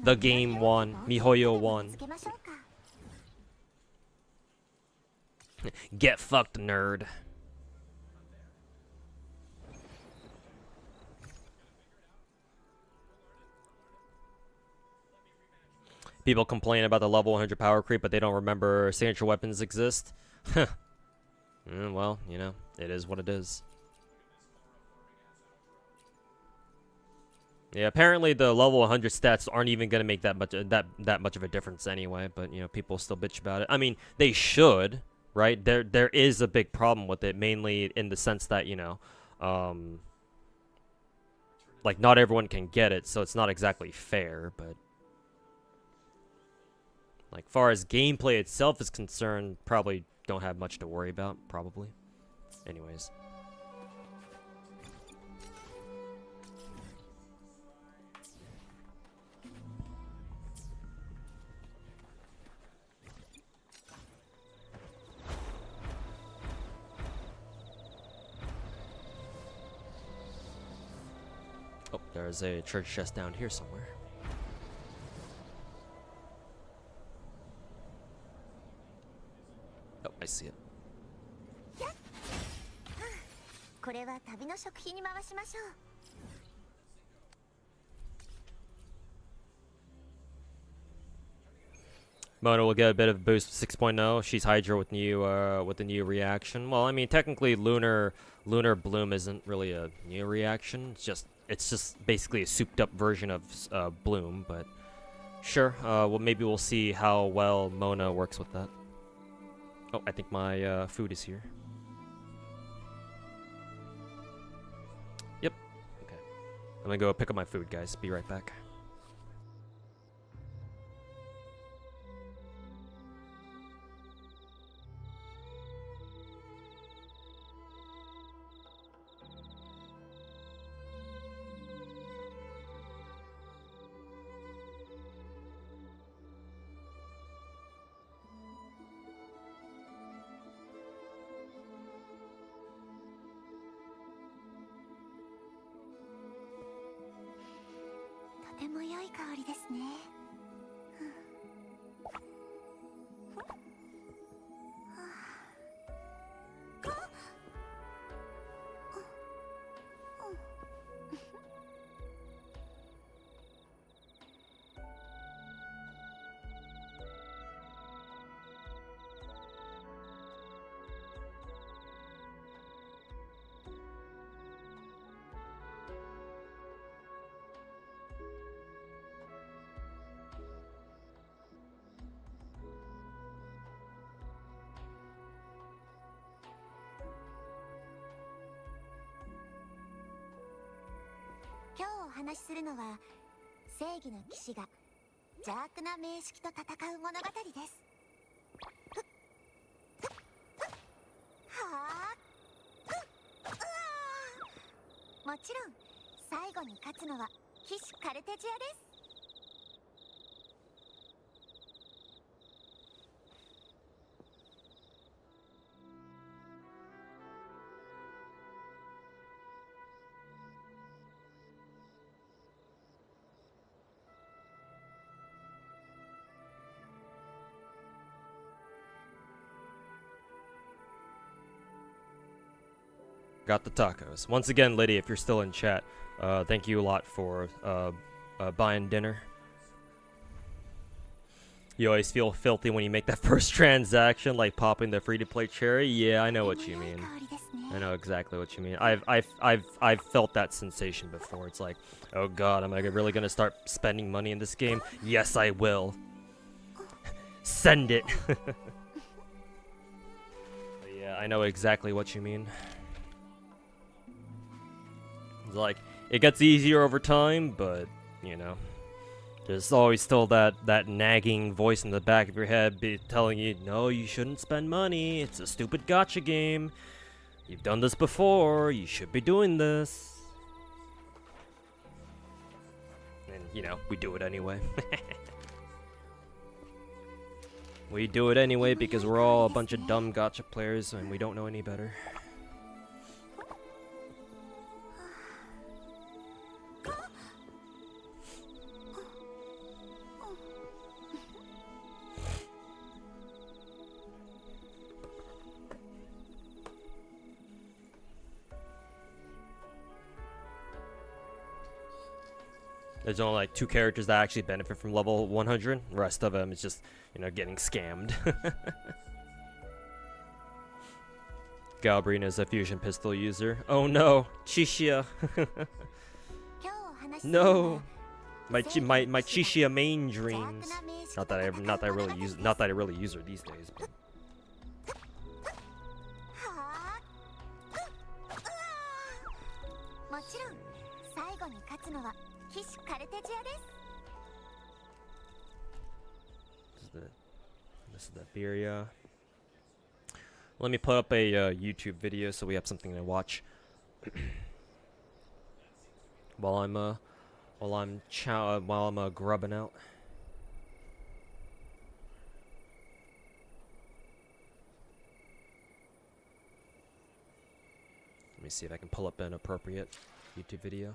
The game won. MiHoYo won. Get fucked, nerd. People complain about the level 100 power creep, but they don't remember signature weapons exist. Well, you know, it is what it is. Yeah, apparently the level 100 stats aren't even gonna make that much of a difference anyway. But you know, people still bitch about it. I mean, they should, right? There is a big problem with it, mainly in the sense that, you know, like not everyone can get it, so it's not exactly fair. But like far as gameplay itself is concerned, probably don't have much to worry about. Probably. Anyways. Oh, there's a treasure chest down here somewhere. Oh, I see it. これは旅の食費に回しましょう。 Mona will get a bit of a boost 6.0. She's Hydra with the new reaction. Well, I mean, technically Lunar Bloom isn't really a new reaction. It's just basically a souped up version of Bloom, but sure. Well, maybe we'll see how well Mona works with that. Oh, I think my food is here. Yep. Okay. I'm gonna go pick up my food, guys. Be right back. To ても良い香りですね。 今日お話しするのは正義の騎士が邪悪な名式と戦う物語です。はあ、もちろん最後に勝つのは騎士カルテジアです。 Got the tacos. Once again, Liddy, if you're still in chat, thank you a lot for buying dinner. You always feel filthy when you make that first transaction, like popping the free-to-play cherry. Yeah, I know what you mean. I know exactly what you mean. I've felt that sensation before. It's like, oh god, am I really gonna start spending money in this game? Yes, I will. Send it. Yeah, I know exactly what you mean. Like, it gets easier over time, but you know, there's always still that nagging voice in the back of your head telling you, no, you shouldn't spend money, it's a stupid gacha game, you've done this before, you should be doing this. And you know, we do it anyway. We do it anyway because we're all a bunch of dumb gacha players and we don't know any better. There's only like 2 characters that actually benefit from level 100. The rest of them is just, you know, getting scammed. Galbrina is a fusion pistol user. Oh no, Chishia. 今日お話しするの No, は my Chishia main dreams. Not that I really use her these days. But. はあもちろん最後に勝つのは騎士カルテジアです。 This is the Beria. Let me put up a YouTube video so we have something to watch while I'm grubbing out. Let me see if I can pull up an appropriate YouTube video.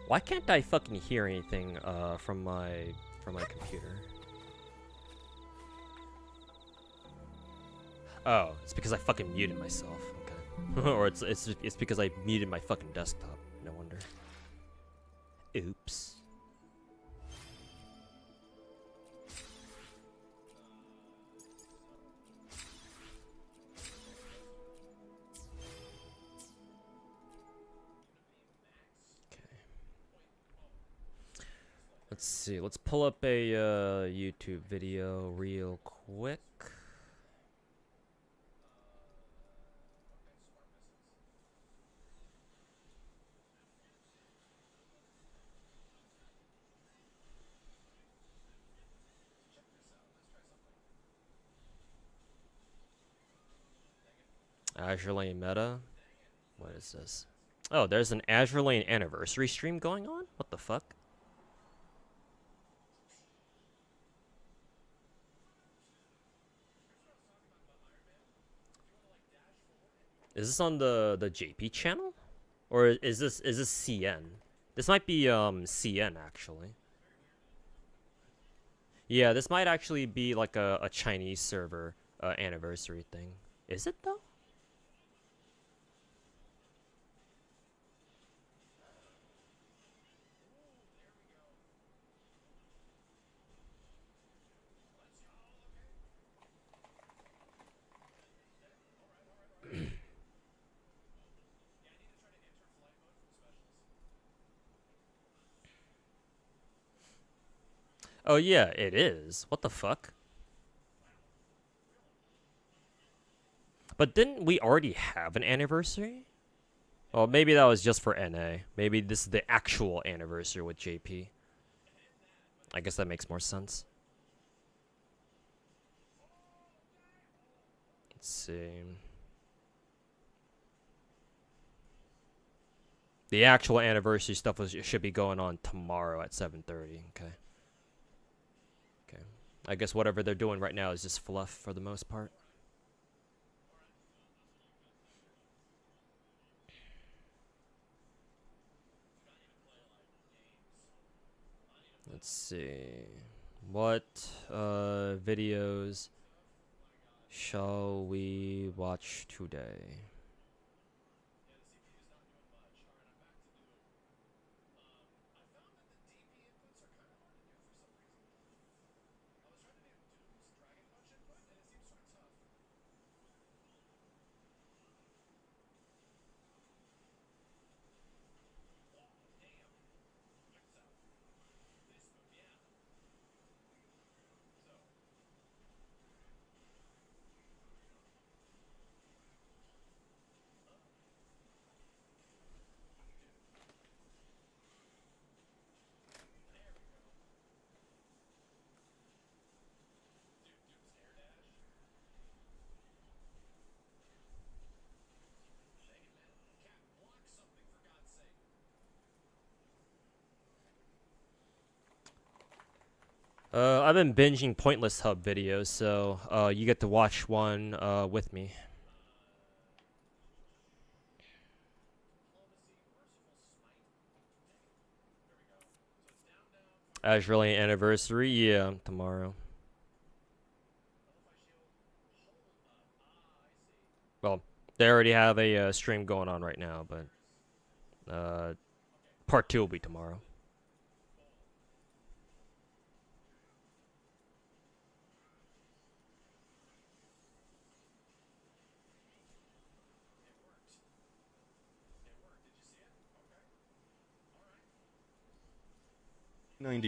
Why can't I fucking hear anything from my computer? Oh, it's because I fucking muted myself. Okay. Or it's because I muted my fucking desktop. No wonder. Oops. Let's see. Let's pull up a YouTube video real quick. Azure Lane meta? What is this? Oh, there's an Azure Lane anniversary stream going on? What the fuck? Is this on the JP channel? Or is this CN? This might be CN actually. Yeah, this might actually be like a Chinese server anniversary thing. Is it though? Oh yeah, it is. What the fuck? But didn't we already have an anniversary? Well, maybe that was just for NA. Maybe this is the actual anniversary with JP. I guess that makes more sense. Let's see. The actual anniversary stuff should be going on tomorrow at 7:30. Okay. Okay. I guess whatever they're doing right now is just fluff for the most part. Let's see. What videos shall we watch today? I've been binging Pointless Hub videos, so you get to watch one with me. Azure Lane anniversary, yeah, tomorrow. They already have a stream going on right now, but part 2 will be tomorrow. In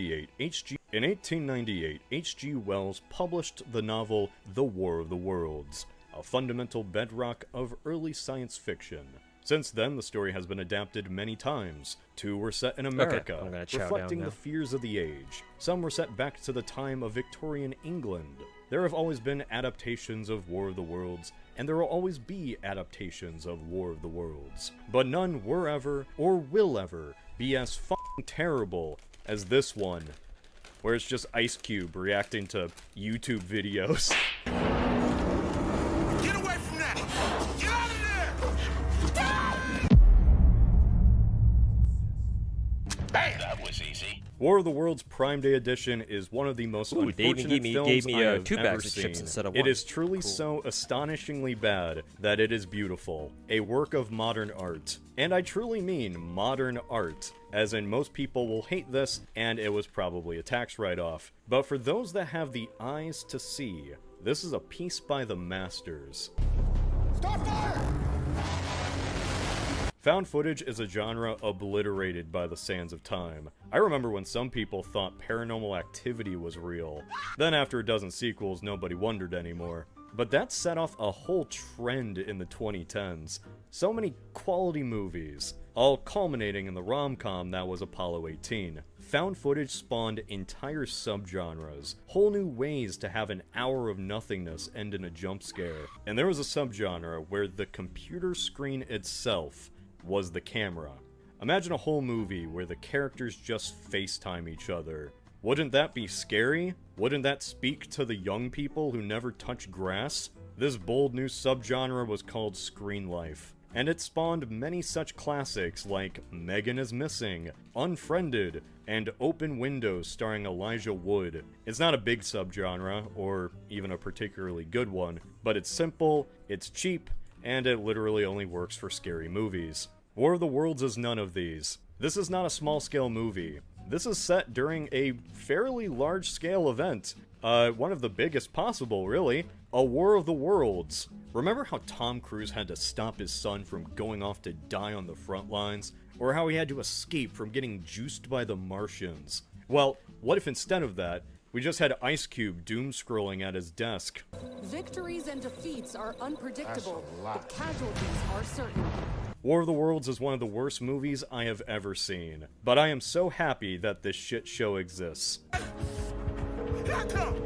1898, H.G. Wells published the novel The War of the Worlds, a fundamental bedrock of early science fiction. Since then, the story has been adapted many times. 2 were set in America, I'm gonna chow down reflecting now. the fears of the age. Some were set back to the time of Victorian England. There have always been adaptations of War of the Worlds, and there will always be adaptations of War of the Worlds. But none were ever, or will ever, be as fucking terrible as this one, where it's just Ice Cube reacting to YouTube videos. Get away from that! Get out of there! Bam! That was easy. War of the Worlds Prime Day Edition is one of the most Ooh, they even unfortunate films gave me I have 2 ever bags of chips seen. instead of It 1. is truly Cool. so astonishingly bad that it is beautiful, a work of modern art. And I truly mean modern art, as in most people will hate this, and it was probably a tax write-off. But for those that have the eyes to see, this is a piece by the masters. Start fire! Found footage is a genre obliterated by the sands of time. I remember when some people thought Paranormal Activity was real. Then after a dozen sequels, nobody wondered anymore. But that set off a whole trend in the 2010s. So many quality movies, all culminating in the rom-com that was Apollo 18. Found footage spawned entire subgenres, whole new ways to have an hour of nothingness end in a jump scare. And there was a subgenre where the computer screen itself was the camera. Imagine a whole movie where the characters just FaceTime each other. Wouldn't that be scary? Wouldn't that speak to the young people who never touch grass? This bold new subgenre was called Screen Life, and it spawned many such classics like Megan is Missing, Unfriended, and Open Windows starring Elijah Wood. It's not a big subgenre, or even a particularly good one, but it's simple, it's cheap, and it literally only works for scary movies. War of the Worlds is none of these. This is not a small-scale movie. This is set during a fairly large-scale event. One of the biggest possible, really. A War of the Worlds. Remember how Tom Cruise had to stop his son from going off to die on the front lines? Or how he had to escape from getting juiced by the Martians? Well, what if instead of that, we just had Ice Cube doom-scrolling at his desk? Victories and defeats are unpredictable, but casualties are certain. War of the Worlds is one of the worst movies I have ever seen, but I am so happy that this shit show exists. Here I come!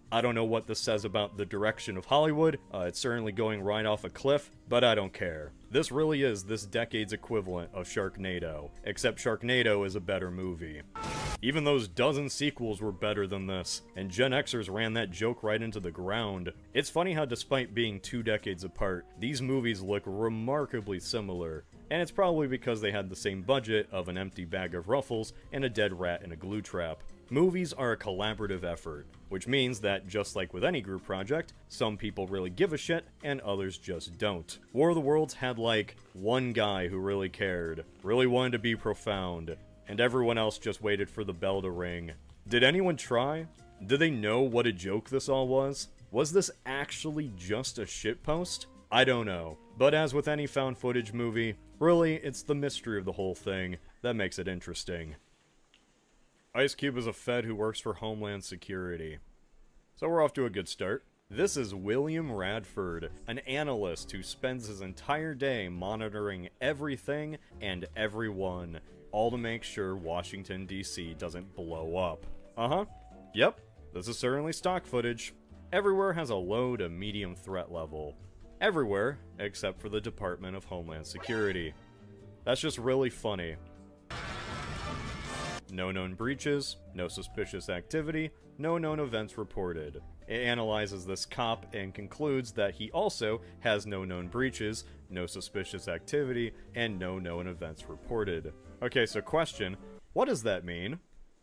I don't know what this says about the direction of Hollywood. It's certainly going right off a cliff, but I don't care. This really is this decade's equivalent of Sharknado, except Sharknado is a better movie. Even those dozen sequels were better than this, and Gen Xers ran that joke right into the ground. It's funny how despite being 2 decades apart, these movies look remarkably similar, and it's probably because they had the same budget of an empty bag of Ruffles and a dead rat in a glue trap. Movies are a collaborative effort, which means that, just like with any group project, some people really give a shit, and others just don't. War of the Worlds had, like, one guy who really cared, really wanted to be profound, and everyone else just waited for the bell to ring. Did anyone try? Did they know what a joke this all was? Was this actually just a shitpost? I don't know. But as with any found footage movie, really, it's the mystery of the whole thing that makes it interesting. Ice Cube is a Fed who works for Homeland Security. So we're off to a good start. This is William Radford, an analyst who spends his entire day monitoring everything and everyone, all to make sure Washington, D.C. doesn't blow up. Yep, this is certainly stock footage. Everywhere has a low to medium threat level. Everywhere, except for the Department of Homeland Security. That's just really funny. No known breaches, no suspicious activity, no known events reported. It analyzes this cop and concludes that he also has no known breaches, no suspicious activity, and no known events reported. Okay, so question, what does that mean?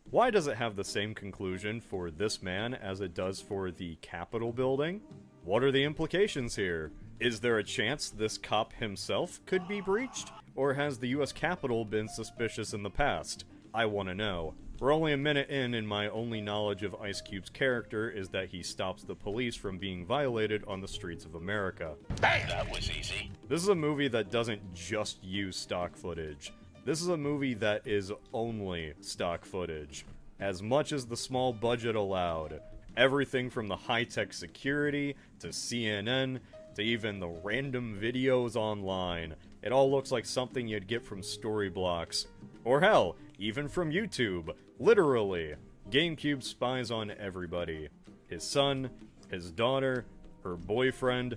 Why does it have the same conclusion for this man as it does for the Capitol building? What are the implications here? Is there a chance this cop himself could be breached? Or has the US Capitol been suspicious in the past? I want to know. We're only a minute in, and my only knowledge of Ice Cube's character is that he stops the police from being violated on the streets of America. Bang! That was easy. This is a movie that doesn't just use stock footage. This is a movie that is only stock footage. As much as the small budget allowed. Everything from the high-tech security, to CNN, to even the random videos online. It all looks like something you'd get from Storyblocks. Or hell, even from YouTube. Literally. GameCube spies on everybody. His son, his daughter, her boyfriend.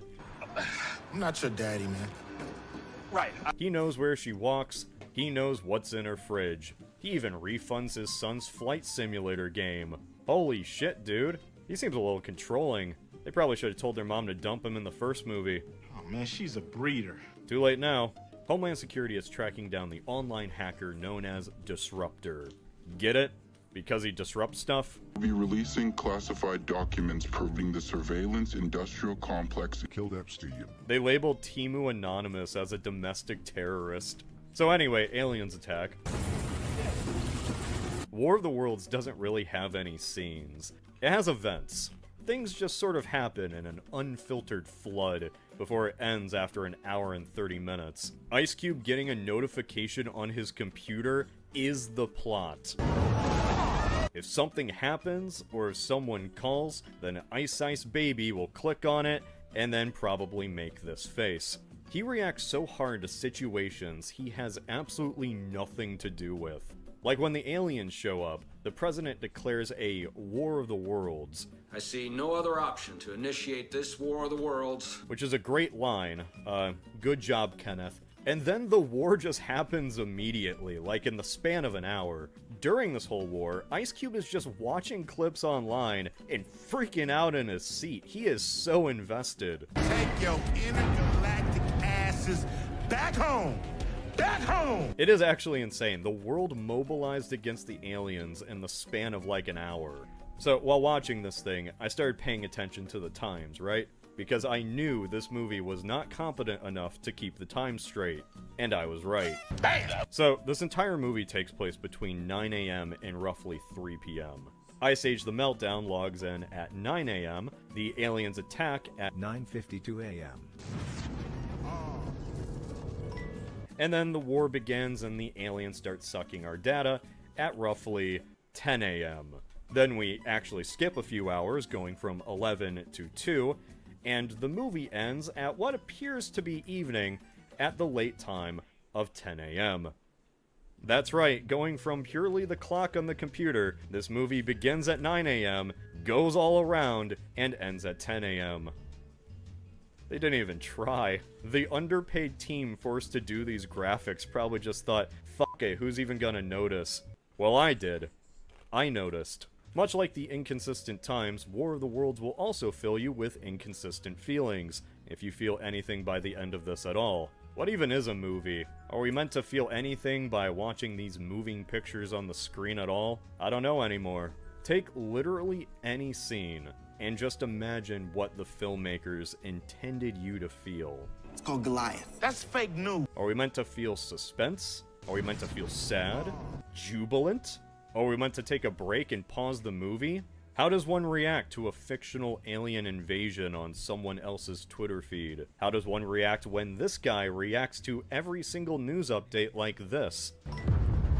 I'm not your daddy, man. Right. He knows where she walks. He knows what's in her fridge. He even refunds his son's flight simulator game. Holy shit, dude. He seems a little controlling. They probably should have told their mom to dump him in the first movie. Oh man, she's a breeder. Too late now. Homeland Security is tracking down the online hacker known as Disruptor. Get it? Because he disrupts stuff? Will be releasing classified documents proving the surveillance industrial complex that killed Epstein. They labeled Timu Anonymous as a domestic terrorist. So anyway, aliens attack. War of the Worlds doesn't really have any scenes. It has events. Things just sort of happen in an unfiltered flood before it ends after an hour and 30 minutes. Ice Cube getting a notification on his computer is the plot. If something happens, or if someone calls, then Ice Ice Baby will click on it, and then probably make this face. He reacts so hard to situations he has absolutely nothing to do with. Like when the aliens show up, the president declares a War of the Worlds. I see no other option to initiate this War of the Worlds. Which is a great line. Good job, Kenneth. And then the war just happens immediately, like in the span of an hour. During this whole war, Ice Cube is just watching clips online and freaking out in his seat. He is so invested. Take your intergalactic asses back home! Back home! It is actually insane. The world mobilized against the aliens in the span of like an hour. So while watching this thing, I started paying attention to the times, right? Because I knew this movie was not competent enough to keep the time straight. And I was right. Bam! So this entire movie takes place between 9 a.m. and roughly 3 p.m. Ice Age the Meltdown logs in at 9 a.m. The aliens attack at 9:52 a.m. And then the war begins and the aliens start sucking our data at roughly 10 a.m. Then we actually skip a few hours, going from 11 to 2, and the movie ends at what appears to be evening at the late time of 10 a.m. That's right, going from purely the clock on the computer, this movie begins at 9 a.m., goes all around, and ends at 10 a.m. They didn't even try. The underpaid team forced to do these graphics probably just thought, fuck it, who's even gonna notice? Well, I did. I noticed. Much like the inconsistent times, War of the Worlds will also fill you with inconsistent feelings, if you feel anything by the end of this at all. What even is a movie? Are we meant to feel anything by watching these moving pictures on the screen at all? I don't know anymore. Take literally any scene, and just imagine what the filmmakers intended you to feel. It's called Goliath. That's fake news. Are we meant to feel suspense? Are we meant to feel sad? Jubilant? Are we meant to take a break and pause the movie? How does one react to a fictional alien invasion on someone else's Twitter feed? How does one react when this guy reacts to every single news update like this?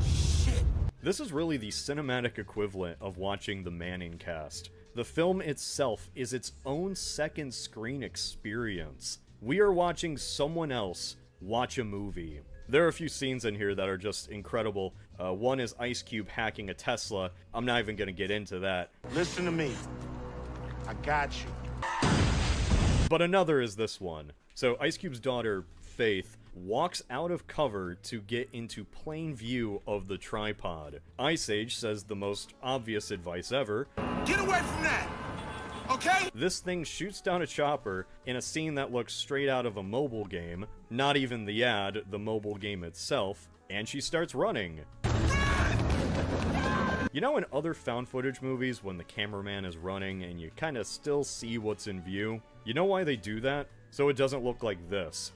Shit. This is really the cinematic equivalent of watching the Manning cast. The film itself is its own second screen experience. We are watching someone else watch a movie. There are a few scenes in here that are just incredible. One is Ice Cube hacking a Tesla. I'm not even gonna get into that. Listen to me. I got you. But another is this one. So Ice Cube's daughter, Faith, walks out of cover to get into plain view of the tripod. Ice Age says the most obvious advice ever. Get away from that! Okay? This thing shoots down a chopper in a scene that looks straight out of a mobile game, not even the ad, the mobile game itself, and she starts running. You know in other found footage movies when the cameraman is running and you kind of still see what's in view? You know why they do that? So it doesn't look like this.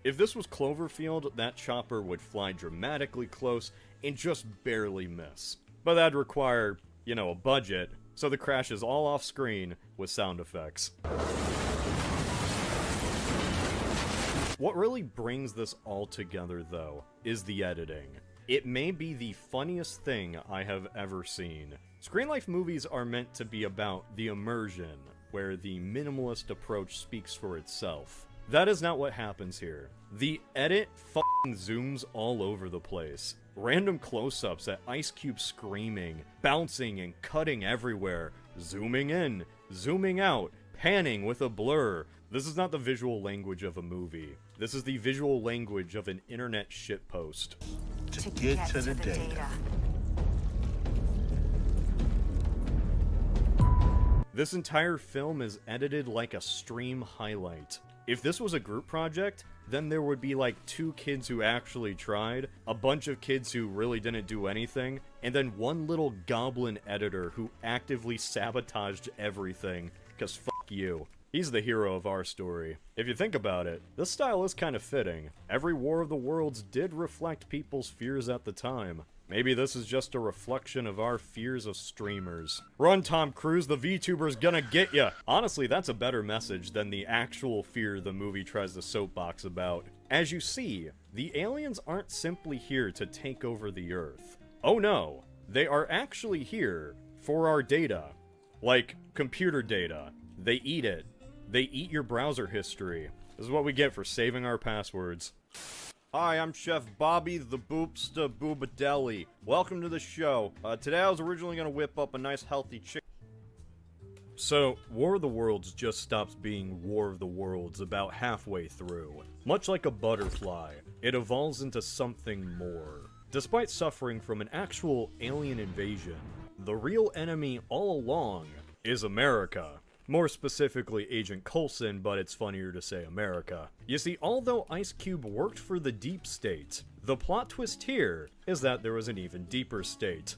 If this was Cloverfield, that chopper would fly dramatically close and just barely miss. But that'd require, you know, a budget, so the crash is all off screen with sound effects. What really brings this all together, though, is the editing. It may be the funniest thing I have ever seen. Screen life movies are meant to be about the immersion, where the minimalist approach speaks for itself. That is not what happens here. The edit f***ing zooms all over the place. Random close-ups at Ice Cube screaming, bouncing and cutting everywhere, zooming in, zooming out, panning with a blur. This is not the visual language of a movie. This is the visual language of an internet shitpost. To get to the data. This entire film is edited like a stream highlight. If this was a group project, then there would be like 2 kids who actually tried, a bunch of kids who really didn't do anything, and then one little goblin editor who actively sabotaged everything, cause fuck you. He's the hero of our story. If you think about it, this style is kind of fitting. Every War of the Worlds did reflect people's fears at the time. Maybe this is just a reflection of our fears of streamers. Run, Tom Cruise, the VTuber's gonna get ya! Honestly, that's a better message than the actual fear the movie tries to soapbox about. As you see, the aliens aren't simply here to take over the Earth. Oh no, they are actually here for our data. Like, computer data. They eat it. They eat your browser history. This is what we get for saving our passwords. Hi, I'm Chef Bobby the Boopsta Boobadelli. Welcome to the show. Today I was originally going to whip up a nice healthy chicken. So, War of the Worlds just stops being War of the Worlds about halfway through. Much like a butterfly, it evolves into something more. Despite suffering from an actual alien invasion, the real enemy all along is America. More specifically, Agent Coulson, but it's funnier to say America. You see, although Ice Cube worked for the deep state, the plot twist here is that there was an even deeper state.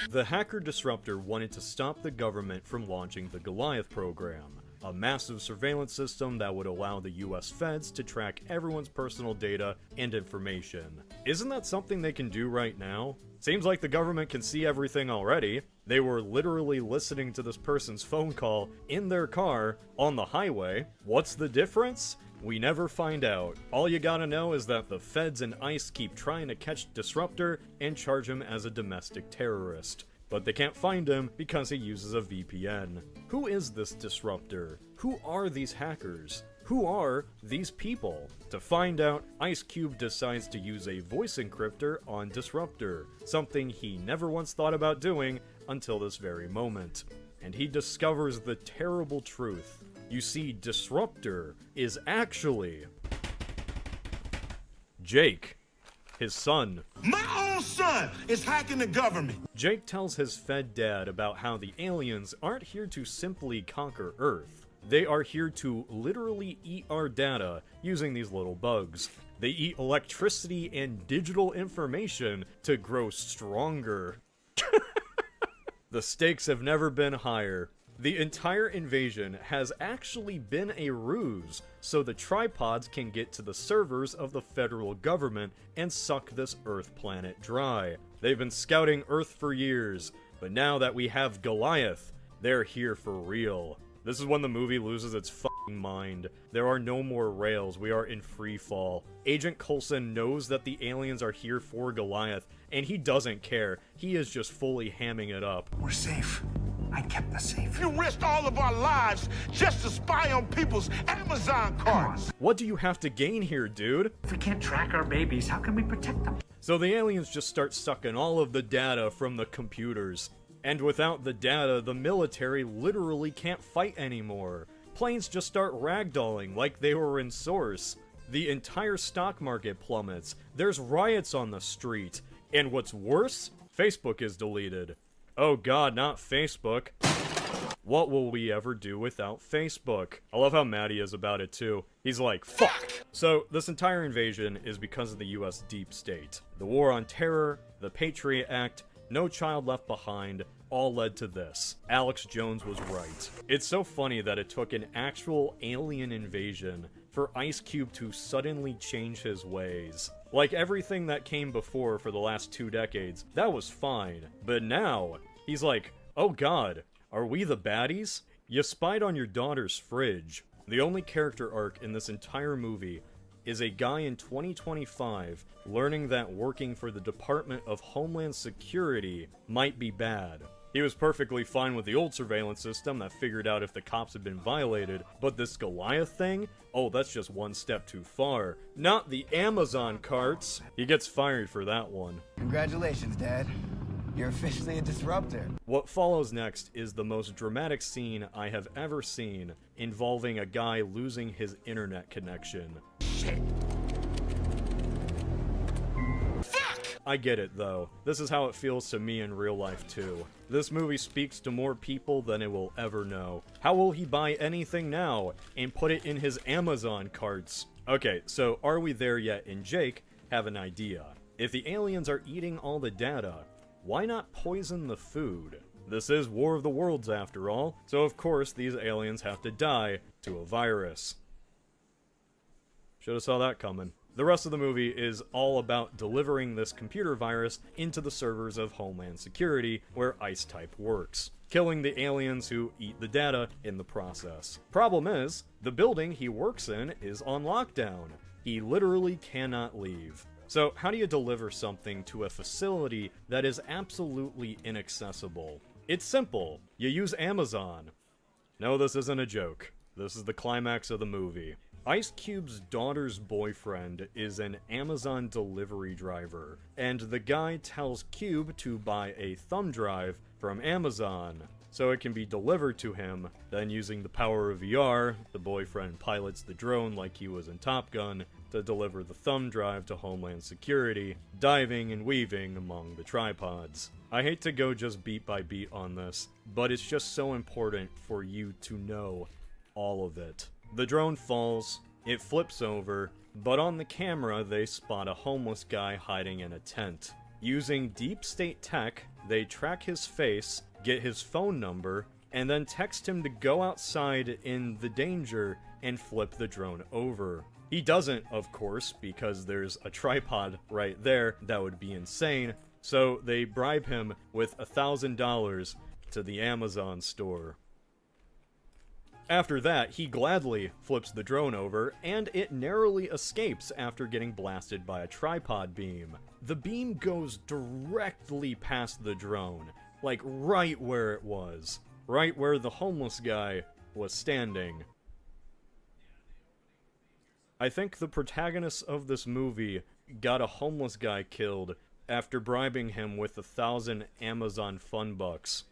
The hacker disruptor wanted to stop the government from launching the Goliath program, a massive surveillance system that would allow the US feds to track everyone's personal data and information. Isn't that something they can do right now? Seems like the government can see everything already. They were literally listening to this person's phone call in their car on the highway. What's the difference? We never find out. All you gotta know is that the feds and ICE keep trying to catch Disruptor and charge him as a domestic terrorist. But they can't find him because he uses a VPN. Who is this Disruptor? Who are these hackers? Who are these people? To find out, Ice Cube decides to use a voice encryptor on Disruptor, something he never once thought about doing until this very moment. And he discovers the terrible truth. You see, Disruptor is actually Jake, his son. My own son is hacking the government. Jake tells his Fed dad about how the aliens aren't here to simply conquer Earth. They are here to literally eat our data using these little bugs. They eat electricity and digital information to grow stronger. The stakes have never been higher. The entire invasion has actually been a ruse, so the tripods can get to the servers of the federal government and suck this Earth planet dry. They've been scouting Earth for years, but now that we have Goliath, they're here for real. This is when the movie loses its fucking mind. There are no more rails, we are in free fall. Agent Coulson knows that the aliens are here for Goliath, and he doesn't care. He is just fully hamming it up. We're safe. I kept the safe. You risked all of our lives just to spy on people's Amazon carts. What do you have to gain here, dude? If we can't track our babies, how can we protect them? So the aliens just start sucking all of the data from the computers. And without the data, the military literally can't fight anymore. Planes just start ragdolling like they were in Source. The entire stock market plummets. There's riots on the street. And what's worse, Facebook is deleted. Oh god, not Facebook. What will we ever do without Facebook? I love how mad he is about it too. He's like, fuck! So, this entire invasion is because of the US deep state. The War on Terror, the Patriot Act, No Child Left Behind, all led to this. Alex Jones was right. It's so funny that it took an actual alien invasion for Ice Cube to suddenly change his ways. Like everything that came before for the last 2 decades, that was fine. But now, he's like, oh god, are we the baddies? You spied on your daughter's fridge. The only character arc in this entire movie is a guy in 2025 learning that working for the Department of Homeland Security might be bad. He was perfectly fine with the old surveillance system that figured out if the cops had been violated, but this Goliath thing? Oh, that's just one step too far. Not the Amazon carts! He gets fired for that one. Congratulations, Dad. You're officially a disruptor. What follows next is the most dramatic scene I have ever seen involving a guy losing his internet connection. Shit. I get it, though. This is how it feels to me in real life, too. This movie speaks to more people than it will ever know. How will he buy anything now and put it in his Amazon carts? Okay, so are we there yet? And Jake have an idea. If the aliens are eating all the data, why not poison the food? This is War of the Worlds, after all, so of course these aliens have to die to a virus. Should've saw that coming. The rest of the movie is all about delivering this computer virus into the servers of Homeland Security, where ICE-type works, killing the aliens who eat the data in the process. Problem is, the building he works in is on lockdown. He literally cannot leave. So how do you deliver something to a facility that is absolutely inaccessible? It's simple. You use Amazon. No, this isn't a joke. This is the climax of the movie. Ice Cube's daughter's boyfriend is an Amazon delivery driver, and the guy tells Cube to buy a thumb drive from Amazon so it can be delivered to him. Then, using the power of VR, the boyfriend pilots the drone like he was in Top Gun to deliver the thumb drive to Homeland Security, diving and weaving among the tripods. I hate to go just beat by beat on this, but it's just so important for you to know all of it. The drone falls, it flips over, but on the camera they spot a homeless guy hiding in a tent. Using deep state tech, they track his face, get his phone number, and then text him to go outside in the danger and flip the drone over. He doesn't, of course, because there's a tripod right there. That would be insane. So they bribe him with $1,000 to the Amazon store. After that, he gladly flips the drone over, and it narrowly escapes after getting blasted by a tripod beam. The beam goes directly past the drone, like right where it was. Right where the homeless guy was standing. I think the protagonists of this movie got a homeless guy killed after bribing him with 1,000 Amazon fun bucks.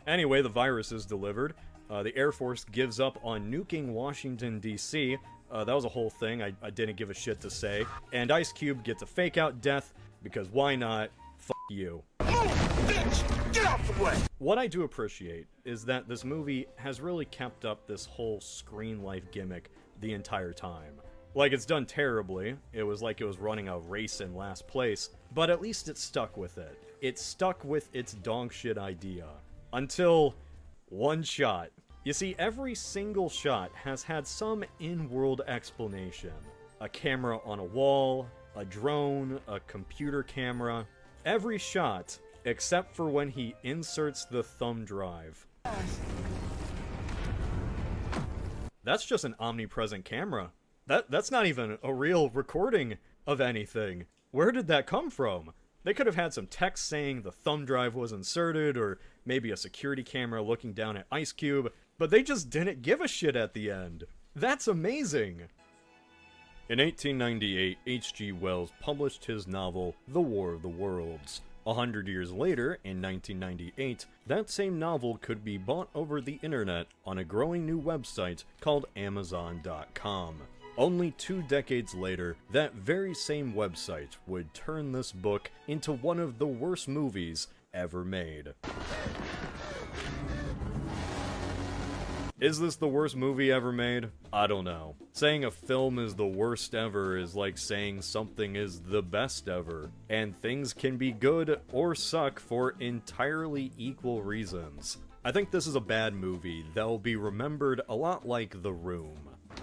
Anyway, the virus is delivered. The Air Force gives up on nuking Washington, D.C. That was a whole thing I didn't give a shit to say. And Ice Cube gets a fake-out death, because why not? F*** you. Bitch! Get out the way! What I do appreciate is that this movie has really kept up this whole screen life gimmick the entire time. Like, it's done terribly. It was like it was running a race in last place, but at least it stuck with it. It stuck with its dog shit idea. Until one shot. You see, every single shot has had some in-world explanation. A camera on a wall, a drone, a computer camera. Every shot, except for when he inserts the thumb drive. That's just an omnipresent camera. That's not even a real recording of anything. Where did that come from? They could have had some text saying the thumb drive was inserted, or maybe a security camera looking down at Ice Cube, but they just didn't give a shit at the end. That's amazing! In 1898, H.G. Wells published his novel, The War of the Worlds. 100 years later, in 1998, that same novel could be bought over the internet on a growing new website called Amazon.com. Only 2 decades later, that very same website would turn this book into one of the worst movies ever made. Is this the worst movie ever made? I don't know. Saying a film is the worst ever is like saying something is the best ever, and things can be good or suck for entirely equal reasons. I think this is a bad movie that'll be remembered a lot like The Room.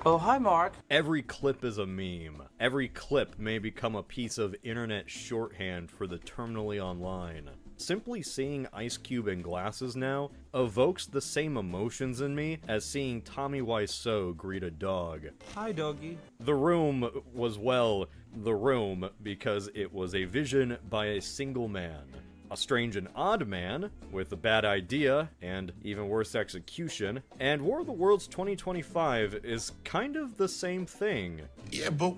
Oh, hi, Mark. Every clip is a meme. Every clip may become a piece of internet shorthand for the terminally online. Simply seeing Ice Cube in glasses now evokes the same emotions in me as seeing Tommy Wiseau greet a dog. Hi, doggy. The Room was, well, The Room because it was a vision by a single man. A strange and odd man, with a bad idea, and even worse execution, and War of the Worlds 2025 is kind of the same thing. Yeah, but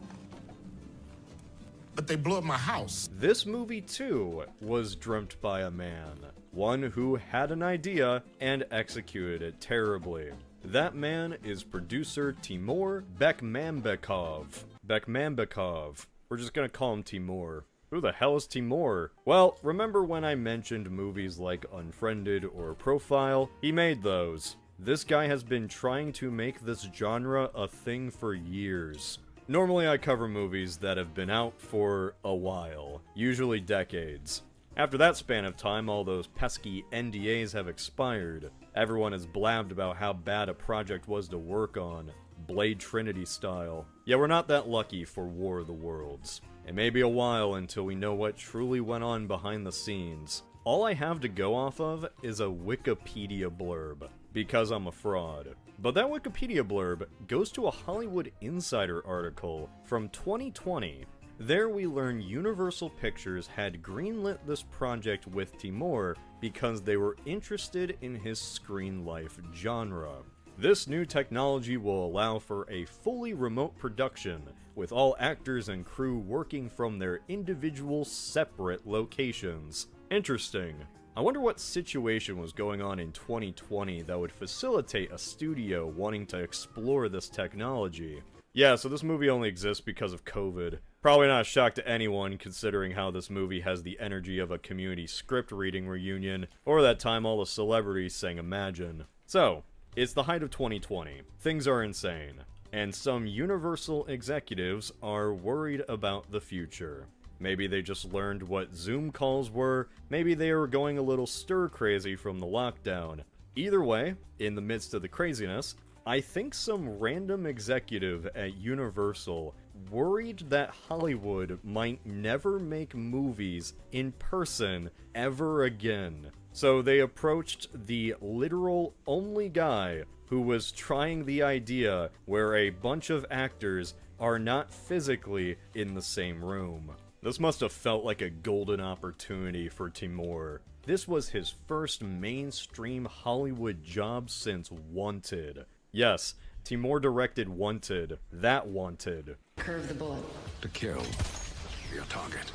they blew up my house. This movie, too, was dreamt by a man. One who had an idea and executed it terribly. That man is producer Timur Bekmambetov. Bekmambetov. We're just gonna call him Timur. Who the hell is Timur? Well, remember when I mentioned movies like Unfriended or Profile? He made those. This guy has been trying to make this genre a thing for years. Normally I cover movies that have been out for a while, usually decades. After that span of time, all those pesky NDAs have expired. Everyone has blabbed about how bad a project was to work on, Blade Trinity style. Yeah, we're not that lucky for War of the Worlds. It may be a while until we know what truly went on behind the scenes. All I have to go off of is a Wikipedia blurb, because I'm a fraud. But that Wikipedia blurb goes to a Hollywood Insider article from 2020. There we learn Universal Pictures had greenlit this project with Timur because they were interested in his screen life genre. This new technology will allow for a fully remote production, with all actors and crew working from their individual separate locations. Interesting. I wonder what situation was going on in 2020 that would facilitate a studio wanting to explore this technology. Yeah, so this movie only exists because of COVID. Probably not a shock to anyone, considering how this movie has the energy of a community script reading reunion, or that time all the celebrities sang Imagine. So, it's the height of 2020. Things are insane. And some Universal executives are worried about the future. Maybe they just learned what Zoom calls were, maybe they were going a little stir-crazy from the lockdown. Either way, in the midst of the craziness, I think some random executive at Universal worried that Hollywood might never make movies in person ever again. So they approached the literal only guy who was trying the idea where a bunch of actors are not physically in the same room. This must have felt like a golden opportunity for Timur. This was his first mainstream Hollywood job since Wanted. Yes, Timur directed Wanted. That Wanted. Curve the bullet. To kill your target.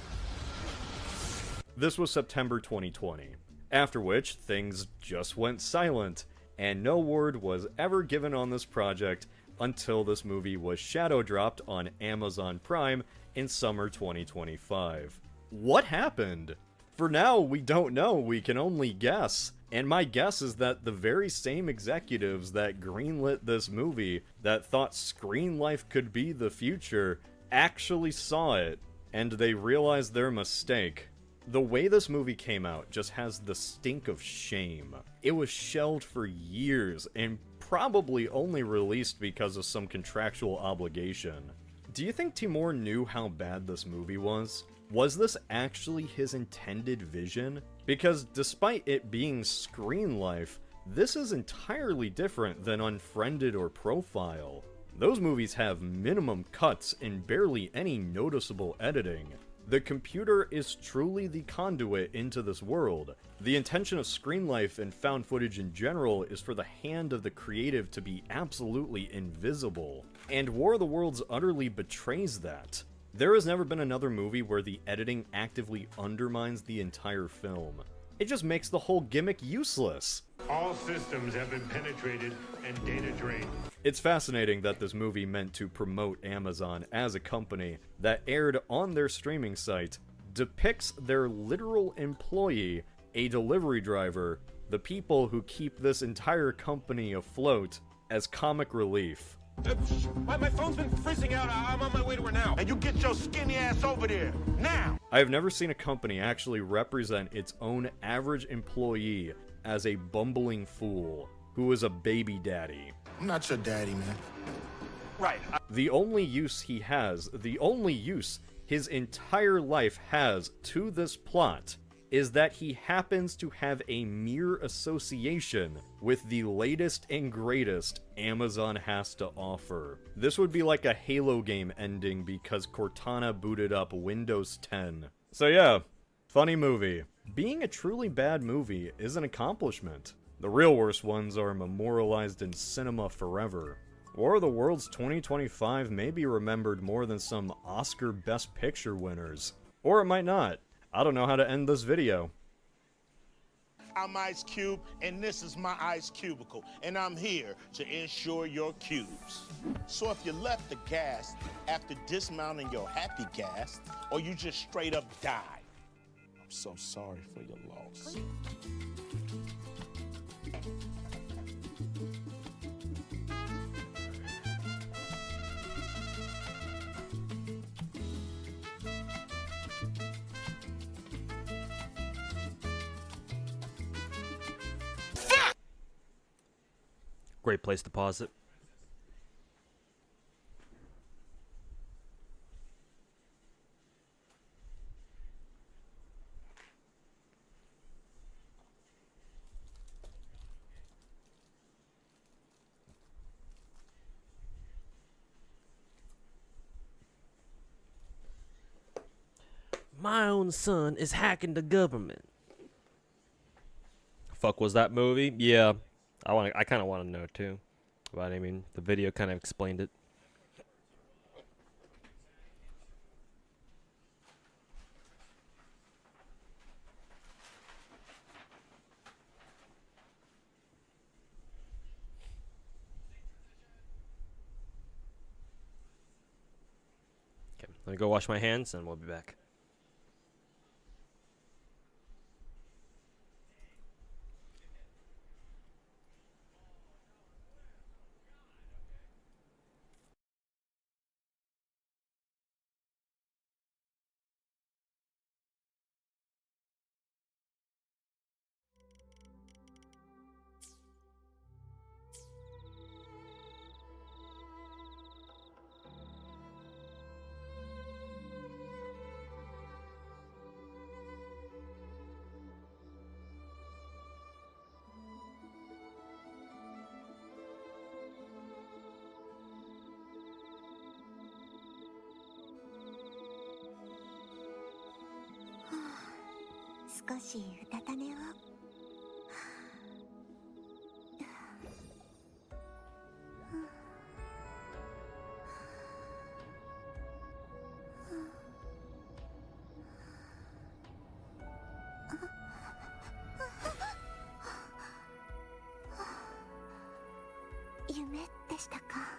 This was September 2020. After which, things just went silent, and no word was ever given on this project until this movie was shadow dropped on Amazon Prime in summer 2025. What happened? For now, we don't know, we can only guess. And my guess is that the very same executives that greenlit this movie, that thought screen life could be the future, actually saw it, and they realized their mistake. The way this movie came out just has the stink of shame. It was shelved for years, and probably only released because of some contractual obligation. Do you think Timur knew how bad this movie was? Was this actually his intended vision? Because despite it being screen life, this is entirely different than Unfriended or Profile. Those movies have minimum cuts and barely any noticeable editing. The computer is truly the conduit into this world. The intention of screen life and found footage in general is for the hand of the creative to be absolutely invisible. And War of the Worlds utterly betrays that. There has never been another movie where the editing actively undermines the entire film. It just makes the whole gimmick useless. All systems have been penetrated and data drained. It's fascinating that this movie meant to promote Amazon as a company that aired on their streaming site depicts their literal employee, a delivery driver, the people who keep this entire company afloat, as comic relief. My phone's been freezing out. I'm on my way to her now. And you get your skinny ass over there, now! I have never seen a company actually represent its own average employee as a bumbling fool who is a baby daddy. I'm not your daddy, man. Right. The only use he has, the only use his entire life has to this plot is that he happens to have a mere association with the latest and greatest Amazon has to offer. This would be like a Halo game ending because Cortana booted up Windows 10. So yeah, funny movie. Being a truly bad movie is an accomplishment. The real worst ones are memorialized in cinema forever. War of the Worlds 2025 may be remembered more than some Oscar Best Picture winners. Or it might not. I don't know how to end this video. I'm Ice Cube, and this is my ice cubicle, and I'm here to ensure your cubes. So if you left the gas after dismounting your happy gas, or you just straight up died, I'm so sorry for your loss. Great place to pause it. My own son is hacking the government. Fuck was that movie? Yeah. I kind of want to know too, but I mean, the video kind of explained it. Okay, let me go wash my hands and we'll be back.少しうたた寝を。夢でしたか。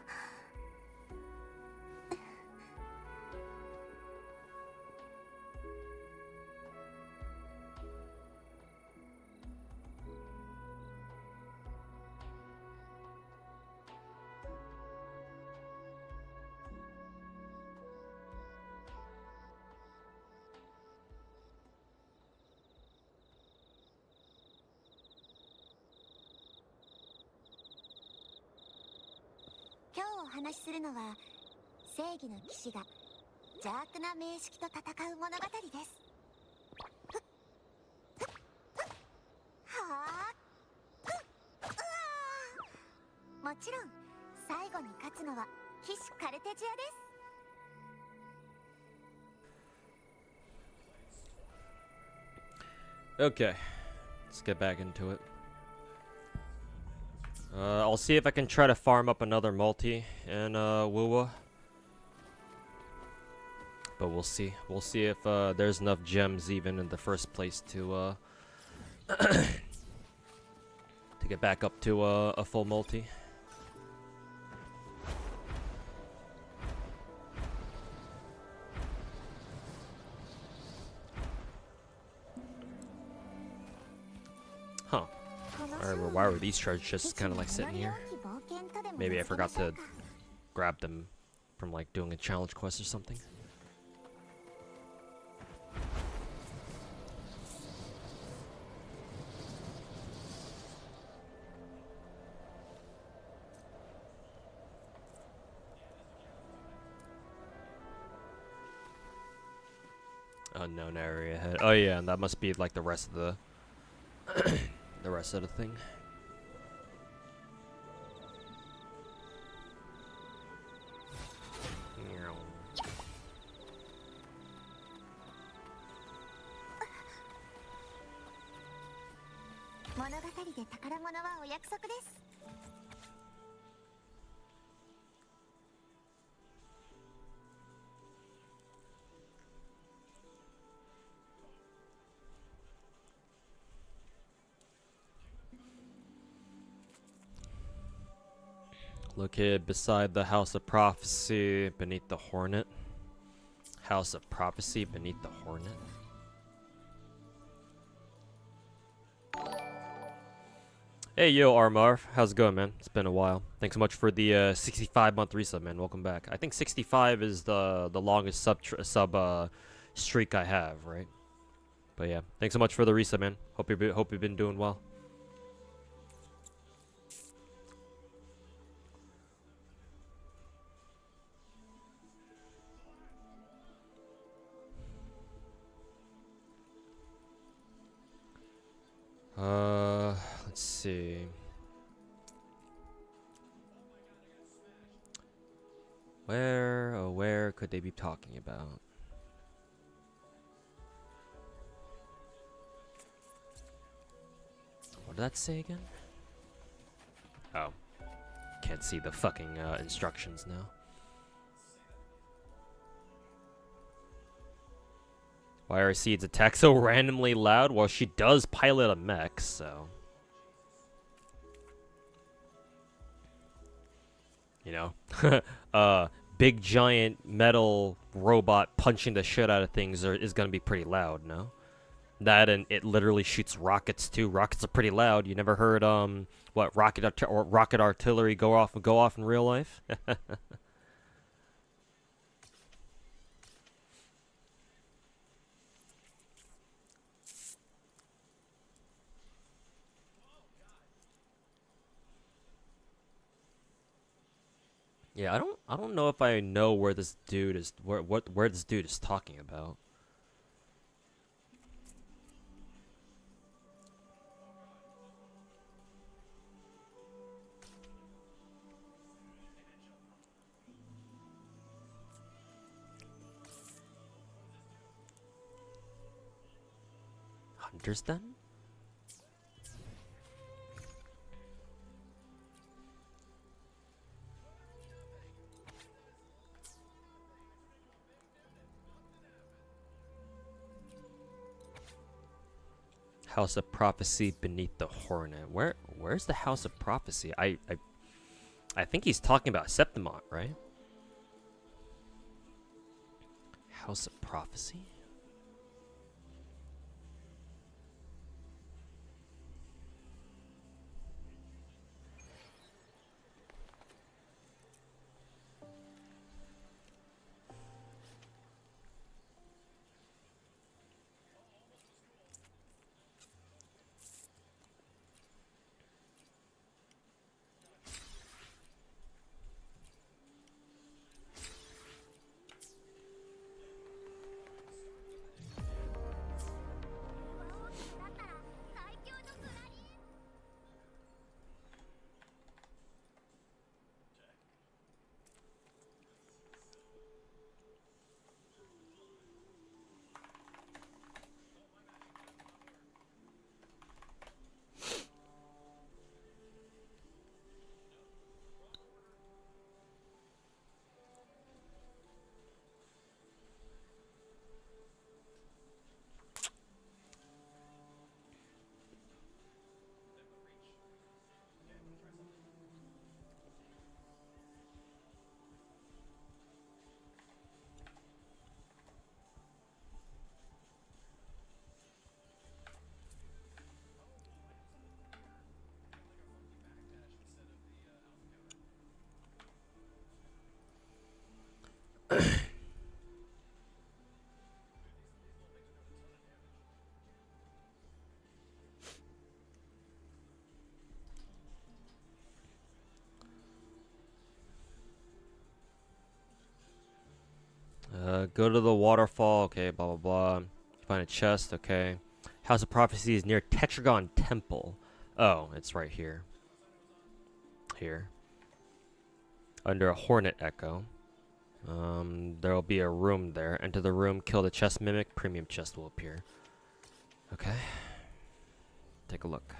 今日お話しするのは正義の騎士が邪悪な名式と戦う物語です。もちろん最後に勝つのは騎士カルテジアです。 Okay, let's get back into it. I'll see if I can try to farm up another multi in Wuwa. But we'll see. We'll see if there's enough gems even in the first place to to get back up to a full multi. Huh. Why were these shards just kind of like sitting here? Maybe I forgot to grab them from like doing a challenge quest or something. Unknown area ahead. Oh yeah, and that must be like the rest of the the rest of the thing. Meow. 物語で宝物はお約束です。 Located beside the House of Prophecy beneath the Hornet. House of Prophecy beneath the Hornet. Hey, yo, Armarv. How's it going, man? It's been a while. Thanks so much for the 65-month resub, man. Welcome back. I think 65 is the longest sub streak I have, right? But yeah, thanks so much for the resub, man. Hope you've been doing well. Let's see. Where could they be talking about? What did that say again? Oh. Can't see the fucking instructions now. Why are Seed's attack so randomly loud? Well, she does pilot a mech, so... You know? Big giant metal robot punching the shit out of things is gonna be pretty loud, no? That and it literally shoots rockets too. Rockets are pretty loud. You never heard, what, rocket artillery go off in real life? Yeah, I don't know if I know where this dude is where this dude is talking about. Hunters then? House of Prophecy beneath the Hornet. Where's the House of Prophecy? I think he's talking about Septimont, right? House of Prophecy? Go to the waterfall. Okay, blah, blah, blah. Find a chest. Okay. House of Prophecy is near Tetragon Temple. Oh, it's right here. Here. Under a Hornet Echo. There will be a room there. Enter the room, kill the chest mimic, premium chest will appear. Okay. Take a look.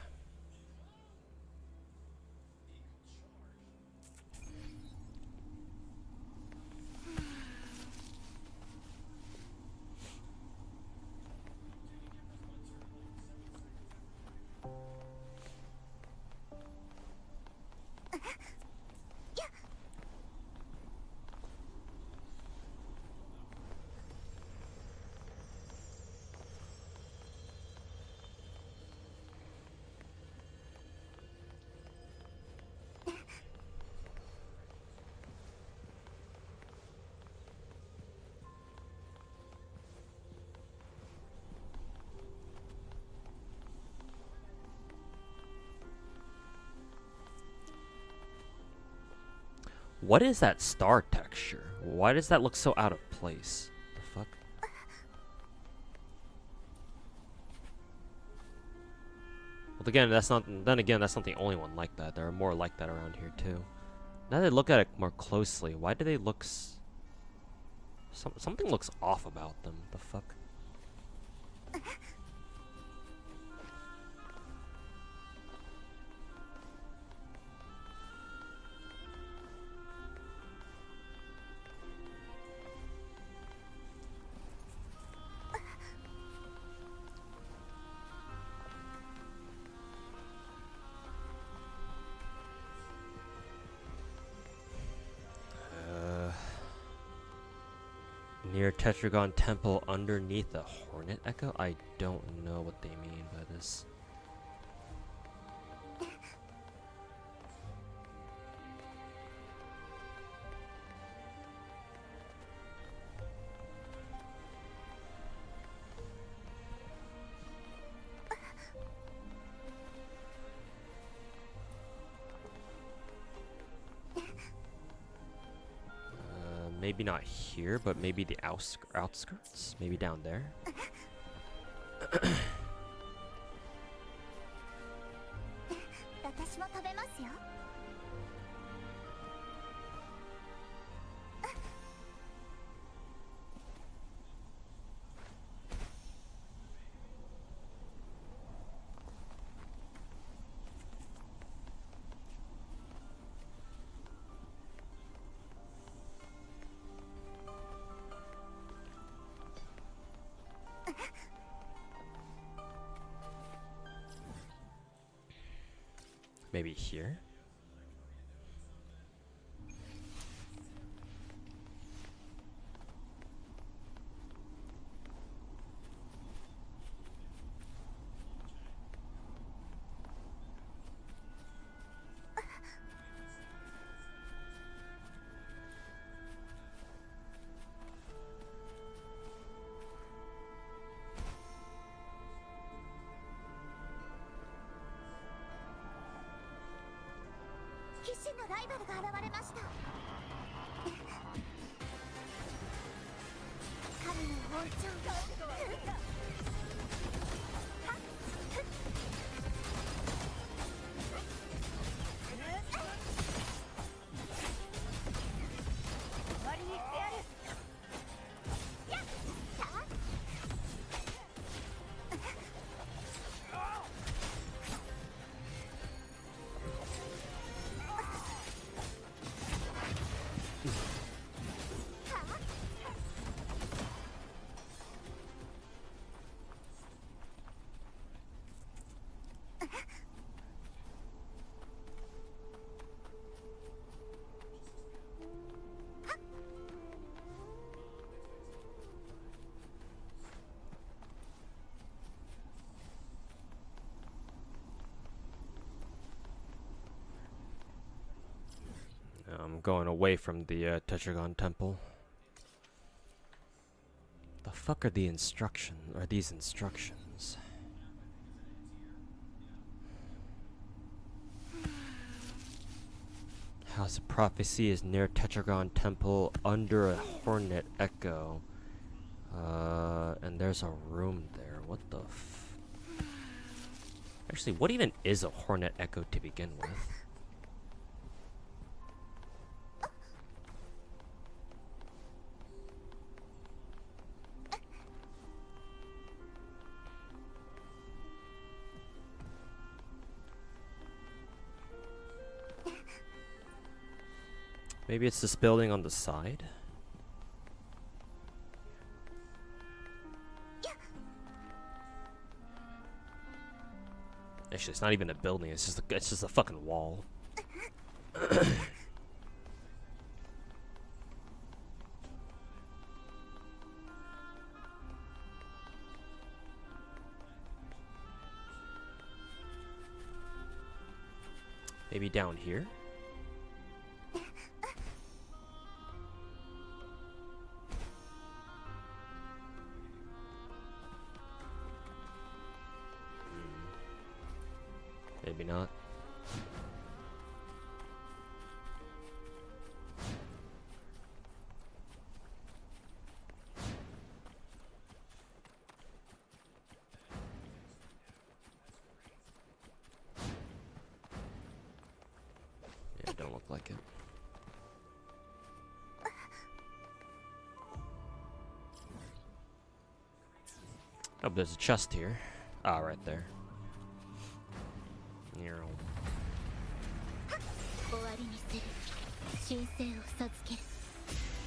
What is that star texture? Why does that look so out of place? The fuck? Well, again, that's not. Then again, that's not the only one like that. There are more like that around here too. Now that I look at it more closely, why do they look? Something looks off about them. The fuck? Near Tetragon Temple underneath the Hornet Echo? I don't know what they mean by this. Maybe not here, but maybe the outskirts? Maybe down there? 私も食べますよ。Maybe here?ライバルが現れました。神の王朝。I'm going away from the Tetragon Temple. The fuck are the instructions? Are these instructions? House of Prophecy is near Tetragon Temple under a Hornet Echo. And there's a room there. What the f... Actually, what even is a Hornet Echo to begin with? Maybe it's this building on the side? Actually, it's not even a building, it's just a fucking wall. Maybe down here? Maybe not. Yeah, it don't look like it. Oh, there's a chest here. Ah, right there.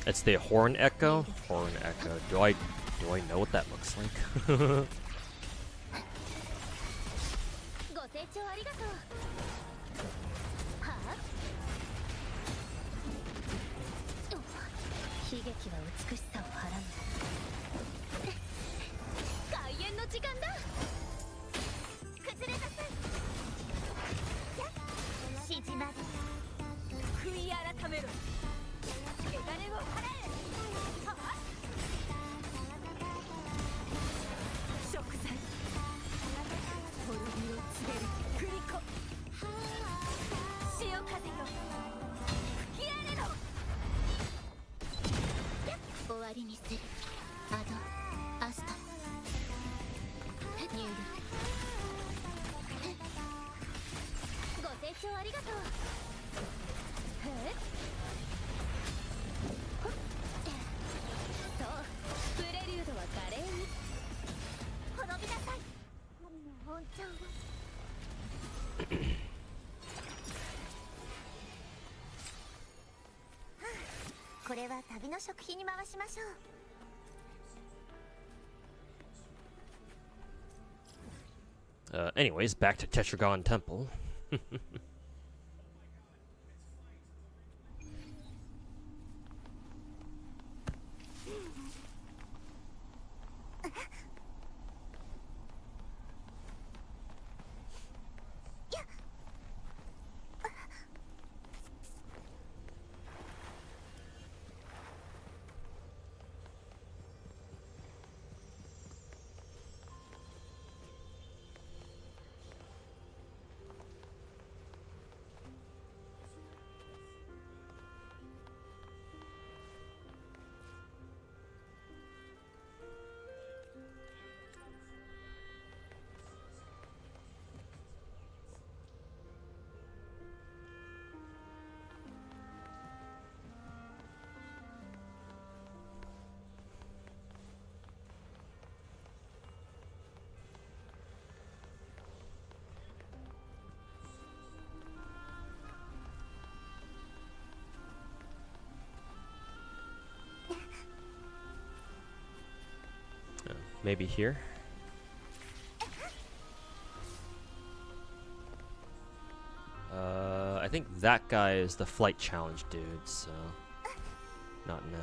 It's the Horn Echo? Horn Echo. Do I know what that looks like? Anyways, back to Tetragon Temple. Maybe here? I think that guy is the flight challenge dude, so... Not now.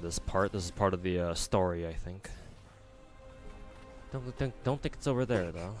This part. This is part of the story, I think. Don't think it's over there though.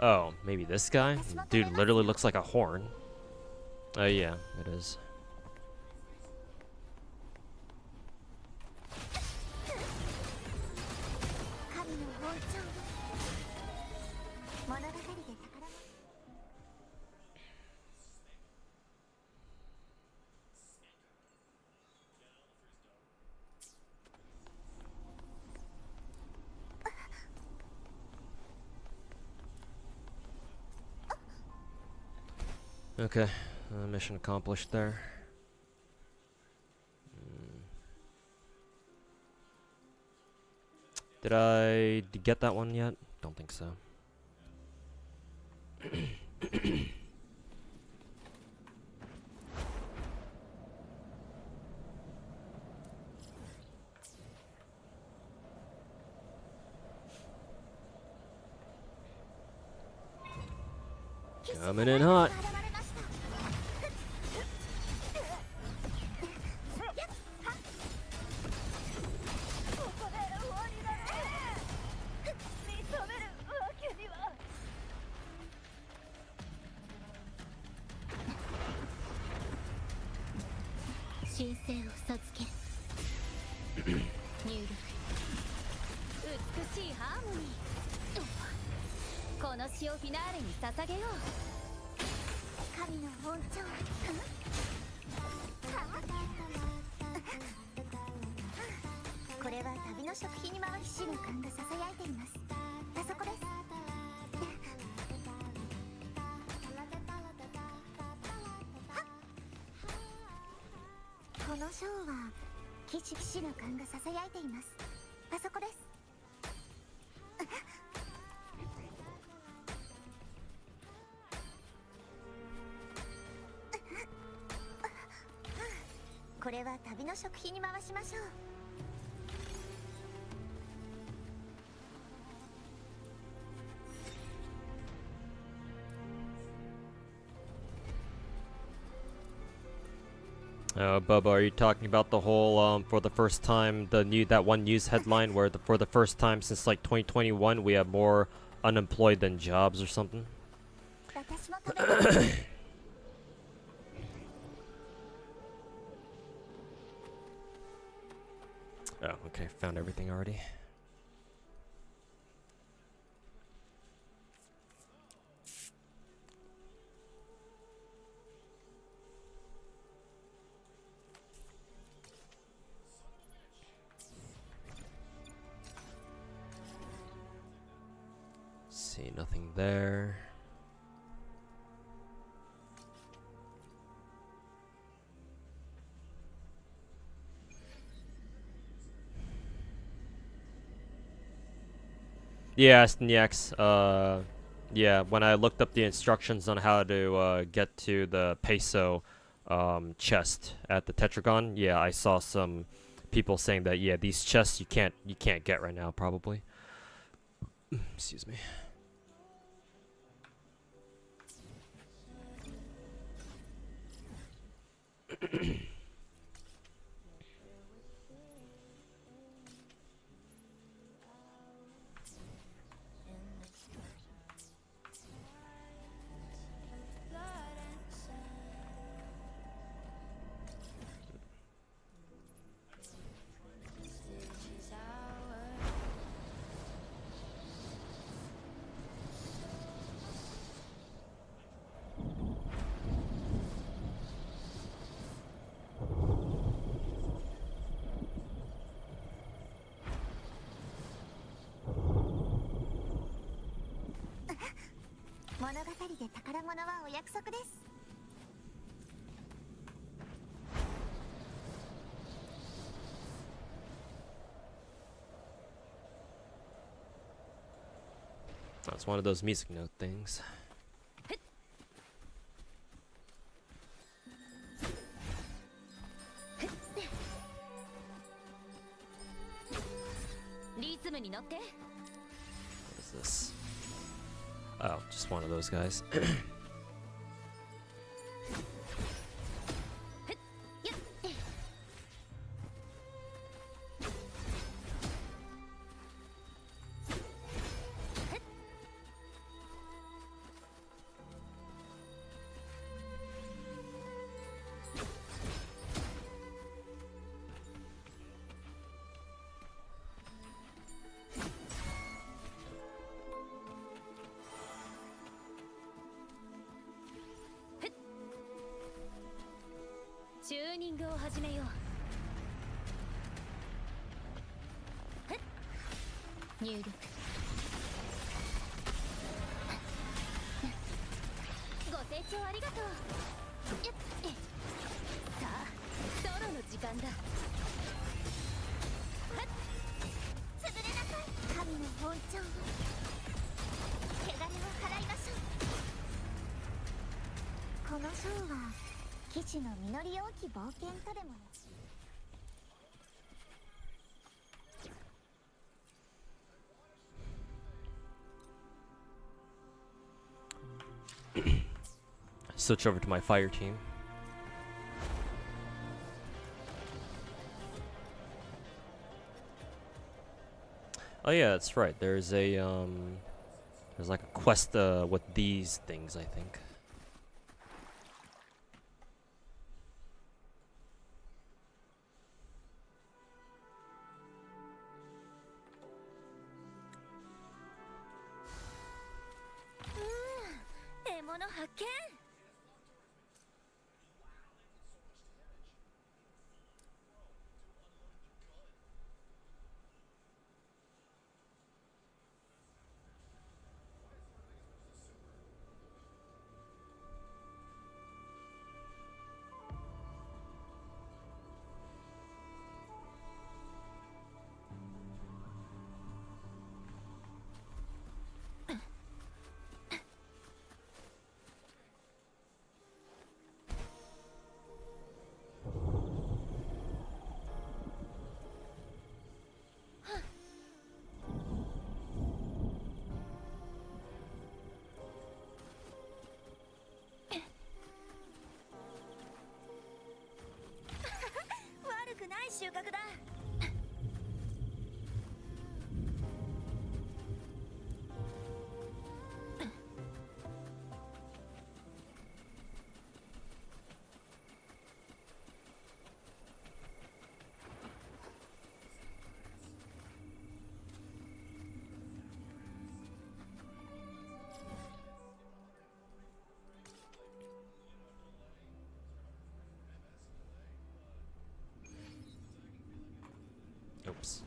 Oh, maybe this guy? Dude literally looks like a horn. Oh yeah, it is. Okay, mission accomplished there. Did I get that one yet? Don't think so. Coming in hot. Bubba, are you talking about the whole for the first time that one news headline where for the first time since like 2021 we have more unemployed than jobs or something? Oh, okay, found everything already. See, nothing there. Yeah, SNX. Yeah, when I looked up the instructions on how to get to the peso chest at the Tetragon, yeah, I saw some people saying that yeah, these chests you can't get right now probably. Excuse me. That's one of those music note things. What is this? Oh, just one of those guys. チューニングを始めよう。入力。ご清聴ありがとう。さあ、ソロの時間だ。潰れなさい、神の本庁。汚れを払いましょう。この章は騎士の実り多き冒険とでも。Switch over to my fire team. Oh yeah, that's right. There's a there's like a quest with these things, I think. Oops.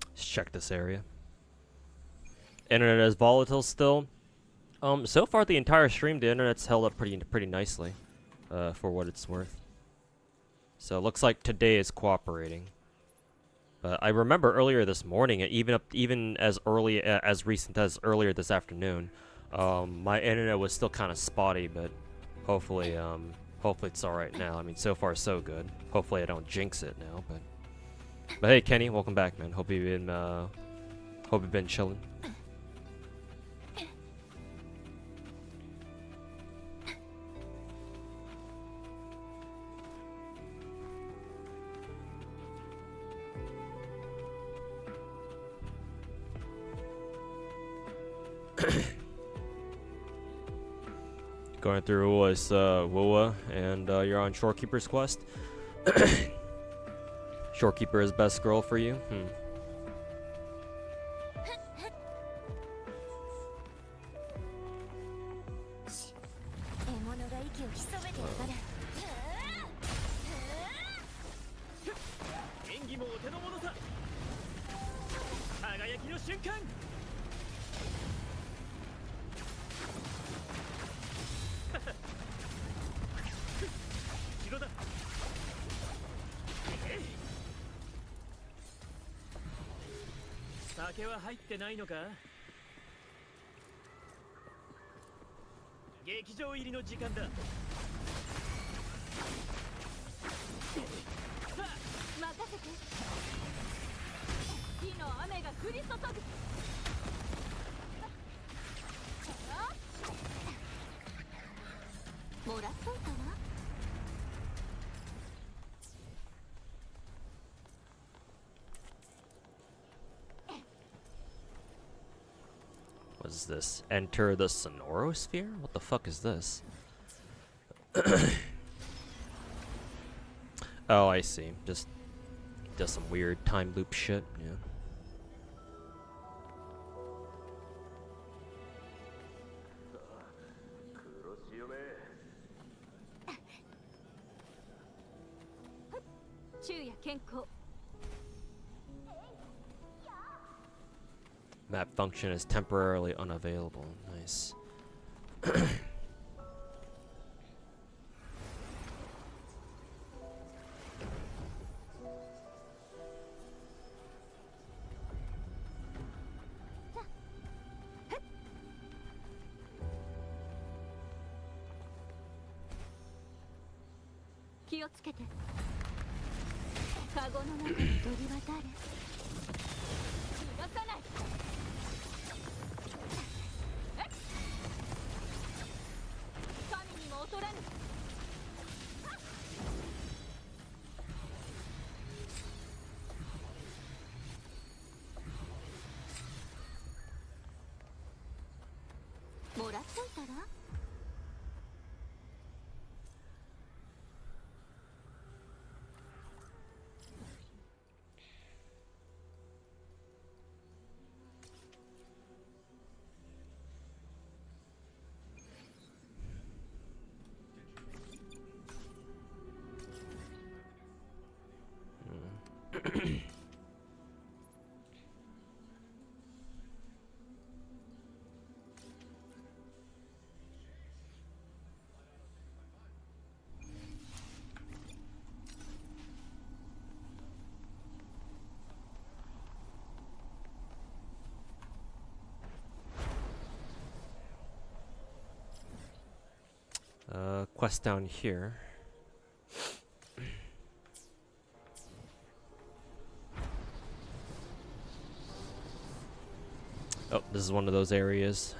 Let's check this area. Internet is volatile still. So far the entire stream, the internet's held up pretty nicely, for what it's worth. So it looks like today is cooperating. I remember earlier this morning, even as early as recent as earlier this afternoon, my internet was still kind of spotty, but hopefully it's all right now. I mean, so far so good. Hopefully I don't jinx it now, but hey, Kenny, welcome back, man. Hope you've been chilling. Going through was Wua, and you're on Shorekeeper's quest. Shorekeeper is best girl for you? What is this? Enter the sonorosphere? What the fuck is this? Oh, I see. Just does some weird time loop shit. Yeah. Map function is temporarily unavailable. Nice. Quest down here. Oh, this is one of those areas.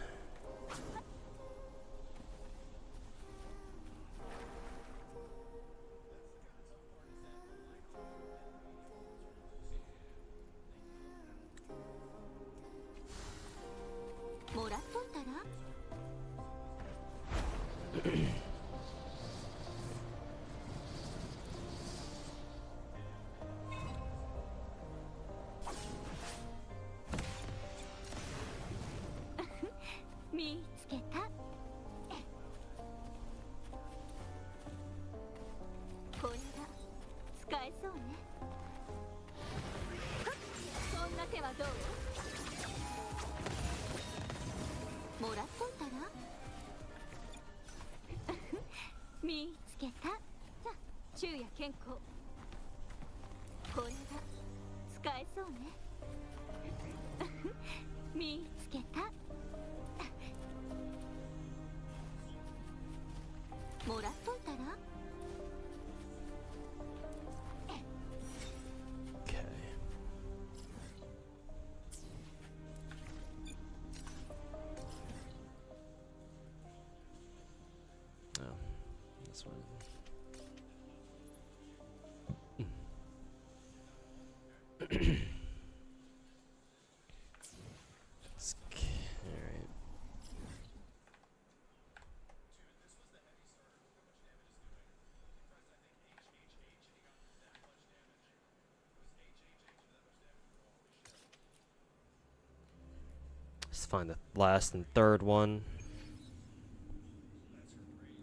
Let's find the last and third one.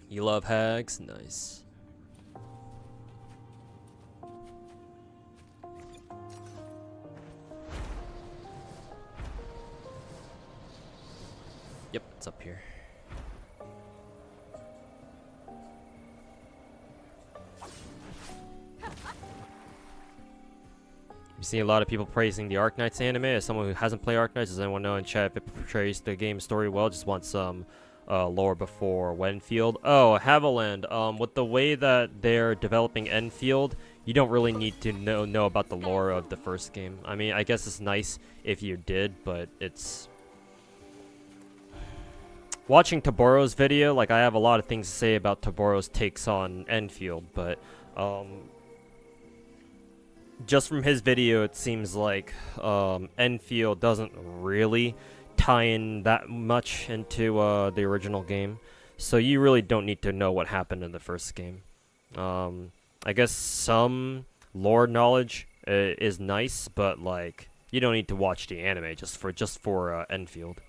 You love hags? Nice. Yep, it's up here. You see a lot of people praising the Arknights anime. As someone who hasn't played Arknights, does anyone know in chat if it portrays the game story well? Just want some lore before Wenfield. Oh, Haviland. With the way that they're developing Enfield, you don't really need to know about the lore of the first game. I mean, I guess it's nice if you did, but it's... Watching Taboro's video, like, I have a lot of things to say about Taboro's takes on Enfield, but, just from his video, it seems like, Enfield doesn't really tie in that much into the original game, so you really don't need to know what happened in the first game. I guess some lore knowledge is nice, but like you don't need to watch the anime just for Enfield,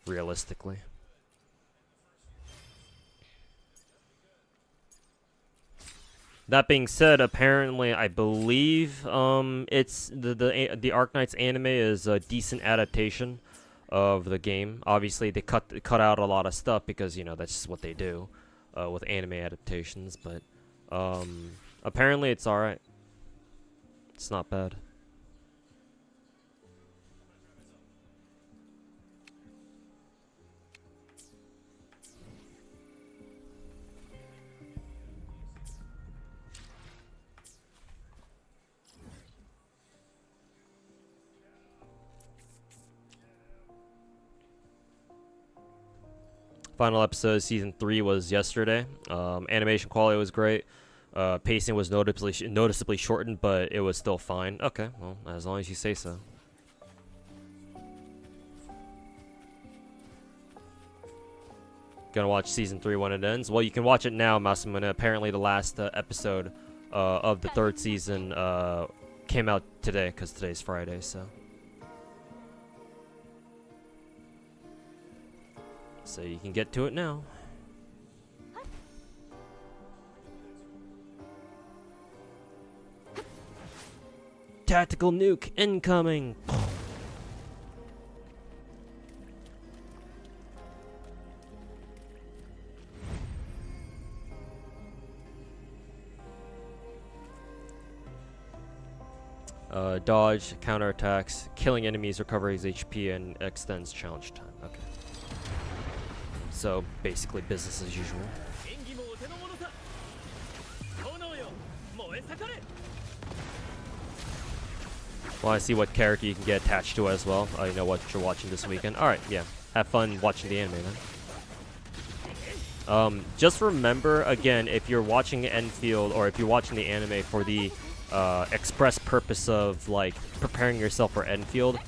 realistically. That being said, apparently, I believe it's the Arknights anime is a decent adaptation of the game. Obviously, they cut out a lot of stuff because that's just what they do with anime adaptations. But apparently, it's all right. It's not bad. Final episode of season 3 was yesterday. Animation quality was great. Pacing was noticeably shortened, but it was still fine. Okay, well, as long as you say so. Gonna watch season 3 when it ends. Well, you can watch it now, Masamune. Apparently, the last episode of the 3rd season came out today, because today's Friday, so. So you can get to it now. Tactical nuke incoming! Dodge, counterattacks, killing enemies, recovers HP, and extends challenge time. Okay. So, basically business as usual. Well, I see what character you can get attached to as well. I know what you're watching this weekend. Alright, yeah. Have fun watching the anime then. Just remember, again, if you're watching Enfield, or if you're watching the anime for the express purpose of, like, preparing yourself for Enfield,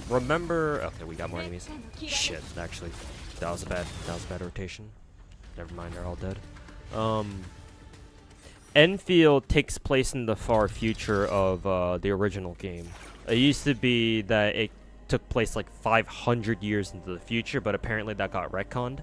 remember... Okay, we got more enemies. Shit, actually. That was a bad rotation. Never mind, they're all dead. Enfield takes place in the far future of the original game. It used to be that it took place like 500 years into the future, but apparently that got retconned.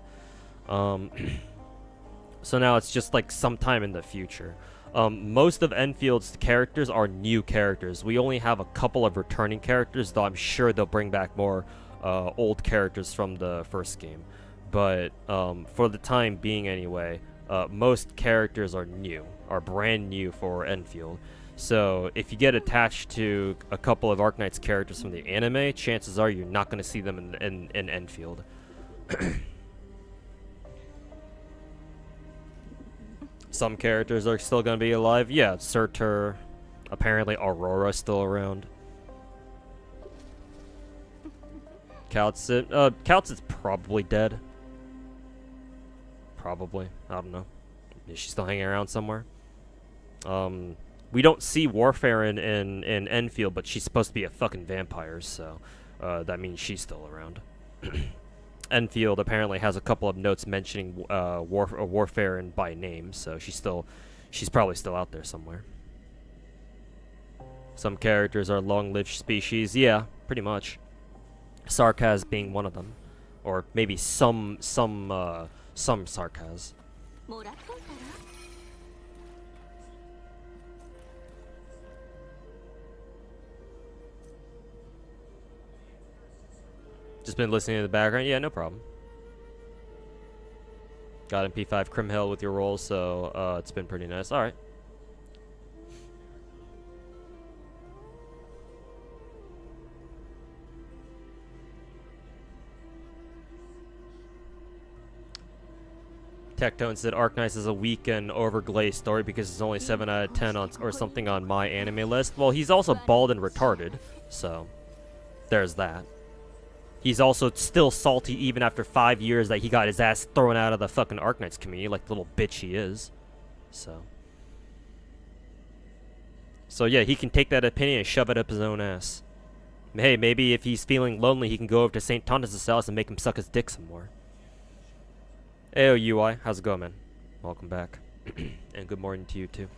So now it's just like sometime in the future. Most of Enfield's characters are new characters. We only have a couple of returning characters, though I'm sure they'll bring back more old characters from the first game. But for the time being anyway, most characters are brand new for Enfield. So if you get attached to a couple of Arknights characters from the anime, chances are you're not going to see them in Enfield. Some characters are still going to be alive. Yeah, Surtur. Apparently Aurora's still around. Kaltzit's probably dead. Probably. I don't know. Is she still hanging around somewhere? We don't see Warfare in Enfield, but she's supposed to be a fucking vampire, so that means she's still around. Enfield apparently has a couple of notes mentioning Warfare by name, so she's probably still out there somewhere. Some characters are long-lived species. Yeah, pretty much. Sarkaz being one of them, or maybe some Sarkaz. Just been listening in the background. Yeah, no problem. Got MP5 Crimhill with your rolls, so it's been pretty nice. All right. Tectone said Arknights is a weak and overglazed story because it's only 7 out of 10 or something on my anime list. Well, he's also bald and retarded, so there's that. He's also still salty even after 5 years that he got his ass thrown out of the fucking Arknights community, like the little bitch he is. So yeah, he can take that opinion and shove it up his own ass. Hey, maybe if he's feeling lonely, he can go over to St. Thomas's house and make him suck his dick some more. Hey, UI, how's it going, man? Welcome back. And good morning to you, too.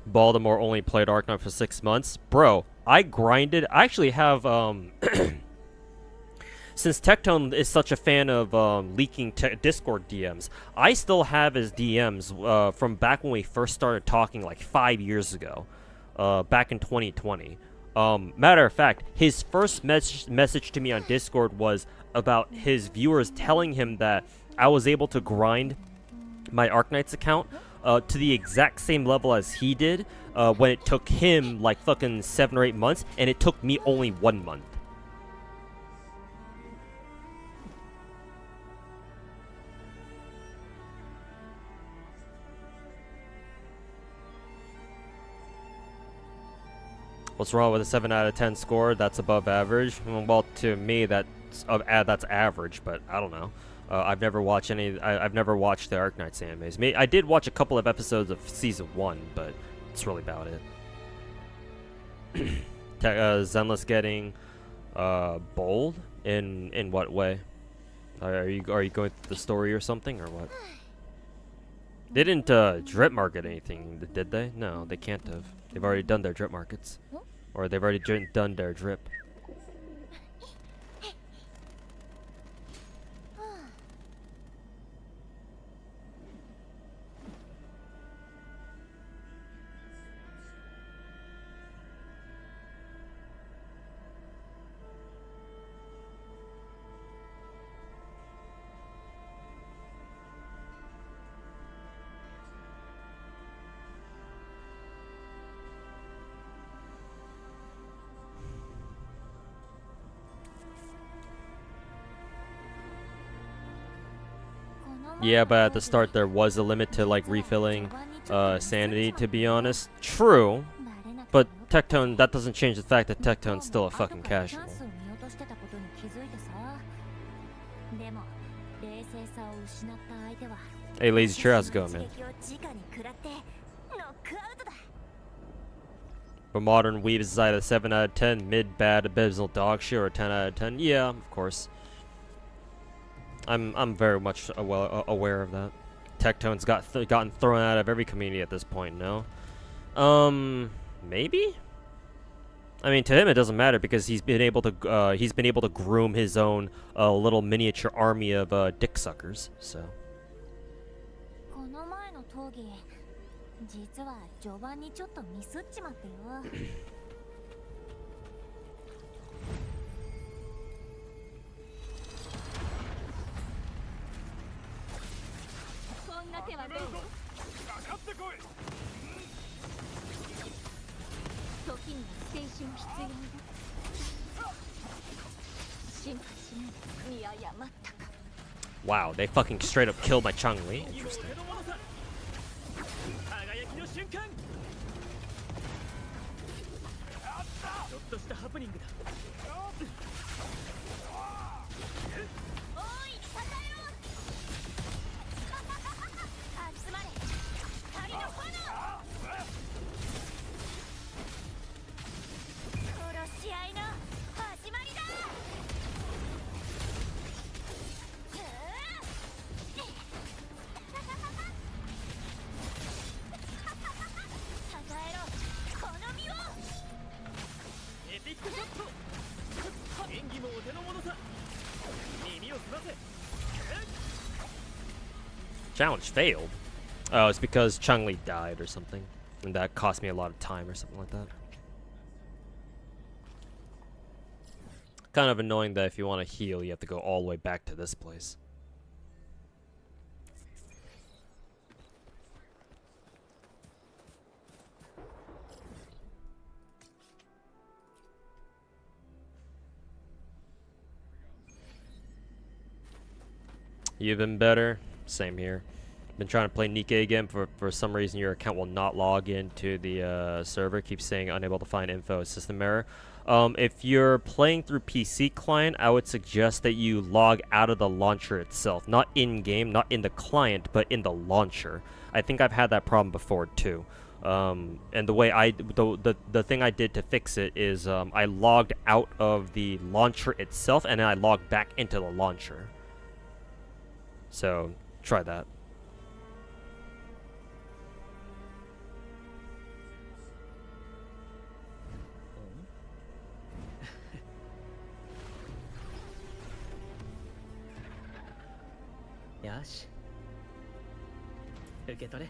Baltimore only played Arknight for 6 months. Bro, I grinded. I actually have, since Tectone is such a fan of leaking Discord DMs, I still have his DMs from back when we first started talking like 5 years ago, back in 2020. Matter of fact, his first message to me on Discord was about his viewers telling him that I was able to grind my Arknight's account to the exact same level as he did when it took him like fucking 7 or 8 months, and it took me only 1 month. What's wrong with a 7 out of 10 score? That's above average. Well, to me, that's average, but I don't know. I've never watched any. I've never watched the Arknights animes. I did watch a couple of episodes of season 1, but it's really about it. Zenless getting bold in what way? Are you going through the story or something or what? They didn't drip market anything, did they? No, they can't have. They've already done their drip markets, or they've already done their drip. Yeah, but at the start there was a limit to like refilling sanity, to be honest. True, but Tectone, that doesn't change the fact that Tectone's still a fucking casual. Hey, Lazy Chair, how's it going, man? But Modern Weaves is either 7 out of 10, mid, bad, abysmal dog shit, or 10 out of 10. Yeah, of course. I'm very much aware of that. Tectone's gotten thrown out of every community at this point. No, maybe. I mean, to him it doesn't matter because he's been able to groom his own little miniature army of dick suckers. So. Wow, they fucking straight up killed my Changli. Interesting. Challenge failed. Oh, it's because Chun-Li died or something. And that cost me a lot of time or something like that. Kind of annoying that if you want to heal, you have to go all the way back to this place. You've been better. Same here. Been trying to play Nikke again. For some reason, your account will not log into the server. Keeps saying unable to find info. System error. If you're playing through PC client, I would suggest that you log out of the launcher itself. Not in-game, not in the client, but in the launcher. I think I've had that problem before too. And the way the thing I did to fix it is I logged out of the launcher itself, and then I logged back into the launcher. So, try that. Yosh. 受け取れ。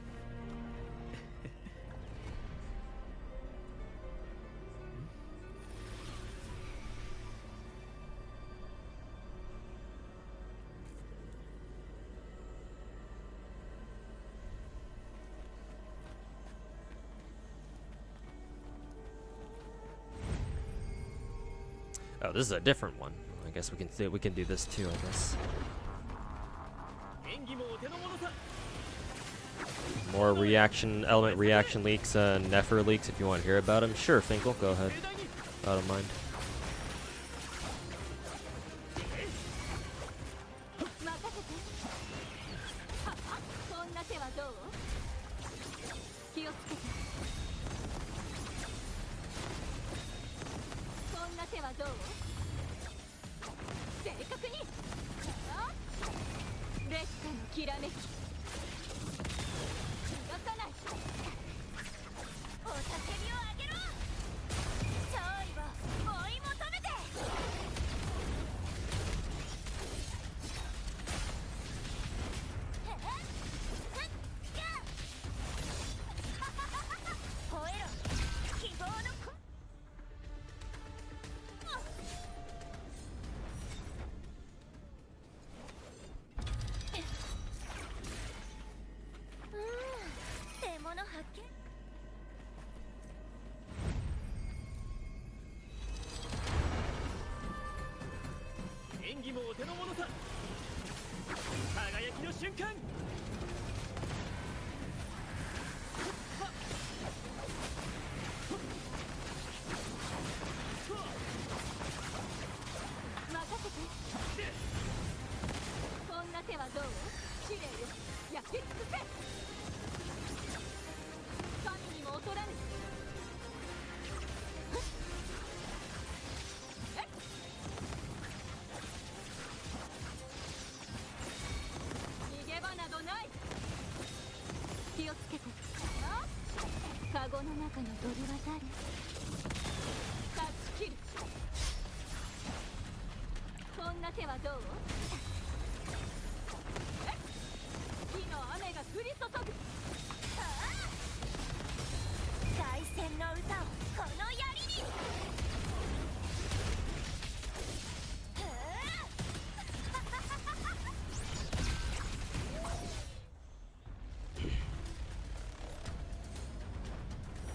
Oh, this is a different one. I guess we can do this too, I guess. More element reaction leaks, Nefer leaks if you want to hear about them. Sure, Finkel, go ahead. I don't mind.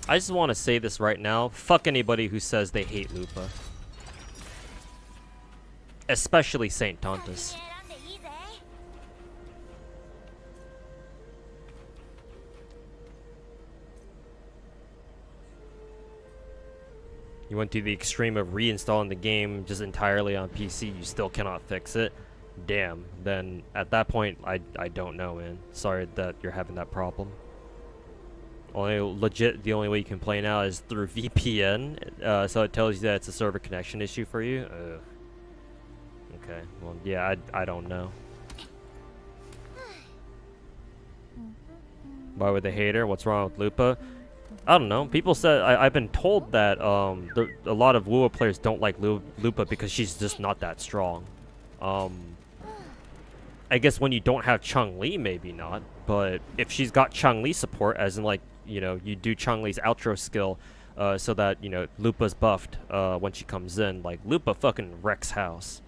I just want to say this right now. Fuck anybody who says they hate Lupa. Especially Saint Tontus. You went to the extreme of reinstalling the game just entirely on PC, you still cannot fix it. Damn, then at that point, I don't know, man. Sorry that you're having that problem. The only way you can play now is through VPN, so it tells you that it's a server connection issue for you. Okay, well, yeah, I don't know. Why would they hate her? What's wrong with Lupa? I don't know. People said I've been told that a lot of Lua players don't like Lupa because she's just not that strong. I guess when you don't have Chun-Li, maybe not. But if she's got Chun-Li support, as in like, you know, you do Chun-Li's outro skill, so that, you know, Lupa's buffed when she comes in. Like, Lupa fucking wrecks house.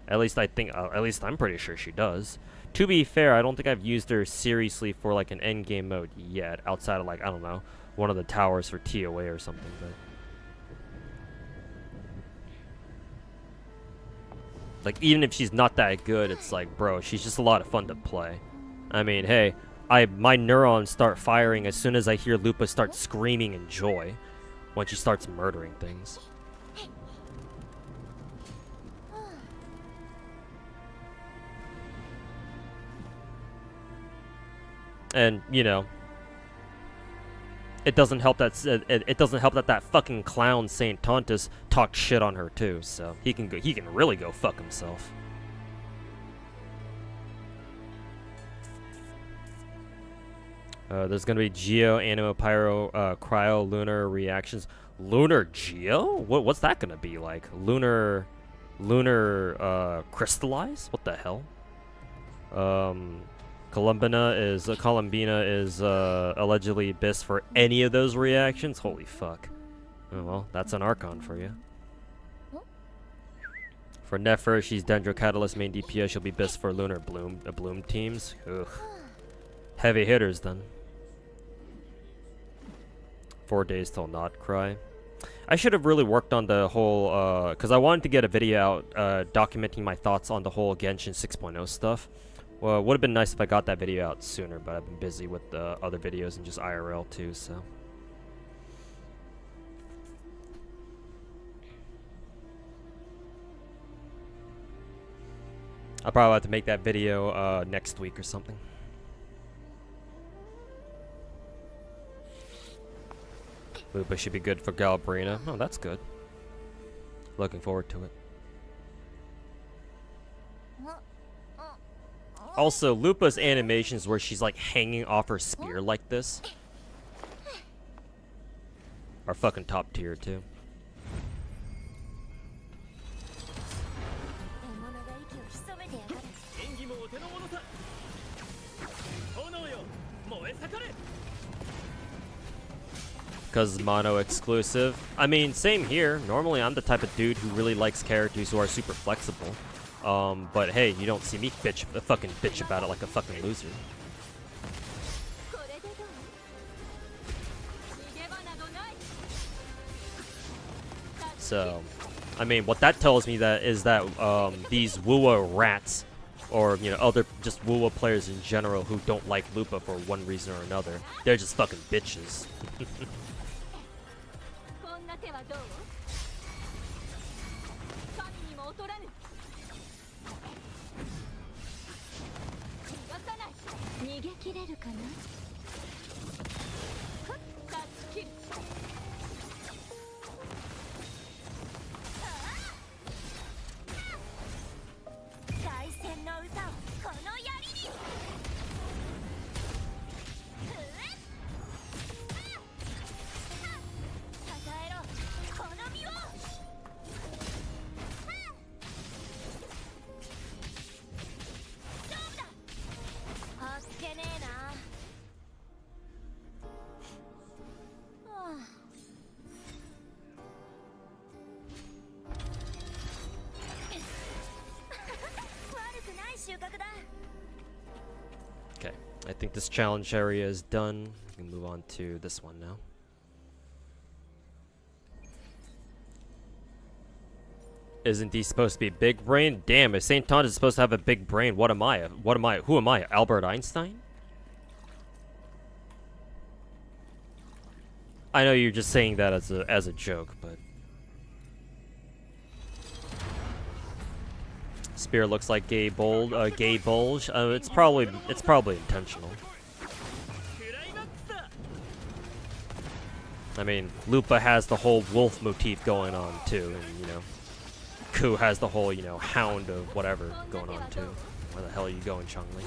At least I think, at least I'm pretty sure she does. To be fair, I don't think I've used her seriously for like an endgame mode yet, outside of like, I don't know, one of the towers for TOA or something, but... Like, even if she's not that good, it's like, bro, she's just a lot of fun to play. I mean, hey, my neurons start firing as soon as I hear Lupa start screaming in joy when she starts murdering things. And, you know, it doesn't help that that fucking clown Saint Tontus talked shit on her too, so he can really go fuck himself. There's gonna be Geo, Animo, Pyro, Cryo, Lunar reactions. Lunar Geo? What's that gonna be like? Lunar crystallize? What the hell? Columbina is allegedly abyss for any of those reactions. Holy fuck. Oh, well, that's an Archon for you. For Nefer, she's Dendro Catalyst main DPS. She'll be abyss for Lunar Bloom teams. Ugh. Heavy hitters then. 4 days till not cry. I should have really worked on the whole, because I wanted to get a video out documenting my thoughts on the whole Genshin 6.0 stuff. Well, it would have been nice if I got that video out sooner, but I've been busy with other videos and just IRL too, so. I'll probably have to make that video next week or something. Lupa should be good for Galbrina. Oh, that's good. Looking forward to it. Also, Lupa's animations where she's like hanging off her spear like this are fucking top tier too. Because mono exclusive. I mean, same here. Normally I'm the type of dude who really likes characters who are super flexible. But hey, you don't see me fucking bitch about it like a fucking loser. So, I mean, what that tells me is that these Wuwa rats, or you know, other just Wuwa players in general who don't like Lupa for one reason or another, they're just fucking bitches. Okay, I think this challenge area is done. We can move on to this one now. Isn't he supposed to be big brain? Damn, if Saint Taunt is supposed to have a big brain, what am I? Who am I? Albert Einstein? I know you're just saying that as a joke, but Spear looks like gay bulge. It's probably intentional. I mean, Lupa has the whole wolf motif going on too, and you know, Ku has the whole, you know, hound of whatever going on too. Where the hell are you going, Chun-Li?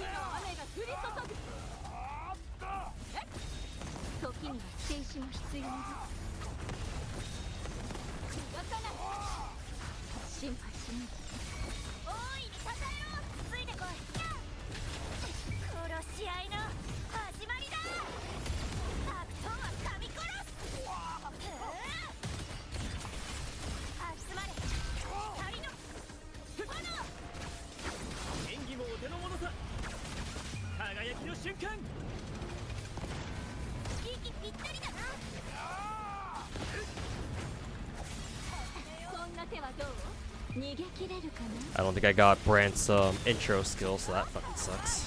I don't think I got Brant's intro skill, so that fucking sucks.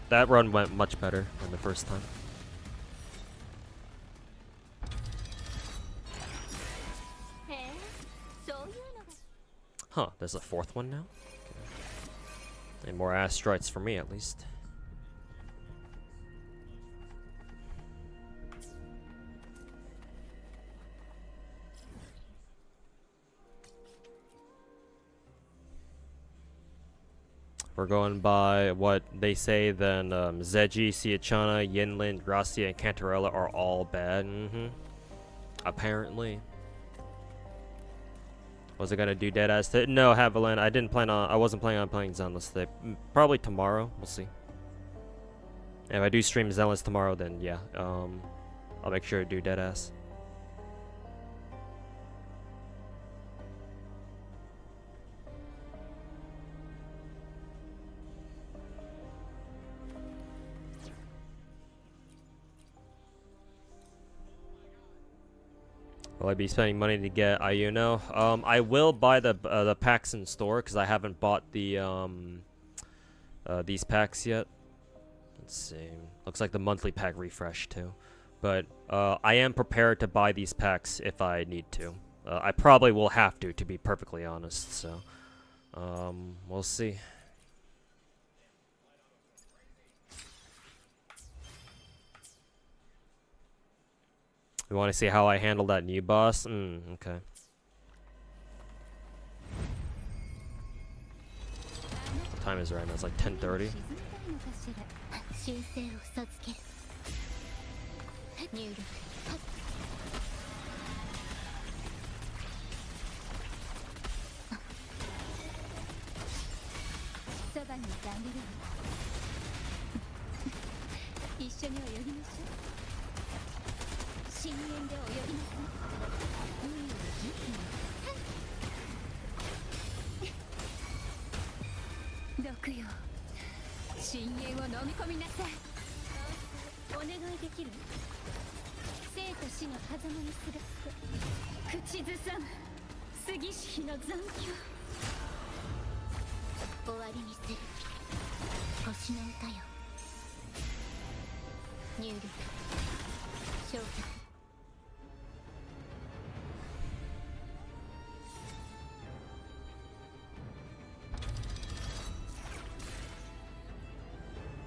That run went much better than the first time. Huh, there's a fourth one now? Okay. And more asteroids for me, at least. We're going by what they say, then Zeji, Siachana, Yinlin, Gracia, and Cantarella are all bad. Apparently. Was I gonna do Deadass today? No, Haviland. I wasn't planning on playing Zenless today. Probably tomorrow. We'll see. If I do stream Zenless tomorrow, then yeah. I'll make sure to do Deadass. Will I be spending money to get Ayuno? I will buy the packs in store because I haven't bought the these packs yet. Let's see. Looks like the monthly pack refresh too, but I am prepared to buy these packs if I need to. I probably will have to be perfectly honest. So we'll see. You want to see how I handle that new boss? Okay. What time is it right now? It's like 10:30.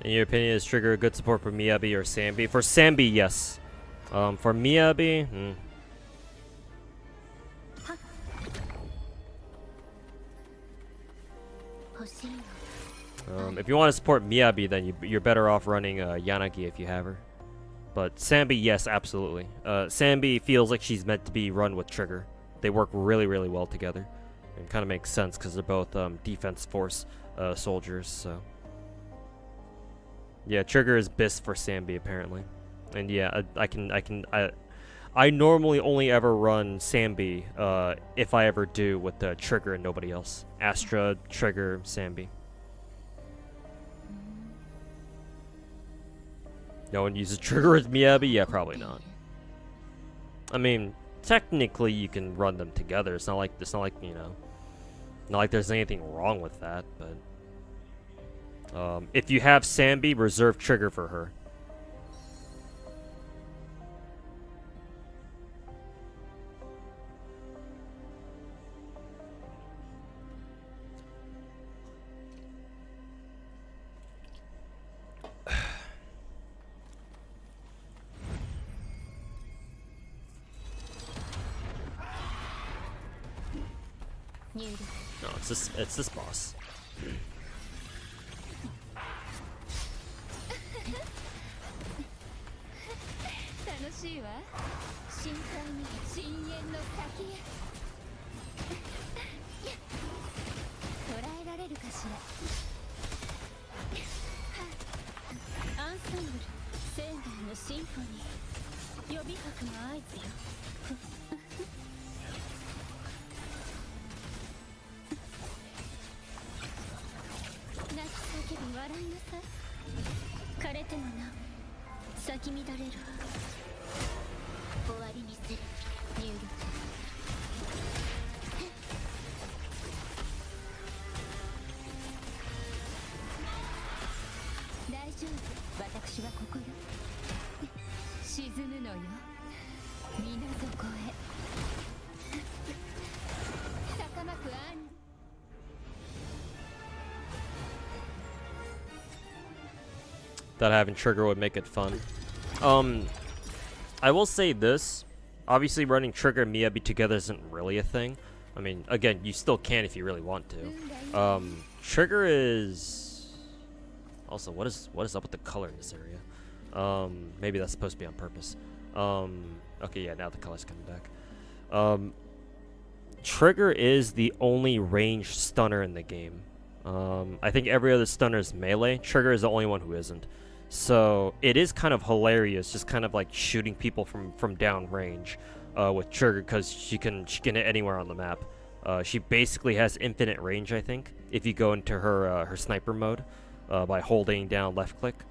In your opinion, is Trigger a good support for Miyabi or Sambi? For Sambi, yes. For Miyabi, if you want to support Miyabi, then you're better off running Yanagi if you have her. But Sambi, yes, absolutely. Sambi feels like she's meant to be run with Trigger. They work really, really well together. It kind of makes sense because they're both defense force soldiers. So yeah, Trigger is best for Sambi apparently. And yeah, I normally only ever run Sambi if I ever do with Trigger and nobody else. Astra, Trigger, Sambi. No one uses Trigger with Miyabi? Yeah, probably not. I mean, technically you can run them together. It's not like you know, not like there's anything wrong with that. But if you have Sambi, reserve Trigger for her. No, it's this boss. アンサンブル生命のシンフォニー予備拍の合図よ泣き叫び笑いなさい枯れてもなお咲き乱れるわ終わりにする入力大丈夫私はここよ沈むのよ水底へ坂巻アン That having trigger would make it fun. I will say this. Obviously, running trigger and Miyabi together isn't really a thing. I mean, again, you still can if you really want to. Trigger is... Also, what is up with the color in this area? Maybe that's supposed to be on purpose. Okay, yeah, now the color's coming back. Trigger is the only ranged stunner in the game. I think every other stunner is melee. Trigger is the only one who isn't. So it is kind of hilarious, just kind of like shooting people from down range with Trigger, because she can hit anywhere on the map. She basically has infinite range, I think, if you go into her her sniper mode by holding down left click,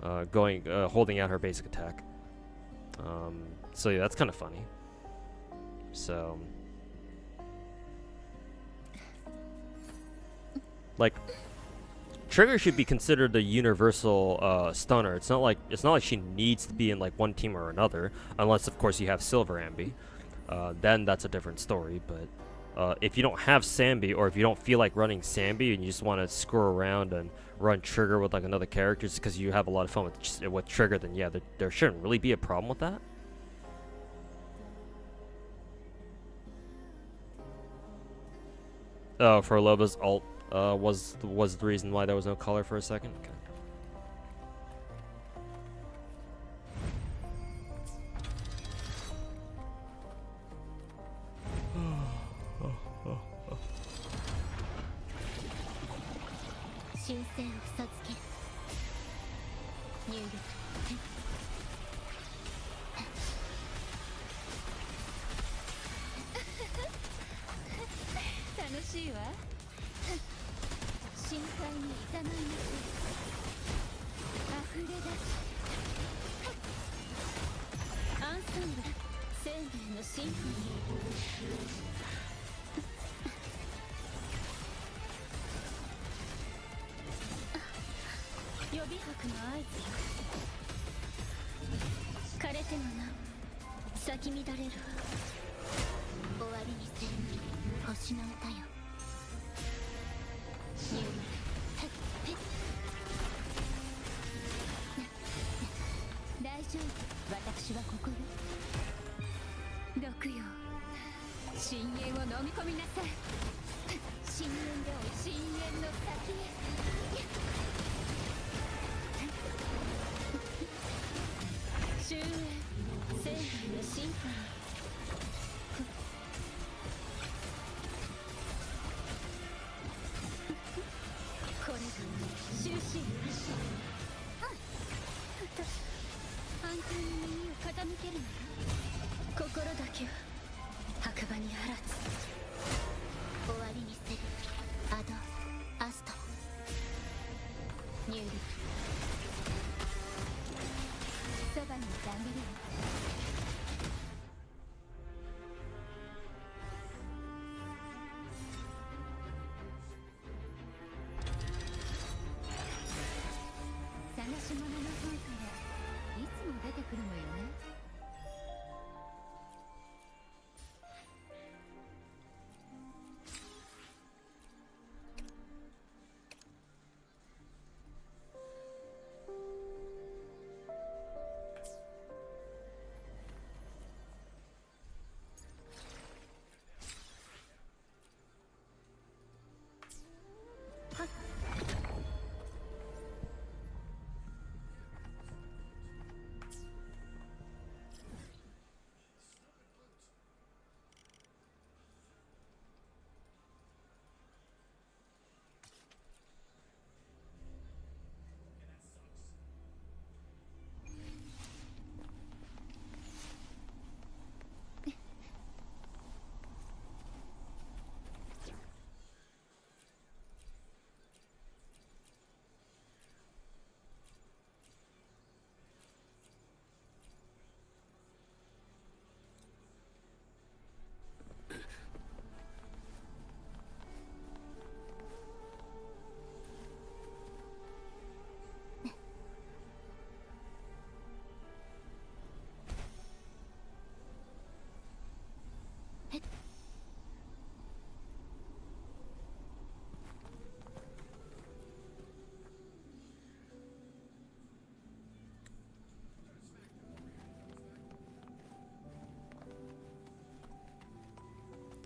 holding out her basic attack. So yeah, that's kind of funny. So like, Trigger should be considered the universal stunner. It's not like she needs to be in like one team or another, unless of course you have Silver Ambi. Then that's a different story. But if you don't have Sambi, or if you don't feel like running Sambi and you just want to screw around and run Trigger with like another character just because you have a lot of fun with Trigger, then yeah, there shouldn't really be a problem with that. Oh, for Loba's ult. Was the reason why there was no color for a second? Okay.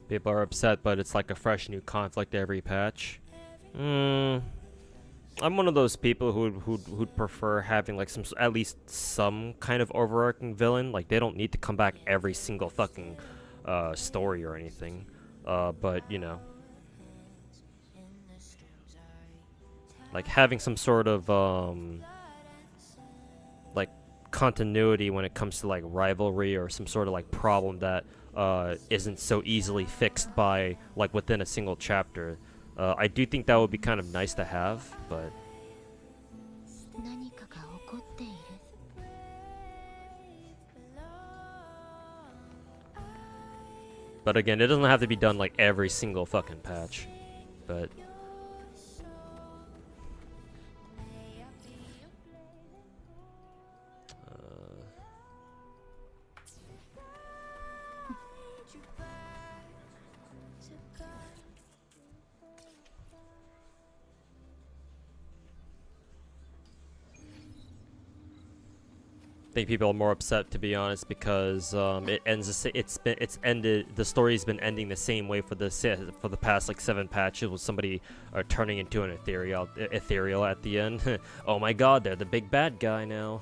People are upset, but it's like a fresh new conflict every patch. I'm one of those people who'd prefer having like at least some kind of overarching villain. Like they don't need to come back every single fucking story or anything. But you know, like having some sort of like continuity when it comes to like rivalry or some sort of like problem that isn't so easily fixed by like within a single chapter. I do think that would be kind of nice to have, but again, it doesn't have to be done like every single fucking patch. But I think people are more upset, to be honest, because it ends. It's ended. The story's been ending the same way for the past like 7 patches, with somebody turning into an ethereal at the end. Oh my God, they're the big bad guy now.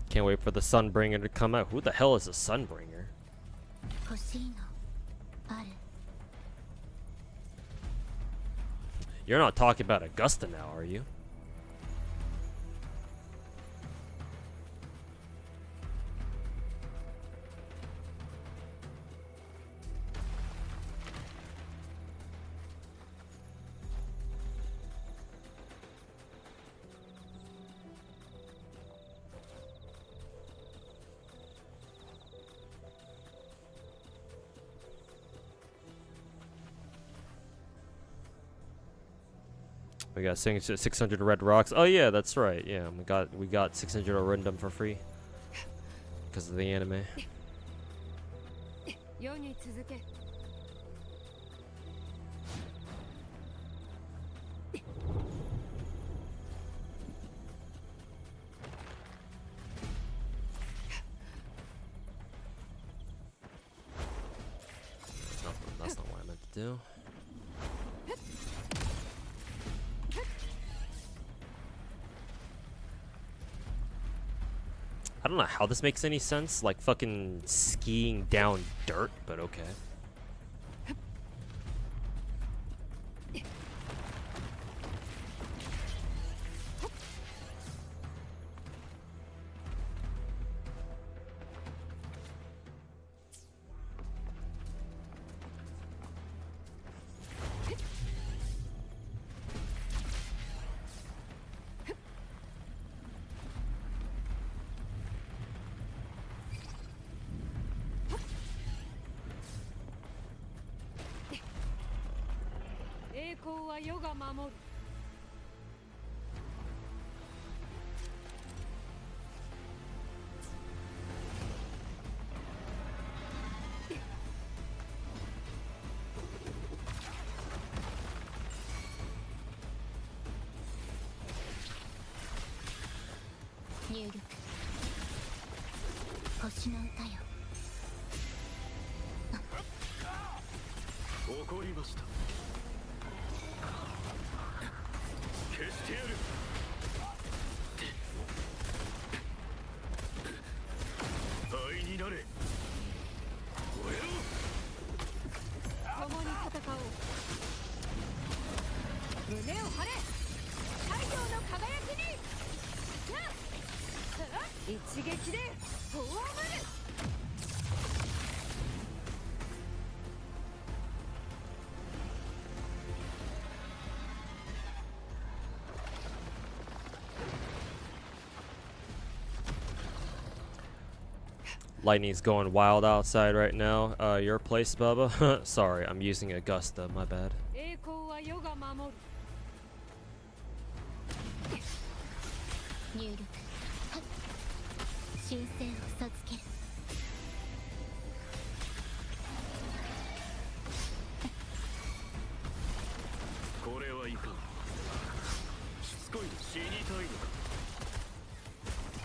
Can't wait for the Sunbringer to come out. Who the hell is a Sunbringer? You're not talking about Augusta now, are you? We got 600 red rocks. Oh yeah, that's right. Yeah, we got 600 Orundum for free because of the anime. That's not what I meant to do. I don't know how this makes any sense, like fucking skiing down dirt, but okay. Lightning's going wild outside right now. Your place, Bubba? Sorry, I'm using Augusta, my bad. 栄光は世が守る。入力修正を授ける。これはいかん。しつこいと死にたい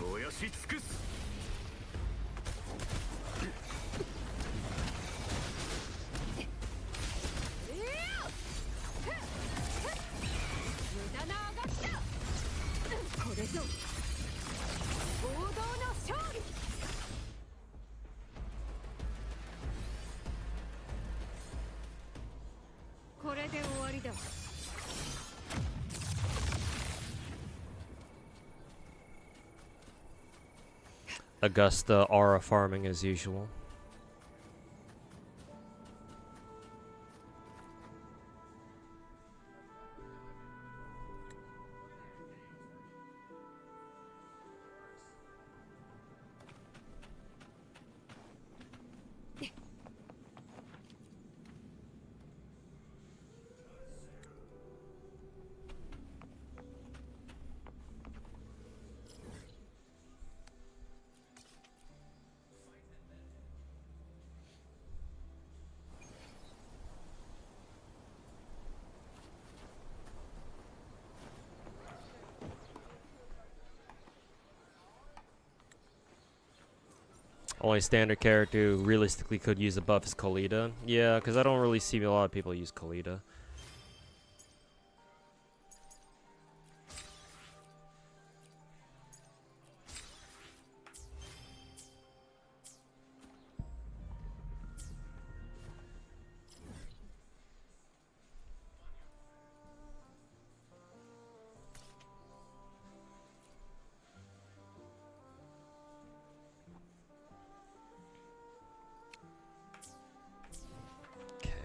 のか。燃やし尽くす。無駄なあがきだ。これぞ王道の勝利。これで終わりだ。Augusta aura farming as usual. Only standard character who realistically could use a buff is Kalita. Yeah, because I don't really see a lot of people use Kalita.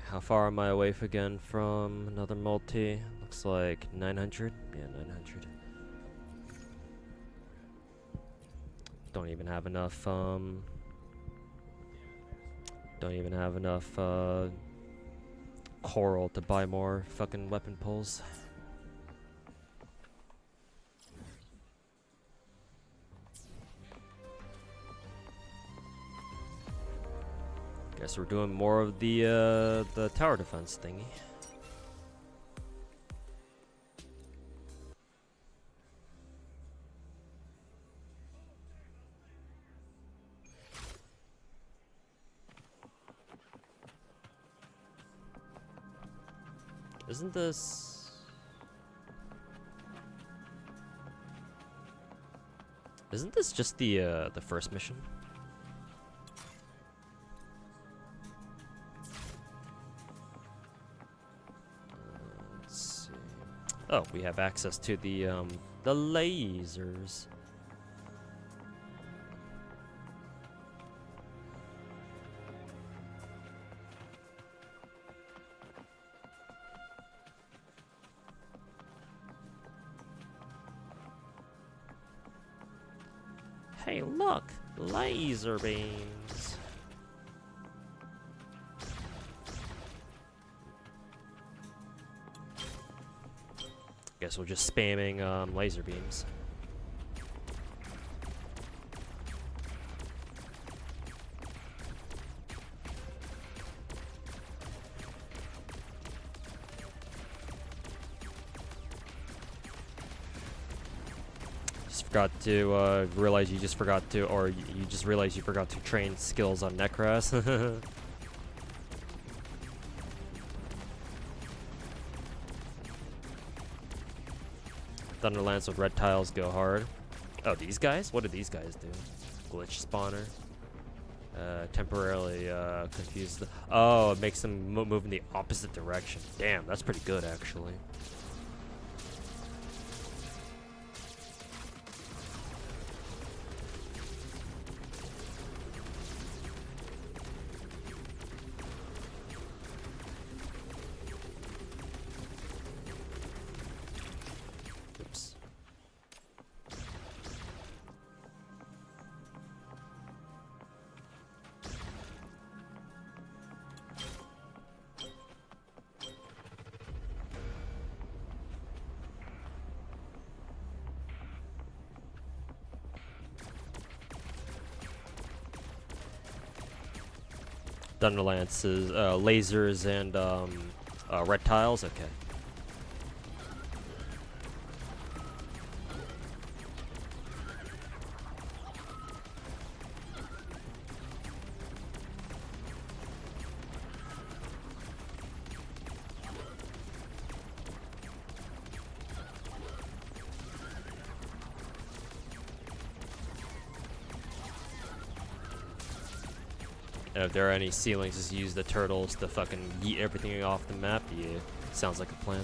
How far am I away again from another multi? Looks like 900. Yeah, 900. Don't even have enough, coral to buy more fucking weapon pulls. Guess we're doing more of the tower defense thingy. Isn't this just the first mission? Oh, we have access to the lasers. Hey, look! Laser beams! Guess we're just spamming laser beams. Just forgot to realize you just forgot to, or you just realized you forgot to train skills on Necras. Thunderlance with red tiles go hard. Oh, these guys? What do these guys do? Glitch spawner. Temporarily confuse the... Oh, it makes them move in the opposite direction. Damn, that's pretty good, actually. Thunderlances, lasers, and reptiles. Okay. And if there are any ceilings, just use the turtles to fucking yeet everything off the map. Yeah, sounds like a plan.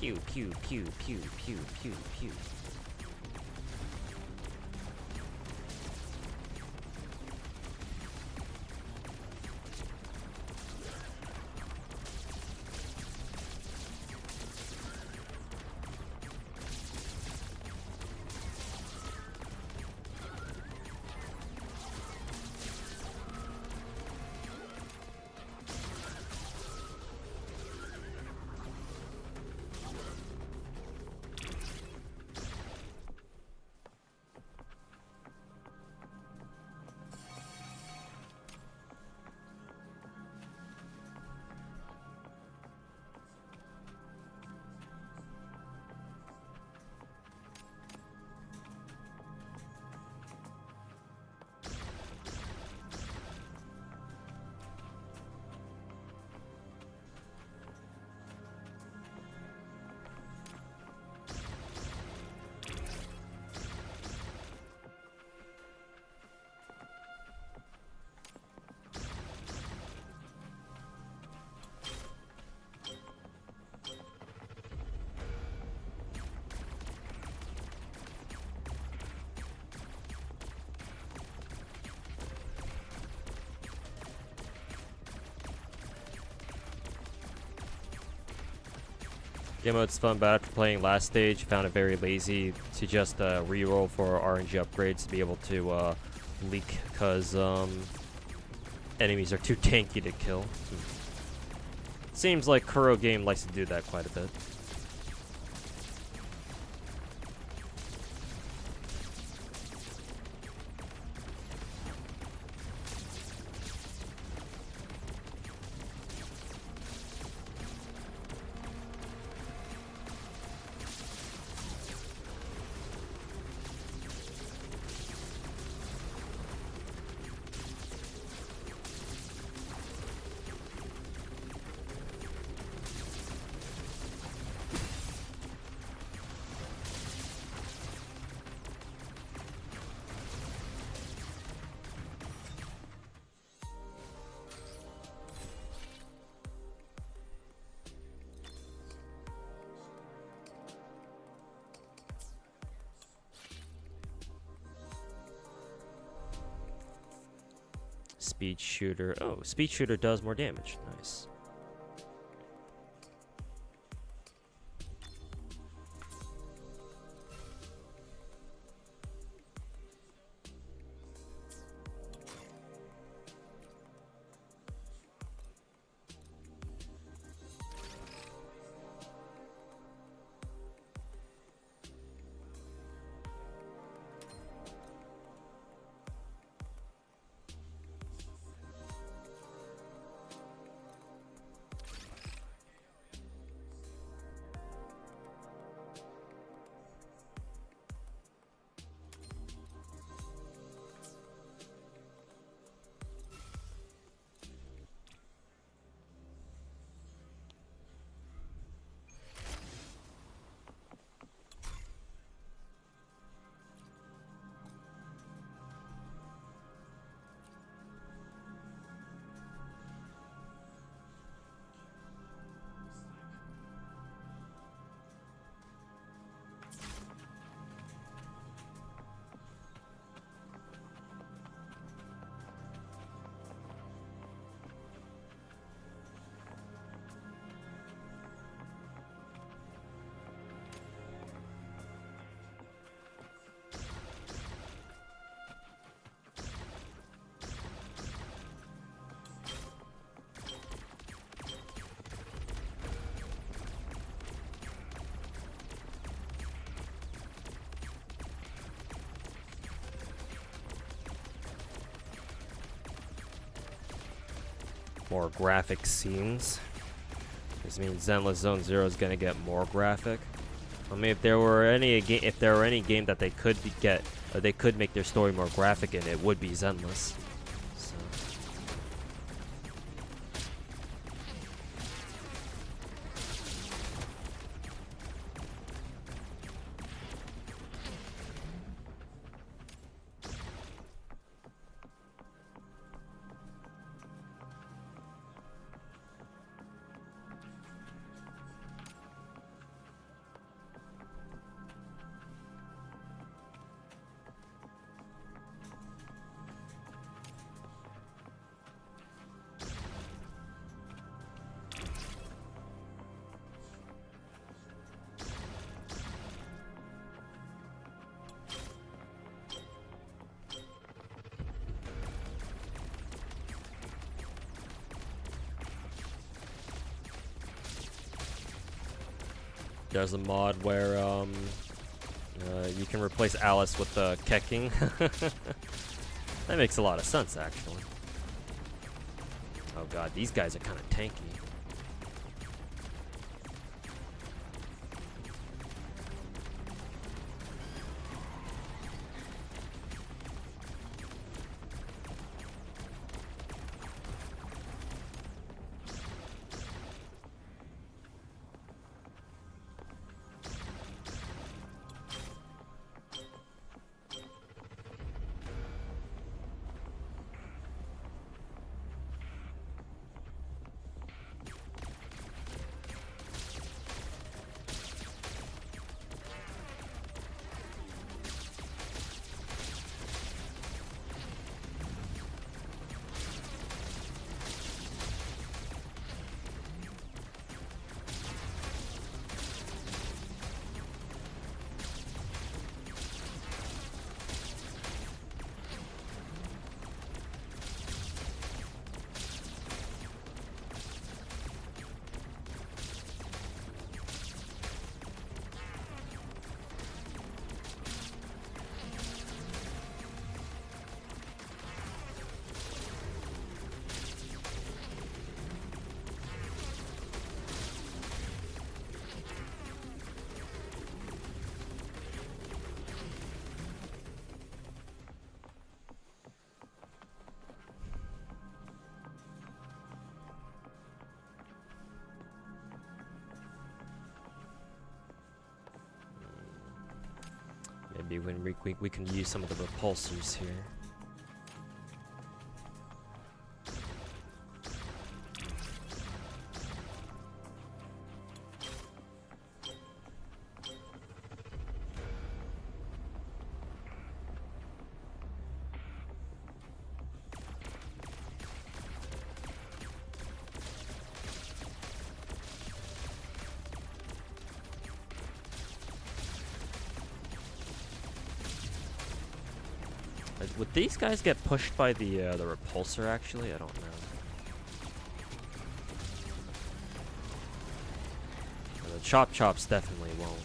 Pew, pew, pew, pew, pew, pew, pew. Game mode's fun, but after playing last stage, found it very lazy to just reroll for RNG upgrades to be able to leak, because enemies are too tanky to kill. Seems like Kuro Game likes to do that quite a bit. Speed shooter. Oh, speed shooter does more damage. Nice. more graphic scenes. This means Zenless Zone Zero is gonna get more graphic. I mean, if there were any game that they could they could make their story more graphic in, it would be Zenless. So. There's a mod where you can replace Alice with Keking. That makes a lot of sense, actually. Oh god, these guys are kind of tanky. Maybe when we can use some of the repulsors here. Would these guys get pushed by the repulsor? Actually, I don't know. The chop chops definitely won't.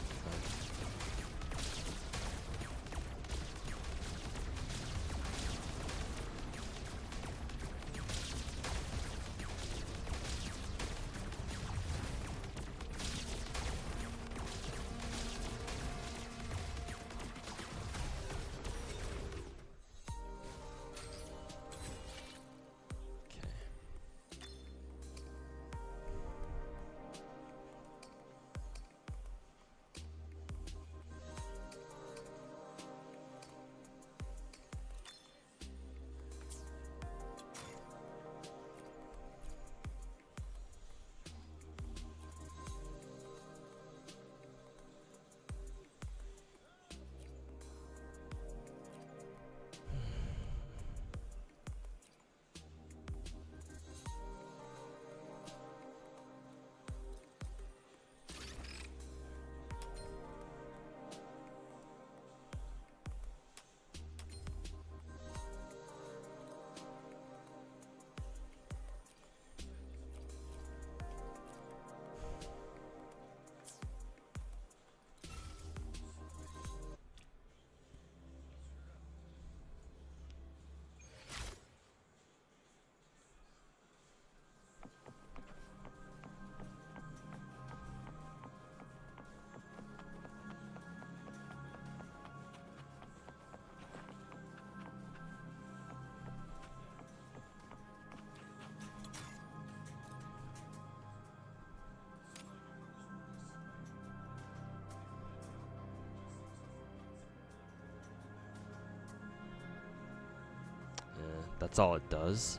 That's all it does.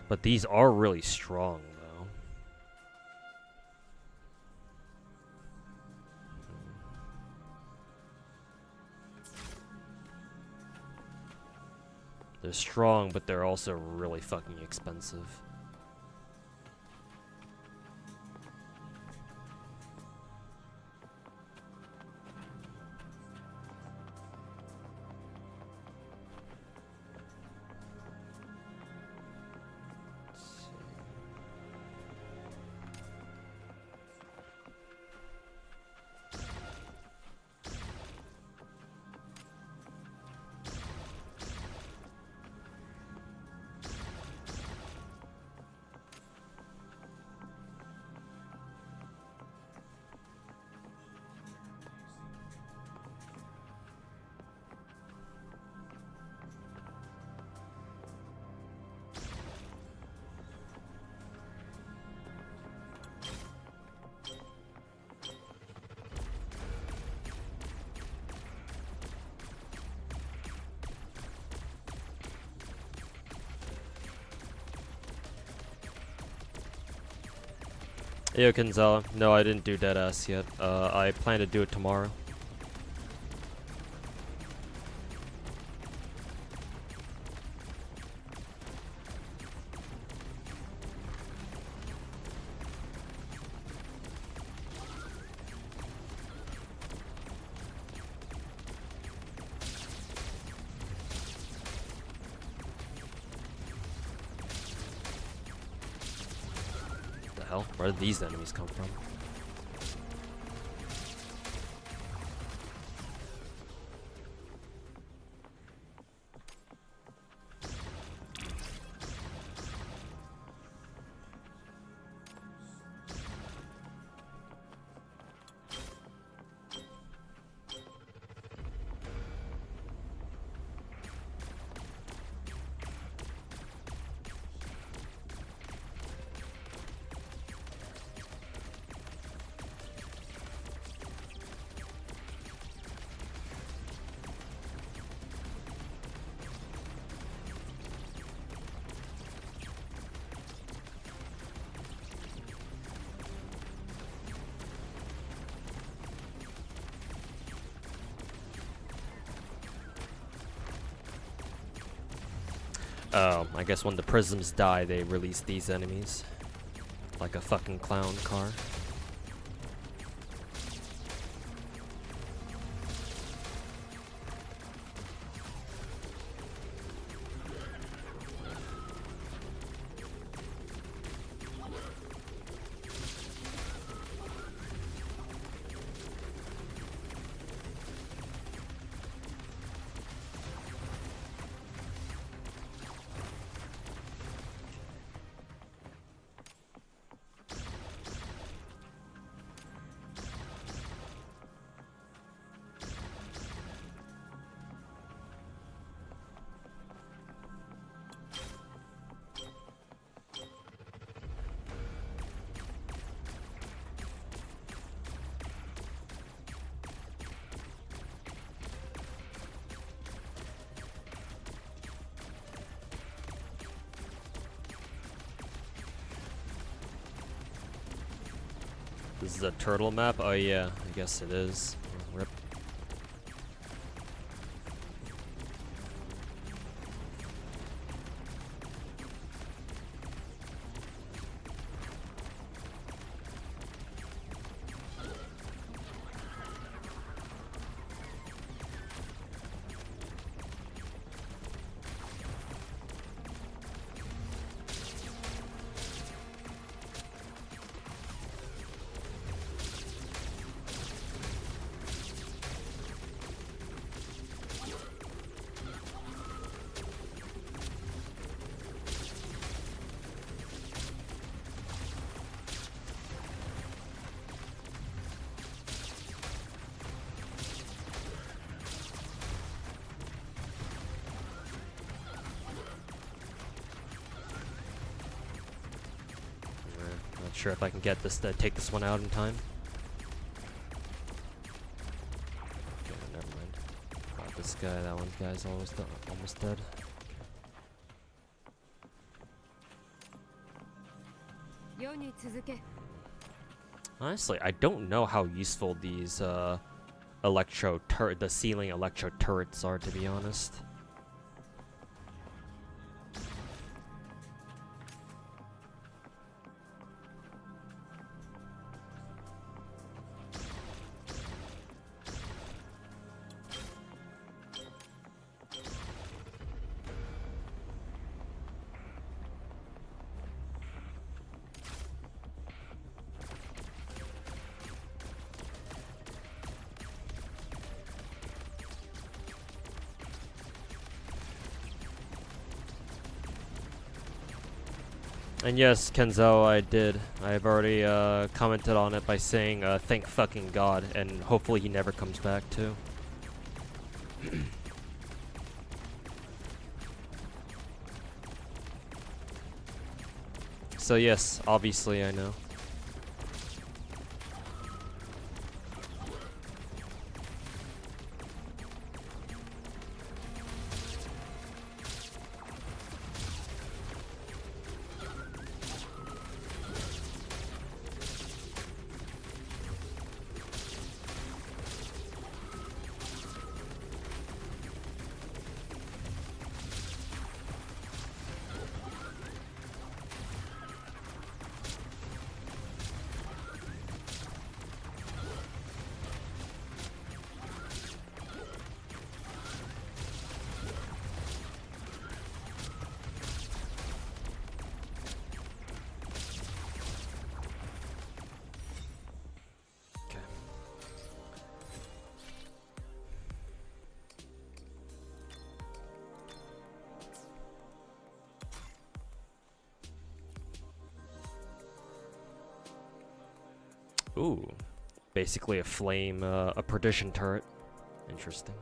But these are really strong, though. They're strong, but they're also really fucking expensive. Yo, Kinzala. No, I didn't do Deadass yet. I plan to do it tomorrow. Where did these enemies come from? Oh, I guess when the prisms die, they release these enemies. Like a fucking clown car. This is a turtle map? Oh yeah, I guess it is. Rip. Not sure if I can get this to take this one out in time. Okay, never mind. This guy, that one guy's almost dead. Honestly, I don't know how useful these the ceiling electro turrets are, to be honest. And yes, Kenzo, I've already commented on it by saying thank fucking God, and hopefully he never comes back too. So yes, obviously I know. Ooh, basically a perdition turret. Interesting.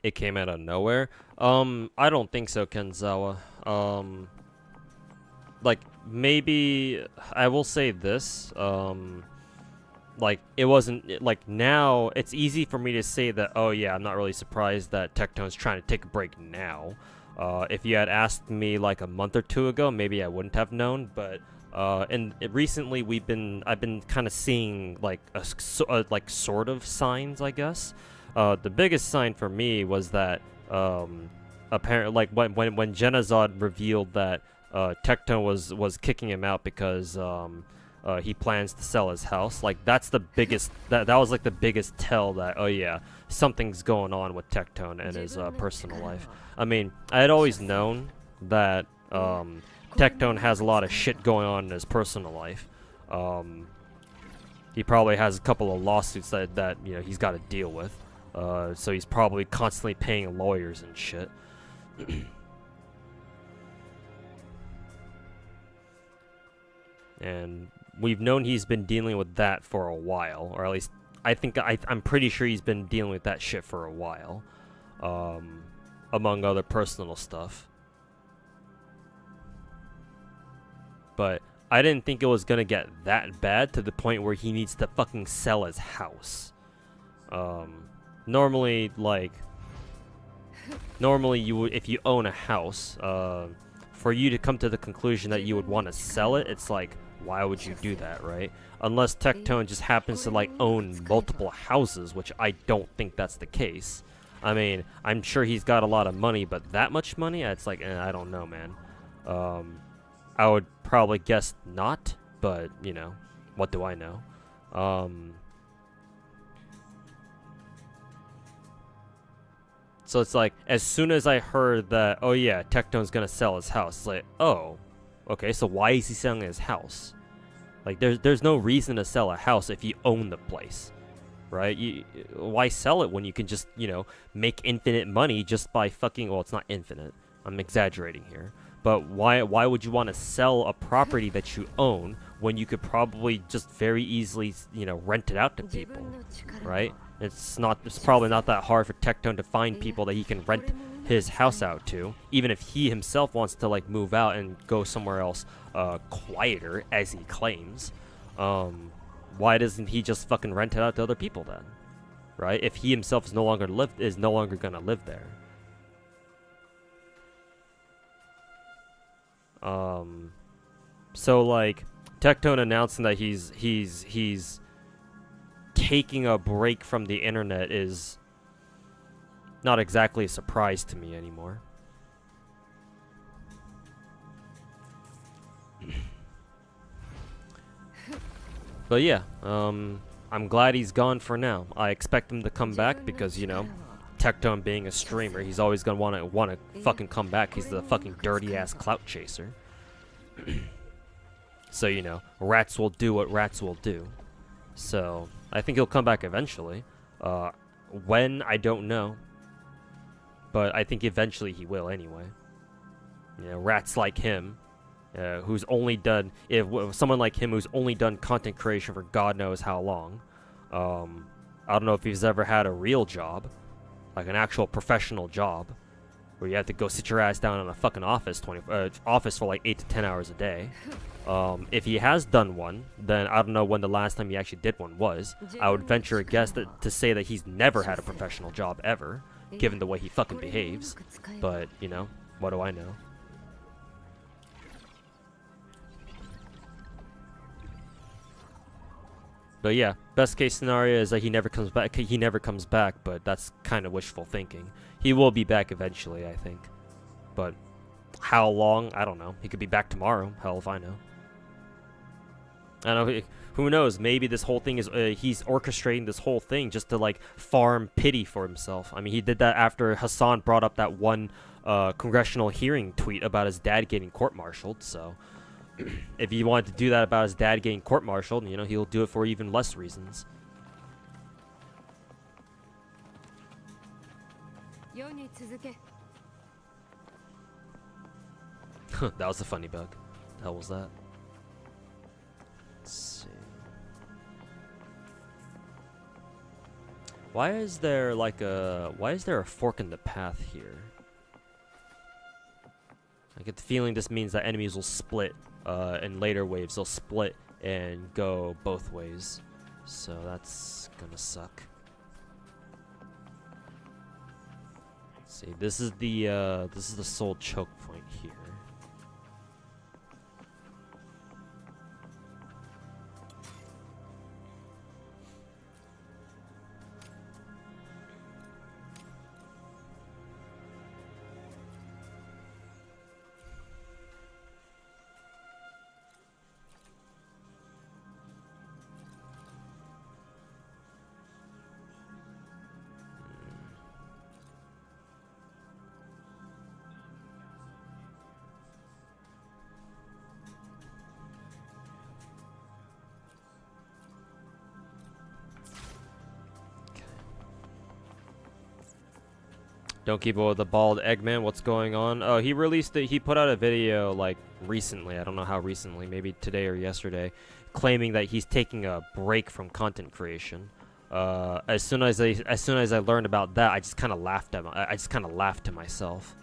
It came out of nowhere. I don't think so, Kenzawa. Like, maybe I will say this. Like, it wasn't like now. It's easy for me to say that. Oh yeah, I'm not really surprised that Tectone's trying to take a break now. If you had asked me like a month or two ago, maybe I wouldn't have known. But recently I've been kind of seeing like like sort of signs, I guess. The biggest sign for me was that apparently, like when Genazod revealed that Tectone was kicking him out because he plans to sell his house. Like that's the biggest. That was like the biggest tell that oh yeah, something's going on with Tectone and his personal life. I mean, I had always known that Tectone has a lot of shit going on in his personal life. He probably has a couple of lawsuits that you know he's got to deal with. So he's probably constantly paying lawyers and shit. And we've known he's been dealing with that for a while, or at least I'm pretty sure he's been dealing with that shit for a while, among other personal stuff. But I didn't think it was gonna get that bad to the point where he needs to fucking sell his house. Normally you would, if you own a house, for you to come to the conclusion that you would want to sell it, it's like, why would you do that, right? Unless Tectone just happens to like own multiple houses, which I don't think that's the case. I mean, I'm sure he's got a lot of money, but that much money, it's like, I don't know, man. I would probably guess not, but, you know, what do I know? So it's like, as soon as I heard that, oh yeah, Tectone's gonna sell his house, it's like, oh, okay, so why is he selling his house? Like, there's no reason to sell a house if you own the place, right? Why sell it when you can just, you know, make infinite money just by fucking, well, it's not infinite, I'm exaggerating here. But why would you want to sell a property that you own when you could probably just very easily, you know, rent it out to people, right? It's probably not that hard for Tectone to find people that he can rent his house out to, even if he himself wants to like move out and go somewhere else quieter, as he claims. Why doesn't he just fucking rent it out to other people then, right? If he himself is no longer gonna live there. So like Tectone announcing that he's taking a break from the internet is not exactly a surprise to me anymore. But yeah, I'm glad he's gone for now. I expect him to come back because, you know, Tectone being a streamer, he's always gonna wanna fucking come back. He's the fucking dirty ass clout chaser. So, you know, rats will do what rats will do. So I think he'll come back eventually. When, I don't know, but I think eventually he will anyway. You know, rats like him, who's only done, if someone like him who's only done content creation for God knows how long. I don't know if he's ever had a real job, like an actual professional job, where you have to go sit your ass down in a fucking office for like 8 to 10 hours a day. If he has done one, then I don't know when the last time he actually did one was. I would venture a guess to say that he's never had a professional job ever, given the way he fucking behaves. But, you know, what do I know? But yeah, best case scenario is that he never comes back. He never comes back, but that's kind of wishful thinking. He will be back eventually, I think. But how long? I don't know. He could be back tomorrow. Hell if I know. I don't know. Who knows? Maybe this whole thing is he's orchestrating this whole thing just to like farm pity for himself. I mean, he did that after Hassan brought up that one congressional hearing tweet about his dad getting court-martialed. So if he wanted to do that about his dad getting court-martialed, you know, he'll do it for even less reasons. That was a funny bug. The hell was that? Let's see. Why is there a fork in the path here? I get the feeling this means that enemies will split, in later waves they'll split and go both ways. So that's gonna suck. Let's see, this is the soul choke point here. Don't keep up with the bald Eggman. What's going on? Oh, he released it. He put out a video like recently. I don't know how recently. Maybe today or yesterday, claiming that he's taking a break from content creation. As soon as I learned about that, I just kind of laughed at I just kind of laughed to myself.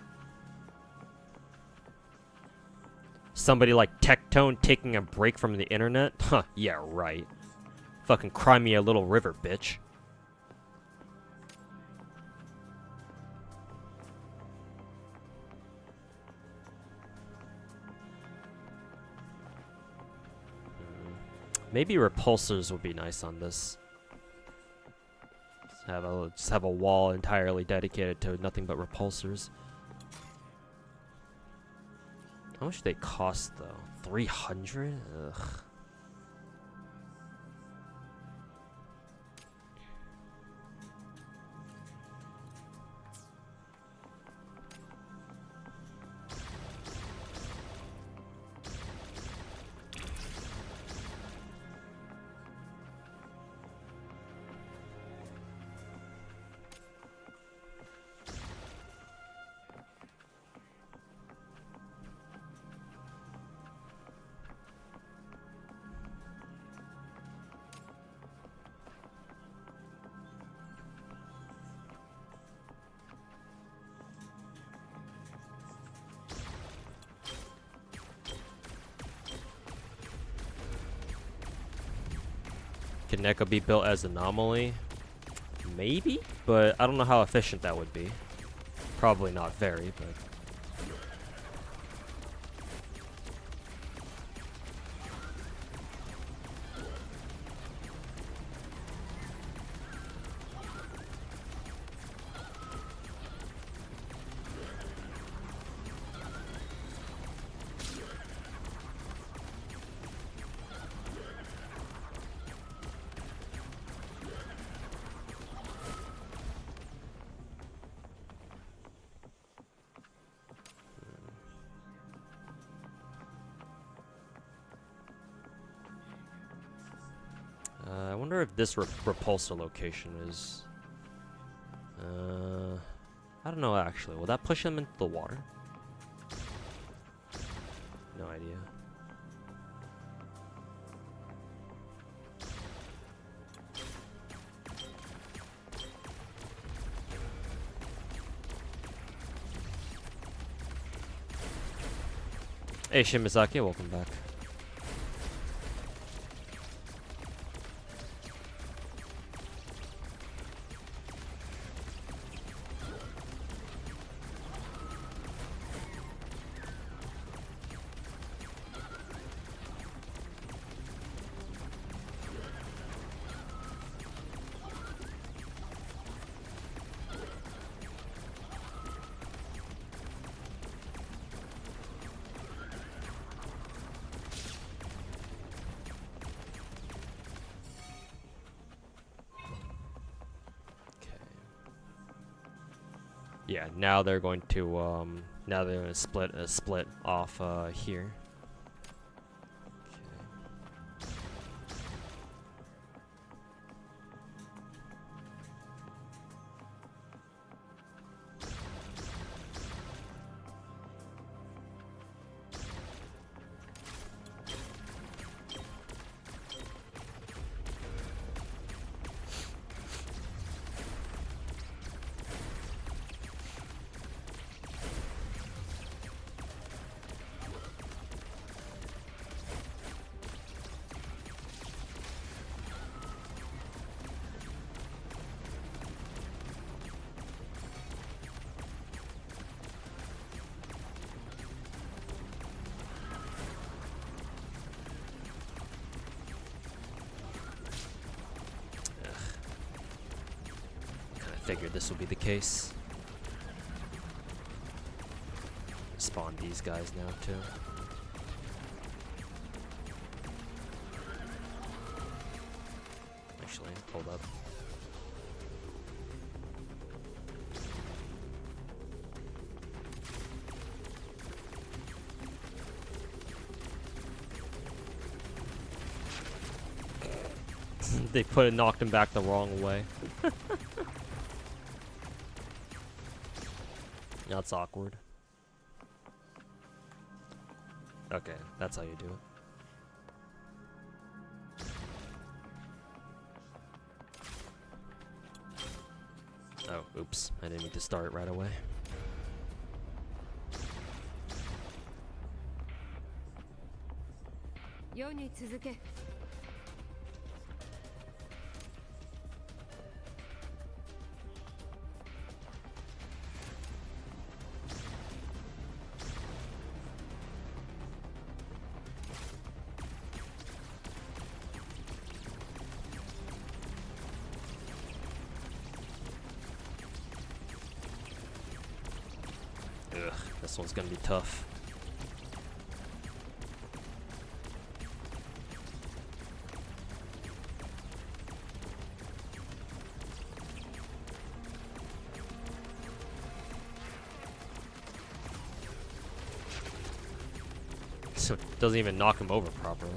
Somebody like Tectone taking a break from the internet? Huh? Yeah, right. Fucking cry me a little river, bitch. Maybe repulsors would be nice on this. Just have a wall entirely dedicated to nothing but repulsors. How much do they cost though? 300? Ugh. Can NECA be built as anomaly? Maybe, but I don't know how efficient that would be. Probably not very, but... I wonder if this repulsor location is... I don't know actually. Will that push them into the water? No idea. Hey Shimazaki, welcome back. Yeah, now they're going to split off here. Figured this would be the case. Spawn these guys now too. Actually, hold up. They knocked him back the wrong way. That's awkward. Okay, that's how you do it. Oh, oops. I didn't mean to start it right away. Ugh, this one's gonna be tough. So it doesn't even knock him over properly.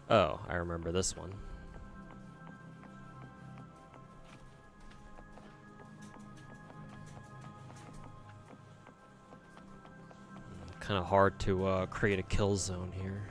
Oh, I remember this one. Kind of hard to create a kill zone here.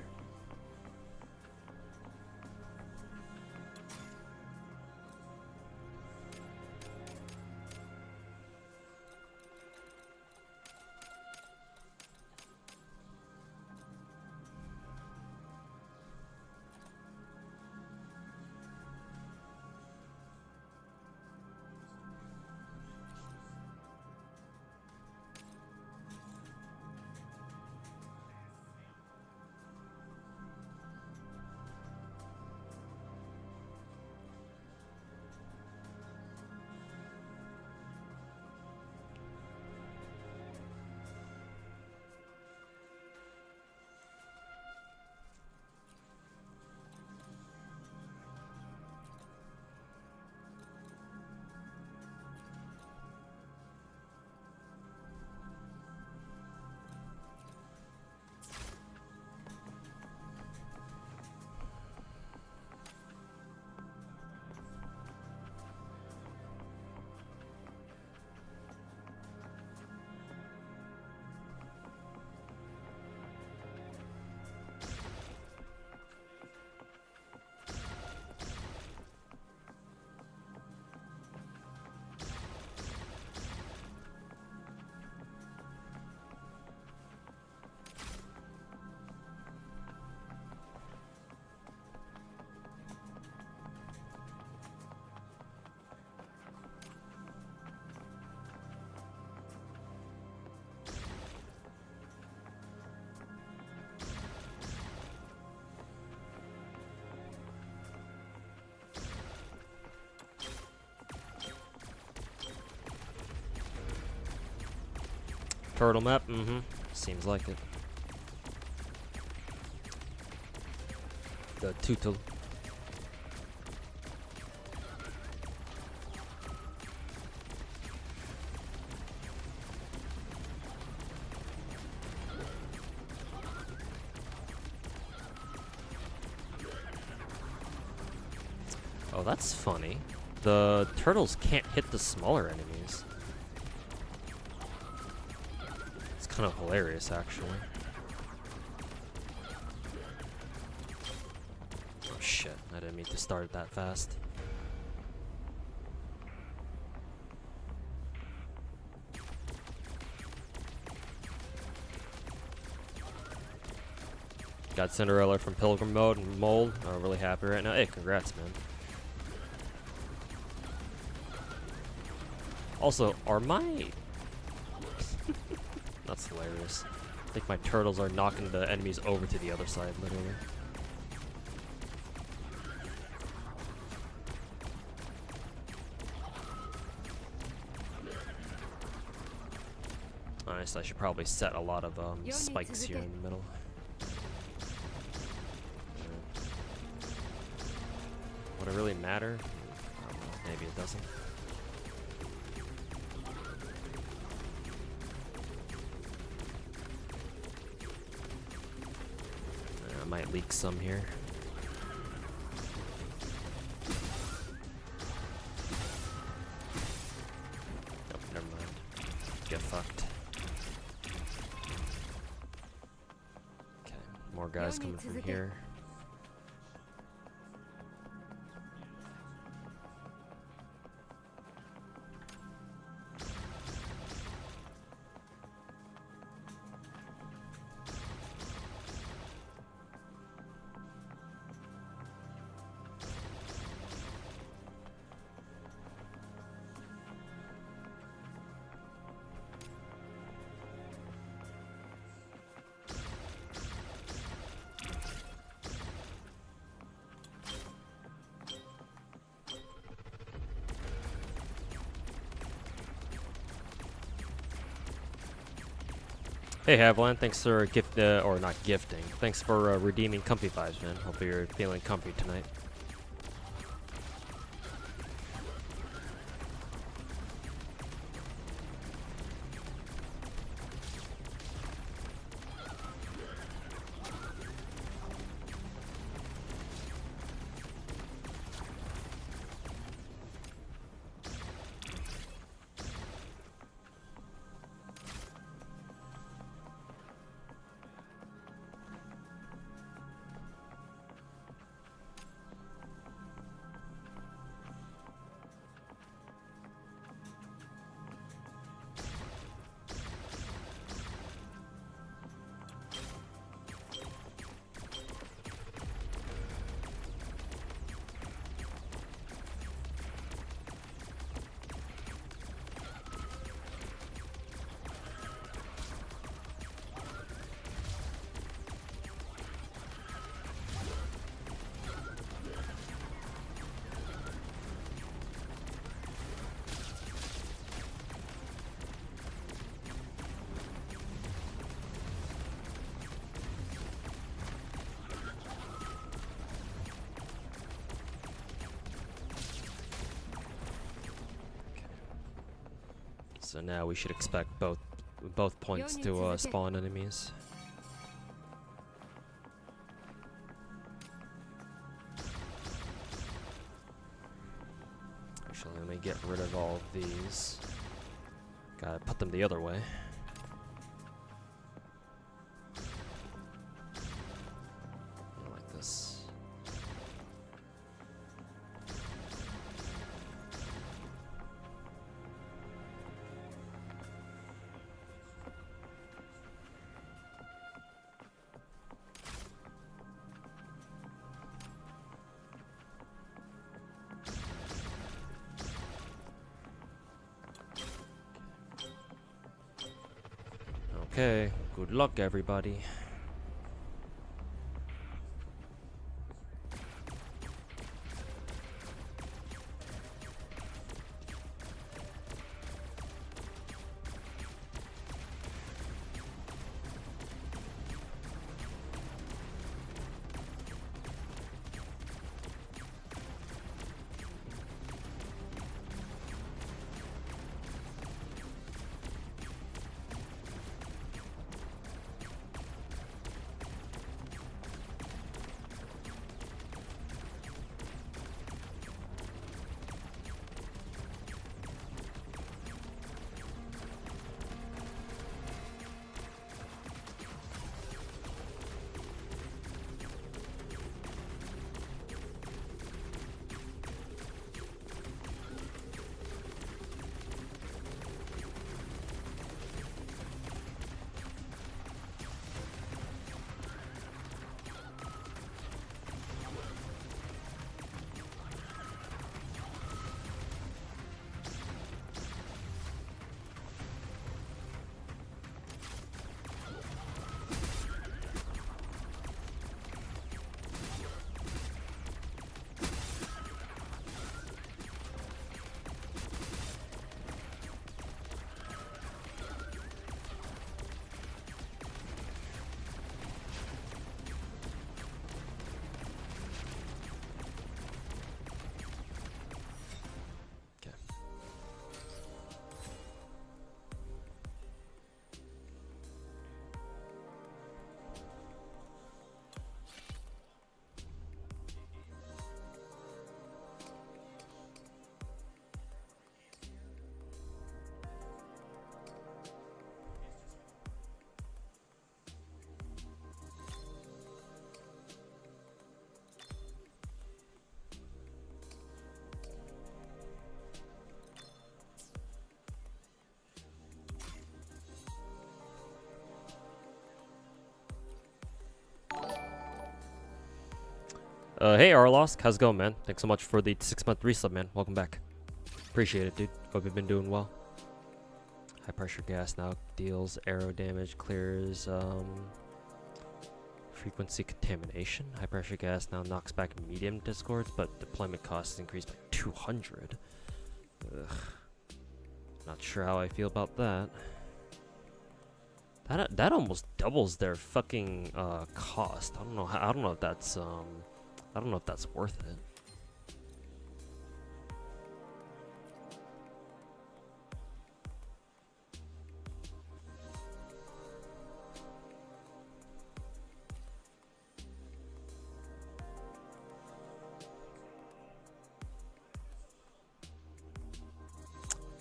Turtle map? Mm-hmm. Seems like it. The tutul. Oh, that's funny. The turtles can't hit the smaller enemies. It's kind of hilarious, actually. Oh shit, I didn't mean to start it that fast. Got Cinderella from Pilgrim Mode and Mold. I'm really happy right now. Hey, congrats, man. Also, are my... That's hilarious. I think my turtles are knocking the enemies over to the other side, literally. Honestly, I should probably set a lot of spikes here in the middle. Would it really matter? I don't know. Maybe it doesn't. might leak some here. Nope, never mind. Get fucked. Okay, more guys coming from here. Hey Haviland, thanks for or not gifting. Thanks for redeeming comfy vibes, man. Hope you're feeling comfy tonight. So now we should expect both points to spawn enemies. Actually, let me get rid of all of these. Gotta put them the other way. Like this. Okay, good luck everybody. Hey Arlosk, how's it going, man? Thanks so much for the 6-month resub, man. Welcome back. Appreciate it, dude. Hope you've been doing well. High pressure gas now deals arrow damage, clears frequency contamination. High pressure gas now knocks back medium discords, but deployment cost is increased by 200. Ugh. Not sure how I feel about that. That almost doubles their fucking cost. I don't know. I don't know if that's I don't know if that's worth it.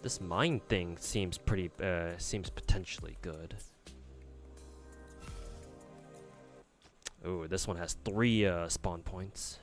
This mine thing seems pretty, seems potentially good. Ooh, this one has 3 spawn points.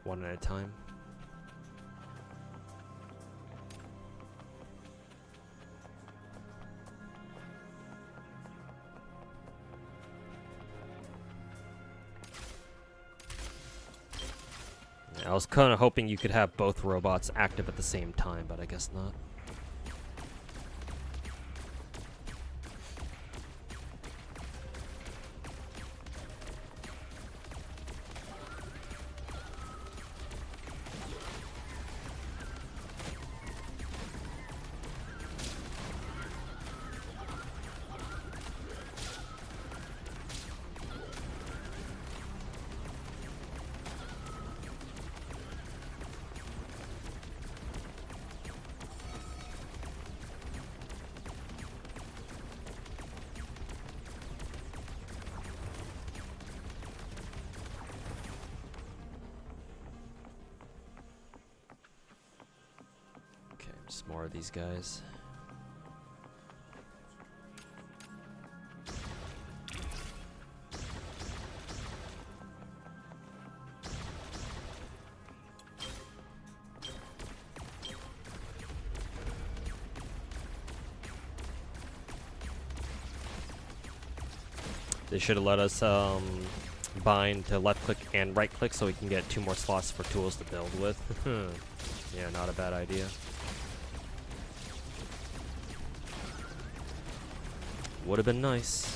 One at a time. Yeah, I was kind of hoping you could have both robots active at the same time, but I guess not. Just more of these guys. They should have let us bind to left click and right click so we can get 2 more slots for tools to build with. Yeah, not a bad idea. Would have been nice.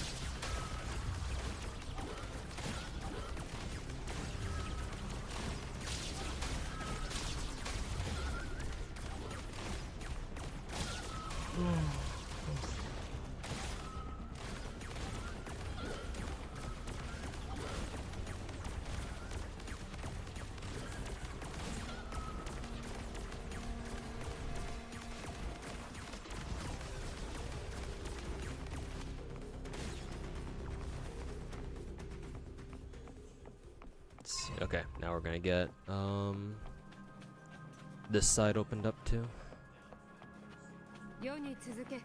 Okay, now we're gonna get this side opened up too. 世に続け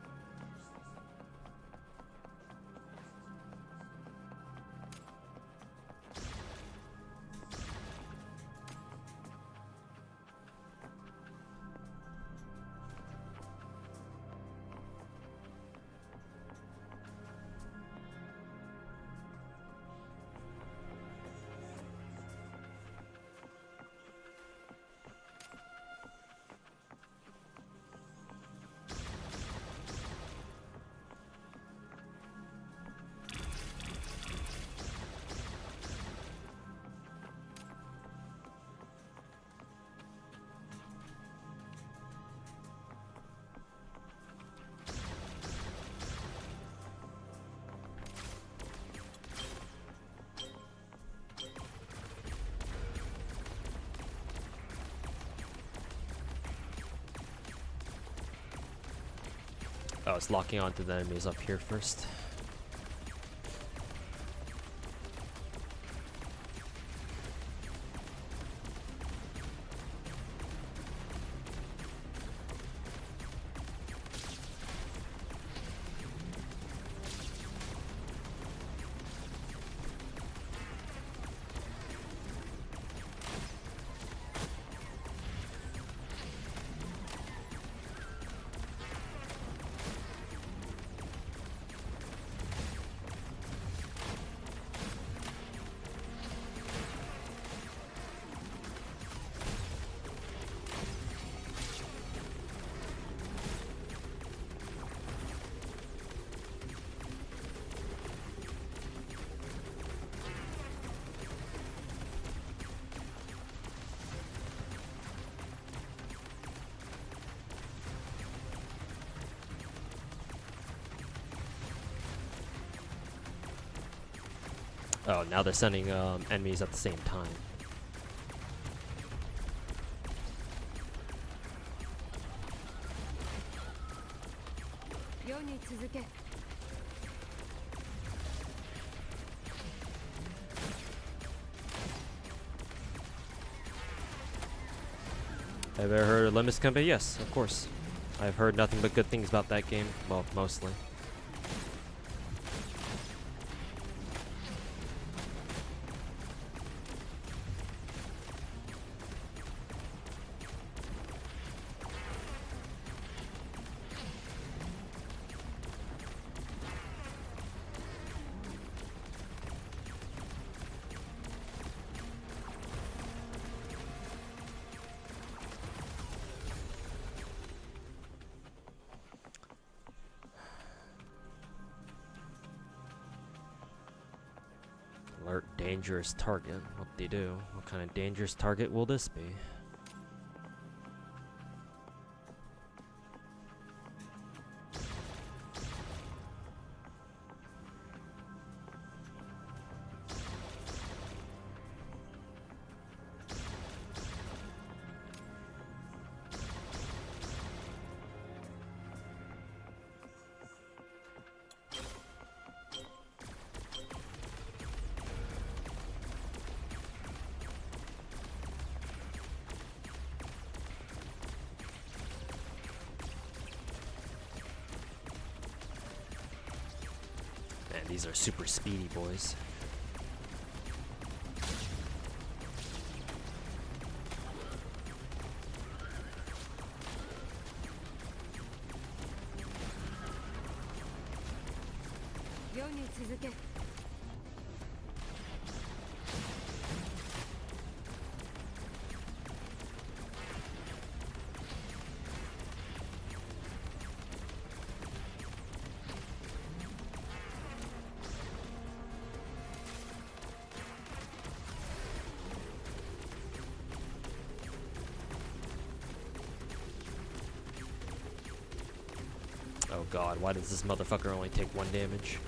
Oh, it's locking onto the enemies up here first. Oh, now they're sending enemies at the same time. Have I ever heard of Limits Company? Yes, of course. I've heard nothing but good things about that game. Well, mostly. Alert dangerous target. What they do? What kind of dangerous target will this be? Man, these are super speedy boys. Oh god, why does this motherfucker only take 1 damage?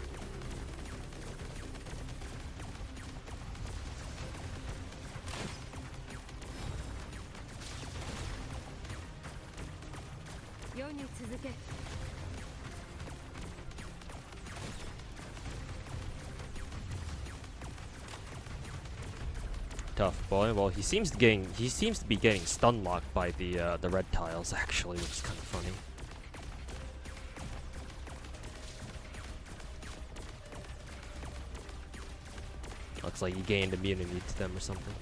Tough boy. Well, he seems to be getting stun locked by the red tiles actually, which is kind of funny. Looks like he gained immunity to them or something.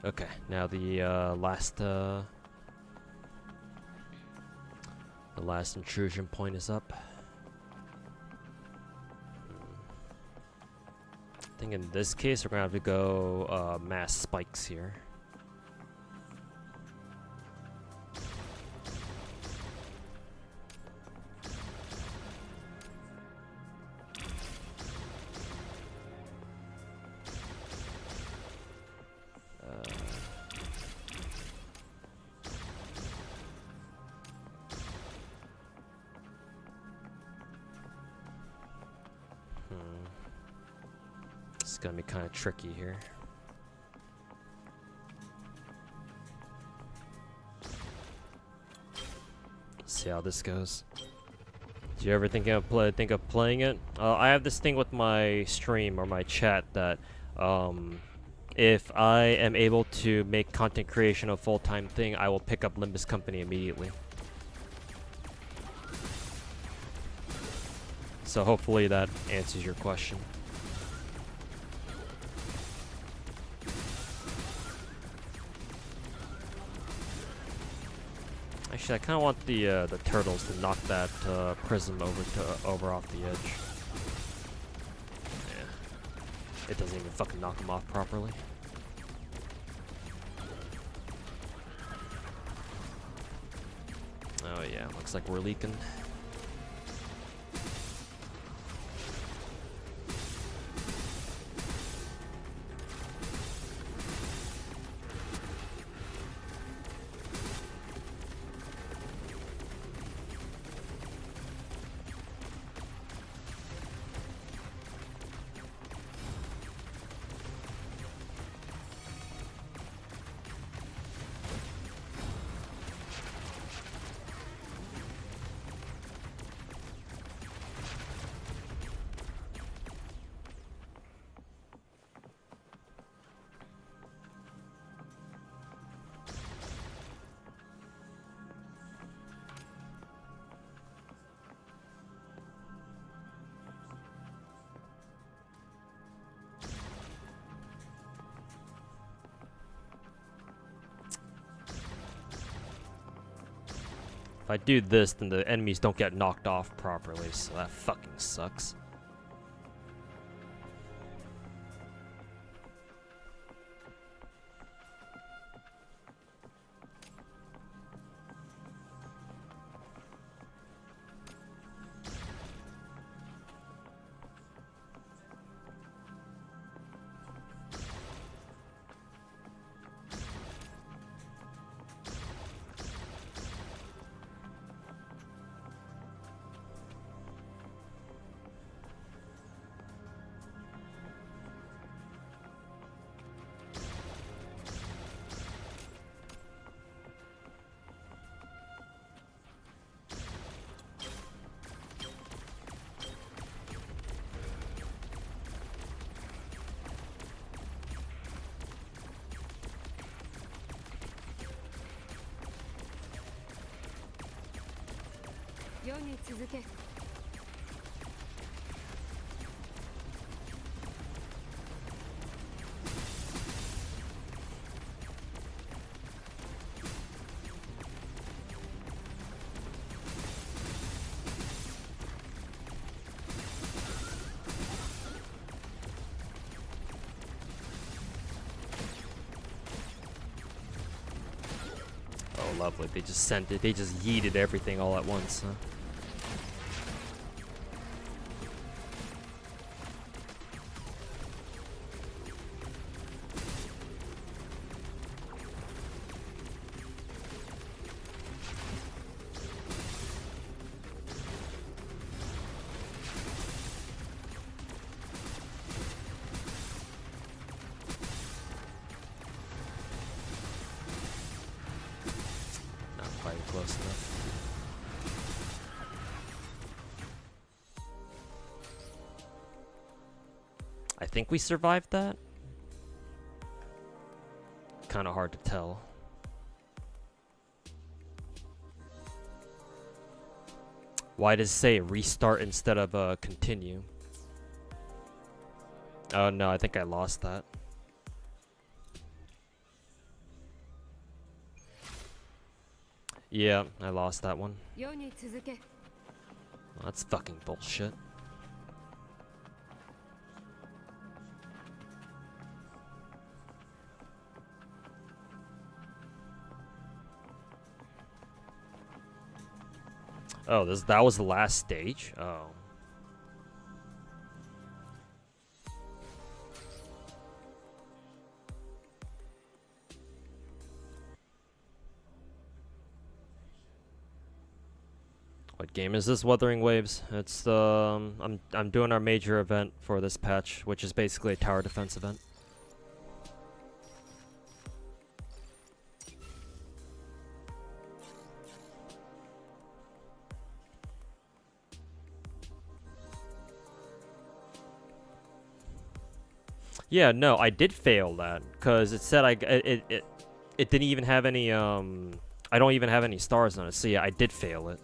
Okay, now the last intrusion point is up. I think in this case we're gonna have to go mass spikes here. It's gonna be kind of tricky here. Let's see how this goes. Do you ever think of playing it? I have this thing with my stream or my chat that if I am able to make content creation a full-time thing, I will pick up Limbus Company immediately. So hopefully that answers your question. Actually, I kind of want the turtles to knock that prism over off the edge. Yeah, it doesn't even fucking knock them off properly. Oh yeah, looks like we're leaking. If I do this, then the enemies don't get knocked off properly, so that fucking sucks. Oh, lovely. They just sent it. They just yeeted everything all at once, huh? close enough. I think we survived that. Kind of hard to tell. Why does it say restart instead of continue? Oh no, I think I lost that. Yeah, I lost that one. Well, that's fucking bullshit. Oh, that was the last stage? Oh. What game is this? Wuthering Waves. It's I'm doing our major event for this patch, which is basically a tower defense event. Yeah, no, I did fail that because it said it didn't even have any I don't even have any stars on it. So yeah, I did fail it.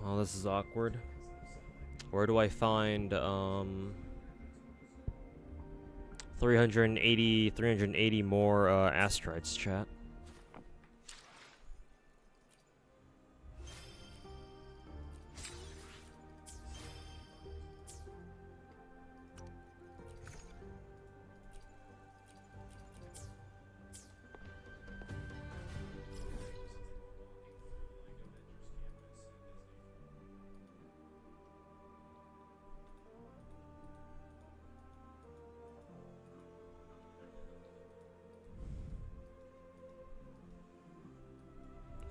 Well, this is awkward. Where do I find 380 more asteroids, chat?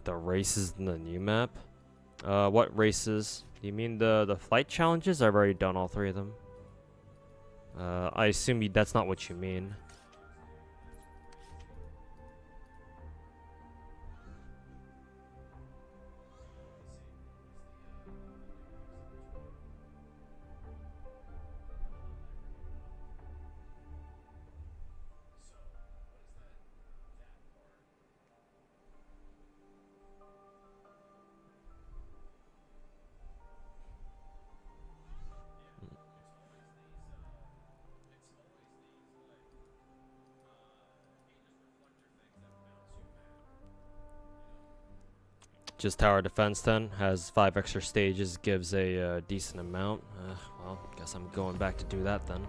The races in the new map? What races? Do you mean the flight challenges? I've already done all 3 of them. I assume that's not what you mean. Just tower defense then, has 5 extra stages, gives a decent amount. Well, guess I'm going back to do that then.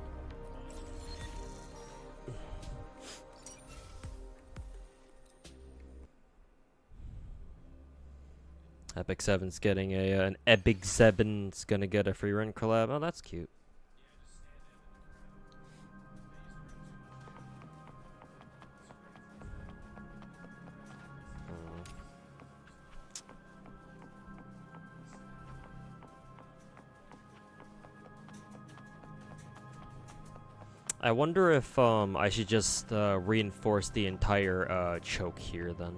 Epic 7's getting an Epic 7's gonna get a free run collab. Oh, that's cute. I wonder if I should just reinforce the entire choke here then.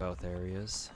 both areas.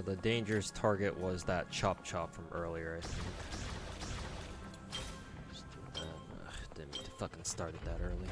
The dangerous target was that Chop Chop from earlier, I think. Just do that. Ugh, didn't mean to fucking start it that early.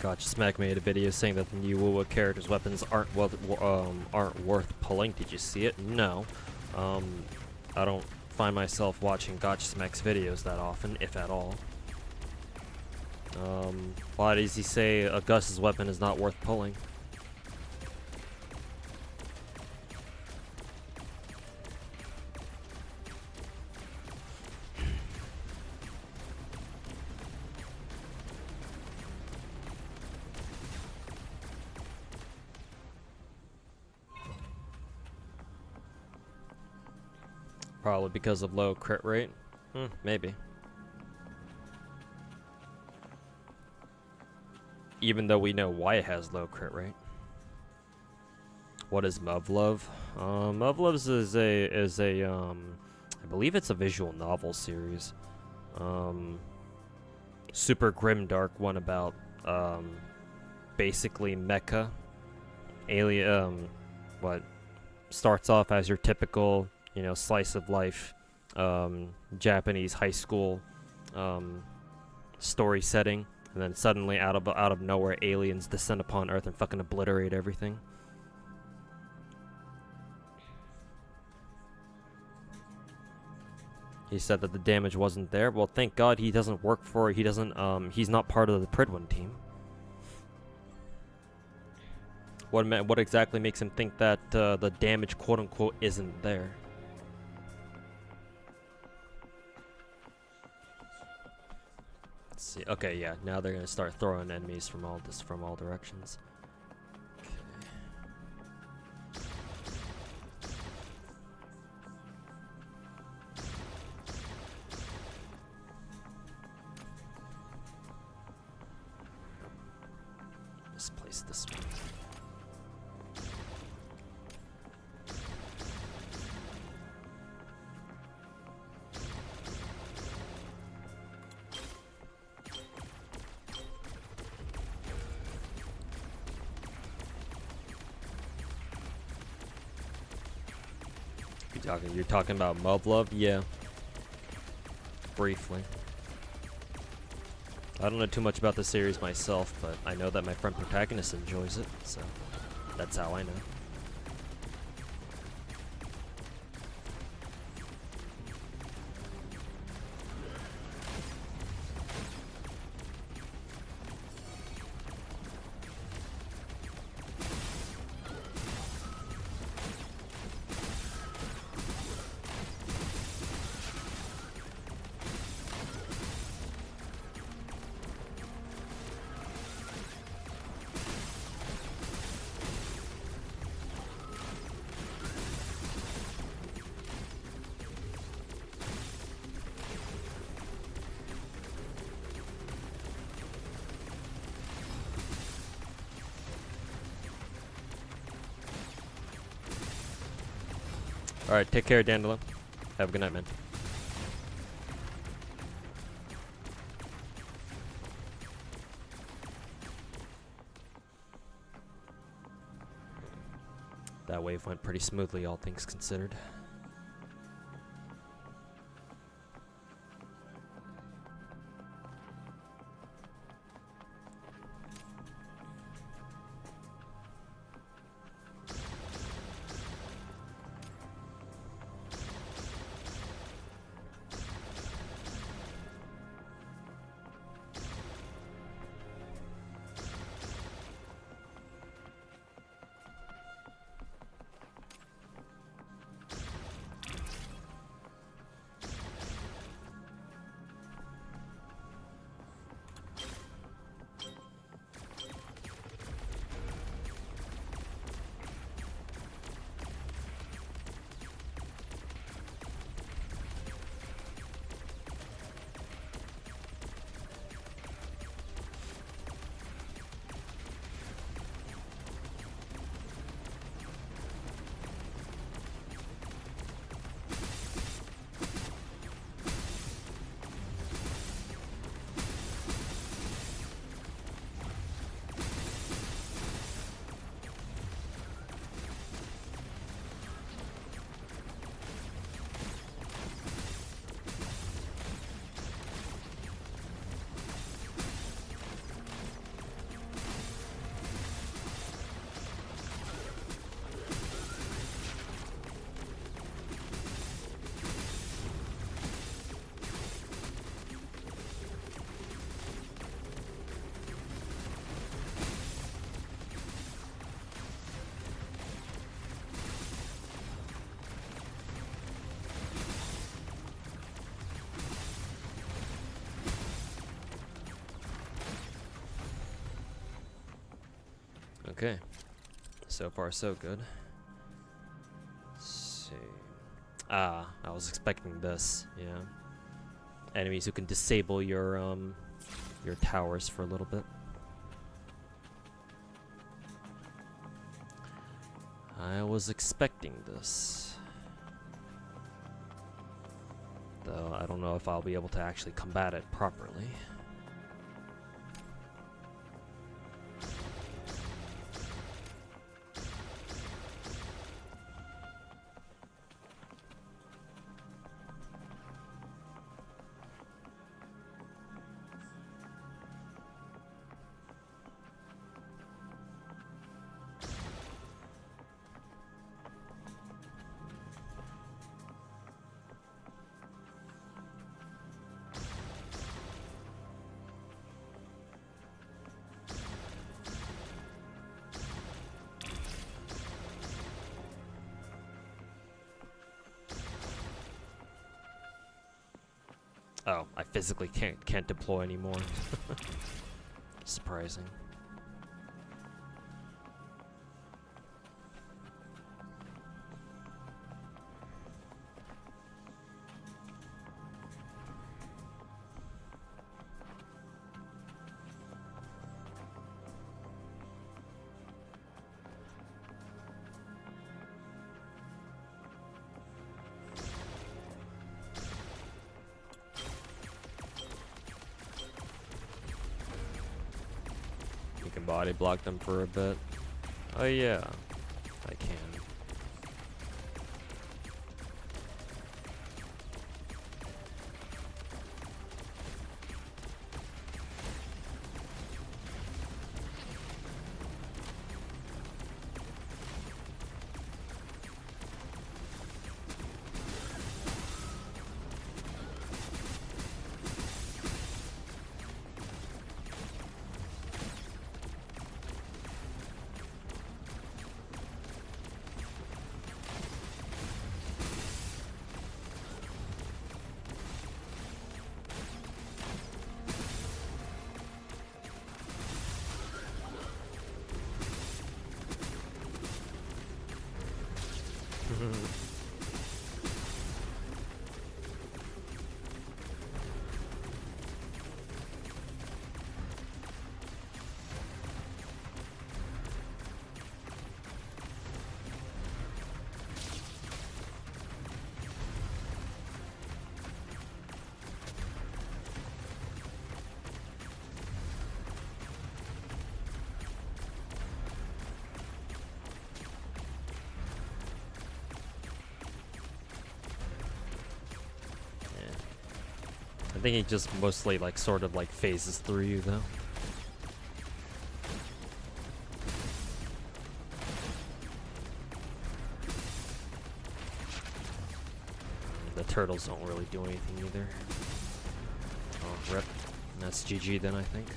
Gotcha Smack made a video saying that the new WoW characters' weapons aren't worth pulling. Did you see it? No. I don't find myself watching Gotcha Smack's videos that often, if at all. Why does he say Gus's weapon is not worth pulling? Probably because of low crit rate? Maybe. Even though we know why it has low crit rate. What is Muv-Love? Muv-Love's is a I believe it's a visual novel series. Super grim dark one about basically mecha alien what starts off as your typical, you know, slice of life Japanese high school story setting, and then suddenly out of nowhere aliens descend upon Earth and fucking obliterate everything. He said that the damage wasn't there. Well, thank God he doesn't work for it. He doesn't he's not part of the Pridwin team. What exactly makes him think that the damage, quote unquote, isn't there? Let's see. Okay, yeah. Now they're gonna start throwing enemies from all directions. Misplace this one. You're talking about Muv-Love? Yeah. Briefly. I don't know too much about the series myself, but I know that my friend protagonist enjoys it, so that's how I know. Alright, take care, Dandelion. Have a good night, man. That wave went pretty smoothly, all things considered. Okay. So far, so good. Let's see. Ah, I was expecting this, yeah. Enemies who can disable your towers for a little bit. I was expecting this. Though I don't know if I'll be able to actually combat it properly. Oh, I physically can't deploy anymore. Surprising. You can body block them for a bit. Oh yeah, I can. I think he just mostly like sort of like phases through you though. The turtles don't really do anything either. Oh, rip. That's GG then, I think.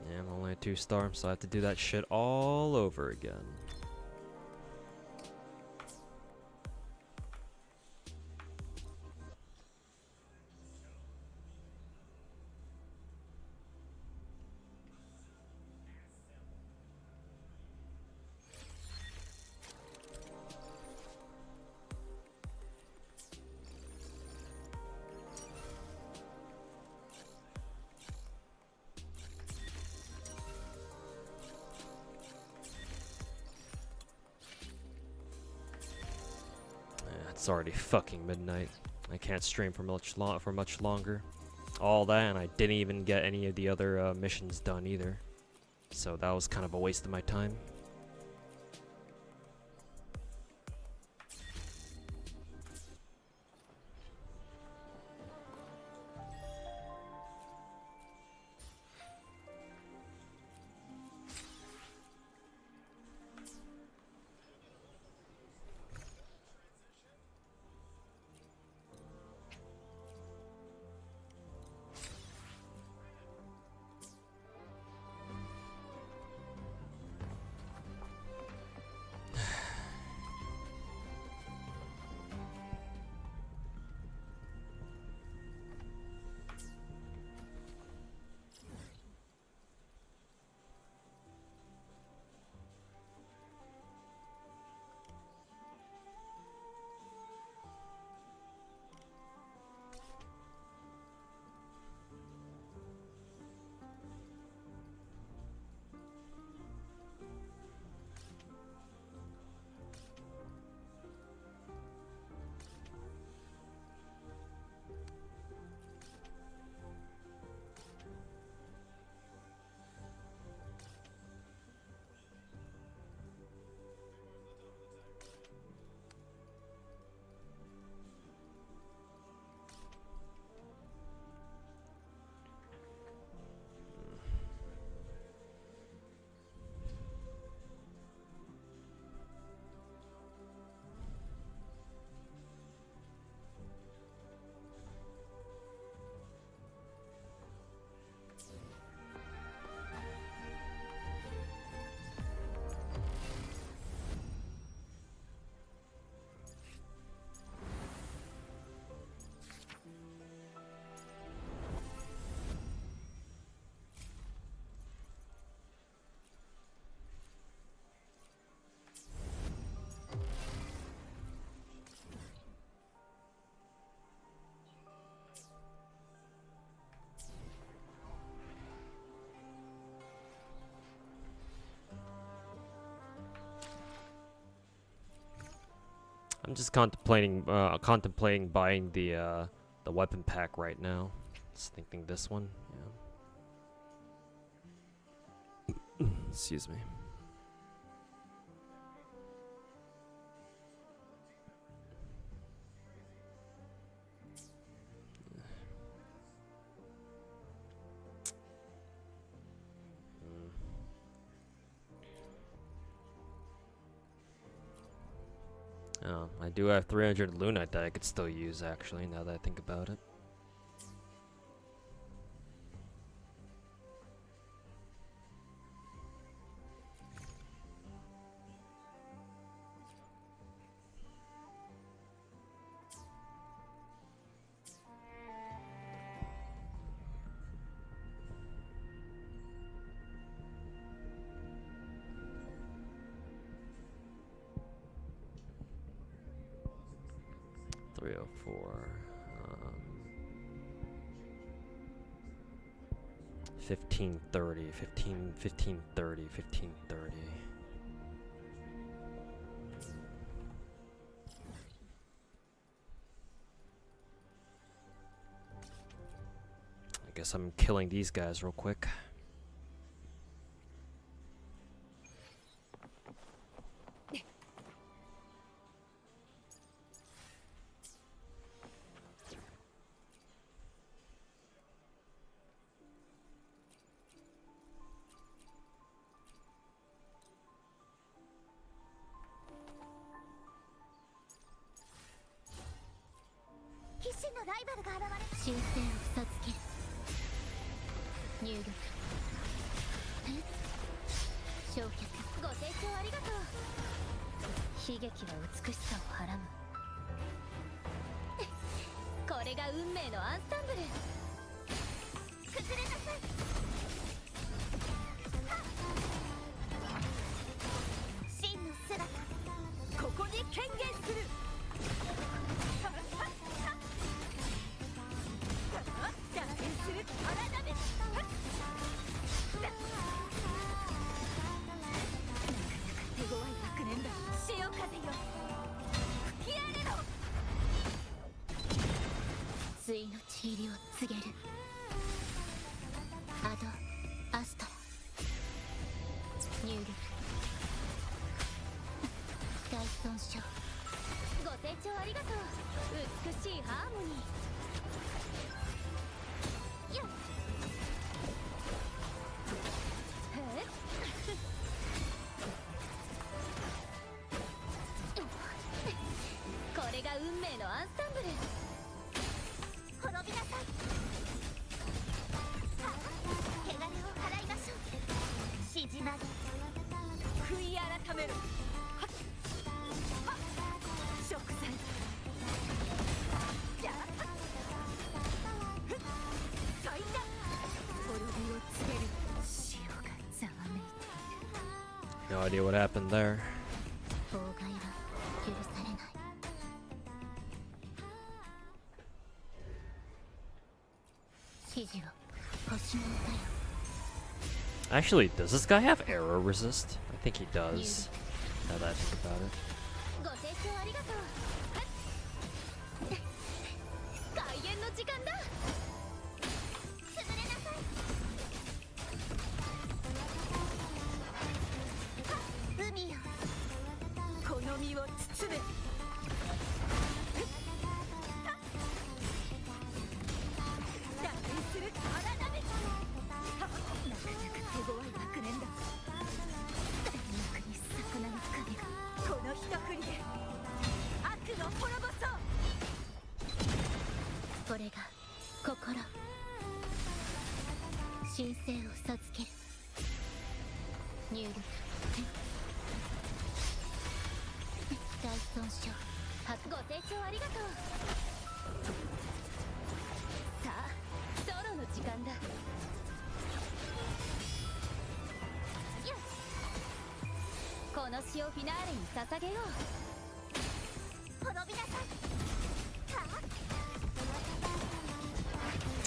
Yeah, I'm only at 2-star, so I have to do that shit all over again. It's already fucking midnight. I can't stream for much longer. All that, and I didn't even get any of the other missions done either. So that was kind of a waste of my time. I'm just contemplating buying the weapon pack right now. Just thinking this one. Yeah. Excuse me. Oh, I do have 300 Lunite that I could still use, actually, now that I think about it. .304. 1530. 1530. 1530. I guess I'm killing these guys real quick. No idea what happened there. Actually, does this guy have arrow resist? I think he does. Now that I think about it.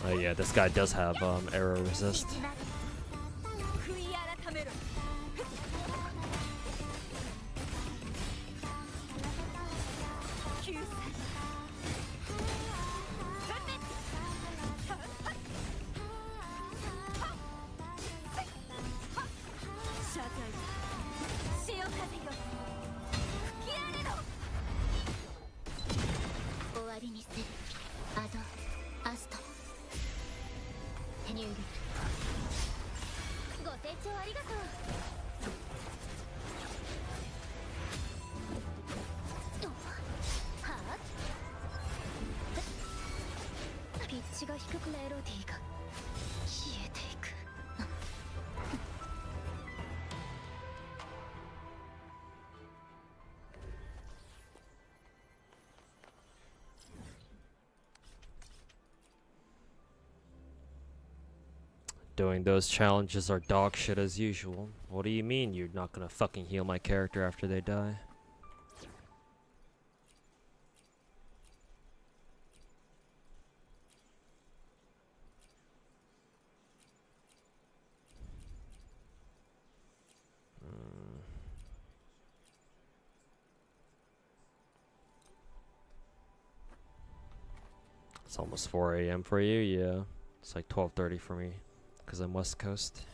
Oh yeah, this guy does have arrow resist. が低くメロディーが消えていく。 Doing those challenges are dog shit as usual. What do you mean you're not gonna fucking heal my character after they die? It's almost 4 a.m. for you, yeah. It's like 12:30 for me, because I'm West Coast.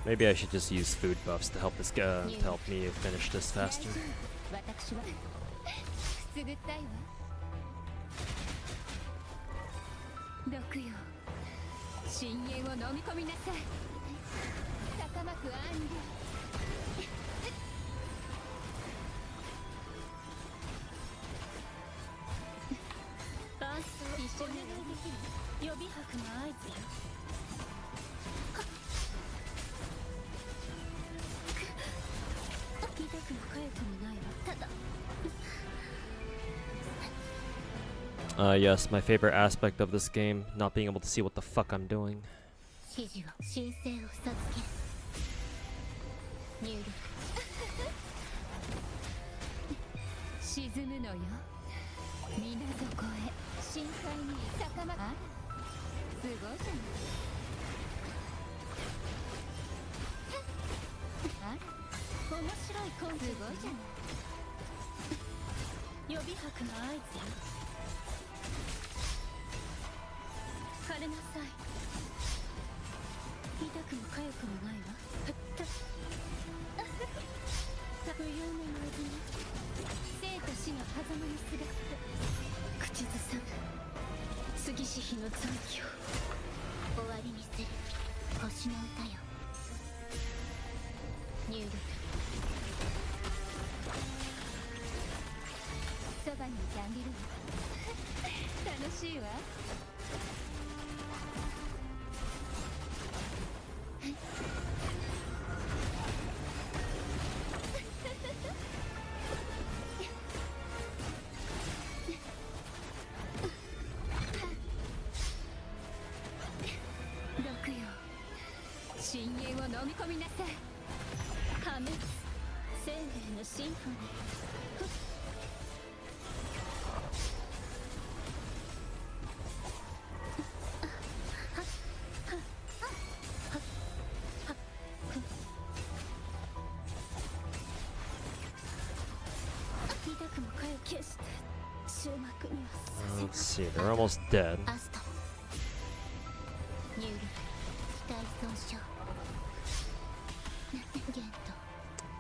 Maybe I should just use food buffs to help this guy, to help me finish this faster. 深淵を飲み込みなさい。高まく暗流。伴奏一緒にお願いできる。予備拍の合図よ。痛くも痒くもないわ。ただ。 Yes, my favorite aspect of this game, not being able to see what the fuck I'm doing. Let's see, they're almost dead.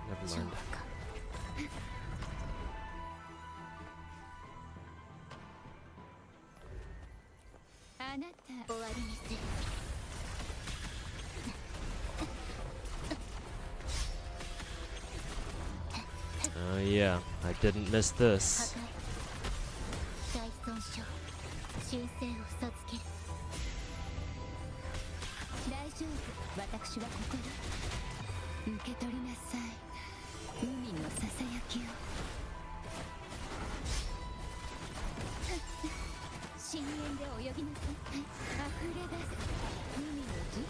Never mind. Oh yeah, I didn't miss this. 私はここに受け取りなさい。海のささやきを。深淵で泳ぎなさい。溢れ出す海の慈悲。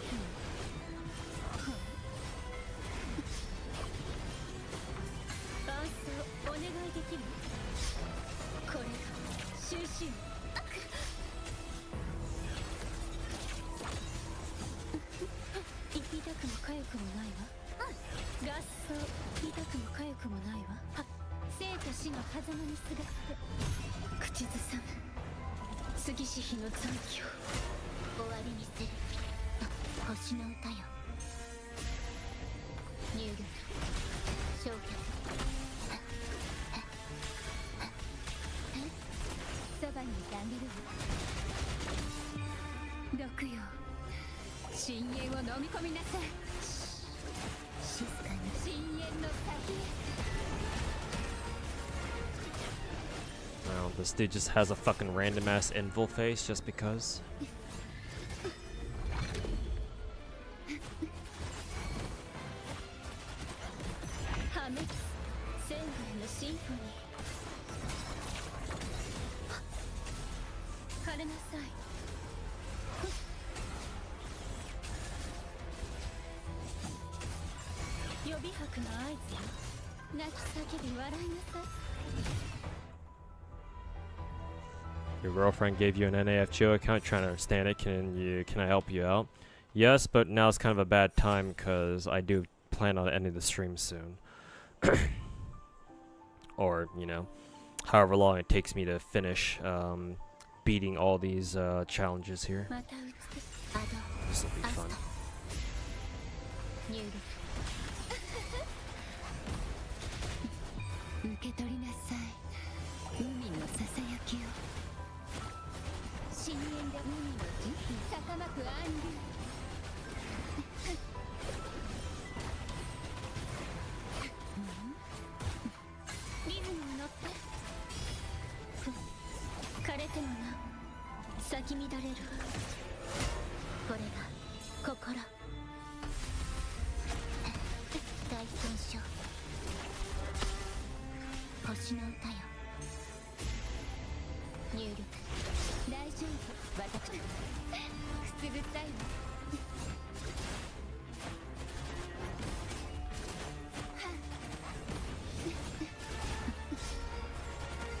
伴奏お願いできる？これが終止。 痛くも痒くもないわ。合奏痛くも痒くもないわ。生と死の狭間にすがって口ずさむ過ぎし日の残機を終わりにする星の歌よ。入力消却そばにいてあげるわ。毒よ深淵を飲み込みなさい。静かに深淵の先へ。 Wow, this dude just has a fucking random ass invul face just because. 破滅生命のシンフォニー。枯れなさい。予備拍の合図よ。泣き叫び笑いなさい。 Your girlfriend gave you an NAFGO account, trying to understand it. Can I help you out? Yes, but now it's kind of a bad time because I do plan on ending the stream soon. Or, you know, however long it takes me to finish beating all these challenges here. This will be fun. 受け取りなさい。海のささやきを。深淵で海の慈悲坂巻く暗流。リズムに乗って。枯れてもな咲き乱れる。これが心。大損傷。星の歌よ。入力。大丈夫。私くすぐったいわ。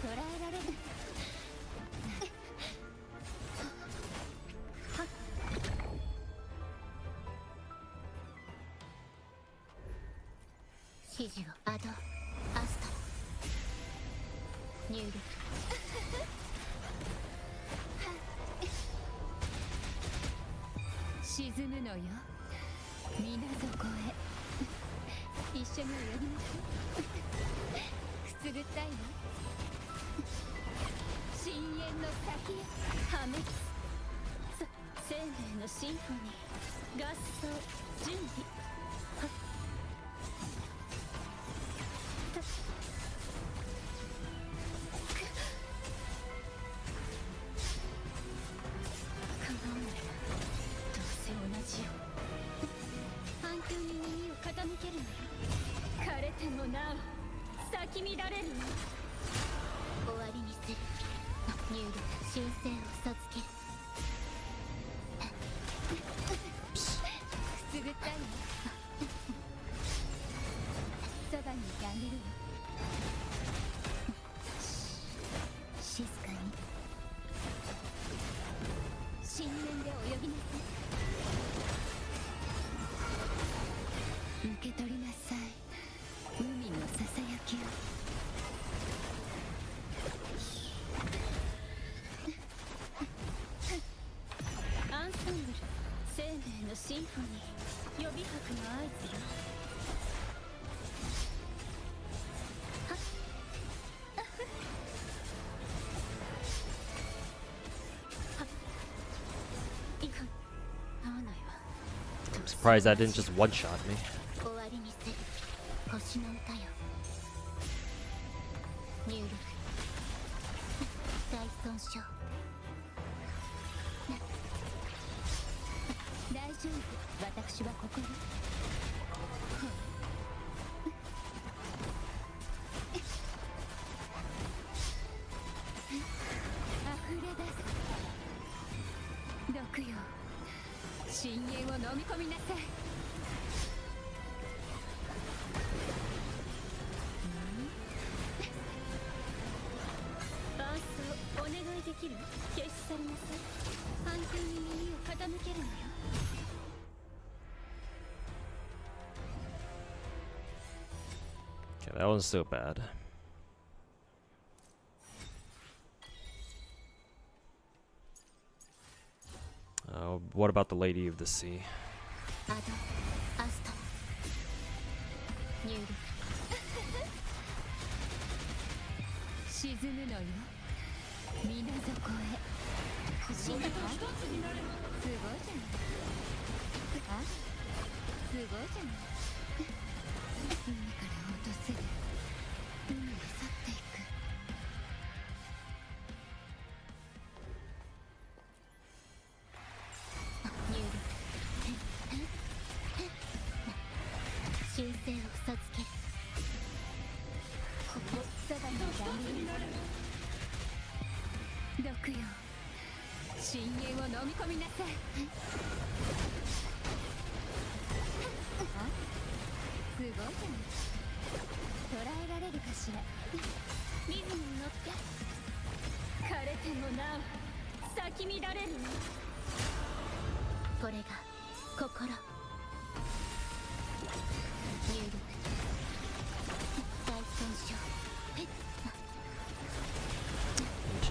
捉えられる。指示をアドアスト入力。沈むのよ。水底へ。一緒に泳ぎましょう。くすぐったいわ。深淵の先へ。破滅。生命のシンフォニー。合奏準備。咲き乱れるの。終わりにする。入力。神聖を授ける。くすぐったいわ。そばにいてあげるわ。静かに。深淵で泳ぎなさい。受け取りなさい。海のささやきを。アンサンブル生命のシンフォニー。予備拍の合図よ。いかん合わないわ。 I'm surprised that didn't just one-shot me. 終わりにする。星の歌よ。入力。大損傷。大丈夫。私はここよ。溢れ出す。毒よ。深淵を飲み込みなさい。お願いできる？決死されなさい。反響に耳を傾けるのよ。Okay, that wasn't so bad. What about the Lady of the Sea? アドアスト入力。沈むのよ。水底へ。すごいじゃない。すごいじゃない。海から落とせる。海へ去っていく。入力。修正を授ける。ここサガのジャンル。毒よ、深淵を飲み込みなさい。すごいじゃない。捉えられるかしら。リズムに乗って枯れてもなお咲き乱れる。これが心。入力。大損傷。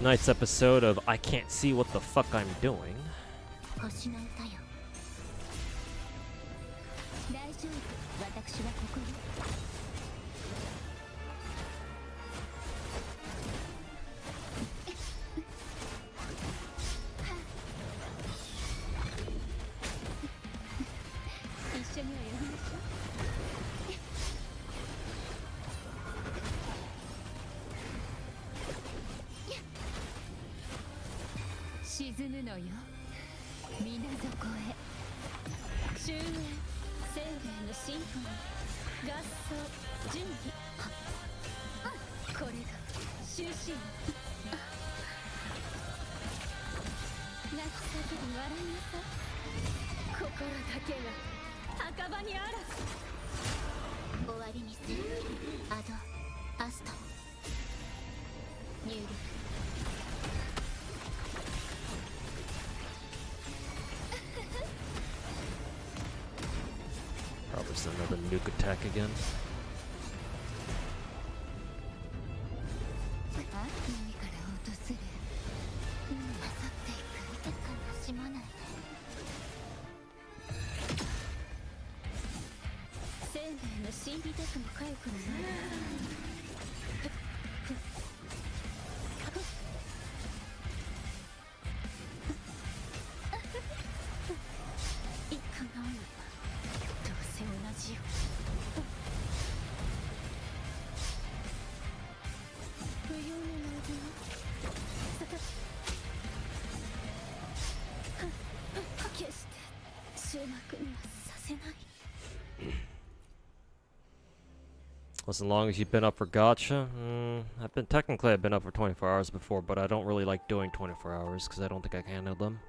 Tonight's episode of I Can't See What the Fuck I'm Doing. 星の歌よ。大丈夫、私はここに。一緒に泳ぎましょう。沈むのよ、水底へ。終焉、生命のシンフォニー、合奏、準備。これが終止。泣き叫び笑いなさい。心だけが墓場にあらず。終わりにする。アド、アスト。入力。Probably just another nuke attack again. 海から落とせる。海へ去っていく。悲しまないで。生命の神秘テクもかゆくもない。いかがわぬ。どうせ同じよ。不要なのでは。決して終幕にはさせない。As long as you've been up for gacha, technically I've been up for 24 hours before, but I don't really like doing 24 hours because I don't think I can handle them.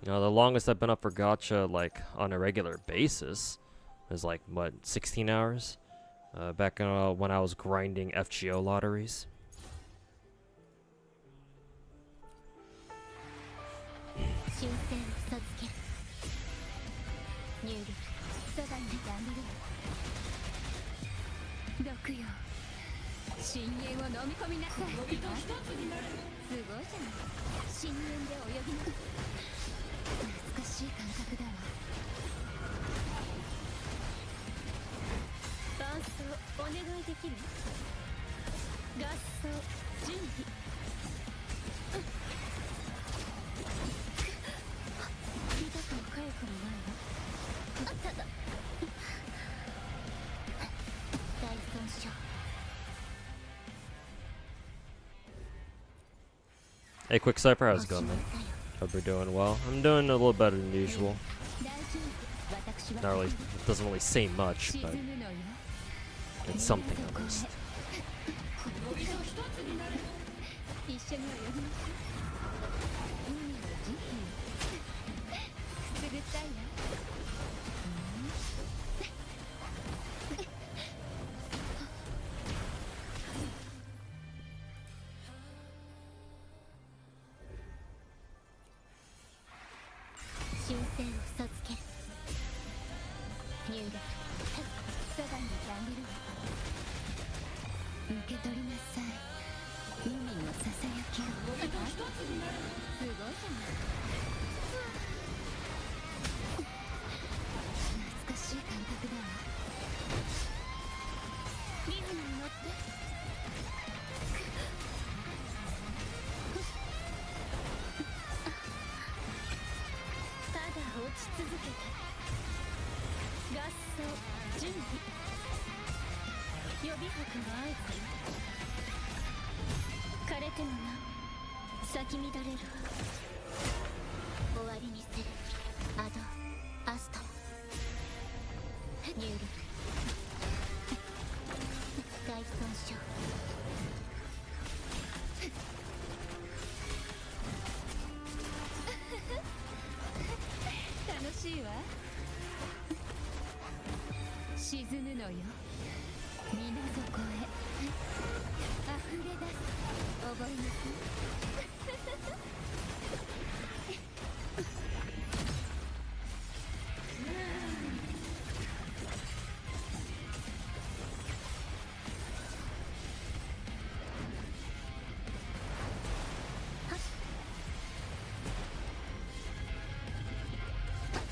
The longest I've been up for gacha, like, on a regular basis is like, what, 16 hours? Back when I was grinding FGO lotteries. 修正を授ける。入力。そばにいてあげる。毒よ、深淵を飲み込みなさい。すごいじゃない。深淵で泳ぎな。懐かしい感覚だわ。伴奏お願いできる？合奏準備。痛くもかゆくもないわ。ただ大損傷。Hey, Quick Cypher, how's it going, man? Hope you're doing well. I'm doing a little better than usual. Not really, it doesn't really say much, but it's something at least. 一緒に泳ぎましょう。海の慈悲。くすぐったいな。修正を授ける。入力。そばにいてあげるわ。受け取りなさい。海のささやきを。続けて合奏準備予備拍の合図よ枯れてもなお咲き乱れるわ終わりにするアドアスト入力大損傷楽しいわ沈むのよ水底へ溢れ出す覚えます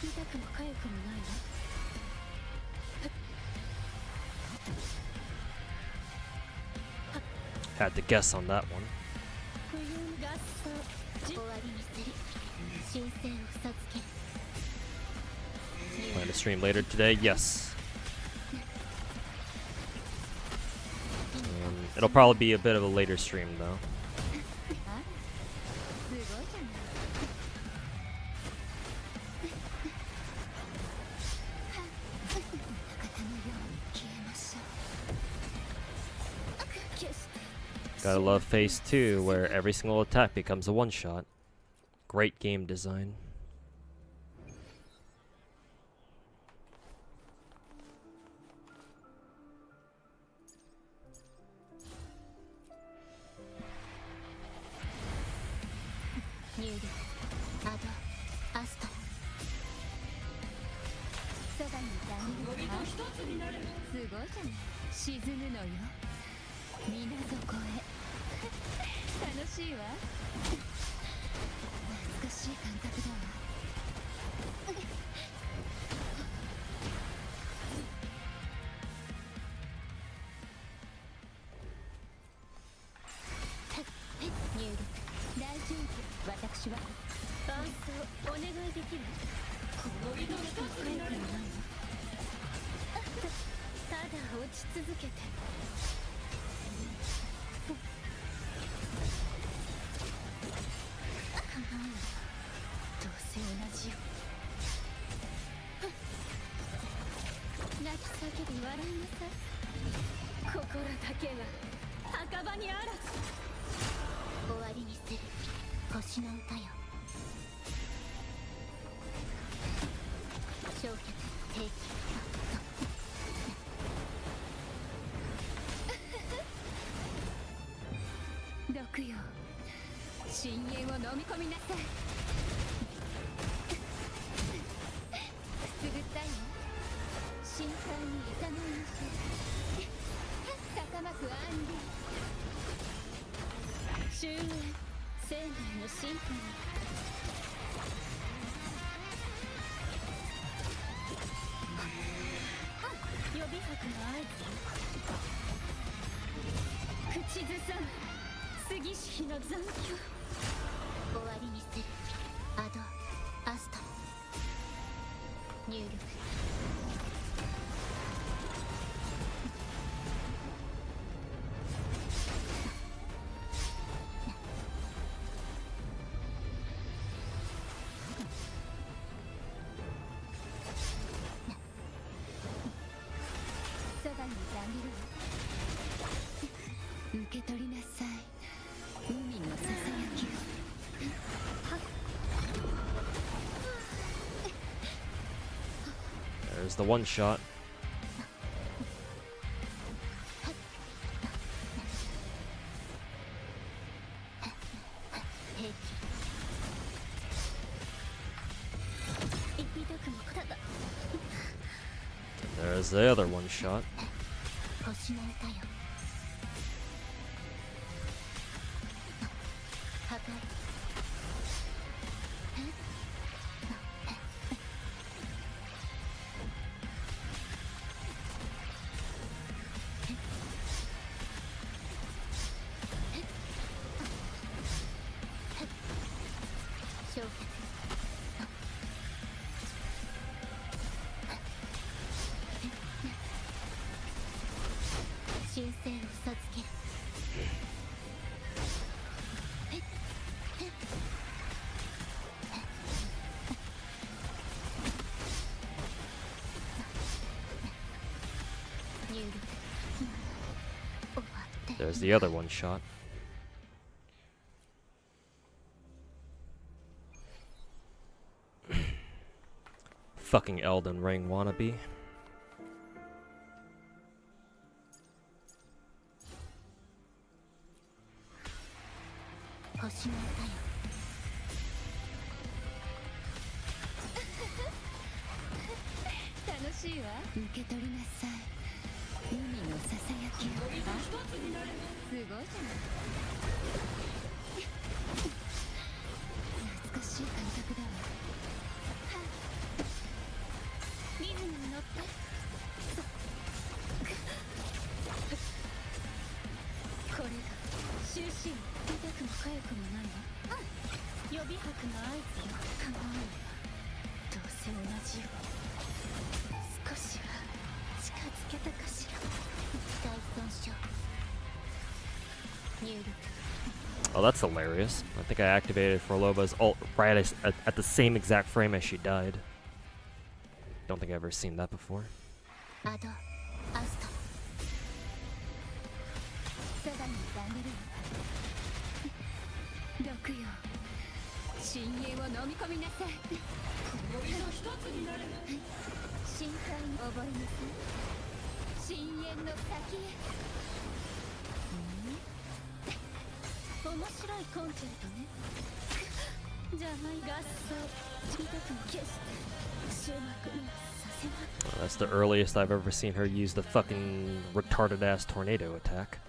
痛くも痒くもないわ Had to guess on that one. 冬合奏終わりにする神聖を嘘つけ Plan to stream later today. Yes. It'll probably be a bit of a later stream though. あすごいじゃない中田のように消えましょう決して Gotta love phase 2 where every single attack becomes a one-shot. Great game design. There's the one shot. There's the other one shot. There's the other one shot. Fucking Elden Ring wannabe. Oh, that's hilarious. I think I activated Forlova's ult right at the same exact frame as she died. Don't think I've ever seen that before. Oh, that's the earliest I've ever seen her use the fucking retarded ass tornado attack.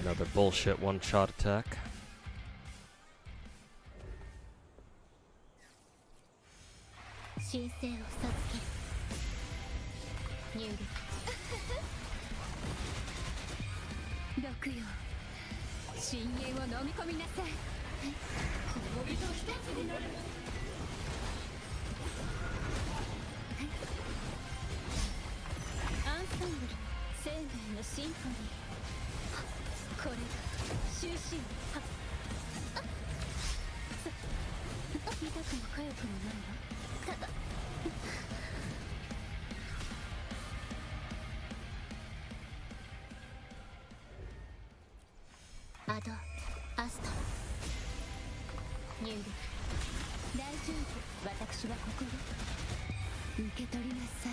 Another bullshit one-shot attack. 神聖を授ける入力毒よ深淵を飲み込みなさい氷と一つになるアンサンブル生命のシンフォニーこれが終身は痛くも痒くもないわただアドアスト入力大丈夫私はここで受け取りなさい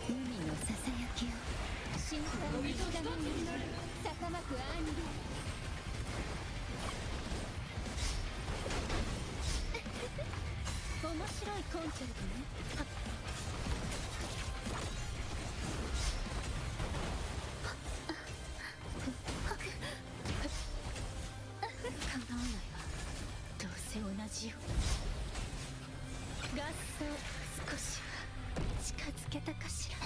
海のささやきを心配に深めに坂巻アンリ面白いコンチェルトね叶わないわどうせ同じよ合奏少しは近づけたかしら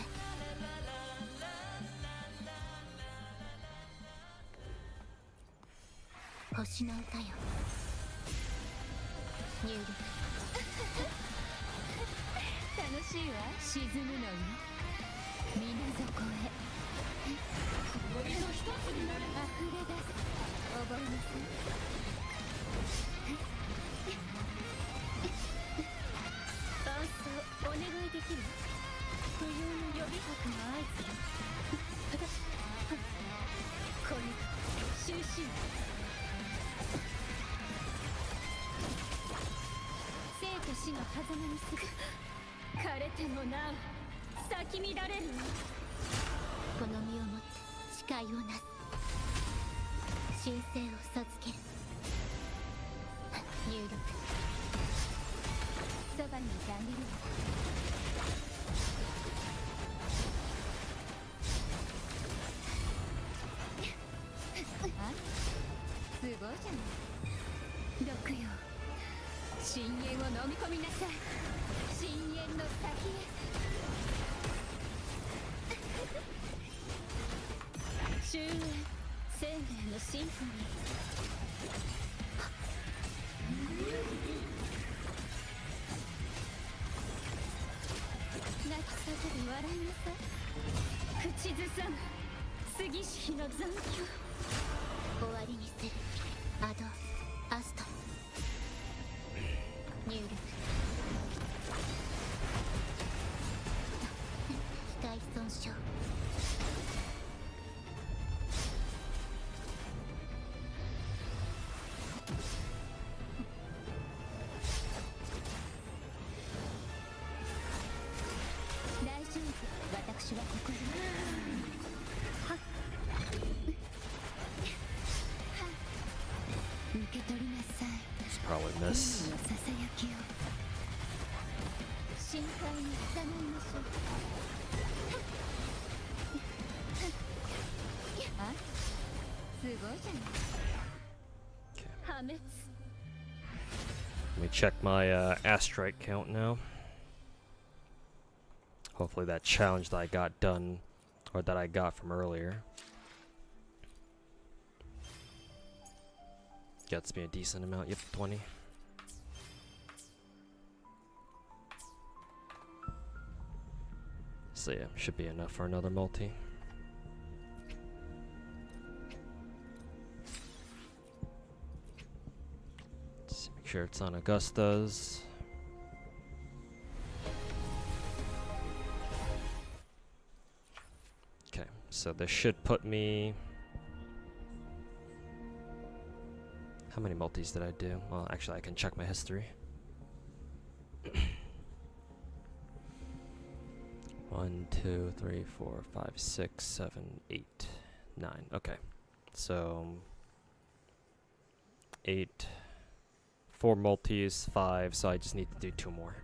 星の歌よ入力楽しいわ沈むのよ水底へ氷の一つになる溢れ出す覚えなさい伴奏お願いできる冬の予備白の合図よこれが終身生と死の狭間にすぐ枯れてもなお咲き乱れるわこの身をもって誓いをなす神聖を授ける入力そばにいてあげるわあすごいじゃない毒よ深淵を飲み込みなさい深淵の先へ終焉生命のシンフォニー泣き叫び笑いなさい口ずさむ杉氏の残響終わりにするアドアスト入力機体損傷大丈夫私はここに受け取りなさい It's probably miss. 海のささやきを深海に従いましょうあすごいじゃない破滅 Let me check my astrite count now. Hopefully that challenge that I got done, or that I got from earlier, gets me a decent amount. Yep, 20. So yeah, should be enough for another multi. Let's make sure it's on Augusta's. Okay, so this should put me... How many multis did I do? Well, actually I can check my history. 1, 2, 3, 4, 5, 6, 7, 8, 9. Okay, so 8, 4 multis, 5, so I just need to do 2 more.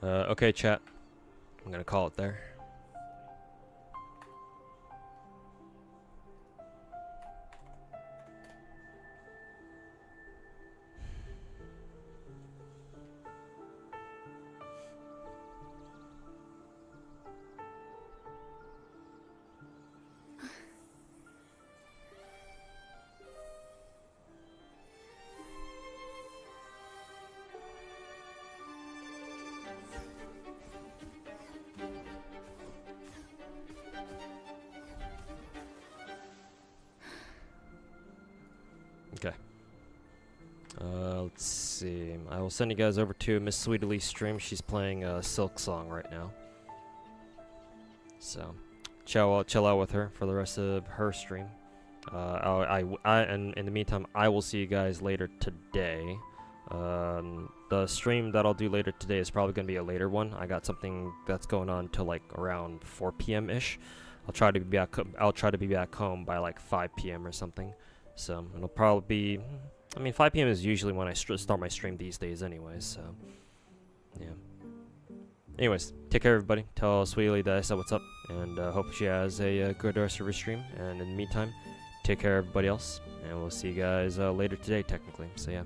Okay, chat. I'm gonna call it there. Okay. Let's see. I will send you guys over to Miss Sweetly's stream. She's playing Silksong right now. So, chill out with her for the rest of her stream. And in the meantime, I will see you guys later today. The stream that I'll do later today is probably gonna be a later one. I got something that's going on till like around 4 p.m. ish. I'll try to be back home by like 5 p.m. or something. So it'll probably be, I mean, 5 p.m. is usually when I start my stream these days anyways, so, yeah. Anyways, take care everybody, tell Sweetie that I said what's up, and hope she has a good rest of her stream, and in the meantime, take care everybody else, and we'll see you guys later today technically, so yeah.